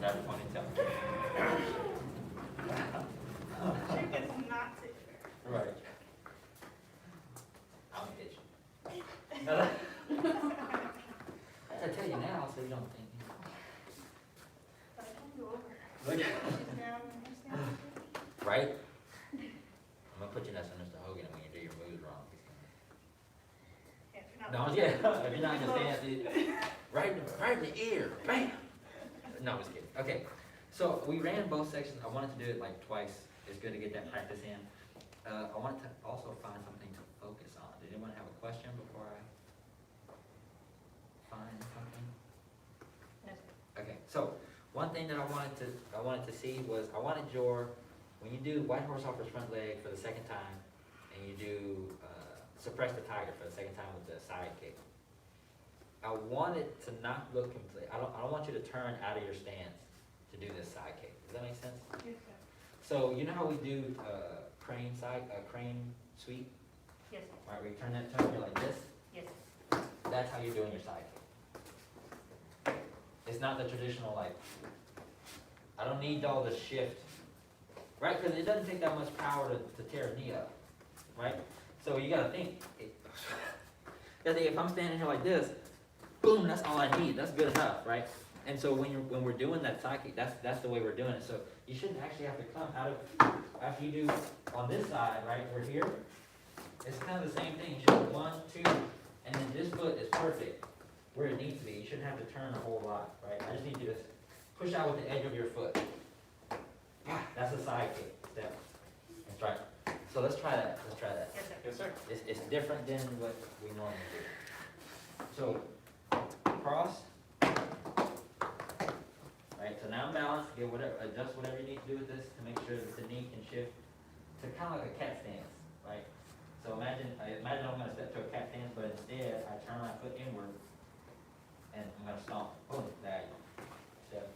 Grab a ponytail. Chick is not sitting there. Right. I'll get you. I tell you now, so you don't think. But I can go over. Look. She's down, understand? Right? I'm gonna put you next to Mr. Hogan, and when you do your moves wrong, he's Yeah, if you're gonna. not- No, yeah, if you're not gonna stand, right in the ear, bam! No, I'm just kidding. Okay, so we ran both sections. I wanted to do it like twice. It's good to get that practice in. I wanted to also find something to focus on. Did anyone have a question before I find something? Okay, so one thing that I wanted to see was when you do white horse off his front leg for the second time, and you do suppress the tiger for the second time with the side kick. I want it to not look complete. I don't want you to turn out of your stance to do this side kick. Does that make sense? Yes, sir. So you know how we do crane sweep? Yes, Right, where you turn here like this. yes. That's how you're doing your side kick. It's not the traditional like. I don't need all the shift, right? Because it doesn't take that much power to tear a knee up, right? So you gotta think. If I'm standing here like this, boom, that's all I need. That's good enough, right? And so when we're doing that side kick, that's the way we're doing it. So you shouldn't actually have to come out of after you do on this side, right? We're here. It's kind of the same thing. You should 1, 2, and then this foot is perfect where it needs to be. You shouldn't have to turn a whole lot, right? I just need you to push out with the edge of your foot. That's a side kick step. That's right. So let's try that. Let's try that. Yes, sir. Yes, sir. It's different than what we normally do. So, cross. Right, so now I'm balanced, get whatever, adjust whatever you need to do with this to make sure that the knee can shift to kind of like a cat stance, right? So imagine I'm gonna step to a cat stance, but instead I turn my foot inward and I'm gonna stomp, boom, diagonal, step.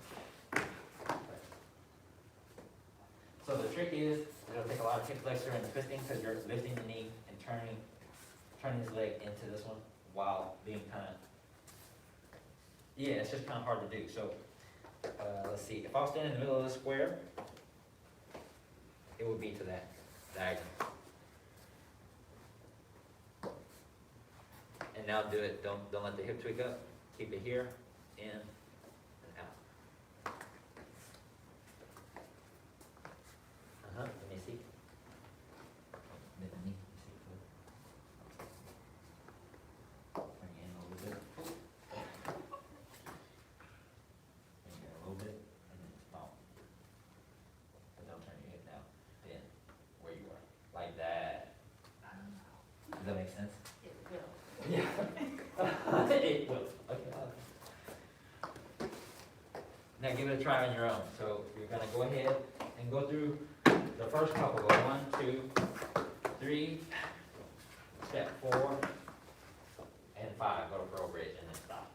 Right. So the trick is, it'll take a lot of hip flexor and twisting because you're lifting the knee and turning his leg into this one while being kind of, yeah, it's just kind of hard to do. So let's see, if I was standing in the middle of the square, it would be to that diagonal. And now do it, don't let the hip tweak up, keep it here, in, and out. Let me see. Bend the knee, see, bring it in a little bit. Bring it a little bit, and then stomp. But don't turn your head down, then, where you are, like that. Does that make sense? It will. Yeah. It will, okay. Now give it a try on your own. So you're gonna go ahead and go through the first couple, go 1, 2, 3, step 4, and 5, go to Pearl Bridge and then stop.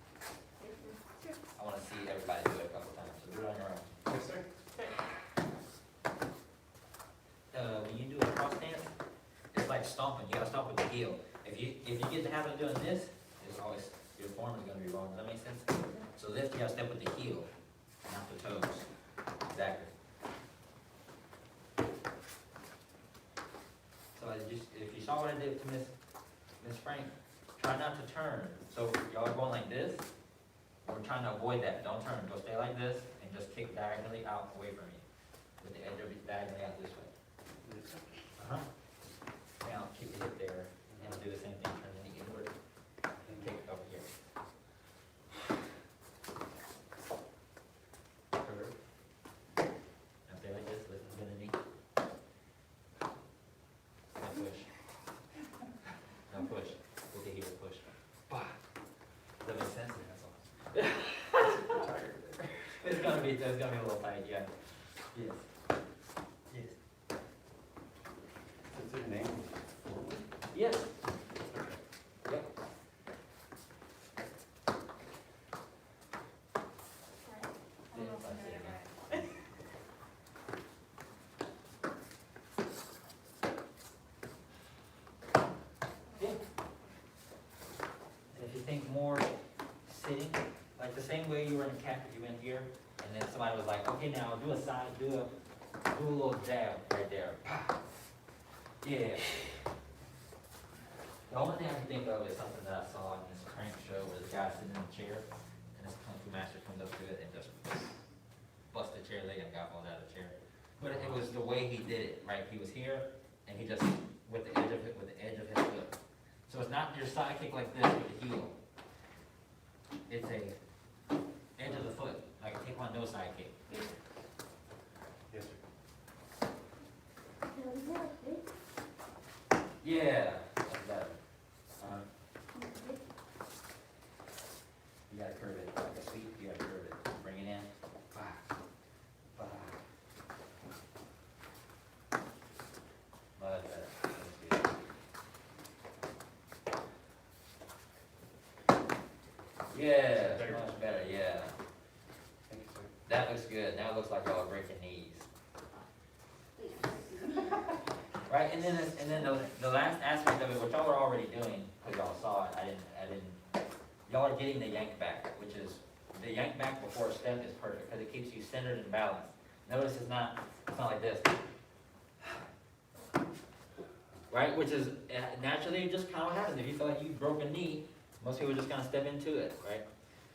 I wanna see everybody do it a couple times, so do it on your own. Yes, sir. When you do a cross stance, it's like stomping, you gotta stomp with the heel. If you get the habit of doing this, it's always, your form is gonna be wrong, does that make sense? So lift, you gotta step with the heel, not the toes. Exactly. So if you saw what I did to Miss Frank, try not to turn. So y'all are going like this, we're trying to avoid that, don't turn, go stay like this, and just kick diagonally out away from you. With the edge of it diagonally out this way. Now keep the hip there, and do the same thing, turn the knee inward, and kick it over here. Curve. Now stay like this, lift the knee. Now push. Now push, with the heel, push. Bah. Does that make sense? That's all. It's gonna be a little tight, yeah. Yes. Yes. Is there a name? Yes. Yep. I don't know if I'm gonna get it right. Yeah. And if you think more sitting, like the same way you were in a cat, you went here, and then somebody was like, okay, now do a side, do a little jab right there. Pow. Yeah. The only thing I can think of is something that I saw in this crank show where the guy sitting in a chair, and this kung fu master comes up to it and just bust the chair leg and got one out of the chair. But it was the way he did it, right? He was here, and he just, with the edge of his foot. So it's not your side kick like this with the heel. It's a edge of the foot, like a taekwondo side kick. Yes, sir. Yeah, that's better. You gotta curve it, like a sweep, you gotta curve it. Bring it in. Bah. Bah. Much better. That's good. Yeah, much better, yeah. Thank you, sir. That looks good. Now it looks like y'all are breaking knees. Right, and then the last aspect of it, which y'all are already doing, because y'all saw it, I didn't, y'all are getting the yank back, which is, the yank back before a step is perfect, because it keeps you centered and balanced. Notice it's not like this. Right, which is naturally just kind of what happens. If you feel like you broke a knee, most people just kind of step into it, right?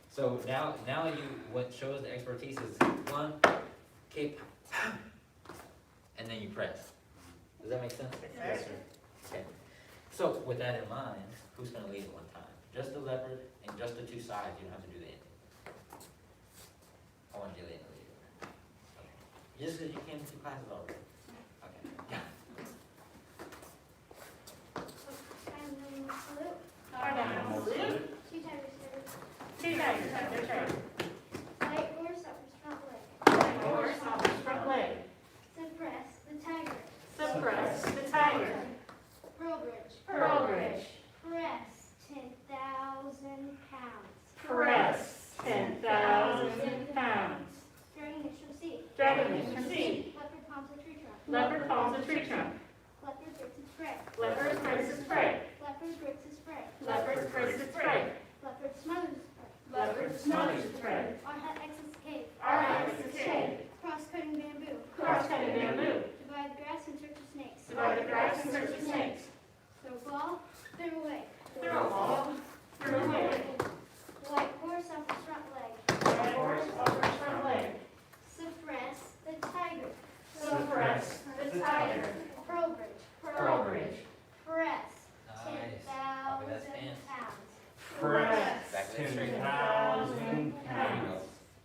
So now what shows the expertise is 1, kick, and then you press. Does that make sense? Yes, sir. Okay. So with that in mind, who's gonna lead at one time? Just the leopard and just the 2 sides, you don't have to do the ending. I want you to lead the leader. Okay. Just as you came to classes already. Okay. Yeah. And then salute. Our national salute. Two tigers salute. Two tigers have their turn. White horse offers front leg. White horse on his front leg. Suppress the tiger. Suppress the tiger. Pearl Bridge. Pearl Bridge. Press 10,000 pounds. Press 10,000 pounds. Dragon Nation Seed. Dragon Nation seed. Leopard palms a tree trunk. Leopard palms a tree trunk. Leopard breaks its prey. Leopard breaks its prey. Leopard breaks its prey. Leopard breaks its prey. Leopard smothers its prey. Leopard smothers its prey. Our hut exits the cave. Our house is cave. Cross-cutting bamboo. Cross-cutting bamboo. Divide the grass in search of snakes. Divide the grass in search of snakes. Throw ball, throw away. Throw a ball. Throw away. White horse off its front leg. White horse off its front leg. Suppress the tiger. Suppress the tiger. Pearl Bridge. Pearl Bridge. Press Nice. 10,000 That's dance. pounds. Press Back leg straight. 10,000 There pounds. you go.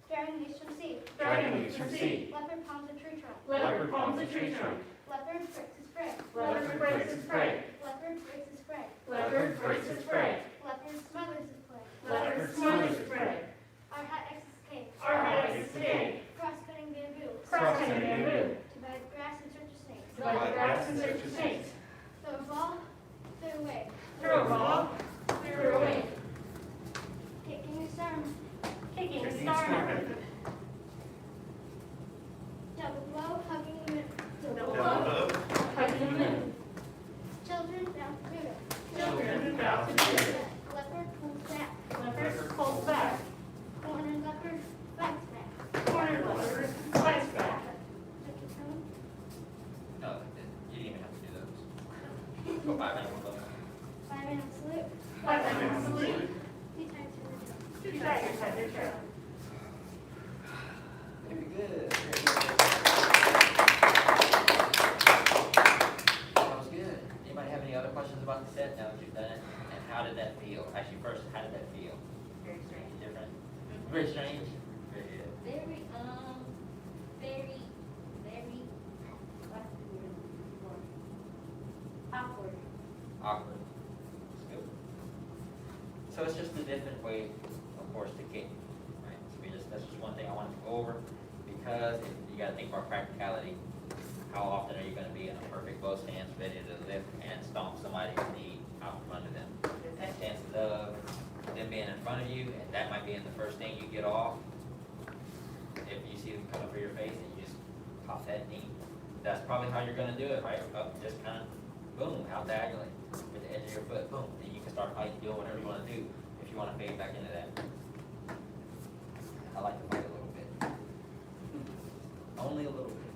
Dragon Nation Seed. Dragon Nation seed. Leopard palms a tree trunk. Leopard palms a tree trunk. Leopard breaks its prey. Leopard breaks its prey. Leopard breaks its prey. Leopard breaks its prey. Leopard smothers its prey. Leopard smothers its prey. Our hut exits the cave. Our house is cave. Cross-cutting bamboo. Cross-cutting bamboo. Divide the grass in search of snakes. Divide the grass in search of snakes. Throw a ball, throw away. Throw a ball. Throw away. Kicking a storm. Kicking a star. Double blow, hugging the moon. Double blow. Hugging the moon. Children down to Buddha. Children about to do it. Leopard pulls back. Leopard pulls back. Cornered leopard fights back. Cornered leopard fights back. Took its home. No, you didn't even have to do those. Go 5 minutes. 5-minute salute. 5-minute salute. Two times for the drum. Two tigers have their turn. Very good. That was good. Anybody have any other questions about the set now that you've done it? And how did that feel? Actually, first, how did that feel? Very strange. Different? Very strange? Very good. Very, very, what's the word? Awkward. Awkward. That's good. So it's just a different way, of course, to kick, right? So that's just one thing I wanted to go over, because you gotta think about practicality. How often are you gonna be in a perfect bow stance, ready to lift and stomp somebody's knee out from under them? And chances of them being in front of you, and that might be in the first thing you get off. If you see them coming for your face and you just pop that knee, that's probably how you're gonna do it, right? Up, just kind of, boom, out diagonally, with the edge of your foot, boom. Then you can start fighting, doing whatever you wanna do, if you wanna fade back into that. I like to fight a little bit. Only a little bit.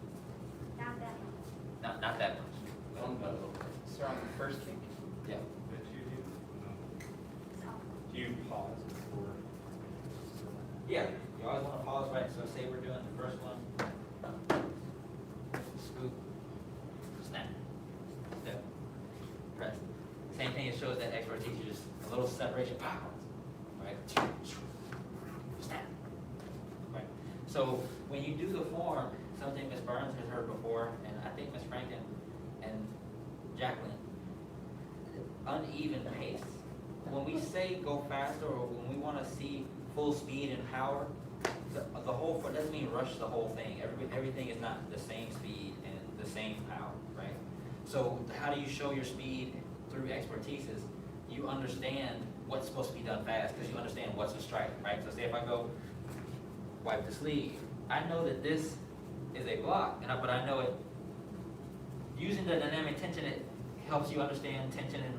Not that much. Not that much, but a little bit. So on the first kick, Yeah. That you do? Do you pause before? Yeah, you always wanna pause, right? So say we're doing the first one. Scoop. Snap. Step. Press. Same thing, it shows that expertise, just a little separation, pow, right? Snap. Right. So when you do the form, something Ms. Burns has heard before, and I think Ms. Franklin and Jacqueline, uneven pace. When we say go faster, or when we wanna see full speed and power, the whole, doesn't mean rush the whole thing. Everything is not the same speed and the same power, right? So how do you show your speed through expertise is you understand what's supposed to be done fast, because you understand what's a strike, right? So say if I go wipe the sleeve, I know that this is a block, but I know it, using the dynamic tension, it helps you understand tension and,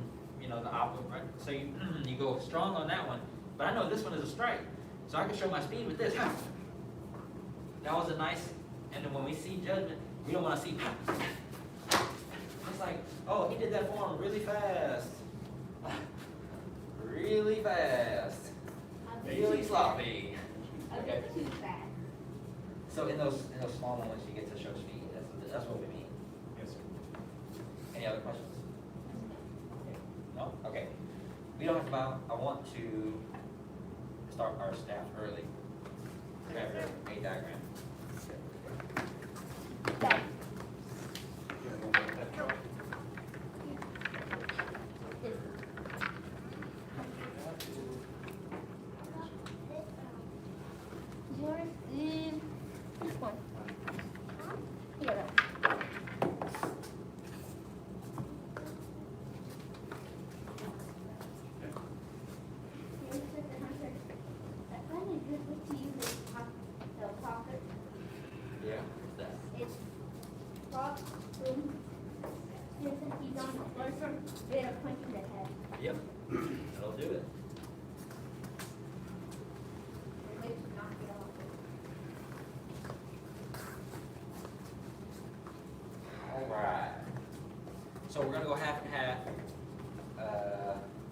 the opposite, right? So you, you go strong on that one, but I know this one is a strike. So I can show my speed with this. That was a nice, and then when we see judgment, we don't want to see, it's like, oh, he did that form really fast. Really fast. Really sloppy. Okay. Too bad. So in those small moments, you get to show speed. That's what we mean. Yes, sir. Any other questions? No? Okay. We don't have to bow. I want to start our staff early. Grab a diagram. on the buzzer, they had a punch in the head. Yep, that'll do it. They just knocked it off. Alright. So we're gonna go half and half.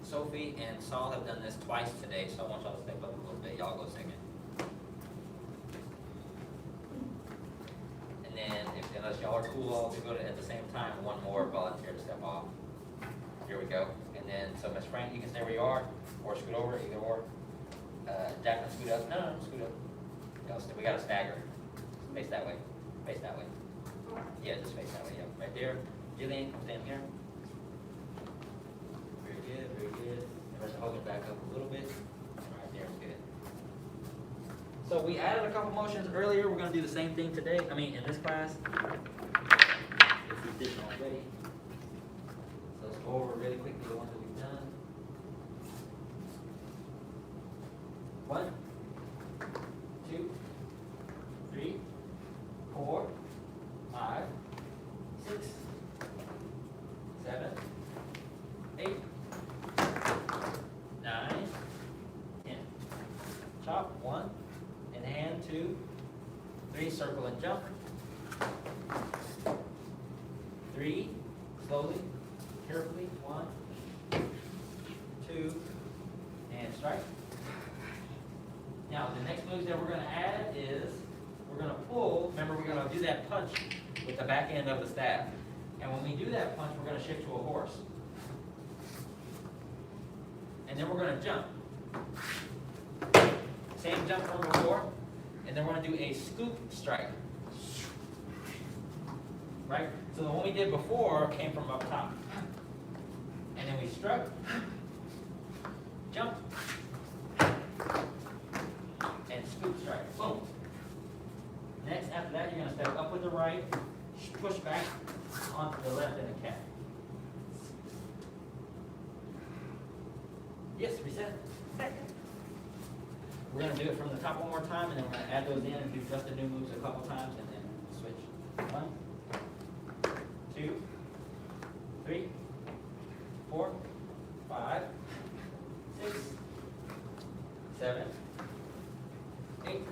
Sophie and Saul have done this twice today, so I want y'all to step up a little bit. Y'all go second. And then, unless y'all are cool all to go to at the same time, one more volunteer to step off. Here we go. And then, so Miss Frank, you can stay where you are, or scoot over, either or. Jacqueline, scoot up. No, scoot up. We gotta stagger. Face that way. Face that way. Yeah, just face that way. Yeah, right there. Jillian, come stand here. Very good, very good. And let's hold it back up a little bit. Right there, good. So we added a couple motions earlier. We're gonna do the same thing today. I mean, in this class. If we didn't already. So let's go over really quickly the ones that we've done. 1, 2, 3, 4, 5, 6, 7, 8, 9, 10. Chop, 1, and hand, 2, 3, circle and jump. 3, slowly, carefully, 1, 2, and strike. Now, the next moves that we're gonna add is, we're gonna pull, remember we're gonna do that punch with the back end of the staff. And when we do that punch, we're gonna shift to a horse. And then we're gonna jump. Same jump from before. And then we're gonna do a scoop strike. Right? So the one we did before came from up top. And then we struck, jump, and scoop strike. Boom. Next, after that, you're gonna step up with the right, push back onto the left in a cat. Yes, reset. Second. We're gonna do it from the top one more time, and then we're gonna add those in and do just the new moves a couple times, and then switch. 1, 2, 3, 4, 5, 6, 7, 8,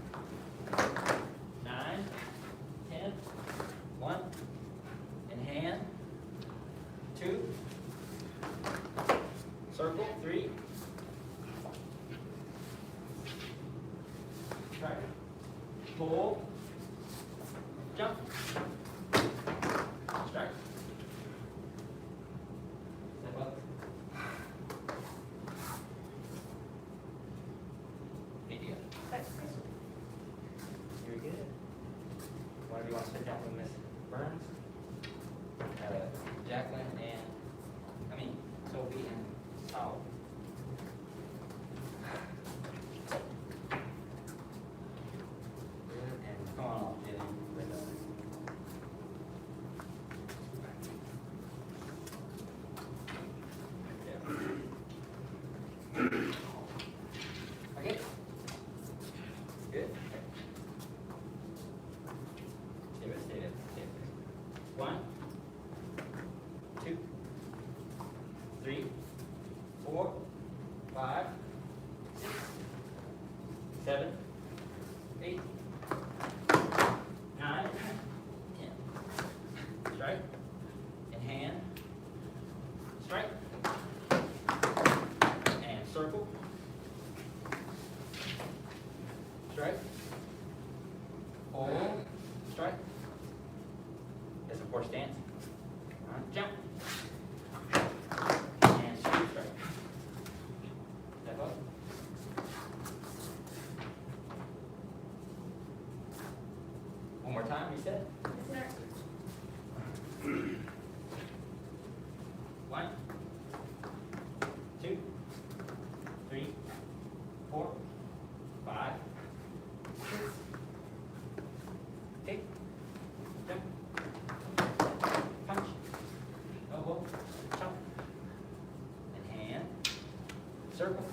9, 10, 1, and hand, 2, circle, 3, strike, pull, jump, strike, step up, video. Very good. One of you want to sit down with Miss Burns? Jacqueline and, Sophie and Saul. Good, and come on, Jillian, with us. Okay. Good. Stay there. 1, 2, 3, 4, 5, 6, 7, 8, 9, 10. Strike. And hand. Strike. And circle. Strike. Hold. Strike. That's a horse stance. Jump. And scoop strike. Step up. One more time, reset. Yes, sir. 1, 2, 3, 4, 5, 6, 8, jump, punch, elbow, chop, and hand, circle,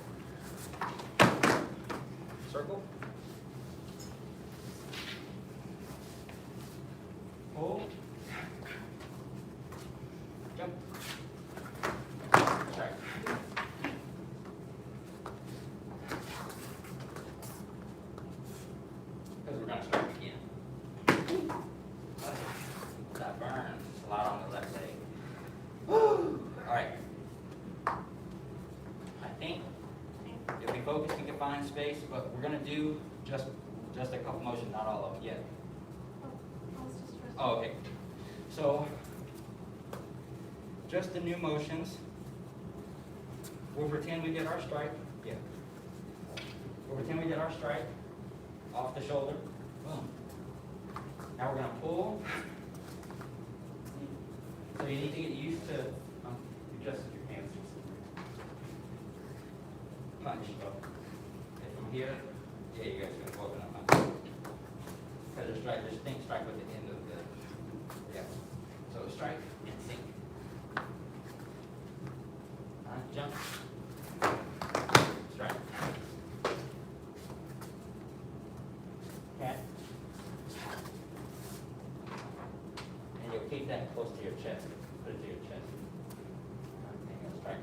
circle, pull, jump, find space, but we're gonna do just a couple motions, not all of them yet. Oh, okay. So, just the new motions. We'll pretend we did our strike. Yeah. We'll pretend we did our strike off the shoulder. Boom. Now we're gonna pull. So you need to get used to adjust your hands. Punch. Okay, from here, yeah, you guys are gonna open up. Because there's strike, there's think strike with the end of the, yeah. So strike and sink. Jump. Strike. Cat. And you'll keep that close to your chest. Put it to your chest. Okay, strike.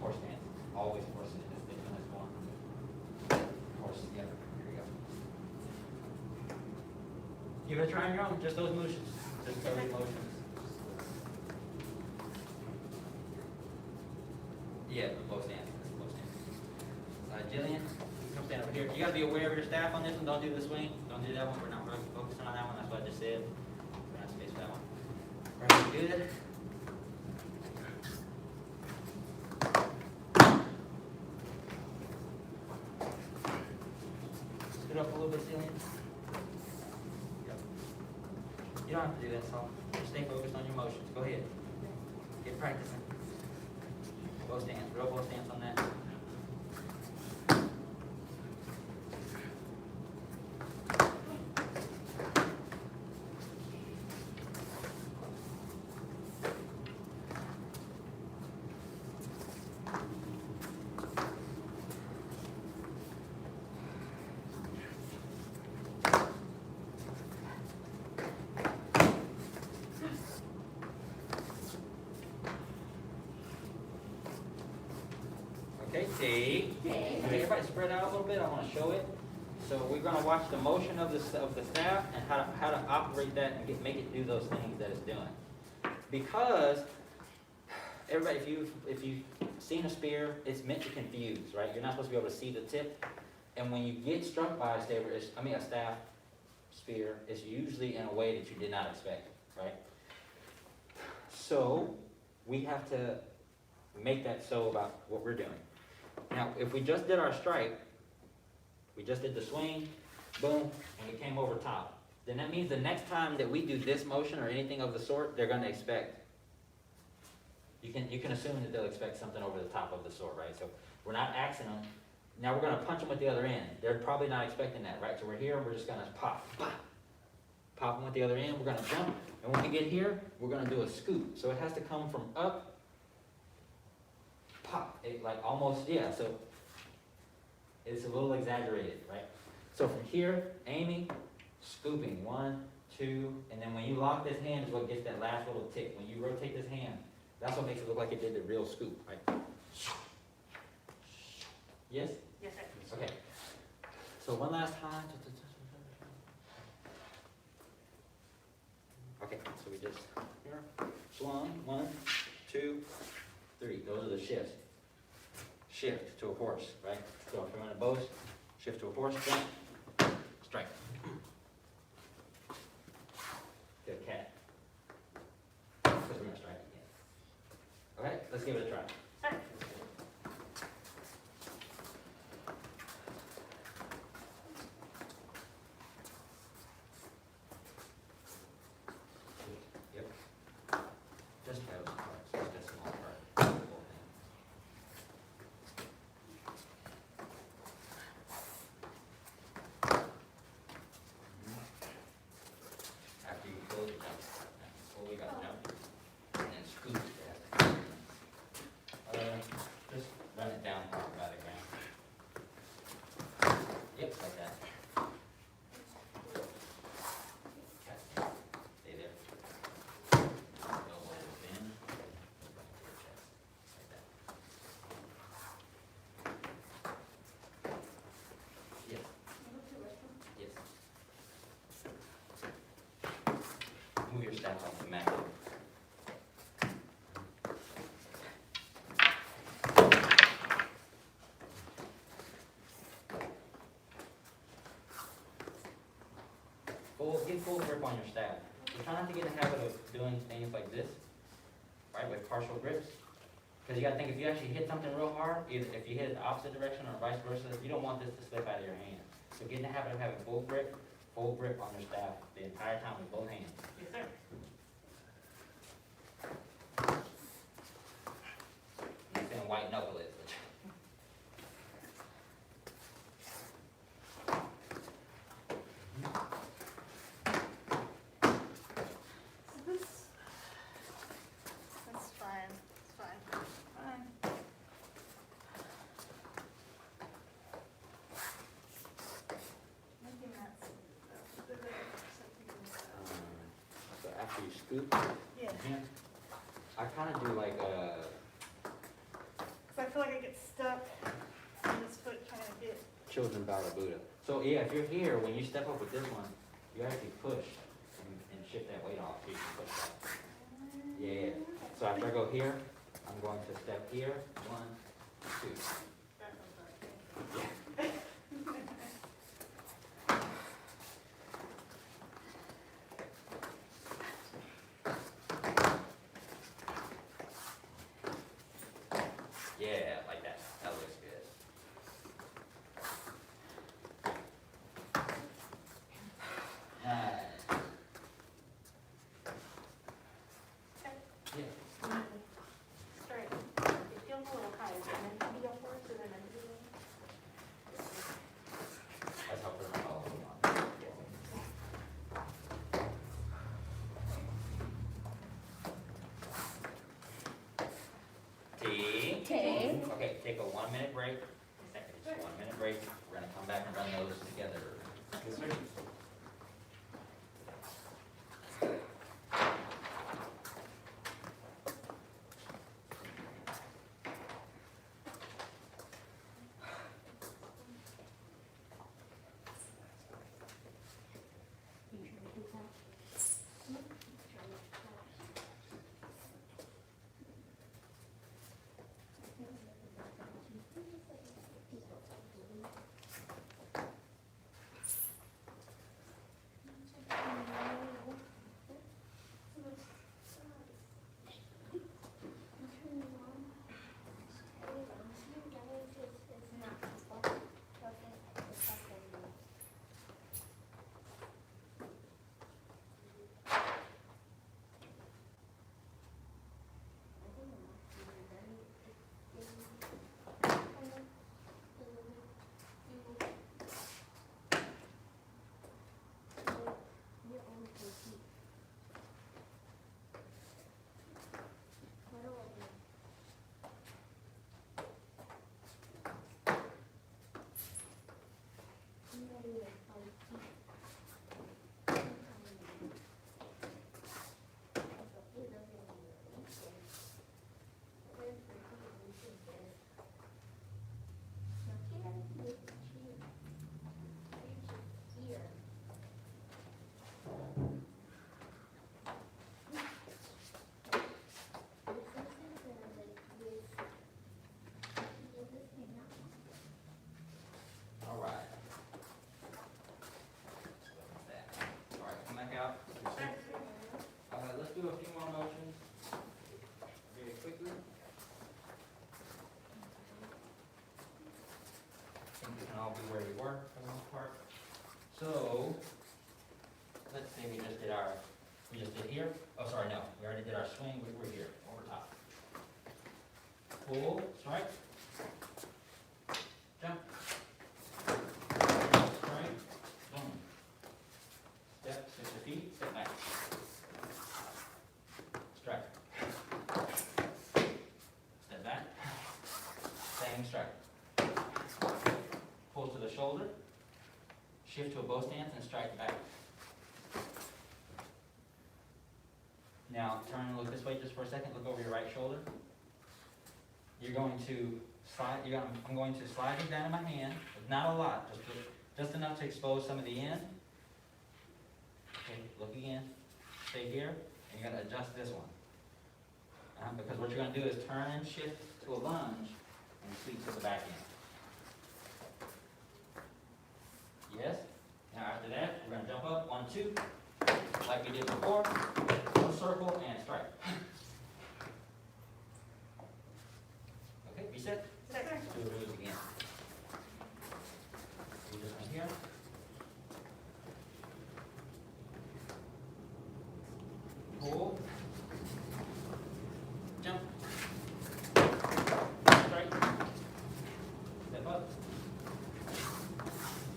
Horse stance. Always horse in this thing when it's going. Horse, yeah, here we go. Give it a try on your own, just those motions. Just those motions. Yeah, low stance. Low stance. Jillian, come stand over here. You gotta be aware of your staff on this one. Don't do the swing. Don't do that one. We're not really focusing on that one. That's what I just said. We're not space for that one. Very good. Scoot up a little bit, Jillian. Yep. You don't have to do that, so just stay focused on your motions. Go ahead. Get practicing. Bow stance, real bow stance on that. Okay, take. Everybody spread out a little bit. I want to show it. So we're going to watch the motion of the staff and how to operate that and make it do those things that it's doing. Because everybody, if you've seen a spear, it's meant to confuse, right? You're not supposed to be able to see the tip. And when you get struck by a staff spear, it's usually in a way that you did not expect, right? So we have to make that so about what we're doing. Now, if we just did our strike, we just did the swing, boom, and we came over top, then that means the next time that we do this motion or anything of the sort, they're going to expect. You can assume that they'll expect something over the top of the sort, right? So we're not axing them. Now we're going to punch them with the other end. They're probably not expecting that, right? So we're here, and we're just going to pop, pop. Pop them with the other end. We're going to jump, and when we get here, we're going to do a scoop. So it has to come from up. Pop, like almost, yeah, so it's a little exaggerated, right? So from here, aiming, scooping, 1, 2, and then when you lock this hand is what gets that last little tick. When you rotate this hand, that's what makes it look like it did the real scoop, right? Yes? Yes, sir. Okay. So one last time. Okay, so we just, here, swung, 1, 2, 3. Those are the shifts. Shift to a horse, right? So if we're in a bow, shift to a horse, jump, strike. Good cat. Because we're going to strike again. Okay, let's give it a try. Yep. Just those parts, just a small part. After you close it, well, we got to jump and then scoop it. Just run it down by the ground. Yep, like that. Stay there. Elbow in. Like that. Yes. Yes. Move your staff off the mat. try not to get in the habit of doing things like this, right, with partial grips. Because you gotta think, if you actually hit something real hard, either if you hit it the opposite direction or vice versa, you don't want this to slip out of your hand. So get in the habit of having full grip on your staff the entire time with both hands. Yes, sir. I'm not saying white knuckle it, but. So this, that's fine, it's fine. Maybe not. So after you scoop, Yeah, again, I kinda do like because I feel like I get stuck on this foot trying to get. children bow to Buddha. So yeah, if you're here, when you step up with this one, you actually push and shift that weight off, so you can push that. Yeah, so after I go here, I'm going to step here, 1, 2. Yeah, like that. That looks good. Nice. Yeah. Straight. It feels a little high, and then you go first, and then I do it. That's how we're gonna follow along. T. Okay, take a 1 minute break. Just 1 minute break. We're gonna come back and run those together. Yes, sir. All right. All right, come back out. Let's do a few more motions. Very quickly. I think we can all be where we were for the most part. So, let's say we just did here. Oh, sorry, no, we already did our swing, we were here, over top. Pull, strike. Jump. Strike, boom. Step, switch the feet, step back. Strike. Step back. Same strike. Pull to the shoulder. Shift to a bow stance and strike back. Now turn and look this way just for a second. Look over your right shoulder. You're going to slide. I'm going to slide it down in my hand. Not a lot, just enough to expose some of the end. Okay, look again. Stay here, and you're going to adjust this one. Because what you're going to do is turn and shift to a lunge and sweep to the back end. Yes? Now after that, we're going to jump up. 1, 2. like we did before, no circle and strike. Okay, reset. Second. Do the moves again. Do this one here. Hold. Jump. Strike. Step up.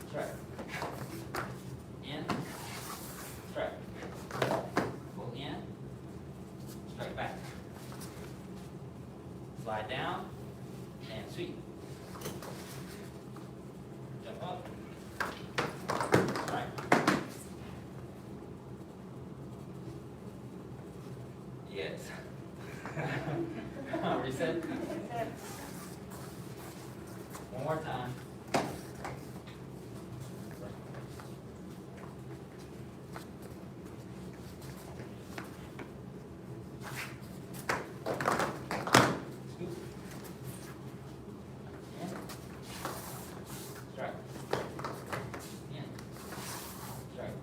Strike. In. Strike. Pull in. Strike back. Slide down and sweep. Jump up. Strike. Yes. Reset. One more time. Scoop. In. Strike. In. Strike.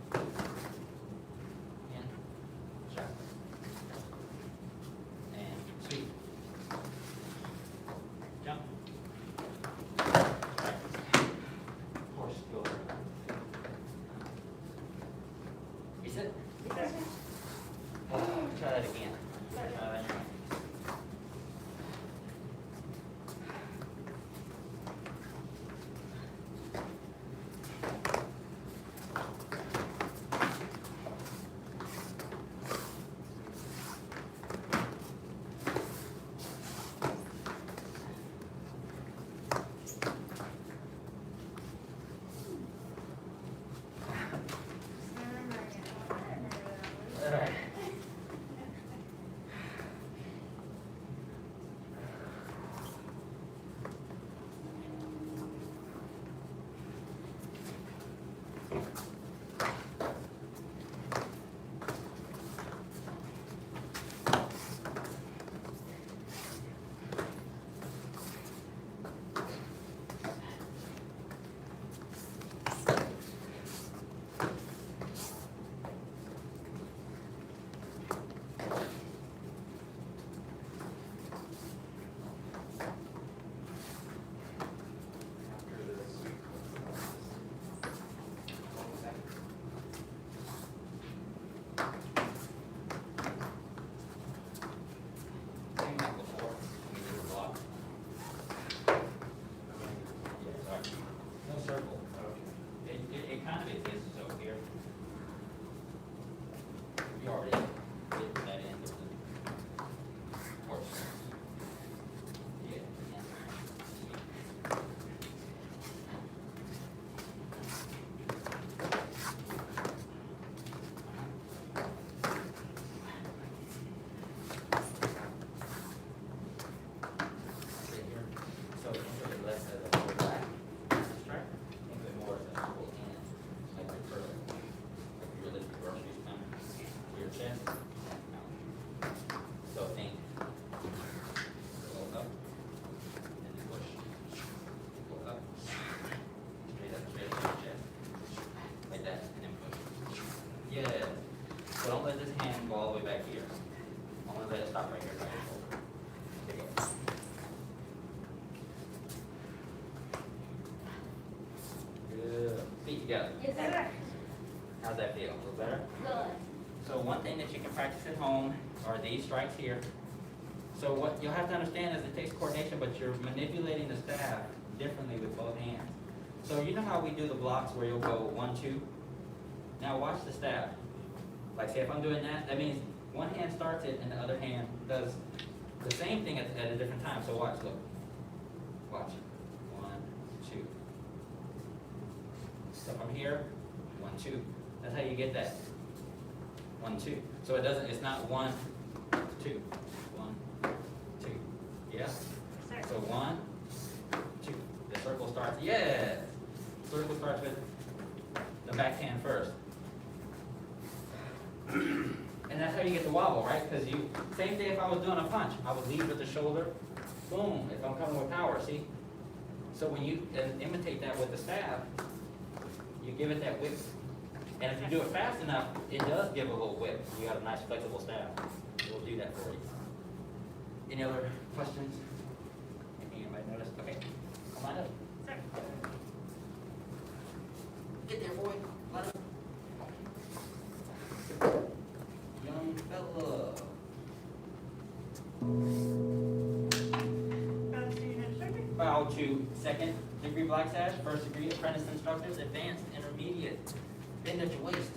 In. Strike. And sweep. Jump. Strike. Horse go. Reset. Try that again. Try that again. All right. Same like before. We did a block. Yeah, sorry. No circle. It kind of exists over here. You already did that end of the horse. Yeah. Right here. So think of it less as a full back strike. Think of it more as a full hand, like your curl, like you're lifting groceries from your chest. So think go up and then push. Go up. Straight up your chest. Like that, and then push. Yeah. So don't let this hand go all the way back here. Only let it stop right here by your shoulder. There you go. Good. Feet together. Yes, sir. How's that feel? A little better? Good. So one thing that you can practice at home are these strikes here. So what you'll have to understand is it takes coordination, but you're manipulating the staff differently with both hands. So you know how we do the blocks where you'll go 1, 2? Now watch the staff. Like say if I'm doing that, that means one hand starts it and the other hand does the same thing at a different time. So watch, look. Watch. 1, 2. So from here, 1, 2. That's how you get that. 1, 2. So it doesn't, it's not 1, 2. 1, 2. Yeah? So 1, 2. The circle starts, yes! Circle starts with the back hand first. And that's how you get the wobble, right? Because you, same thing if I was doing a punch. I would lead with the shoulder, boom, if I'm coming with power, see? So when you imitate that with the staff, you give it that whip, And if you do it fast enough, it does give a little whip. You have a nice flexible staff. We'll do that for you. Any other questions? Anybody notice? Okay, come on up. Sir. Get there, boy. Line up. Young fella. Bow to second degree black sash, first degree apprentice instructors, advanced, intermediate. Bend at your waist.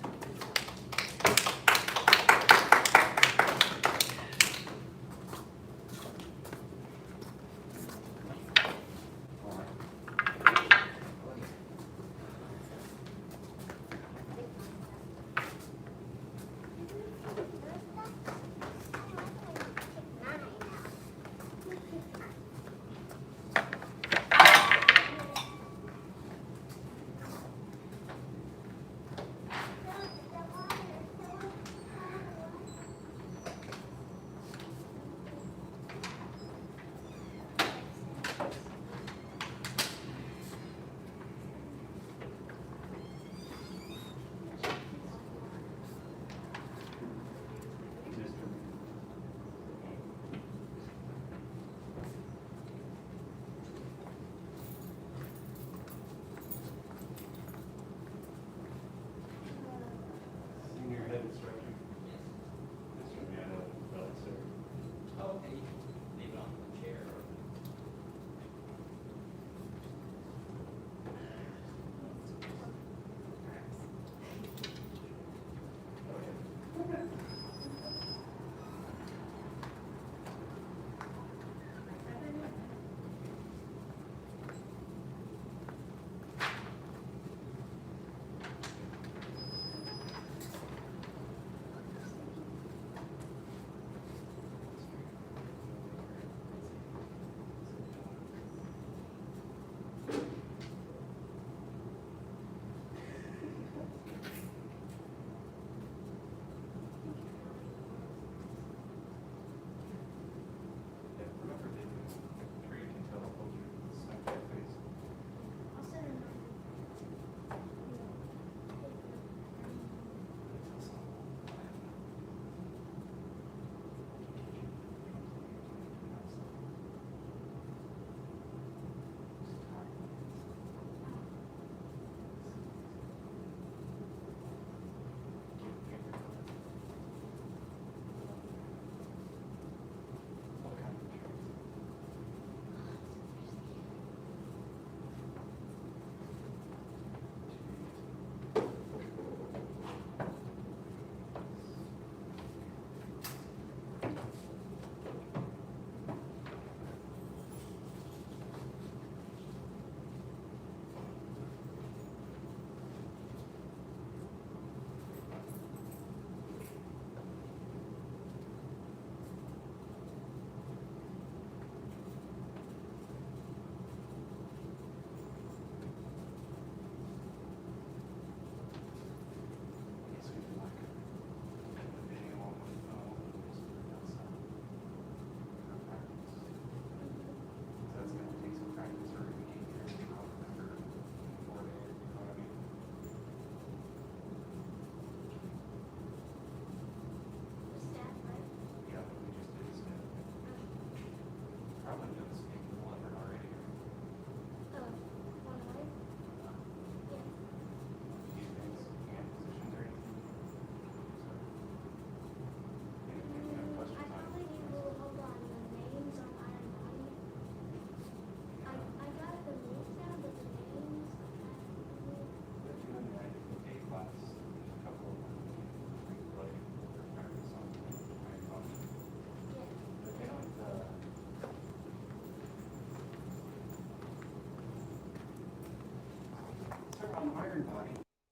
Senior head instructor. Mr. Manna, sir. Oh, okay. Leave it on the chair. Yeah, remember they can, sure you can tell a culture with smack that face. What kind of insurance? Yes, we can like a video on my phone, just put it outside. For practice. So that's gonna take some practice or we can't hear it, I'll remember 4 days, you know what I mean? Yeah, but we just did step. Probably done speak to one already. These things, hand positions or anything. So. Anything, you have questions on? But you and I did a class, a couple of them, like, practice on iron body. But they don't, Sir, on iron body,